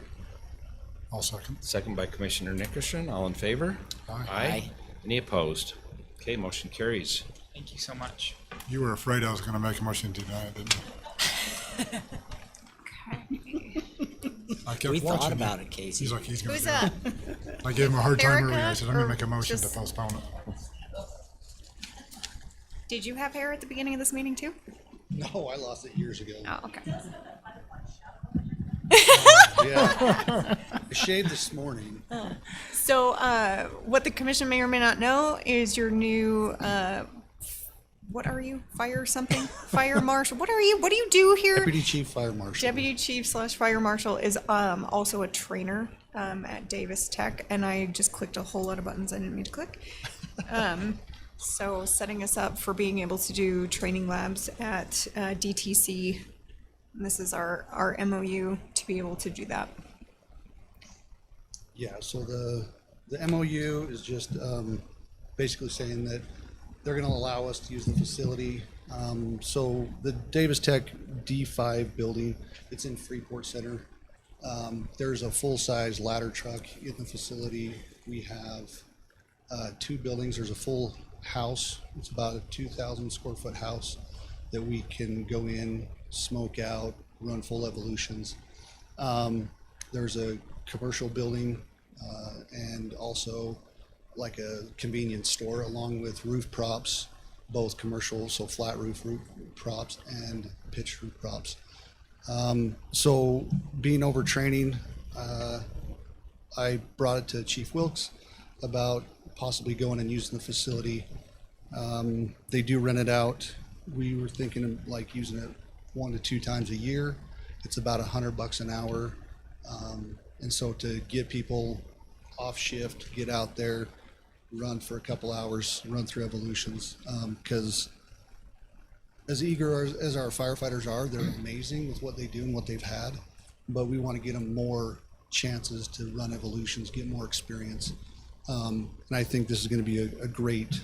I'll second. Second by Commissioner Nickerson. All in favor? Aye. Aye. Any opposed? Okay, motion carries. Thank you so much. You were afraid I was going to make a motion to deny it, didn't you? I kept We thought watching about you. it, Casey. He's like, he's going Who's to do that? it. I gave him a hard time earlier. I Erica, said, I'm going or to make a motion to just- postpone it. Did you have hair at the beginning of this meeting too? No, I lost it years ago. Oh, okay. Yeah. I shaved this morning. So, what the commission may or may not know is your new, what are you? Fire something? Fire marshal? What are you? What do you do here? Deputy Chief Fire Marshal. Deputy Chief / Fire Marshal is also a trainer at Davis Tech, and I just clicked a whole lot of buttons I didn't mean to click. So setting us up for being able to do training labs at DTC. And this is our MOU to be able to do that. Yeah, so the MOU is just basically saying that they're going to allow us to use the facility. So the Davis Tech D5 building, it's in Freeport Center. There's a full-size ladder truck in the facility. We have 2 buildings. There's a full house. It's about a 2,000 square foot house that we can go in, smoke out, run full evolutions. There's a commercial building and also like a convenience store along with roof props, both commercial, so flat roof props and pitched roof props. So being over training, I brought it to Chief Wilkes about possibly going and using the facility. They do rent it out. We were thinking of like using it 1 to 2 times a year. It's about $100 an hour. And so to get people off shift, get out there, run for a couple hours, run through evolutions. Because as eager as our firefighters are, they're amazing with what they do and what they've had. But we want to get them more chances to run evolutions, get more experience. And I think this is going to be a great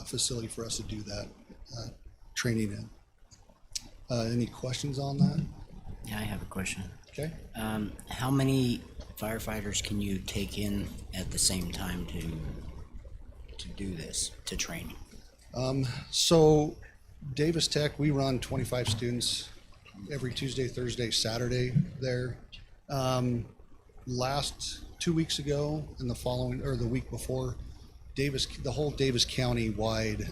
facility for us to do that training in. Any questions on that? Yeah, I have a question. Okay. How many firefighters can you take in at the same time to do this, to training? So Davis Tech, we run 25 students every Tuesday, Thursday, Saturday there. Last 2 weeks ago and the following, or the week before, the whole Davis County wide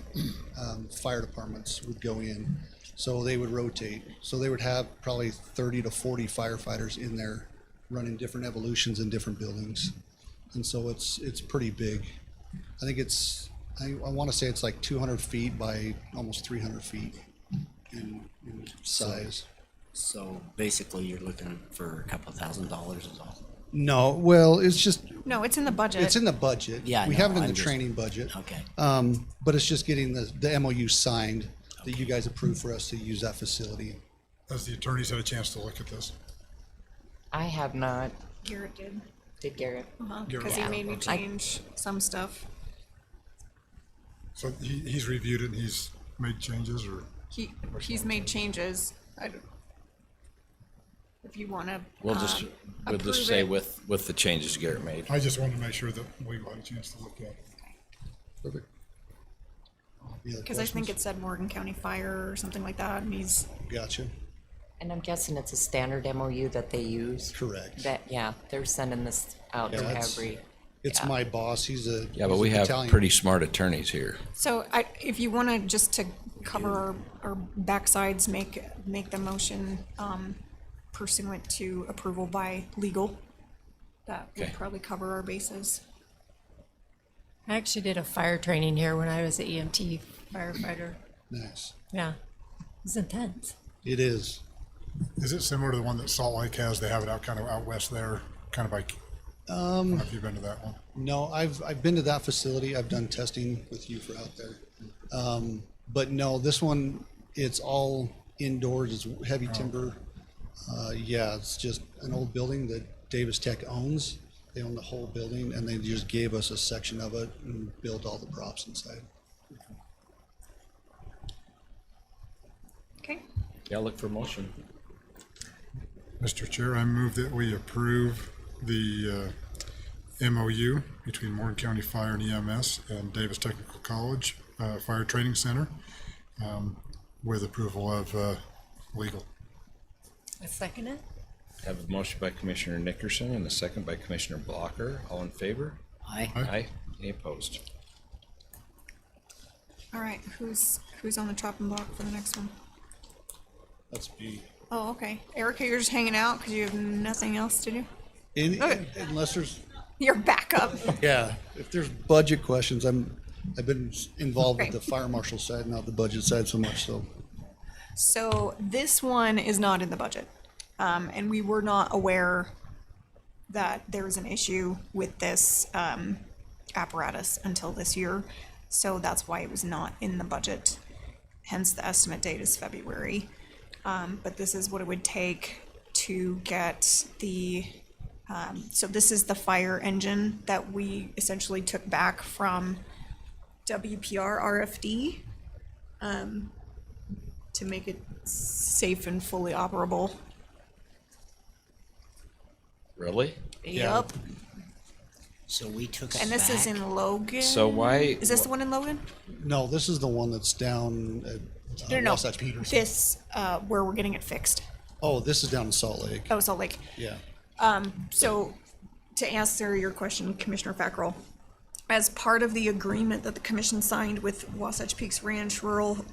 fire departments would go in. So they would rotate. So they would have probably 30 to 40 firefighters in there running different evolutions in different buildings. And so it's pretty big. I think I want to say it's like 200 feet by almost 300 feet in size. So basically you're looking for a couple $1,000 is all. No, well, it's just. No, it's in the budget. It's in the budget. Yeah, We no, have it in I'm the just- training budget. Okay. But it's just getting the MOU signed that you guys approved for us to use that facility. Has the attorneys had a chance to look at this? I have not. Garrett did. Did Garrett? Because he made me change some stuff. So he's reviewed it and he's made changes, or? He's made changes. If you want to. We'll just say with the changes Garrett made. I just wanted to make sure that we had a chance to look at it. Perfect. Because I think it said Morgan County Fire or something like that, and he's. Gotcha. And I'm guessing it's a standard MOU that they use? Correct. That, yeah, they're sending this out to every. It's yeah. my boss. He's a. Yeah, but he's a we have battalion. pretty smart attorneys here. So if you want to just to cover our backsides, make the motion pursuant to approval by legal. That would Okay. probably cover our bases. I actually did a fire training here when I was an EMT firefighter. Nice. Yeah, it was intense. It is. Is it similar to the one that Salt Lake has? They have it out kind of out west there, kind of like. I don't know if you've been to that one. No, I've been to that facility. I've done testing with you for out there. But no, this one, it's all indoors. It's heavy timber. Yeah, it's just an old building that Davis Tech owns. They own the whole building, and they just gave us a section of it and built all the props inside. Okay. Yeah, look for motion. Mr. Chair, I move that we approve the MOU between Morgan County Fire and EMS and Davis Technical College Fire Training Center with approval of legal. I second it. Have a motion by Commissioner Nickerson and a second by Commissioner Blocker. All in favor? Aye. Aye. Any opposed? All right, who's on the chopping block for the next one? That's B. Oh, okay. Erica, you're just hanging out because you have nothing else to do? Okay. Unless there's, You're back up. yeah, if there's budget questions, I've been involved with Okay. the fire marshal side, not the budget side so much, so. So this one is not in the budget. And we were not aware that there was an issue with this apparatus until this year. So that's why it was not in the budget. Hence the estimate date is February. But this is what it would take to get the, so this is the fire engine that we essentially took back from WPR RFD to make it safe and fully operable. Really? Yep. So we took it And this is back. in Logan. So why- Is this the one in Logan? No, this is the one that's down at No. Wasatch Peterson. This, where we're getting it fixed. Oh, this is down in Salt Lake. Oh, Salt Lake. Yeah. So to answer your question, Commissioner Fackrell, as part of the agreement that the commission signed with Wasatch Peaks Ranch Rural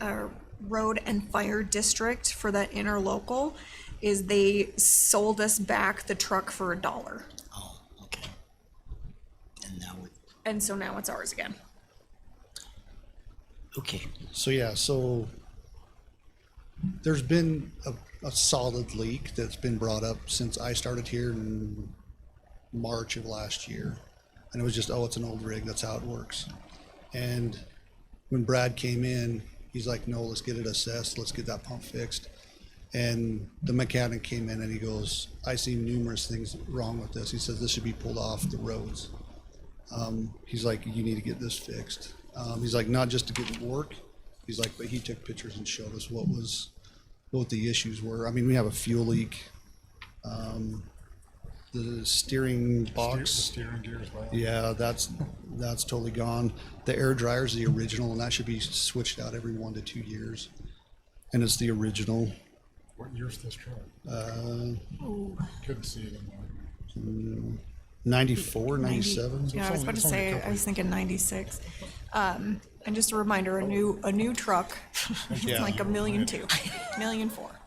Road and Fire District for that interlocal, is they sold us back the truck for $1. Oh, okay. And now we, And so now it's ours again. okay. So yeah, so there's been a solid leak that's been brought up since I started here in March of last year. And it was just, oh, it's an old rig, that's how it works. And when Brad came in, he's like, no, let's get it assessed, let's get that pump fixed. And the mechanic came in and he goes, I see numerous things wrong with this. He says this should be pulled off the roads. He's like, you need to get this fixed. He's like, not just to get it work. He's like, but he took pictures and showed us what the issues were. I mean, we have a fuel leak. The steering box. The steering gear as well. Yeah, that's totally gone. The air dryer is the original, and that should be switched out every 1 to 2 years. And it's the original. What year's this truck? Ooh. Couldn't see it in there. 94, 97. Yeah, I was about to say, I was thinking 96. And just a reminder, a new truck, it's Yeah. like $1.2 million, $1.4 million. What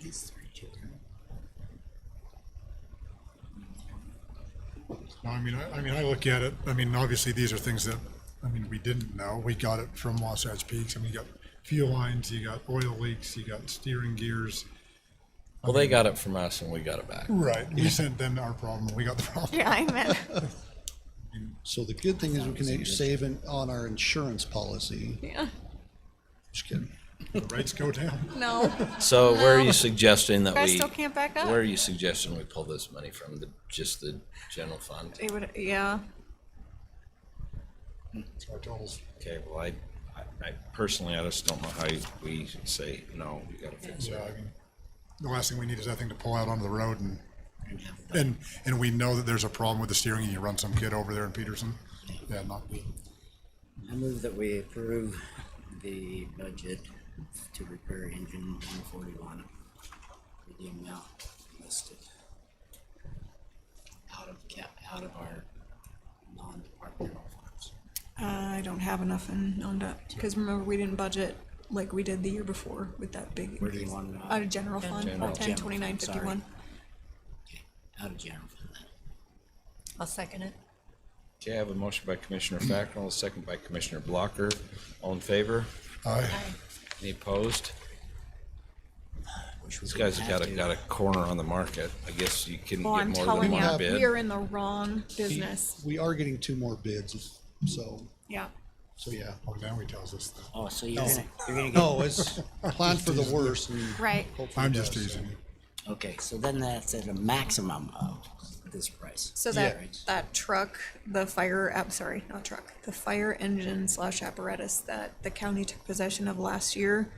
is 32? No, I mean, I look at it, I mean, obviously, these are things that, I mean, we didn't know. We got it from Wasatch Peaks. I mean, you got fuel lines, you got oil leaks, you got steering gears. Well, they got it from us and we got it back. Right, we sent them our problem, we got the problem. Yeah, I meant. So the good thing is we can save on our insurance policy. Yeah. Just kidding. The rates go down. No. So where are No. you suggesting that You guys we? still can't back up? Where are you suggesting we pull this money from? Just the general fund? It would, yeah. It's our totals. Okay, well, I personally, I just don't know how we say, no, you gotta fix Yeah, it. I mean, the last thing we need is that thing to pull out onto the road and we know that there's a problem with the steering and you run some kid over there in Peterson. Yeah, not good. I move that we approve the budget to repair engine 141 for the amount listed out of our non-departmental funds. I don't have enough in on that, because remember, we didn't budget like we did the year before with that big Where do you increase. want it? Out of general fund, General. 102951. Out of general fund. I'll second it. Okay, I have a motion by Commissioner Fackrell, a second by Commissioner Blocker. All in favor? Aye. Any opposed? Wish we These guys didn't have have got a corner on the market. I guess you couldn't Oh, get I'm more telling than one you, bid. we are in the wrong business. We are getting 2 more bids, so Yeah. So, yeah. Oh, now he tells us that. Oh, so you're gonna get. No, it's planned for the worst. And Right. hopefully I'm it just does, teasing so. you. Okay, so then that's at a maximum of this price. So that truck, the fire engine / apparatus that the county took possession of last year,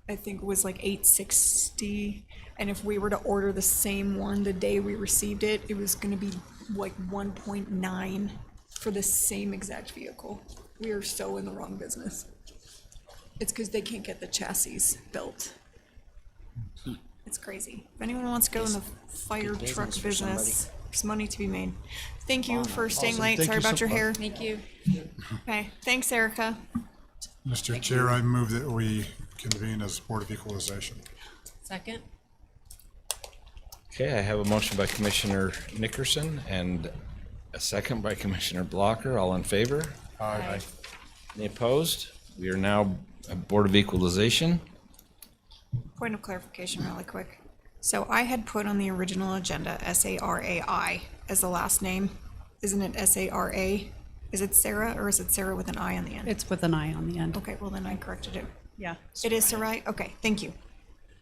I think was like $860. And if we were to order the same one the day we received it, it was gonna be like 1.9 for the same exact vehicle. We are so in the wrong business. It's because they can't get the chassis built. It's crazy. If anyone wants to go in the fire Good truck business for business, there's money to be made. Thank you for staying Awesome. late. Thank Sorry you about so your hair. much. Thank you. Okay, thanks, Erica. Mr. Chair, I move that we convene as Board of Equalization. Second? Okay, I have a motion by Commissioner Nickerson and a second by Commissioner Blocker. All in favor? Aye. Any opposed? We are now a Board of Equalization. Point of clarification really quick. So I had put on the original agenda Sarai as the last name. Isn't it Sara? Is it Sarah or is it Sarah with an I on the end? It's with an I on the end. Okay, well then I corrected it. Yeah. It is Sarai? Okay, thank you.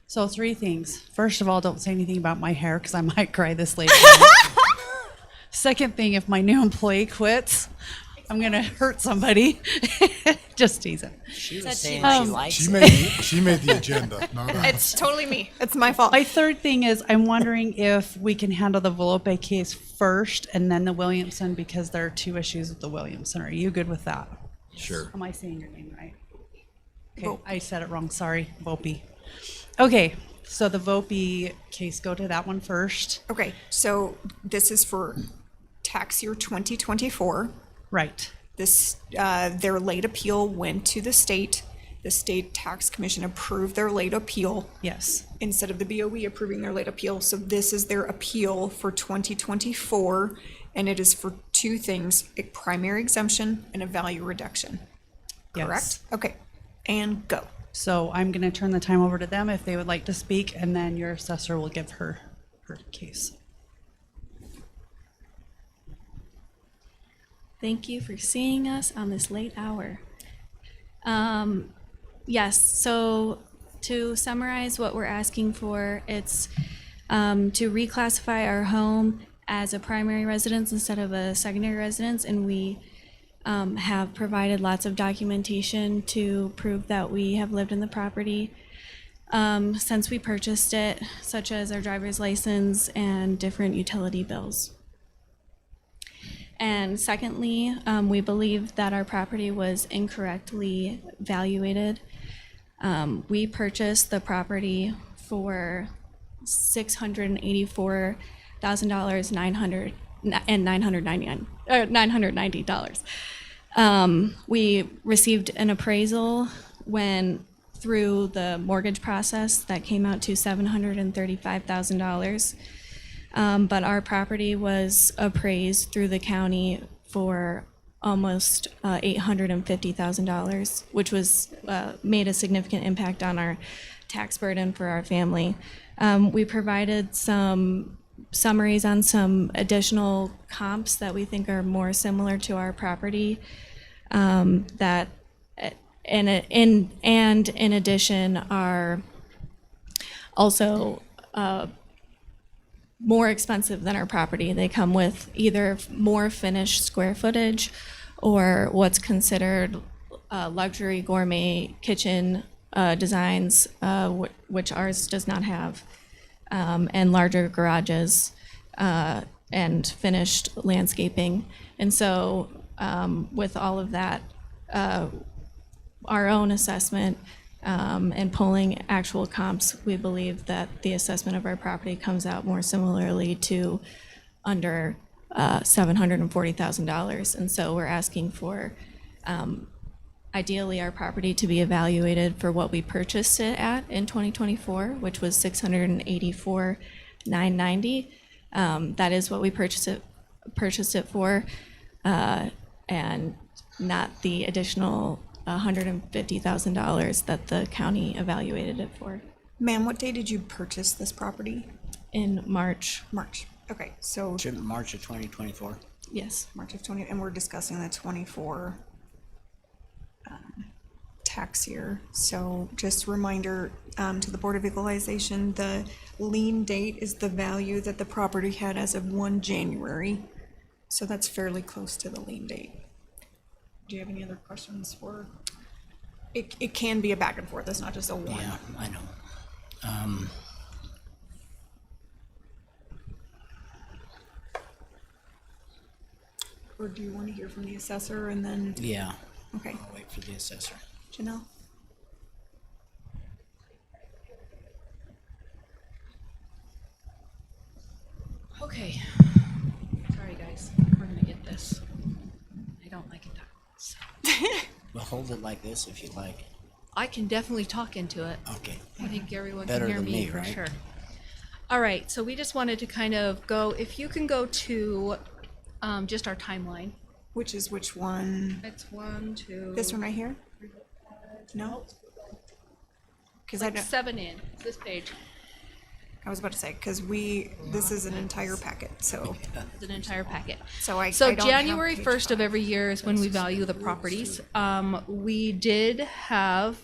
So 3 things. First of all, don't say anything about my hair because I might cry this later. Second thing, if my new employee quits, I'm gonna hurt somebody. Just teasing. She was saying Um, she likes She it. she made the agenda, not us. It's totally me. It's my fault. My third thing is I'm wondering if we can handle the Volpe case first and then the Williamson because there are 2 issues with the Williamson. Are you good with that? Sure. Am I saying your name right? Okay, I said it wrong. Sorry, Volpe. Okay, so the Volpe case, go to that one first. Okay, so this is for tax year 2024. Right. This, their late appeal went to the state. The state tax commission approved their late appeal. Yes. Instead of the BOE approving their late appeal. So this is their appeal for 2024, and it is for 2 things, a primary exemption and a value reduction. Correct? Yes. Okay, and go. So I'm going to turn the time over to them if they would like to speak, and then your assessor will give her case. Thank you for seeing us on this late hour. Yes, so to summarize what we're asking for, it's to reclassify our home as a primary residence instead of a secondary residence, and we have provided lots of documentation to prove that we have lived in the property since we purchased it, such as our driver's license and different utility bills. And secondly, we believe that our property was incorrectly valuated. We purchased the property for $684,000, $990. We received an appraisal through the mortgage process that came out to $735,000. But our property was appraised through the county for almost $850,000, which was made a significant impact on our tax burden for our family. We provided some summaries on some additional comps that we think are more similar to our property. That in addition are also more expensive than our property. They come with either more finished square footage or what's considered luxury gourmet kitchen designs, which ours does not have, and larger garages and finished landscaping. And so with all of that, our own assessment and pulling actual comps, we believe that the assessment of our property comes out more similarly to under $740,000. And so we're asking for ideally our property to be evaluated for what we purchased it at in 2024, which was $684,990. That is what we purchased it for, and not the additional $150,000 that the county evaluated it for. Ma'am, what day did you purchase this property? In March. March. Okay, so March of 2024. Yes. March of 20, and we're discussing the 24 tax year. So just a reminder to the Board of Equalization, the lien date is the value that the property had as of 1 January. So that's fairly close to the lien date. Do you have any other questions for? It can be a back and forth. It's not just a one. Yeah, I know. Or do you want to hear from the assessor and then? Yeah. Okay. I'll wait for the assessor. Janelle? Okay. Sorry, guys. We're gonna get this. I don't like it that close. Well, hold it like this if you like. I can definitely talk into it. Okay. I think everyone Better can hear than me me, for right? sure. All right, so we just wanted to kind of go, if you can go to just our timeline. Which is which one? It's 1, 2. This one right here? No? Because I Like don't. 7 in, this page. I was about to say, because this is an entire packet, so. It's an entire packet. So I So don't have January page 1st of every year is when we value the properties. We did have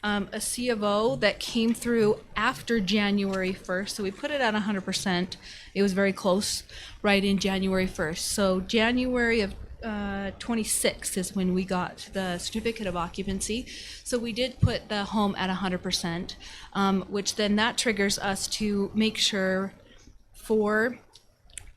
a C of O that came through after January 1st, so we put it at 100%. It was very close, right in January 1st. So January of 26 is when we got the certificate of occupancy. So we did put the home at 100%, which then that triggers us to make sure, for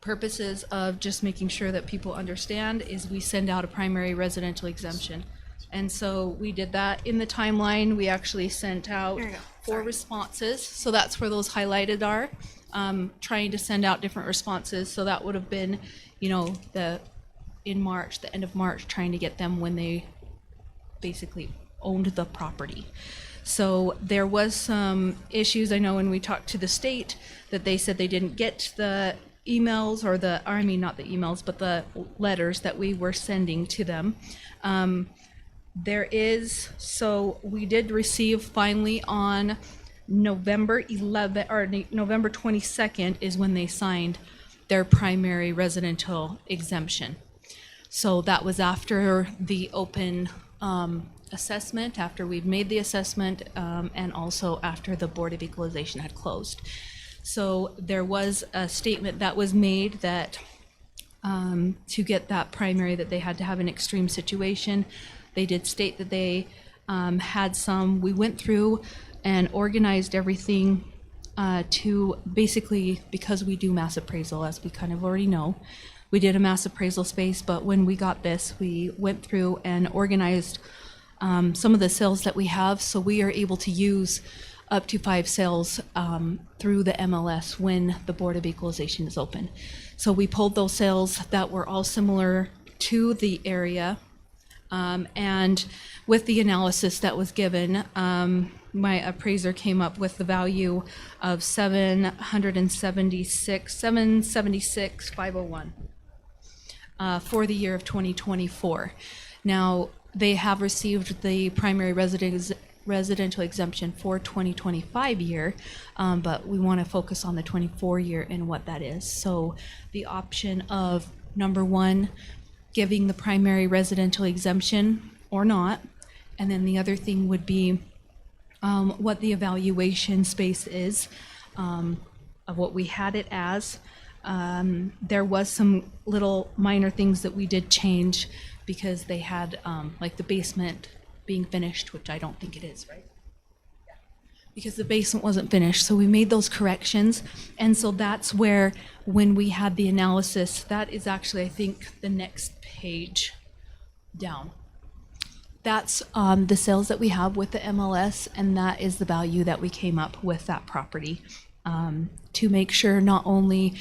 purposes of just making sure that people understand, is we send out a primary residential exemption. And so we did that in the timeline. We actually sent out 4 responses. So that's where those highlighted are, trying to send out different responses. So that would have been, in March, the end of March, trying to get them when they basically owned the property. So there was some issues. I know when we talked to the state that they said they didn't get the emails or not the emails, but the letters that we were sending to them. So we did receive finally on November 11th or November 22nd is when they signed their primary residential exemption. So that was after the open assessment, after we've made the assessment, and also after the Board of Equalization had closed. So there was a statement that was made that to get that primary, that they had to have an extreme situation. They did state that they had some. We went through and organized everything to basically, because we do mass appraisal, as we kind of already know, we did a mass appraisal space, but when we got this, we went through and organized some of the sales that we have, so we are able to use up to 5 sales through the MLS when the Board of Equalization is open. So we pulled those sales that were all similar to the area, and with the analysis that was given, my appraiser came up with the value of $776,501 for the year of 2024. Now, they have received the primary residential exemption for 2025 year, but we want to focus on the 24 year and what that is. So the option of number 1, giving the primary residential exemption or not, and then the other thing would be what the evaluation space is of what we had it as. There was some little minor things that we did change because they had like the basement being finished, which I don't think it is, right? Because the basement wasn't finished, so we made those corrections. And so that's where, when we had the analysis, that is actually, I think, the next page down. That's the sales that we have with the MLS, and that is the value that we came up with that property, to make sure not only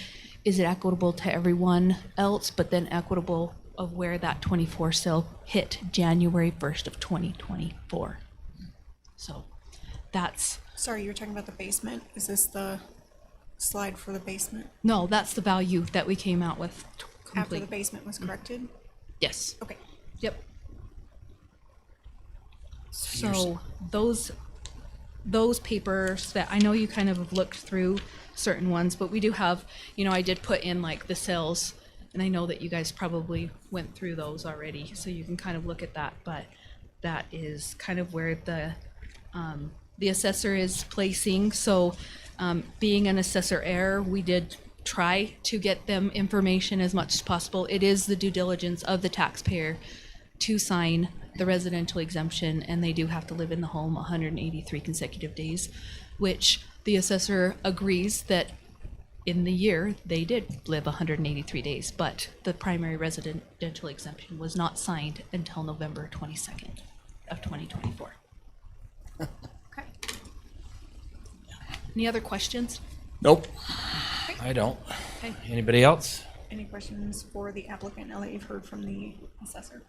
is it equitable to everyone else, but then equitable of where that 24 sale hit January 1st of 2024. So that's... Sorry, you were talking about the basement. Is this the slide for the basement? No, that's the value that we came out with. After the basement was corrected? Yes. Okay. Yep. So those papers that I know you kind of have looked through certain ones, but we do have, I did put in like the sales, and I know that you guys probably went through those already, so you can kind of look at that. But that is kind of where the assessor is placing. So being an assessor error, we did try to get them information as much as possible. It is the due diligence of the taxpayer to sign the residential exemption, and they do have to live in the home 183 consecutive days, which the assessor agrees that in the year they did live 183 days, but the primary residential exemption was not signed until November 22nd of 2024. Okay. Any other questions? Nope. I don't. Okay. Anybody else? Any questions for the applicant now that you've heard from the assessor?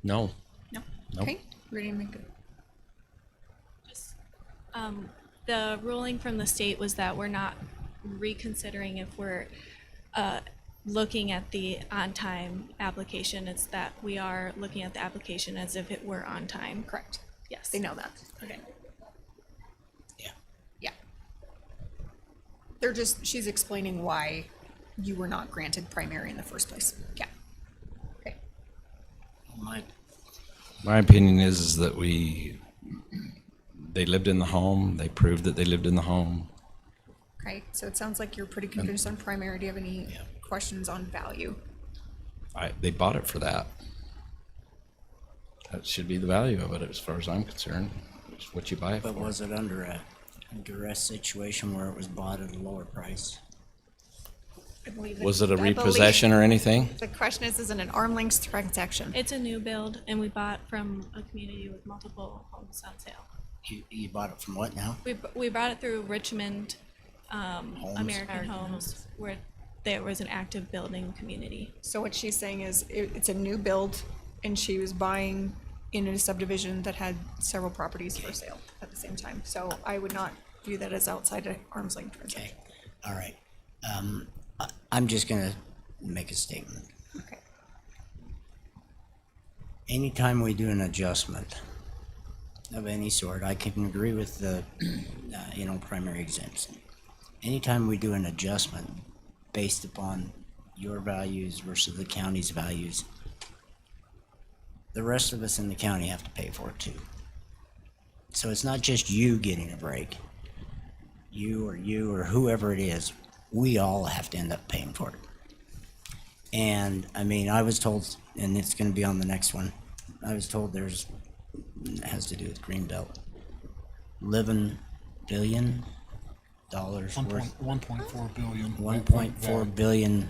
No. No? Nope. Okay, ready to make it. The ruling from the state was that we're not reconsidering if we're looking at the on-time application. It's that we are looking at the application as if it were on time. Correct. Yes. They know that. Okay. Yeah. They're just, she's explaining why you were not granted primary in the first place. Yeah. Okay. My opinion is that they lived in the home, they proved that they lived in the home. Okay, so it sounds like you're pretty convinced on primary. Do you have any questions on value? They bought it for that. That should be the value of it as far as I'm concerned. It's what you buy it for. But was it under a duress situation where it was bought at a lower price? I believe Was it a I believe- repossession or anything? The question is it an arm length transaction? It's a new build, and we bought from a community with multiple homes on sale. You bought it from what now? We bought it through Richmond American Homes, where there was an active building community. So what she's saying is it's a new build, and she was buying in a subdivision that had several properties for sale at the same time. So I would not view that as outside an arm's length transaction. All right. I'm just gonna make a statement. Okay. Anytime we do an adjustment of any sort, I can agree with the, primary exemption. Anytime we do an adjustment based upon your values versus the county's values, the rest of us in the county have to pay for it too. So it's not just you getting a break. You or whoever it is, we all have to end up paying for it. And I mean, I was told, and it's gonna be on the next one, I was told it has to do with Greenbelt. $11 billion worth. 1.4 billion. $1.4 billion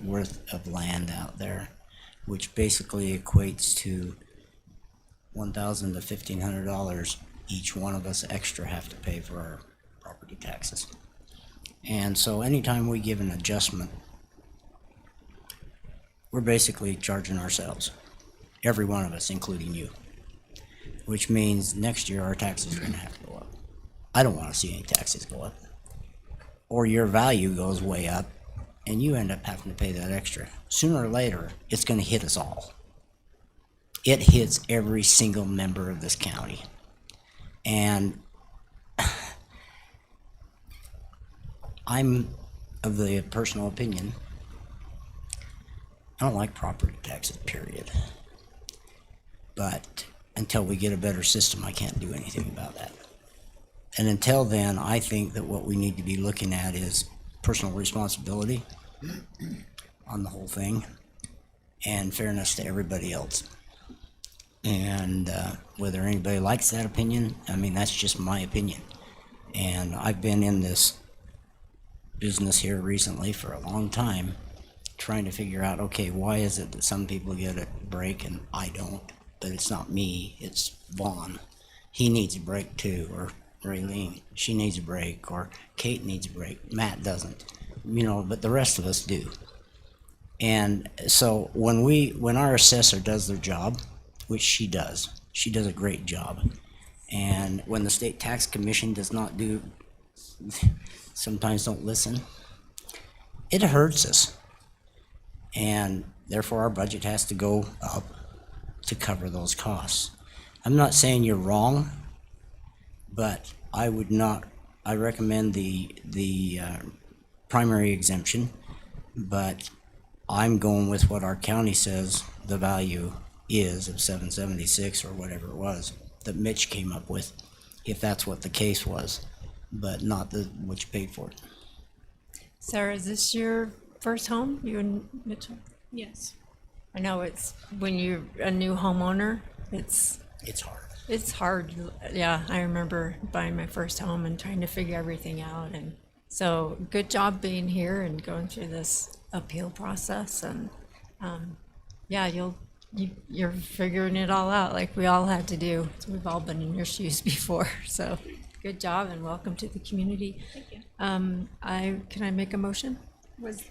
worth of land out there, which basically equates to $1,000 to $1,500 each one of us extra have to pay for our property taxes. And so anytime we give an adjustment, we're basically charging ourselves, every one of us, including you, which means next year our taxes are going to have to go up. I don't want to see any taxes go up. Or your value goes way up and you end up having to pay that extra. Sooner or later, it's going to hit us all. It hits every single member of this county. And I'm of the personal opinion, I don't like property taxes, period. But until we get a better system, I can't do anything about that. And until then, I think that what we need to be looking at is personal responsibility on the whole thing and fairness to everybody else. And whether anybody likes that opinion, I mean, that's just my opinion. And I've been in this business here recently for a long time, trying to figure out, okay, why is it that some people get a break and I don't? But it's not me, it's Vaughn. He needs a break too, or Raylene, she needs a break, or Kate needs a break. Matt doesn't, but the rest of us do. And so when our assessor does their job, which she does a great job. And when the state tax commission does not sometimes don't listen, it hurts us. And therefore our budget has to go up to cover those costs. I'm not saying you're wrong, but I recommend the primary exemption, but I'm going with what our county says the value is of 776 or whatever it was that Mitch came up with, if that's what the case was, but not what you paid for it. Sarah, is this your first home, you and Mitchell? Yes. I know it's, when you're a new homeowner, It's hard. it's hard. Yeah, I remember buying my first home and trying to figure everything out. And so good job being here and going through this appeal process. And yeah, you're figuring it all out like we all had to do. We've all been in your shoes before. So good job and welcome to the community. Thank you. Can I make a motion? Was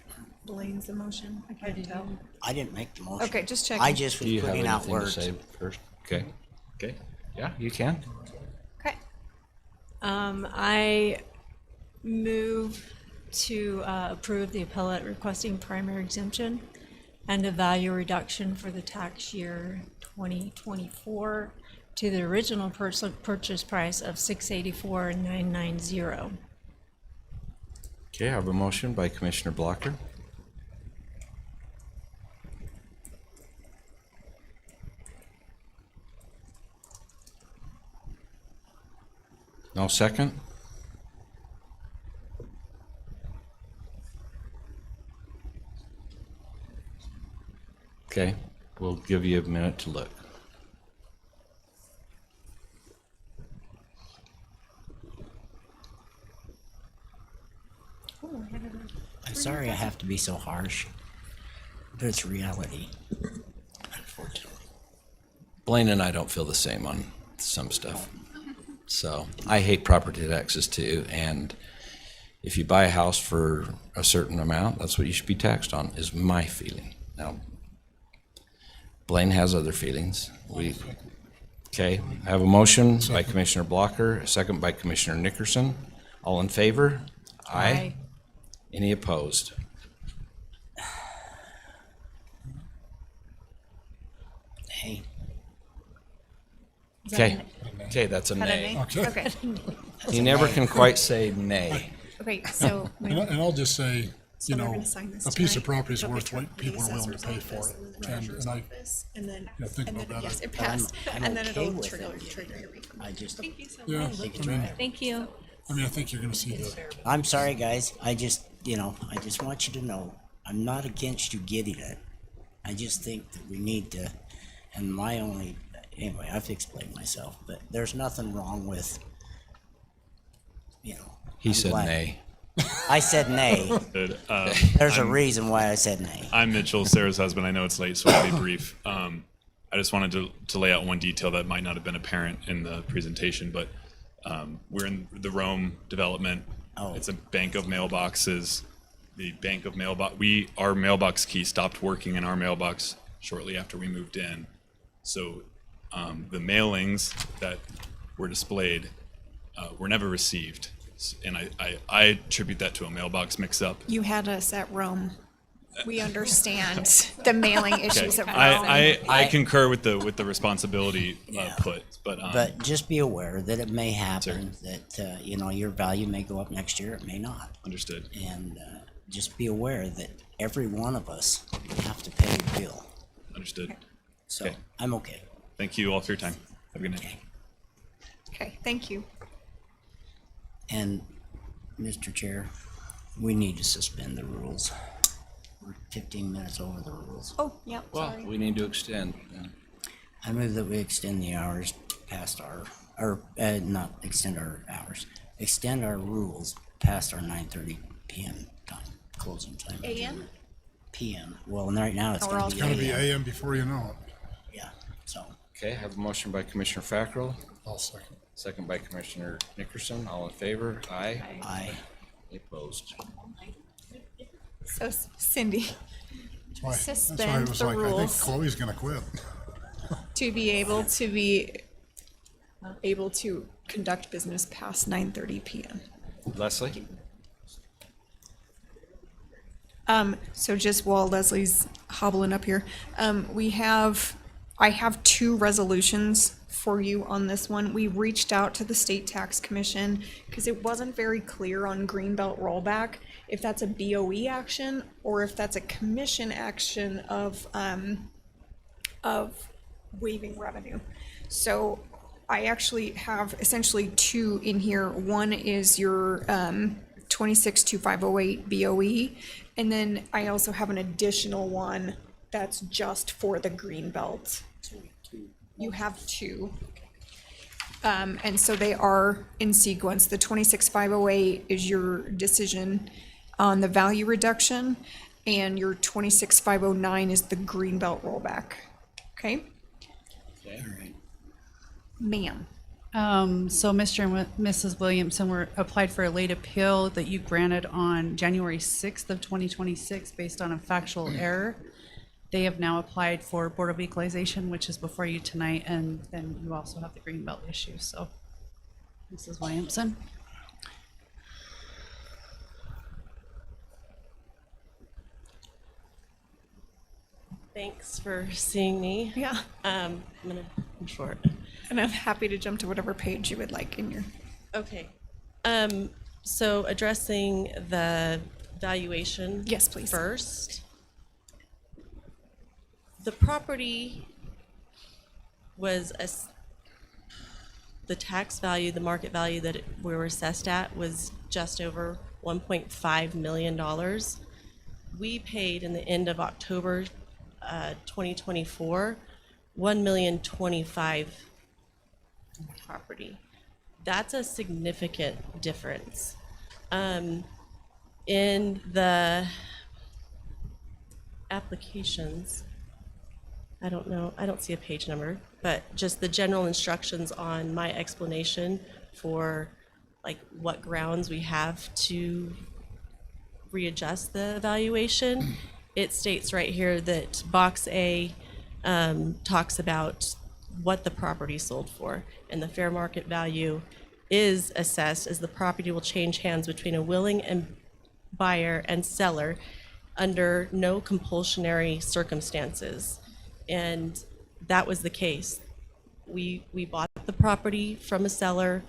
Blaine's the motion? I can't tell. I didn't make the motion. Okay, just checking. I just was Do you have putting out anything to words. say first? Okay. Okay. Yeah, you can. Okay. I move to approve the appellate requesting primary exemption and a value reduction for the tax year 2024 to the original purchase price of $684,990. Okay, I have a motion by Commissioner Blocker. No second? Okay, we'll give you a minute to look. I'm sorry I have to be so harsh, but it's reality. Blaine and I don't feel the same on some stuff. So I hate property taxes too, and if you buy a house for a certain amount, that's what you should be taxed on, is my feeling. Now, Blaine has other feelings. Okay, I have a motion by Commissioner Blocker, a second by Commissioner Nickerson. All in favor? Aye. Any opposed? Hey, Okay, okay, that's a Had a nay. nay? Okay. He never can quite say nay. Okay, so. And I'll just say, So you we're know, gonna sign this a piece of tonight. property is It'll worth be what people are willing to pay for it. And I, And then, Yeah, think and about then, that. yes, it But I'm- passed, I'm and then okay it'll with trigger it. your refund. I just, Thank you so yeah, much. I mean, Thank you. I think you're gonna see the, I'm sorry, guys. I just want you to know, I'm not against you getting it. I just think that we need to, and anyway, I've explained myself, but there's nothing wrong with, He I'm said glad- nay. I said nay. Good. There's a reason why I said nay. I'm Mitchell, Sarah's husband. I know it's late, so I'll be brief. I just wanted to lay out one detail that might not have been apparent in the presentation, but we're in the Rome development. Oh. It's a bank of mailboxes. The bank of our mailbox key stopped working in our mailbox shortly after we moved in. So the mailings that were displayed were never received. And I attribute that to a mailbox mix-up. You had us at Rome. We understand the mailing issues at Rome. I concur with the responsibility put, but But just be aware that it may happen that, your value may go up next year, it may not. Understood. And just be aware that every one of us have to pay a bill. Understood. So Okay. I'm okay. Thank you all for your time. Have a good night. Okay, thank you. And, Mr. Chair, we need to suspend the rules. We're 15 minutes over the rules. Oh, yeah, Well, sorry. we need to extend. I move that we extend the hours past not extend our hours, extend our rules past our 9:30 p.m. time, closing time. AM? PM. Well, and right now it's Oh, we're gonna all be it's gonna be AM. AM before you know it. Yeah, so. Okay, I have a motion by Commissioner Fackrell, I'll second. second by Commissioner Nickerson. All in favor? Aye. Aye. Any opposed? So Cindy, That's why it suspend was the like, I think rules Chloe's gonna quit. to be able to conduct business past 9:30 p.m. Leslie? So just while Leslie's hobbling up here, I have two resolutions for you on this one. We reached out to the State Tax Commission because it wasn't very clear on Greenbelt rollback, if that's a BOE action or if that's a commission action of waiving revenue. So I actually have essentially two in here. One is your 262508 BOE, and then I also have an additional one that's just for the green belt. You have two. And so they are in sequence. The 26508 is your decision on the value reduction, and your 26509 is the green belt rollback. Okay? All right. Ma'am. So Mr. and Mrs. Williamson were applied for a late appeal that you granted on January 6th of 2026 based on a factual error. They have now applied for Board of Equalization, which is before you tonight, and then you also have the Greenbelt issue. So, Mrs. Williamson. Thanks for seeing me. Yeah. I'm short. And I'm happy to jump to whatever page you would like in your. Okay. So addressing the valuation. Yes, please. First. The property was the tax value, the market value that we were assessed at was just over $1.5 million. We paid in the end of October 2024, $1,025,000 property. That's a significant difference. In the applications, I don't know, I don't see a page number, but just the general instructions on my explanation for like what grounds we have to readjust the valuation. It states right here that box A talks about what the property sold for, and the fair market value is assessed as the property will change hands between a willing and buyer and seller under no compulsionary circumstances. And that was the case. We bought the property from a seller.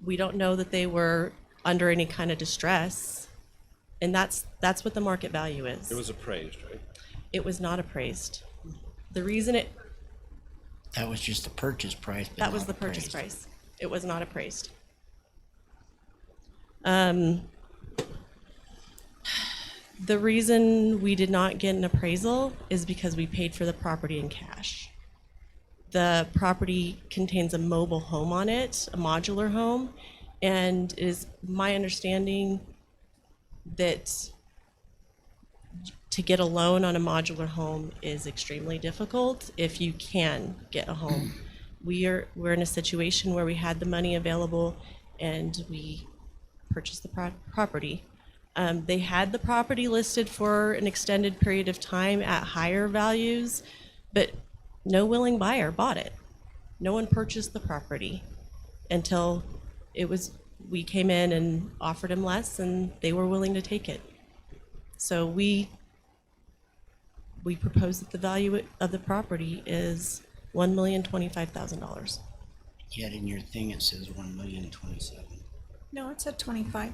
We don't know that they were under any kind of distress. And that's what the market value is. It was appraised, right? It was not appraised. The reason That was just the purchase price. but that was not the purchase appraised. price. It was not appraised. The reason we did not get an appraisal is because we paid for the property in cash. The property contains a mobile home on it, a modular home, and it is my understanding that to get a loan on a modular home is extremely difficult if you can get a home. We're in a situation where we had the money available and we purchased the property. They had the property listed for an extended period of time at higher values, but no willing buyer bought it. No one purchased the property until we came in and offered them less and they were willing to take it. So we propose that the value of the property is $1,025,000. Yet in your thing, it says 1,027,000. No, it said 25.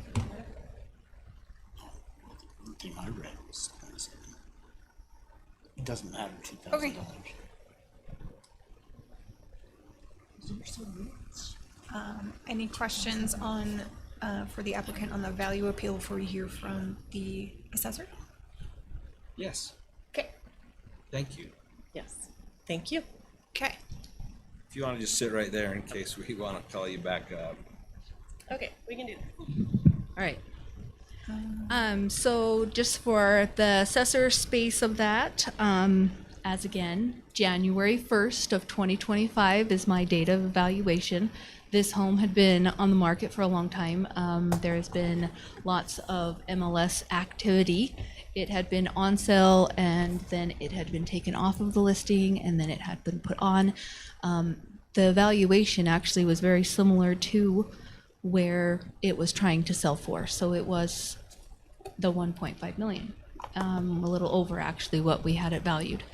The thing I read was 27. It doesn't matter, $2,000. Okay. Any questions on, for the applicant on the value appeal before we hear from the assessor? Yes. Okay. Thank you. Yes, thank you. Okay. If you want to just sit right there in case we want to call you back up. Okay, we can do that. All right. So just for the assessor space of that, as again, January 1st of 2025 is my date of evaluation. This home had been on the market for a long time. There has been lots of MLS activity. It had been on sale and then it had been taken off of the listing and then it had been put on. The valuation actually was very similar to where it was trying to sell for. So it was the 1.5 million, a little over actually what we had it valued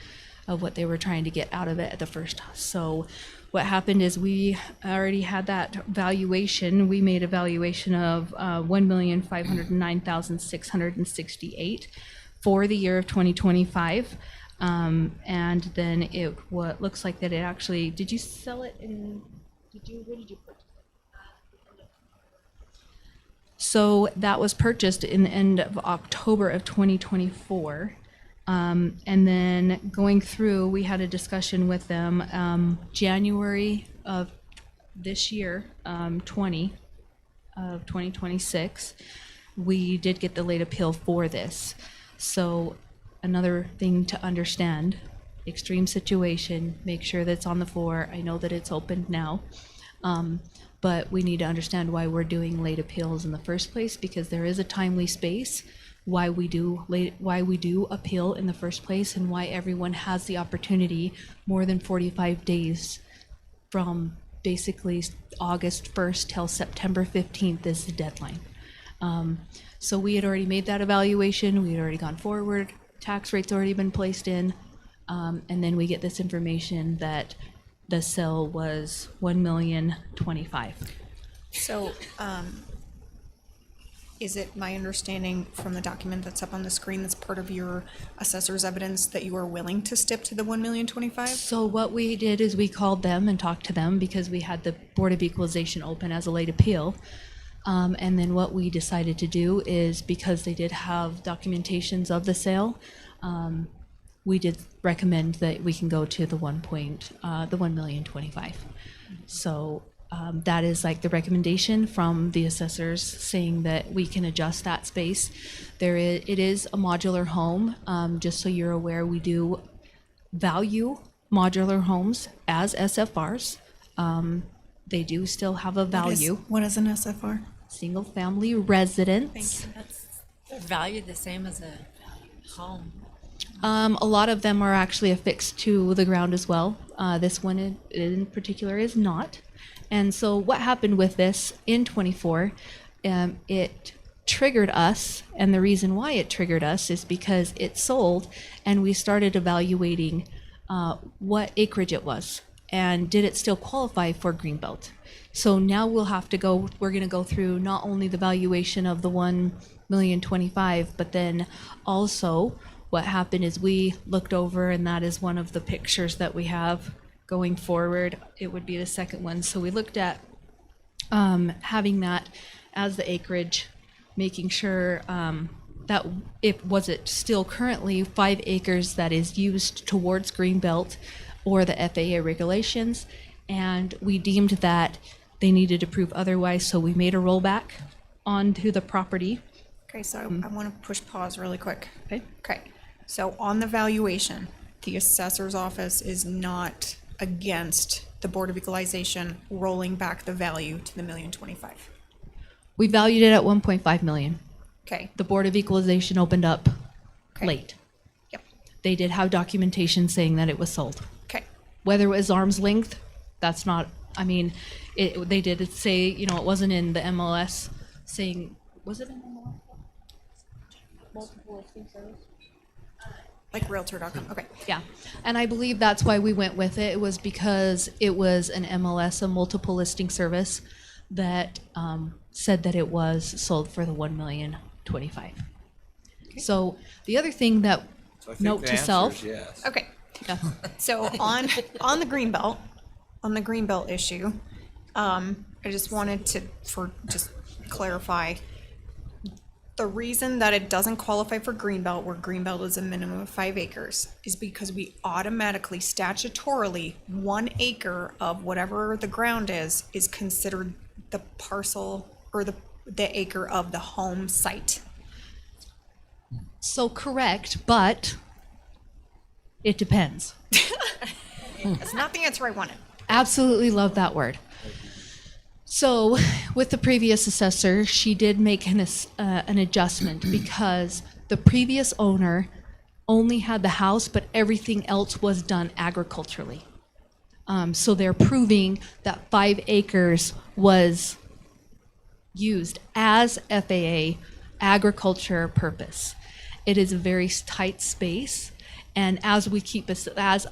of what they were trying to get out of it at the first. So what happened is we already had that valuation. We made a valuation of $1,509,668 for the year of 2025. And then what looks like that it actually, did you sell it in, what did you purchase? So that was purchased in the end of October of 2024. And then going through, we had a discussion with them January of this year, 2026. We did get the late appeal for this. So another thing to understand, extreme situation, make sure that's on the floor. I know that it's opened now. But we need to understand why we're doing late appeals in the first place, because there is a timely space why we do appeal in the first place, and why everyone has the opportunity more than 45 days from basically August 1st till September 15th is the deadline. So we had already made that evaluation, we had already gone forward, tax rate's already been placed in, and then we get this information that the sale was $1,025,000. So, is it my understanding from the document that's up on the screen that's part of your assessor's evidence that you are willing to stip to the $1,025,000? So what we did is we called them and talked to them because we had the Board of Equalization open as a late appeal. And then what we decided to do is, because they did have documentations of the sale, we did recommend that we can go to the $1,025,000. So that is like the recommendation from the assessors, saying that we can adjust that space. It is a modular home. Just so you're aware, we do value modular homes as SFRs. They do still have a value. What is an SFR? Single family residence. They're valued the same as a home. A lot of them are actually affixed to the ground as well. This one in particular is not. And so what happened with this in 24, it triggered us, and the reason why it triggered us is because it sold, and we started evaluating what acreage it was, and did it still qualify for Greenbelt. So now we're going to go through not only the valuation of the $1,025,000, but then also what happened is we looked over, and that is one of the pictures that we have going forward. It would be the second one. So we looked at having that as the acreage, making sure that it still currently 5 acres that is used towards Greenbelt or the FAA regulations, and we deemed that they needed to prove otherwise, so we made a rollback onto the property. Okay, so I want to push pause really quick. Okay. So on the valuation, the assessor's office is not against the Board of Equalization rolling back the value to the $1,025,000. We valued it at $1.5 million. Okay. The Board of Equalization opened up late. Yep. They did have documentation saying that it was sold. Okay. Whether it was arm's length, that's not, I mean, they did say, it wasn't in the MLS saying, was it in MLS? Multiple listing service? Like Realtor.com, okay. Yeah, and I believe that's why we went with it. It was because it was an MLS, a multiple listing service, that said that it was sold for the $1,025,000. Okay. So the other thing that note to self. Yes. Okay. Yeah. So on the Greenbelt issue, I just wanted to just clarify. The reason that it doesn't qualify for Greenbelt, where Greenbelt is a minimum of 5 acres, is because we automatically, statutorily, 1 acre of whatever the ground is considered the parcel or the acre of the home site. So correct, but it depends. That's not the answer I wanted. Absolutely love that word. So with the previous assessor, she did make an adjustment because the previous owner only had the house, but everything else was done agriculturally. So they're proving that 5 acres was used as FAA agriculture purpose. It is a very tight space. And as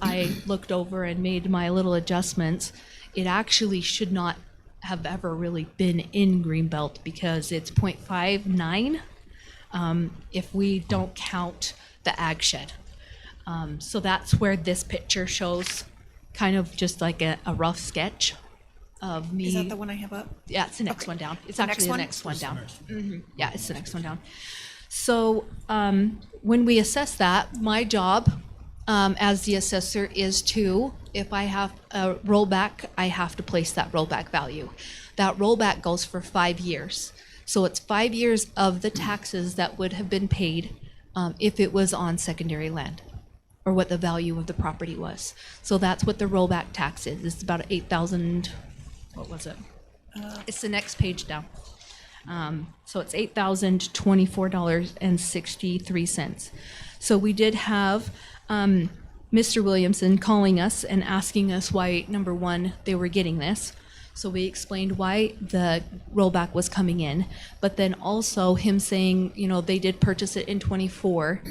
I looked over and made my little adjustments, it actually should not have ever really been in Greenbelt because it's 0.59 if we don't count the ag shed. So that's where this picture shows kind of just like a rough sketch of me. Is that the one I have up? Yeah, it's the next one down. It's actually the next one down. Yeah, it's the next one down. So when we assess that, my job as the assessor is to, if I have a rollback, I have to place that rollback value. That rollback goes for 5 years. So it's 5 years of the taxes that would have been paid if it was on secondary land, or what the value of the property was. So that's what the rollback tax is. It's about 8,000, what was it? It's the next page down. So it's $8,024.63. So we did have Mr. Williamson calling us and asking us why, number one, they were getting this. So we explained why the rollback was coming in, but then also him saying, you know, they did purchase it in 24.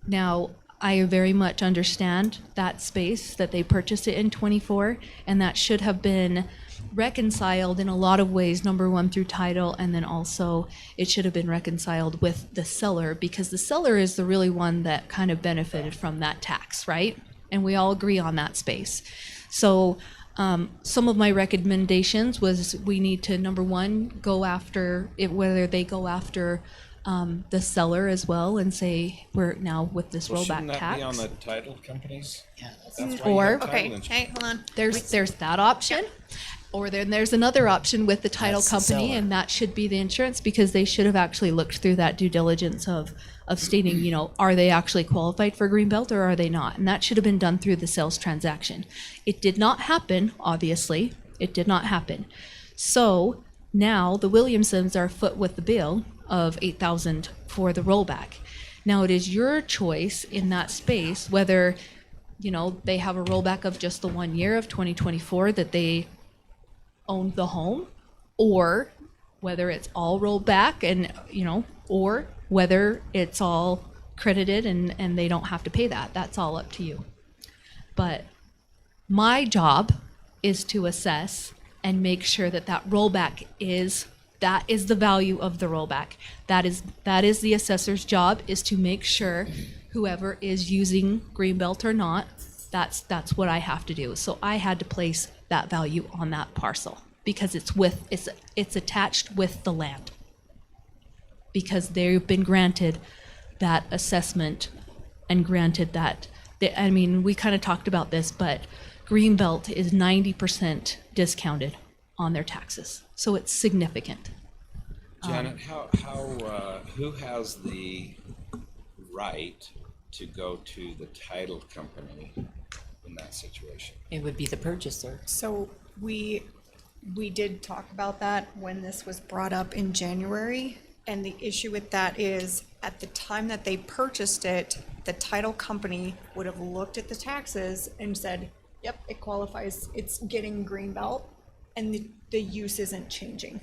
Now, I very much understand that space, that they purchased it in 24, and that should have been reconciled in a lot of ways, number one, through title, and then also it should have been reconciled with the seller, because the seller is the really one that kind of benefited from that tax, right? And we all agree on that space. So some of my recommendations was we need to, number one, go after it, whether they go after the seller as well and say, we're now with this rollback Shouldn't that tax. be on the title companies? Yeah, That's why you Or, have title Okay, insurance. hey, hold on. there's that option. Or then there's another option with the title That's the company, seller. and that should be the insurance, because they should have actually looked through that due diligence of stating, you know, are they actually qualified for Greenbelt or are they not? And that should have been done through the sales transaction. It did not happen, obviously. It did not happen. So now the Williamsons are foot with the bill of $8,000 for the rollback. Now it is your choice in that space whether, you know, they have a rollback of just the 1 year of 2024 that they owned the home, or whether it's all rolled back and, you know, or whether it's all credited and they don't have to pay that. That's all up to you. But my job is to assess and make sure that that rollback is the value of the rollback. That is the assessor's job, is to make sure whoever is using Greenbelt or not, that's what I have to do. So I had to place that value on that parcel because it's attached with the land, because they've been granted that assessment and granted that. I mean, we kind of talked about this, but Greenbelt is 90% discounted on their taxes, so it's significant. Janet, who has the right to go to the title company in that situation? It would be the purchaser. So we did talk about that when this was brought up in January. And the issue with that is, at the time that they purchased it, the title company would have looked at the taxes and said, yep, it qualifies, it's getting Greenbelt, and the use isn't changing.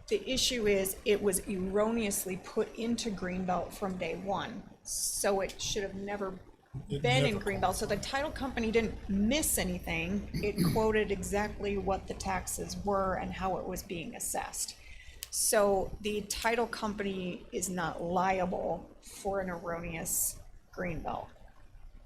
The issue is, it was erroneously put into Greenbelt from day one, so it should have never been in Greenbelt. So the title company didn't miss anything. It quoted exactly what the taxes were and how it was being assessed. So the title company is not liable for an erroneous Greenbelt.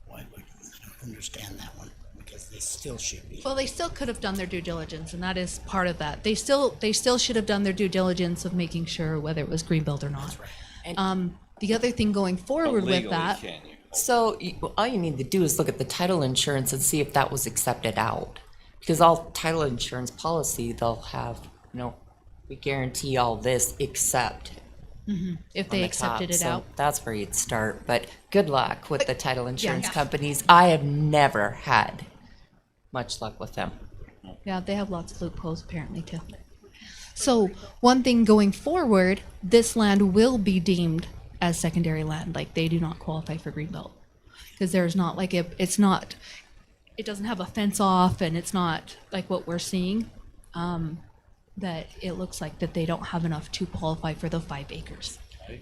Why would, I don't understand that one, because they still should be. Well, they still could have done their due diligence, and that is part of that. They still should have done their due diligence of making sure whether it was Greenbelt or not. The other thing going forward with that, So all you need to do is look at the title insurance and see if that was accepted out. Because all title insurance policy, they'll have, you know, we guarantee all this except. if on they the accepted top. it So out. that's where you'd start. But good luck with the title insurance yeah. companies. I have never had much luck with them. Yeah, they have lots of loopholes apparently too. So one thing going forward, this land will be deemed as secondary land. Like, they do not qualify for Greenbelt, because there's not like it doesn't have a fence off, and it's not like what we're seeing. That it looks like that they don't have enough to qualify for the 5 acres. I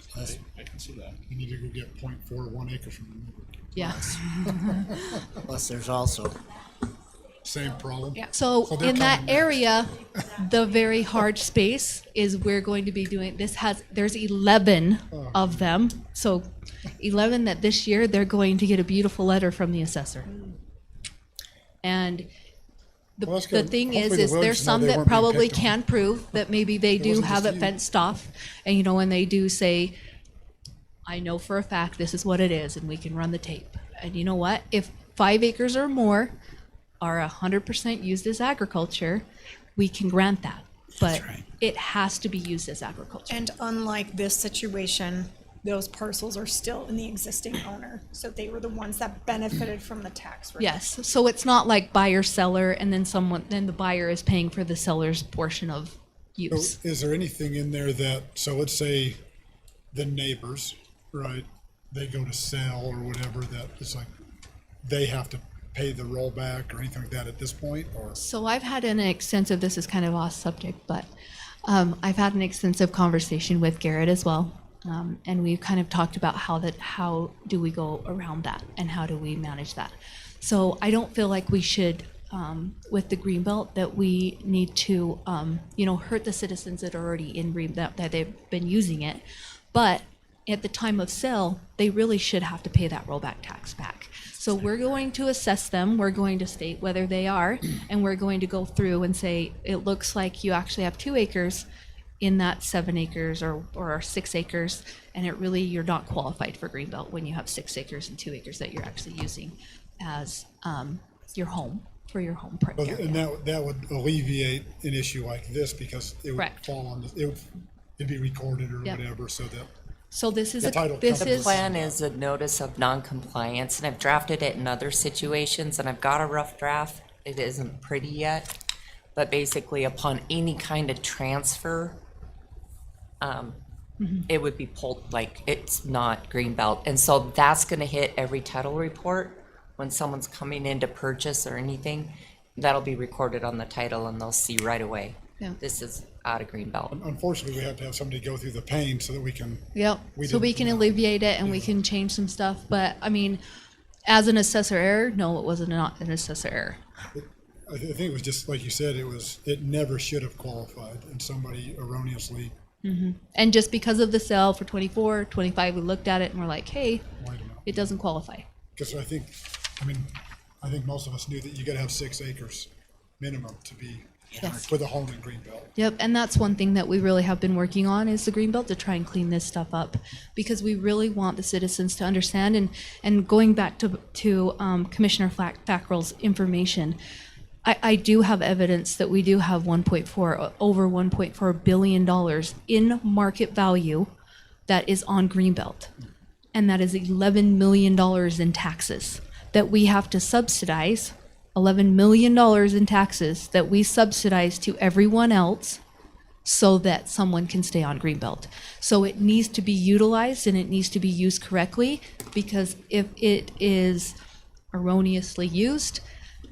can see that. You need to go get 0.41 acres from the neighbor. Yeah. Plus, there's also Same problem. So they're in that coming area, the very hard space is we're going to be doing, there's 11 of them. So 11 that this year, they're going to get a beautiful letter from the assessor. And Well, that's the good. thing Hopefully is the there's Williams know some they that weren't being probably picked on. can prove that maybe they do wasn't have just it you. fenced off. And you know, when they do say, I know for a fact this is what it is, and we can run the tape. And you know what? If 5 acres or more are 100% used as agriculture, we can grant that. But it has to be used as agriculture. And unlike this situation, those parcels are still in the existing owner. So they were the ones that benefited from the tax relief. Yes, so it's not like buyer seller and then the buyer is paying for the seller's portion of use. So is there anything in there that, so let's say the neighbors, right, they go to sell or whatever, that it's like they have to pay the rollback or anything like that at this point, or? So I've had an extensive, this is kind of off subject, but I've had an extensive conversation with Garrett as well. And we've kind of talked about how do we go around that and how do we manage that. So I don't feel like we should, with the Greenbelt, that we need to, hurt the citizens that are already in Greenbelt, that they've been using it. But at the time of sale, they really should have to pay that rollback tax back. So we're going to assess them, we're going to state whether they are, and we're going to go through and say, it looks like you actually have 2 acres in that 7 acres or 6 acres, and you're not qualified for Greenbelt when you have 6 acres and 2 acres that you're actually using as your home, for your home But, area. and that would alleviate an issue like this because it would Correct. fall on, it'd be recorded or Yep. whatever, so that. So this is The title The company- plan is a notice of non-compliance, and I've drafted it in other situations, and I've got a rough draft. It isn't pretty yet, but basically upon any kind of transfer, it would be pulled, like, it's not Greenbelt. And so that's gonna hit every title report when someone's coming in to purchase or anything. That'll be recorded on the title and they'll see right away, Yeah. this is out of Greenbelt. Unfortunately, we have to have somebody go through the pain so that we can. Yep, so we can alleviate it and we can change some stuff, but I mean, as an assessor error, no, it wasn't not an assessor error. I think it was just, like you said, it never should have qualified and somebody erroneously. And just because of the sale for 24, 25, we looked at it and we're like, hey, it doesn't qualify. Because I think most of us knew that you gotta have 6 acres minimum to be, Yes. with a home in Greenbelt. Yep, and that's one thing that we really have been working on is the Greenbelt to try and clean this stuff up because we really want the citizens to understand. And going back to Commissioner Fackrell's information, I do have evidence that we do have over $1.4 billion in market value that is on Greenbelt, and that is $11 million in taxes that we have to subsidize. $11 million in taxes that we subsidize to everyone else so that someone can stay on Greenbelt. So it needs to be utilized and it needs to be used correctly, because if it is erroneously used,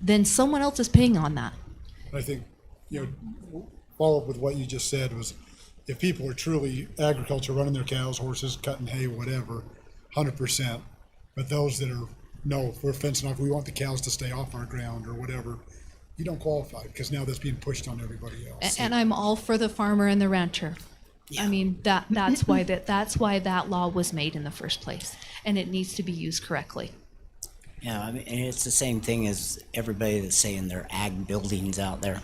then someone else is paying on that. I think, follow up with what you just said was, if people are truly agriculture, running their cows, horses, cutting hay, whatever, 100%. But those that are, no, we're fencing off, we want the cows to stay off our ground or whatever, you don't qualify because now that's being pushed on everybody else. And I'm all for the farmer and the rancher. I mean, that's why that law was made in the first place, and it needs to be used correctly. Yeah, I mean, and it's the same thing as everybody that's saying they're ag buildings out there.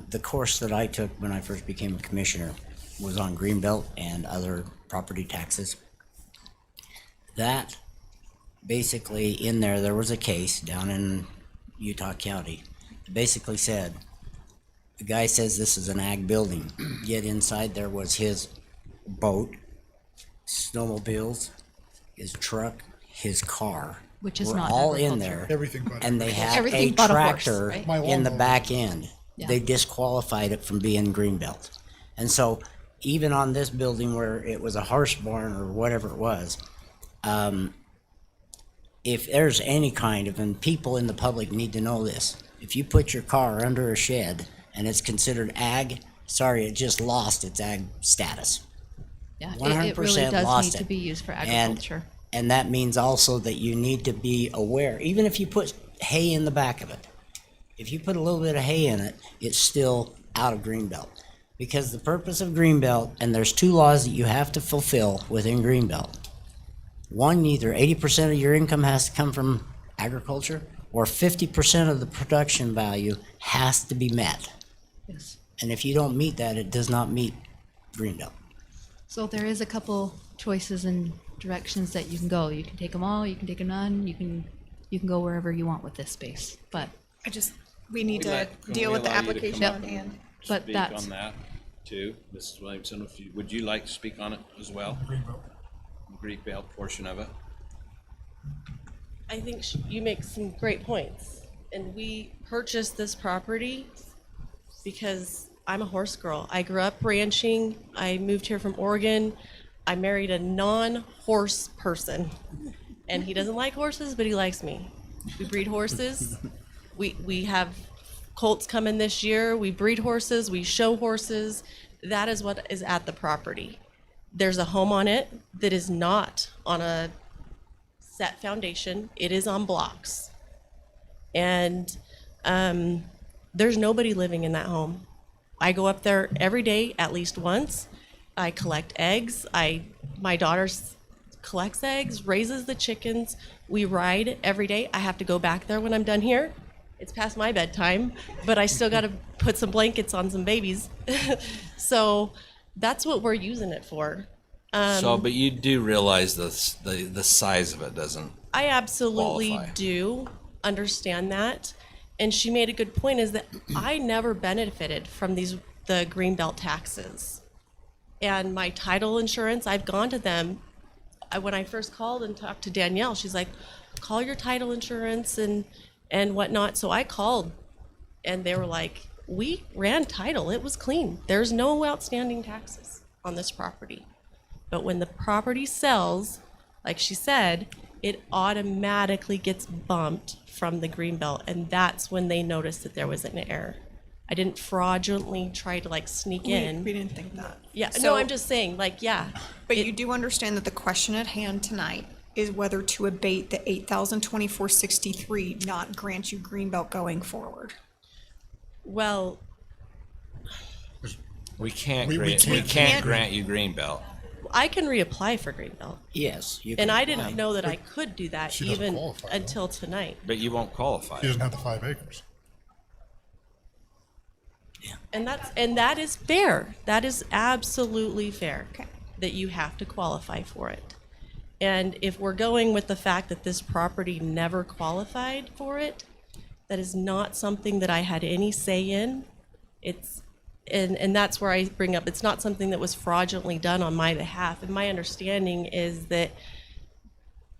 The course that I took when I first became a commissioner was on Greenbelt and other property taxes. That basically in there was a case down in Utah County. It basically said, the guy says this is an ag building, yet inside there was his boat, snowmobiles, his truck, his car. Which is were not all in agriculture. there. Everything but And they had Everything a but a horse, tractor right? My in the lawnmower. back end. Yeah. They disqualified it from being Greenbelt. And so even on this building where it was a horse barn or whatever it was, if there's any kind of, and people in the public need to know this, if you put your car under a shed and it's considered ag, sorry, it just lost its ag status. Yeah, 100% it really does lost need to it. be used for And- agriculture. And that means also that you need to be aware, even if you put hay in the back of it. If you put a little bit of hay in it, it's still out of Greenbelt. Because the purpose of Greenbelt, and there's 2 laws that you have to fulfill within Greenbelt. One, either 80% of your income has to come from agriculture, or 50% of the production value has to be met. Yes. And if you don't meet that, it does not meet Greenbelt. So there is a couple choices and directions that you can go. You can take them all, you can take none, you can go wherever you want with this space, but. We need to deal with the application on hand. But Speak that's- on that too, Mrs. Williamson, would you like to speak on it as well? Greenbelt portion of it? I think you make some great points. And we purchased this property because I'm a horse girl. I grew up ranching. I moved here from Oregon. I married a non-horse person. And he doesn't like horses, but he likes me. We breed horses. We have colts coming this year. We breed horses. We show horses. That is what is at the property. There's a home on it that is not on a set foundation. It is on blocks. And there's nobody living in that home. I go up there every day at least once. I collect eggs. My daughter collects eggs, raises the chickens. We ride every day. I have to go back there when I'm done here. It's past my bedtime, but I still got to put some blankets on some babies. So that's what we're using it for. But you do realize the size of it doesn't. I absolutely qualify. do understand that. And she made a good point is that I never benefited from the Greenbelt taxes. And my title insurance, I've gone to them. When I first called and talked to Danielle, she's like, call your title insurance and whatnot. So I called and they were like, we ran title. It was clean. There's no outstanding taxes on this property. But when the property sells, like she said, it automatically gets bumped from the Greenbelt. And that's when they noticed that there was an error. I didn't fraudulently try to sneak in. We didn't think that. Yeah, So- no, I'm just saying, yeah. But you do understand that the question at hand tonight is whether to abate the $8,024.63, not grant you Greenbelt going forward. Well, We can't We grant, can't- grant you Greenbelt. I can reapply for Greenbelt. Yes. You And can I didn't apply. know that I could do that She doesn't even qualify, though. until tonight. But you won't qualify. He doesn't have the 5 acres. And that is fair. That is absolutely fair. Okay. That you have to qualify for it. And if we're going with the fact that this property never qualified for it, that is not something that I had any say in. And that's where I bring up, it's not something that was fraudulently done on my behalf. And my understanding is that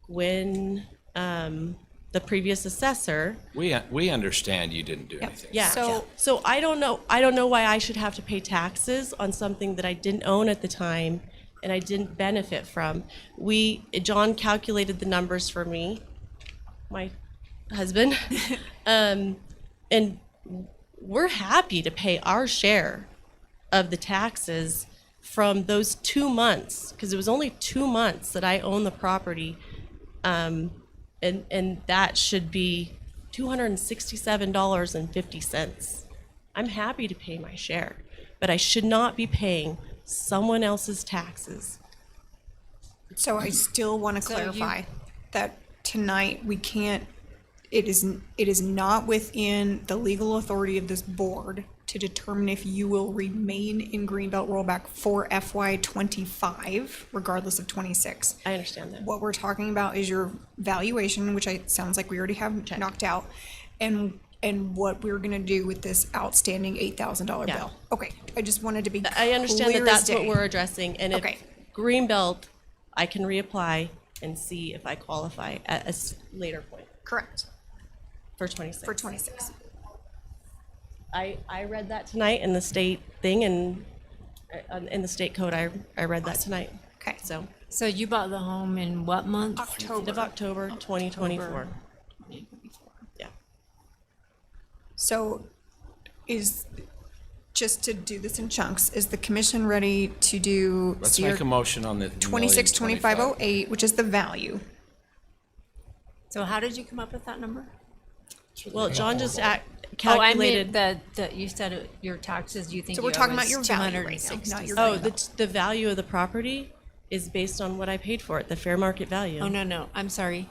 when the previous assessor, We understand you didn't do anything. yeah. So I don't know why I should have to pay taxes on something that I didn't own at the time and I didn't benefit from. John calculated the numbers for me, my husband, and we're happy to pay our share of the taxes from those 2 months, because it was only 2 months that I owned the property. And that should be $267.50. I'm happy to pay my share, but I should not be paying someone else's taxes. So I still want to clarify that tonight we can't, it is not within the legal authority of this board to determine if you will remain in Greenbelt rollback for FY '25, regardless of '26. I understand that. What we're talking about is your valuation, which sounds like we already have knocked out, and what we're gonna do with this outstanding $8,000 Yeah. bill. Okay, I just wanted to be I understand that clear as that's what day. we're addressing, and if Okay. Greenbelt, I can reapply and see if I qualify at a later point. Correct. For 26. For 26. I read that tonight in the state thing, and in the state code, I read that tonight. Okay. So you bought the home in what month? End of October 2024. Yeah. So just to do this in chunks, is the commission ready to do Let's make a motion on the 262508, which is the value? So how did you come up with that number? Well, John just Oh, I calculated. meant you said your taxes, you think So you we're talking owe about us your value right now, not your Oh, green belt. the value of the property is based on what I paid for it, the fair market value. Oh, no, I'm sorry.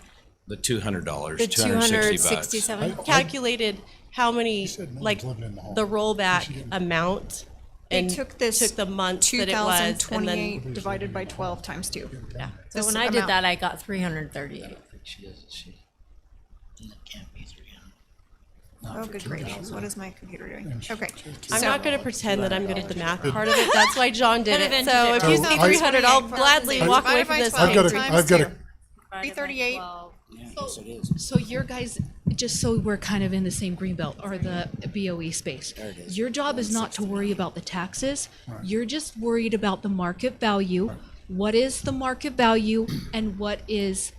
The $200, The 260 bucks. Calculated how many, like, living in the hall. the rollback amount. They and took this took the months that it was, and 2,028 then, divided by 12 times 2. yeah. So This when I did amount. that, I got 338. Oh, good gracious, what is my computer doing? Okay. I'm so- not gonna pretend that I'm good at the math part of it. That's why John did Could have it. ended So it. if you Oh, see I- 300, I'll gladly walk away Divided from by this. 12 I've got a, times I've got 2. a, 338. Yes, it is. So your guys, just so we're kind of in the same green belt or the BOE space, There it is. your job is not to worry about the taxes. You're just worried about the market value. What is the market value and what is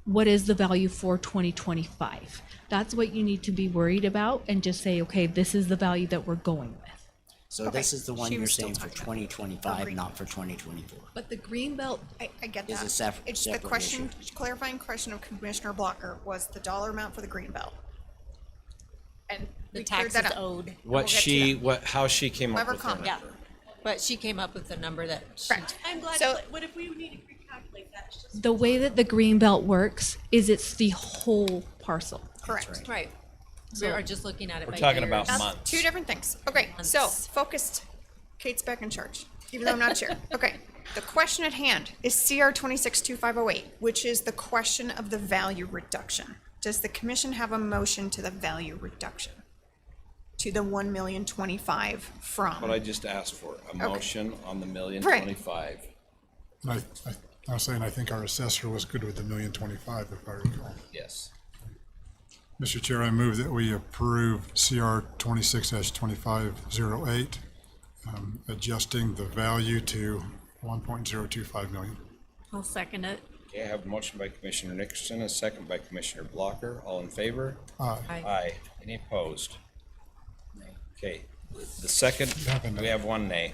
the value for 2025? That's what you need to be worried about and just say, okay, this is the value that we're going with. So this is the one she you're was still saying for talking about 2025, green. not for 2024. But the green belt, I get Is that. a sef- It's the separate question, clarifying question of Commissioner Blocker was the dollar amount for the green belt. And The we cleared taxes that up. owed. How she came up Clever with her comment. Yeah, number. but she came up with the number that. Correct. I'm glad. So- But if we need to recalculate that, it's just. the way that the green belt works is it's the whole parcel. Correct. Right. We are just looking at it We're by talking years. about That's months. two different things. Okay, so Months. focused. Kate's back in charge, even though I'm not chair. Okay, the question at hand is CR 262508, which is the question of the value reduction. Does the commission have a motion to the value reduction? To the 1,025,000 from? What I just asked for, a motion on the Right. $1,025,000. I was saying, I think our assessor was good with the 1,025,000, if I recall. Yes. Mr. Chair, I move that we approve CR 26-2508, adjusting the value to 1.025 million. I'll second it. Okay, I have a motion by Commissioner Nickerson, a second by Commissioner Blocker. All in favor? Aye. Aye. Any opposed? Okay, the second, we have one nay.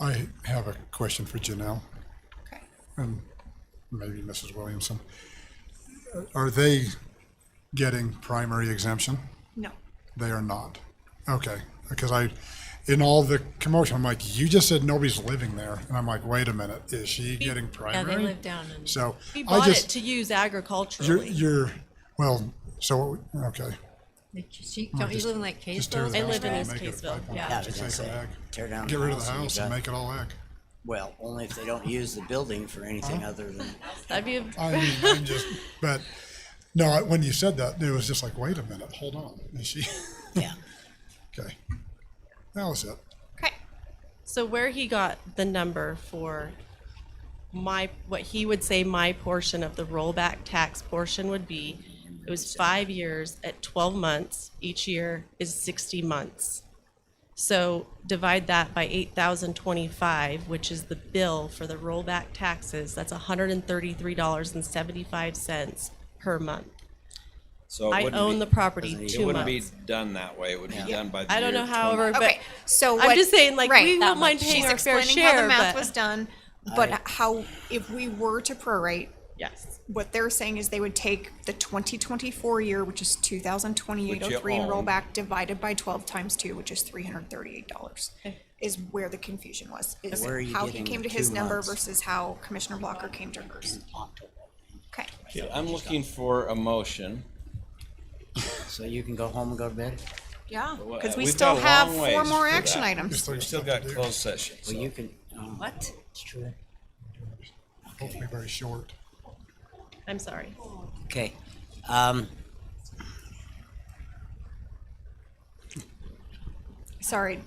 I have a question for Janelle Okay. and maybe Mrs. Williamson. Are they getting primary exemption? No. They are not. Okay, because in all the commotion, I'm like, you just said nobody's living there. And I'm like, wait a minute, is she getting Yeah, primary? they live down in. So We I bought it just, to use agriculturally. okay. Don't you live in like Just tear Kaysville? the I house live in down, East make it a Kaysville, 5.2 yeah. Yeah, I was gonna acre say, ag. tear down Get rid of the and house you and got- make it all ag. Well, only if they don't use the building for anything other than, That'd be I'm just, but, no, when you said that, it was just like, wait a minute, hold on. Is she, yeah. okay. That was it. Okay. So where he got the number for what he would say my portion of the rollback tax portion would be, it was 5 years at 12 months. Each year is 60 months. So divide that by 8,025, which is the bill for the rollback taxes. That's $133.75 per month. So it I wouldn't own be- the property It 2 wouldn't months. be done that way. It would be done by the I don't year know, however, 20. Okay, so I'm what? just saying, like, right, we that won't mind much. paying She's our fair explaining how share, the math but- was done, but how, if we were to prorate, Yes. what they're saying is they would take the 2024 year, which is 2,028.03 and roll own. back divided by 12 times 2, which is $338. Is where the confusion was. Is Where are you how he getting came the to his 2 number months? versus how Commissioner Blocker came to hers. Okay. Okay, I'm looking for a motion. So you can go home and go to bed? Yeah, Well, because we we've still got a have long 4 ways more for action that. items. We've still got closed session. Well, so- you can, What? it's true. Hopefully very short. I'm sorry. Okay, Sorry,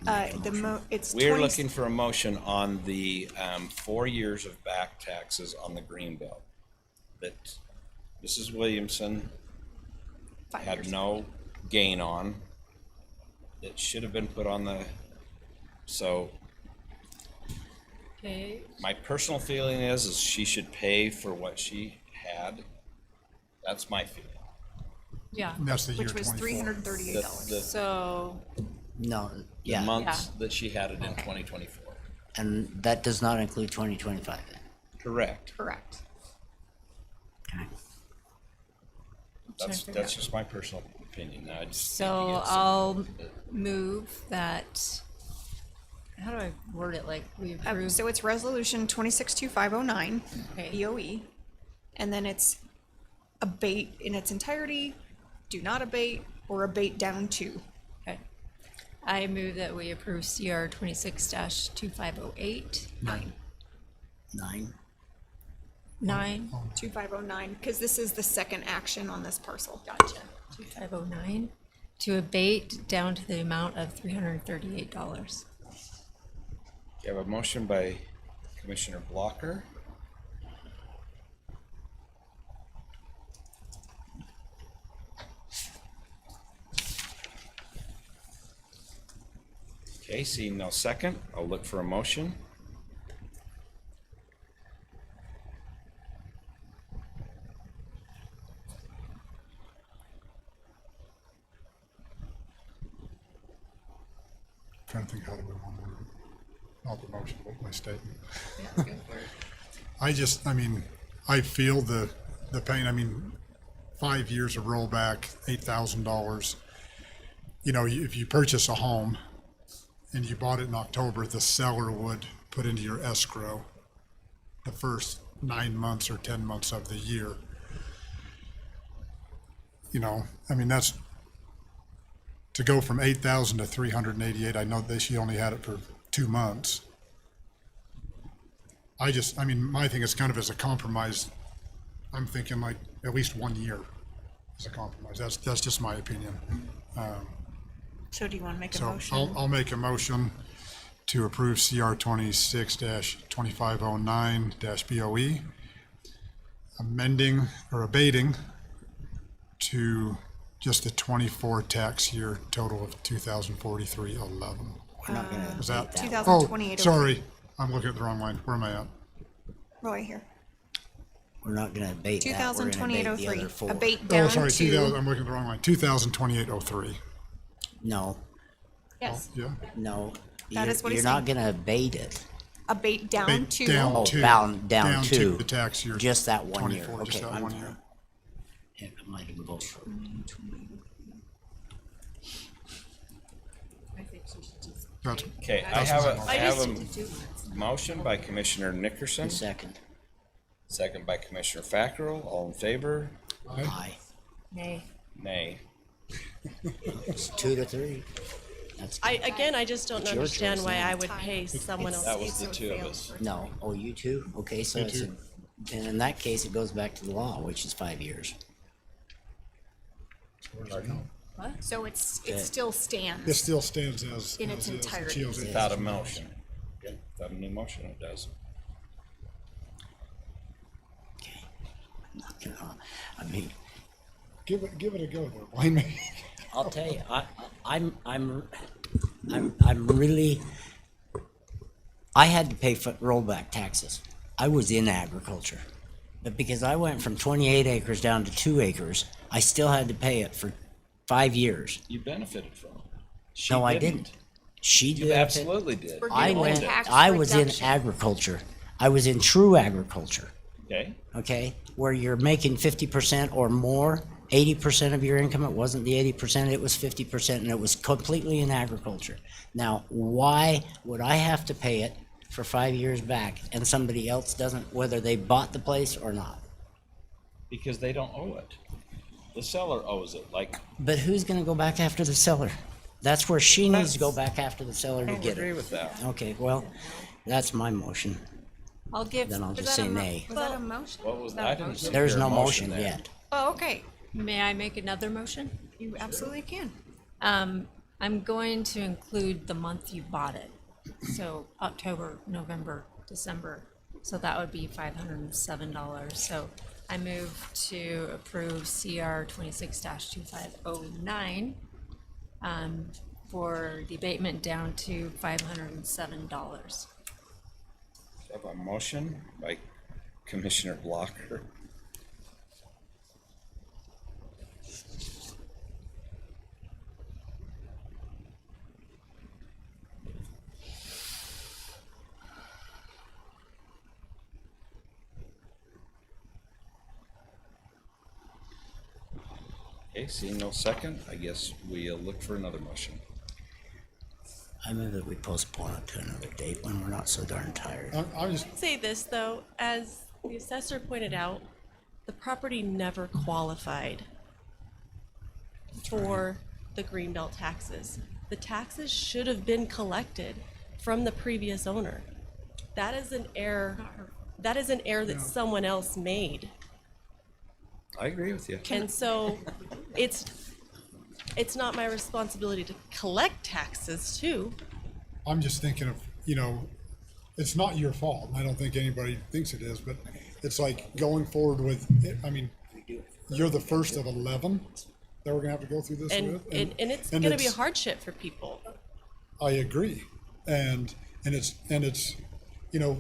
it's We're 20 looking for a motion on the 4 years of back taxes on the green belt that Mrs. Williamson 5 had years. no gain on. That should have been put on the, so Okay. my personal feeling is she should pay for what she had. That's my feeling. Yeah. And that's the year Which was 24. $338. The So, no, yeah, months that she had it in 2024. and that does not include 2025 then. Correct. Correct. Okay. That's just my personal opinion. I just think So you get I'll move that, how do I word it, like we approve? So it's resolution 262509, Okay. BOE, and then it's abate in its entirety, do not abate, or abate down to. Okay. I move that we approve CR 26-2508. 9. 2509, because this is the second action on this parcel. Gotcha. 2509, to abate down to the amount of $338. You have a motion by Commissioner Blocker. Okay, seeing no second, I'll look for a motion. Trying to think how to move on. Not the motion, but my statement. I feel the pain. I mean, 5 years of rollback, $8,000. You know, if you purchase a home and you bought it in October, the seller would put into your escrow the first 9 months or 10 months of the year. You know, I mean, that's to go from 8,000 to 388. I know that she only had it for 2 months. My thing is kind of as a compromise. I'm thinking like at least 1 year as a compromise. That's just my opinion. So do you want to make a So motion? I'll make a motion to approve CR 26-2509-BOE, amending or abating to just the 24 tax year total of $2,043.11. We're not gonna Was that? abate that. Oh, 2028. sorry, I'm looking at the wrong line. Where am I at? Right here. We're not gonna abate that. We're gonna abate the 2028-03. other 4. Abate Oh, down sorry, to. 2000, I'm looking at the wrong line. 2028-03. No, Yes. Yeah. no. That You're- is what he's You're not saying. gonna abate it. Abate down Abate to. down Oh, to. down to. the tax year. Just that 1 year. 24, just Okay, that I'm 1 year. Heck, I might even vote for it. That's, Okay, I that's have my a, motion. I have a motion by Commissioner Nickerson, Second. second by Commissioner Fackrell. All in favor? Aye. Nay. Nay. It's 2 to 3. That's I just don't It's your understand choice why now. I would pay someone else. That was the two of us. no. Oh, you too? Okay, so it's a, then in that case, it goes back to the law, which is 5 years. So it Yeah. still stands. It still stands as. In its as is. entirety. She owes it. Without a motion. Without a new motion, it does. I mean, Give it a go there. Blame me. I'll tell you, I'm really, I had to pay for rollback taxes. I was in agriculture. But because I went from 28 acres down to 2 acres, I still had to pay it for 5 years. You benefited from it. She No, I didn't. She You did. absolutely did. We're I getting a went, tax I was in reduction. agriculture. I was in true agriculture, Okay, okay? Where you're making 50% or more, 80% of your income. It wasn't the 80%, it was 50%, and it was completely in agriculture. Now, why would I have to pay it for 5 years back and somebody else doesn't, whether they bought the place or not? because they don't owe it. The seller owes it, like, But who's gonna go back after the seller? That's where she needs to go back after the seller to I don't get agree it. with that. Okay, well, that's my motion. I'll give, Then I'll Was just that say a mo- nay. Was that a motion? What was, Not I a didn't. motion? There's hear a no motion there. yet. Oh, okay. may I make another motion? You absolutely can. I'm going to include the month you bought it. So October, November, December. So that would be $507. So I move to approve CR 26-2509 for the abatement down to $507. I have a motion by Commissioner Blocker. Okay, seeing no second, I guess we'll look for another motion. I move that we postpone it to another date when we're not so darn tired. I'm just, Say this though, as the assessor pointed out, the property never qualified for the greenbelt taxes. The taxes should have been collected from the previous owner. That is an error. That is an error that someone else made. I agree with you. And so it's not my responsibility to collect taxes too. I'm just thinking of, you know, it's not your fault. I don't think anybody thinks it is, but it's like going forward with, I mean, you're the first of 11 that we're gonna have to go through this And with. it's gonna be a hardship for people. I agree. And it's, you know,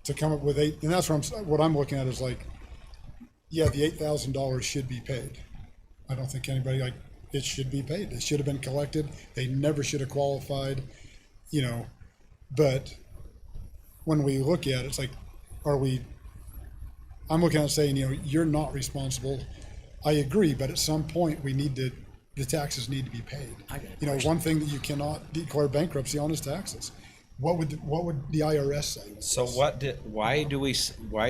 to come up with eight, and that's what I'm looking at is like, yeah, the $8,000 should be paid. I don't think anybody, like, it should be paid. It should have been collected. They never should have qualified, you know, but when we look at it, it's like, I'm looking at it saying, you know, you're not responsible. I agree, but at some point the taxes need to be paid. You know, one thing that you cannot declare bankruptcy on is taxes. What would the IRS say? So why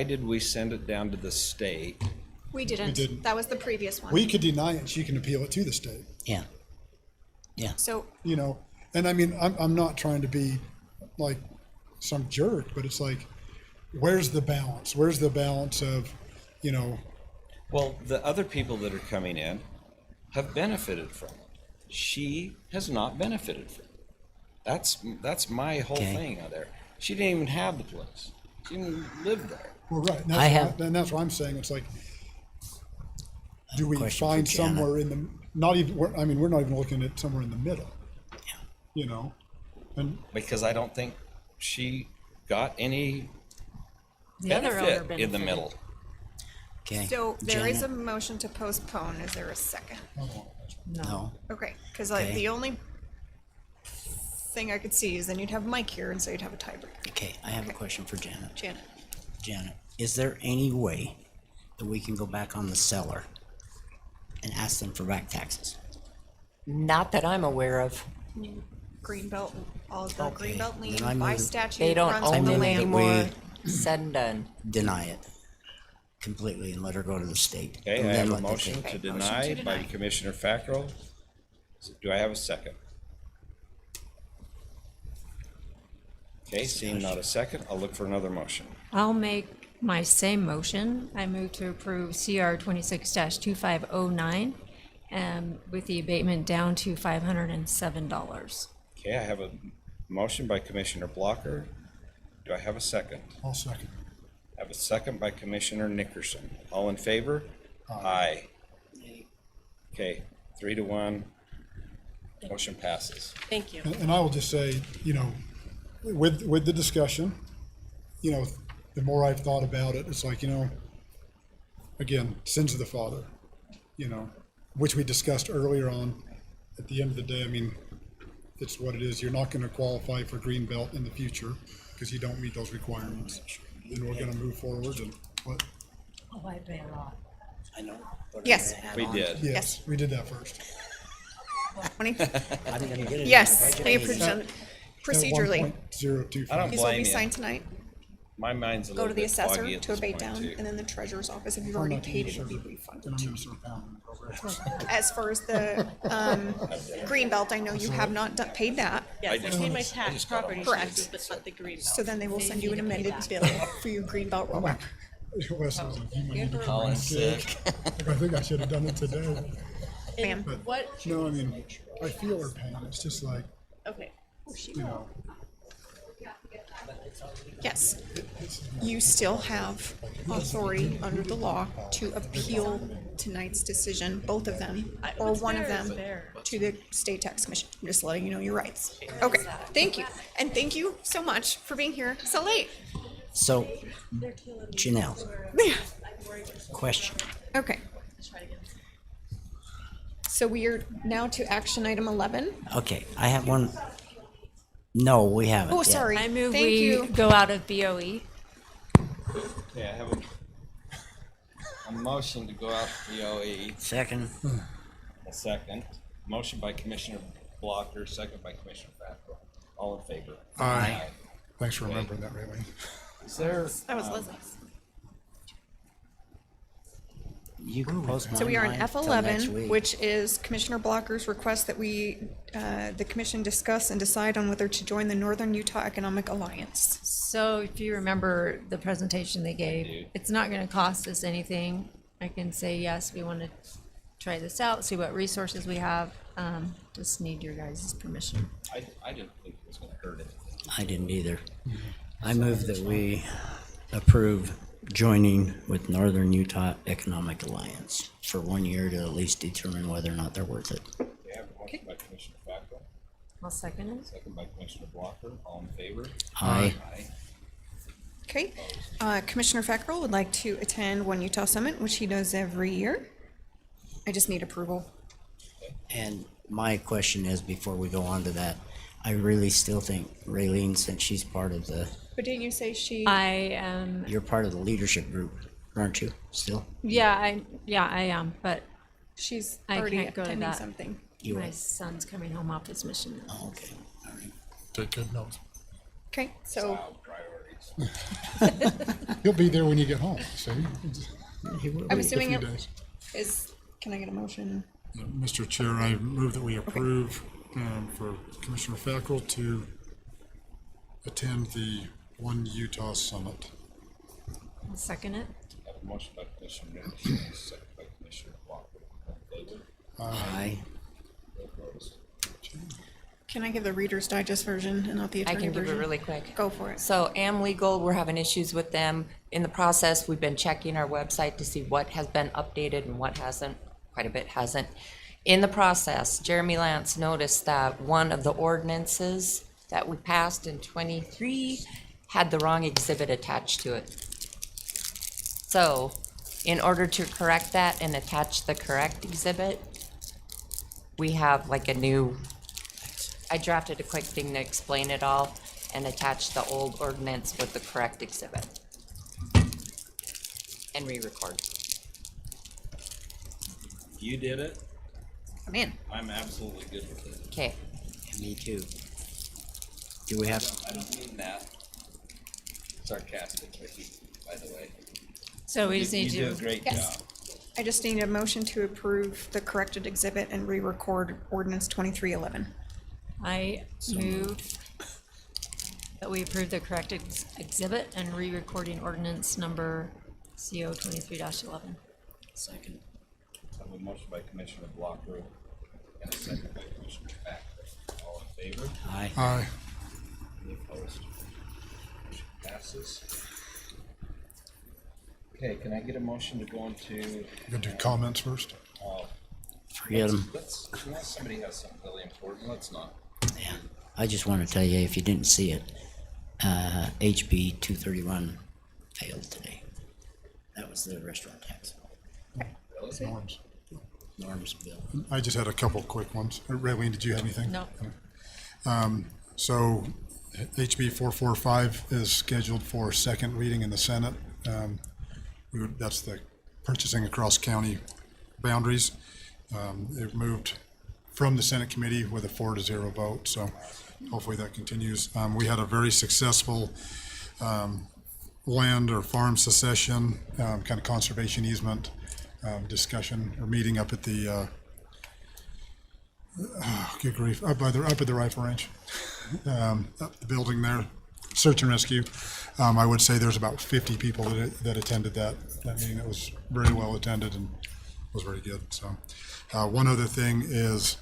did we send it down to the state? We didn't. didn't. That was the previous one. We could deny it, she can appeal it to the state. Yeah. Yeah. So You know, and I mean, I'm not trying to be like some jerk, but it's like, where's the balance? Where's the balance of, you know, Well, the other people that are coming in have benefited from it. She has not benefited from it. That's my whole Okay. thing out there. She didn't even have the place. She didn't live there. well, right. And that's what I'm saying. It's like, do we question for find Janet. somewhere in the, not even, we're not even looking at somewhere in the middle. You know, and Because I don't think she got any The other owner benefit in the benefited. middle. Okay. So there is a Janet? motion to postpone. Is there a second? No. Okay, because like Okay. the only thing I could see is then you'd have Mike here, and so you'd have a tiebreaker. Okay, I have a question for Janet. Janet. Janet, is there any way that we can go back on the seller and ask them for back taxes? Not that I'm aware of. Greenbelt, all the Okay, Greenbelt lien then I by move- statute They don't runs own with the them land. anymore. Said and done. Deny it completely and let her go to the state. Okay, And I then have a let the motion state- to deny by Commissioner Fackrell. Do I have a second? Okay, seeing not a second, I'll look for another motion. I'll make my same motion. I move to approve CR 26-2509 with the abatement down to $507. Okay, I have a motion by Commissioner Blocker. Do I have a second? I'll second. I have a second by Commissioner Nickerson. All in favor? Aye. Okay, 3-1. Motion passes. Thank you. And I will just say, you know, with the discussion, you know, the more I've thought about it, it's like, you know, again, sins of the father, you know, which we discussed earlier on. At the end of the day, I mean, it's what it is. You're not going to qualify for Greenbelt in the future because you don't meet those requirements. Then we're going to move forward and what? Oh, I bet a lot. I know. Yes. We did. Yes, we did that first. 20? I'm gonna get it. Yes, they approved At- it procedurally. At 1.025. I don't These will be blame you. signed tonight. My mind's a Go little to the bit assessor foggy at to this abate point down, too. and then the treasurer's office. If you've I'm already not paid it, sure. it'll be refunded. Then I'm going to start pounding the program. As far as the Greenbelt, I know you have not paid that. Yes, I paid my I tax just got property Correct. taxes, but not the green. So then they will send you an amended bill for your Greenbelt rollback. Wes was like, you might need to call Colin in sick. I think I should have done it today. Ma'am. But, What? no, I mean, I feel her pain. It's just like, Okay. you know, Yes, you still have authority under the law to appeal tonight's decision, both of them, or What's one of fair is them, fair. to the State Tax Commission. I'm just letting you know your rights. Okay, thank you. And thank you so much for being here so late. So, Janelle, question. Okay. So we are now to action item 11. Okay, I have one. No, we haven't. Oh, yet. sorry. I move Thank we you. go out of BOE. Yeah, I have a. A motion to go out to the OE. Second. A second. Motion by Commissioner Blocker, second by Commissioner Fackrell. All in favor? Aye. Thanks for remembering that, Raylene. Is there? That was Lizzie's. You can post So we are on mine till next F11, week. which is Commissioner Blocker's request that the commission discuss and decide on whether to join the Northern Utah Economic Alliance. So if you remember the presentation they gave, it's not gonna cost us anything. I can say, yes, we wanna try this out, see what resources we have. Just need your guys' permission. I didn't think it was gonna hurt anything. I didn't either. I move that we approve joining with Northern Utah Economic Alliance for 1 year to at least determine whether or not they're worth it. We have a motion by Commissioner Fackrell, I'll second it. second by Commissioner Blocker. All in favor? Aye. Okay, Commissioner Fackrell would like to attend One Utah Summit, which he does every year. I just need approval. And my question is, before we go on to that, I really still think Raylene, since she's part of the, But didn't you say she? I am, you're part of the leadership group, aren't you, still? yeah, I am, but She's I already can't go to attending that. something. You My are. son's coming home off his mission. Oh, okay, all right. Take good notes. Okay, so He'll be there when you get home, see? I'm assuming A few it is, can I get a motion? Mr. Chair, I move that we approve for Commissioner Fackrell to attend the One Utah Summit. I'll second it. Have a motion by Commissioner Nixon, second by Commissioner Blocker. All in favor? Aye. Opposed? Can I give the Reader's Digest version and not the I attorney can version? give it really quick. Go for it. So Am Legal, we're having issues with them. In the process, we've been checking our website to see what has been updated and what hasn't. Quite a bit hasn't. In the process, Jeremy Lance noticed that one of the ordinances that we passed in 23 had the wrong exhibit attached to it. So, in order to correct that and attach the correct exhibit, we have like a new, I drafted a quick thing to explain it all and attach the old ordinance with the correct exhibit. And re-record. You did it. I'm in. I'm absolutely good with it. Okay. Me too. Do we have, I don't mean that sarcastically, by the way. So we just need You do a to, great Yes. job. I just need a motion to approve the corrected exhibit and re-record ordinance 2311. I move that we approve the corrected exhibit and re-recording ordinance number CO 23-11. second. I have a motion by Commissioner Blocker and a second by Commissioner Fackrell. All in favor? Aye. Aye. Any opposed? Motion passes. Okay, can I get a motion to go into? You gonna do comments first? Forget them. Let's, unless somebody has something really important, let's not. Yeah. I just want to tell you, if you didn't see it, HB 231 failed today. That was the restaurant tax. Norms. Norm's bill. I just had a couple quick ones. Raylene, did you have anything? No. So HB 445 is scheduled for second reading in the Senate. That's the purchasing across county boundaries. It moved from the Senate committee with a 4-0 vote, so hopefully that continues. We had a very successful land or farm secession, kind of conservation easement discussion or meeting up at the good grief, up at the rifle range, up the building there, search and rescue. I would say there's about 50 people that attended that meeting. It was very well attended and was very good. So one other thing is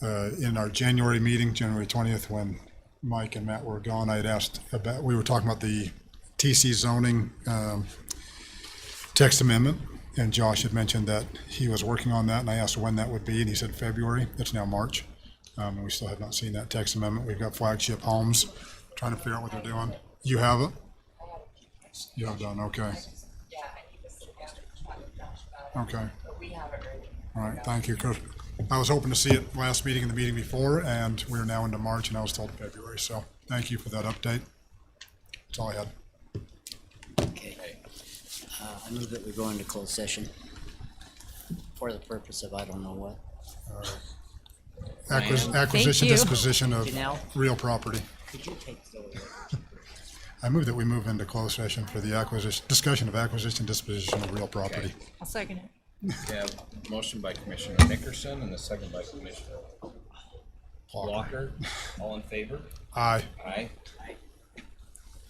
in our January meeting, January 20th, when Mike and Matt were gone, I had asked about, we were talking about the TC zoning text amendment, and Josh had mentioned that he was working on that, and I asked when that would be, and he said February. It's now March, and we still have not seen that text amendment. We've got Flagship Homes trying to figure out what they're doing. You have it? You have done, okay. Okay. All right, thank you, Chris. I was hoping to see it last meeting and the meeting before, and we're now into March, and I was told February, so thank you for that update. That's all I had. Okay. I move that we go into closed session for the purpose of I don't know what. Acquisition, you. disposition of Janelle? real property. Could you take those? I move that we move into closed session for the discussion of acquisition, disposition of real property. I'll second it. We have a motion by Commissioner Nickerson and a second by Commissioner Blocker. All in favor? Aye. Aye.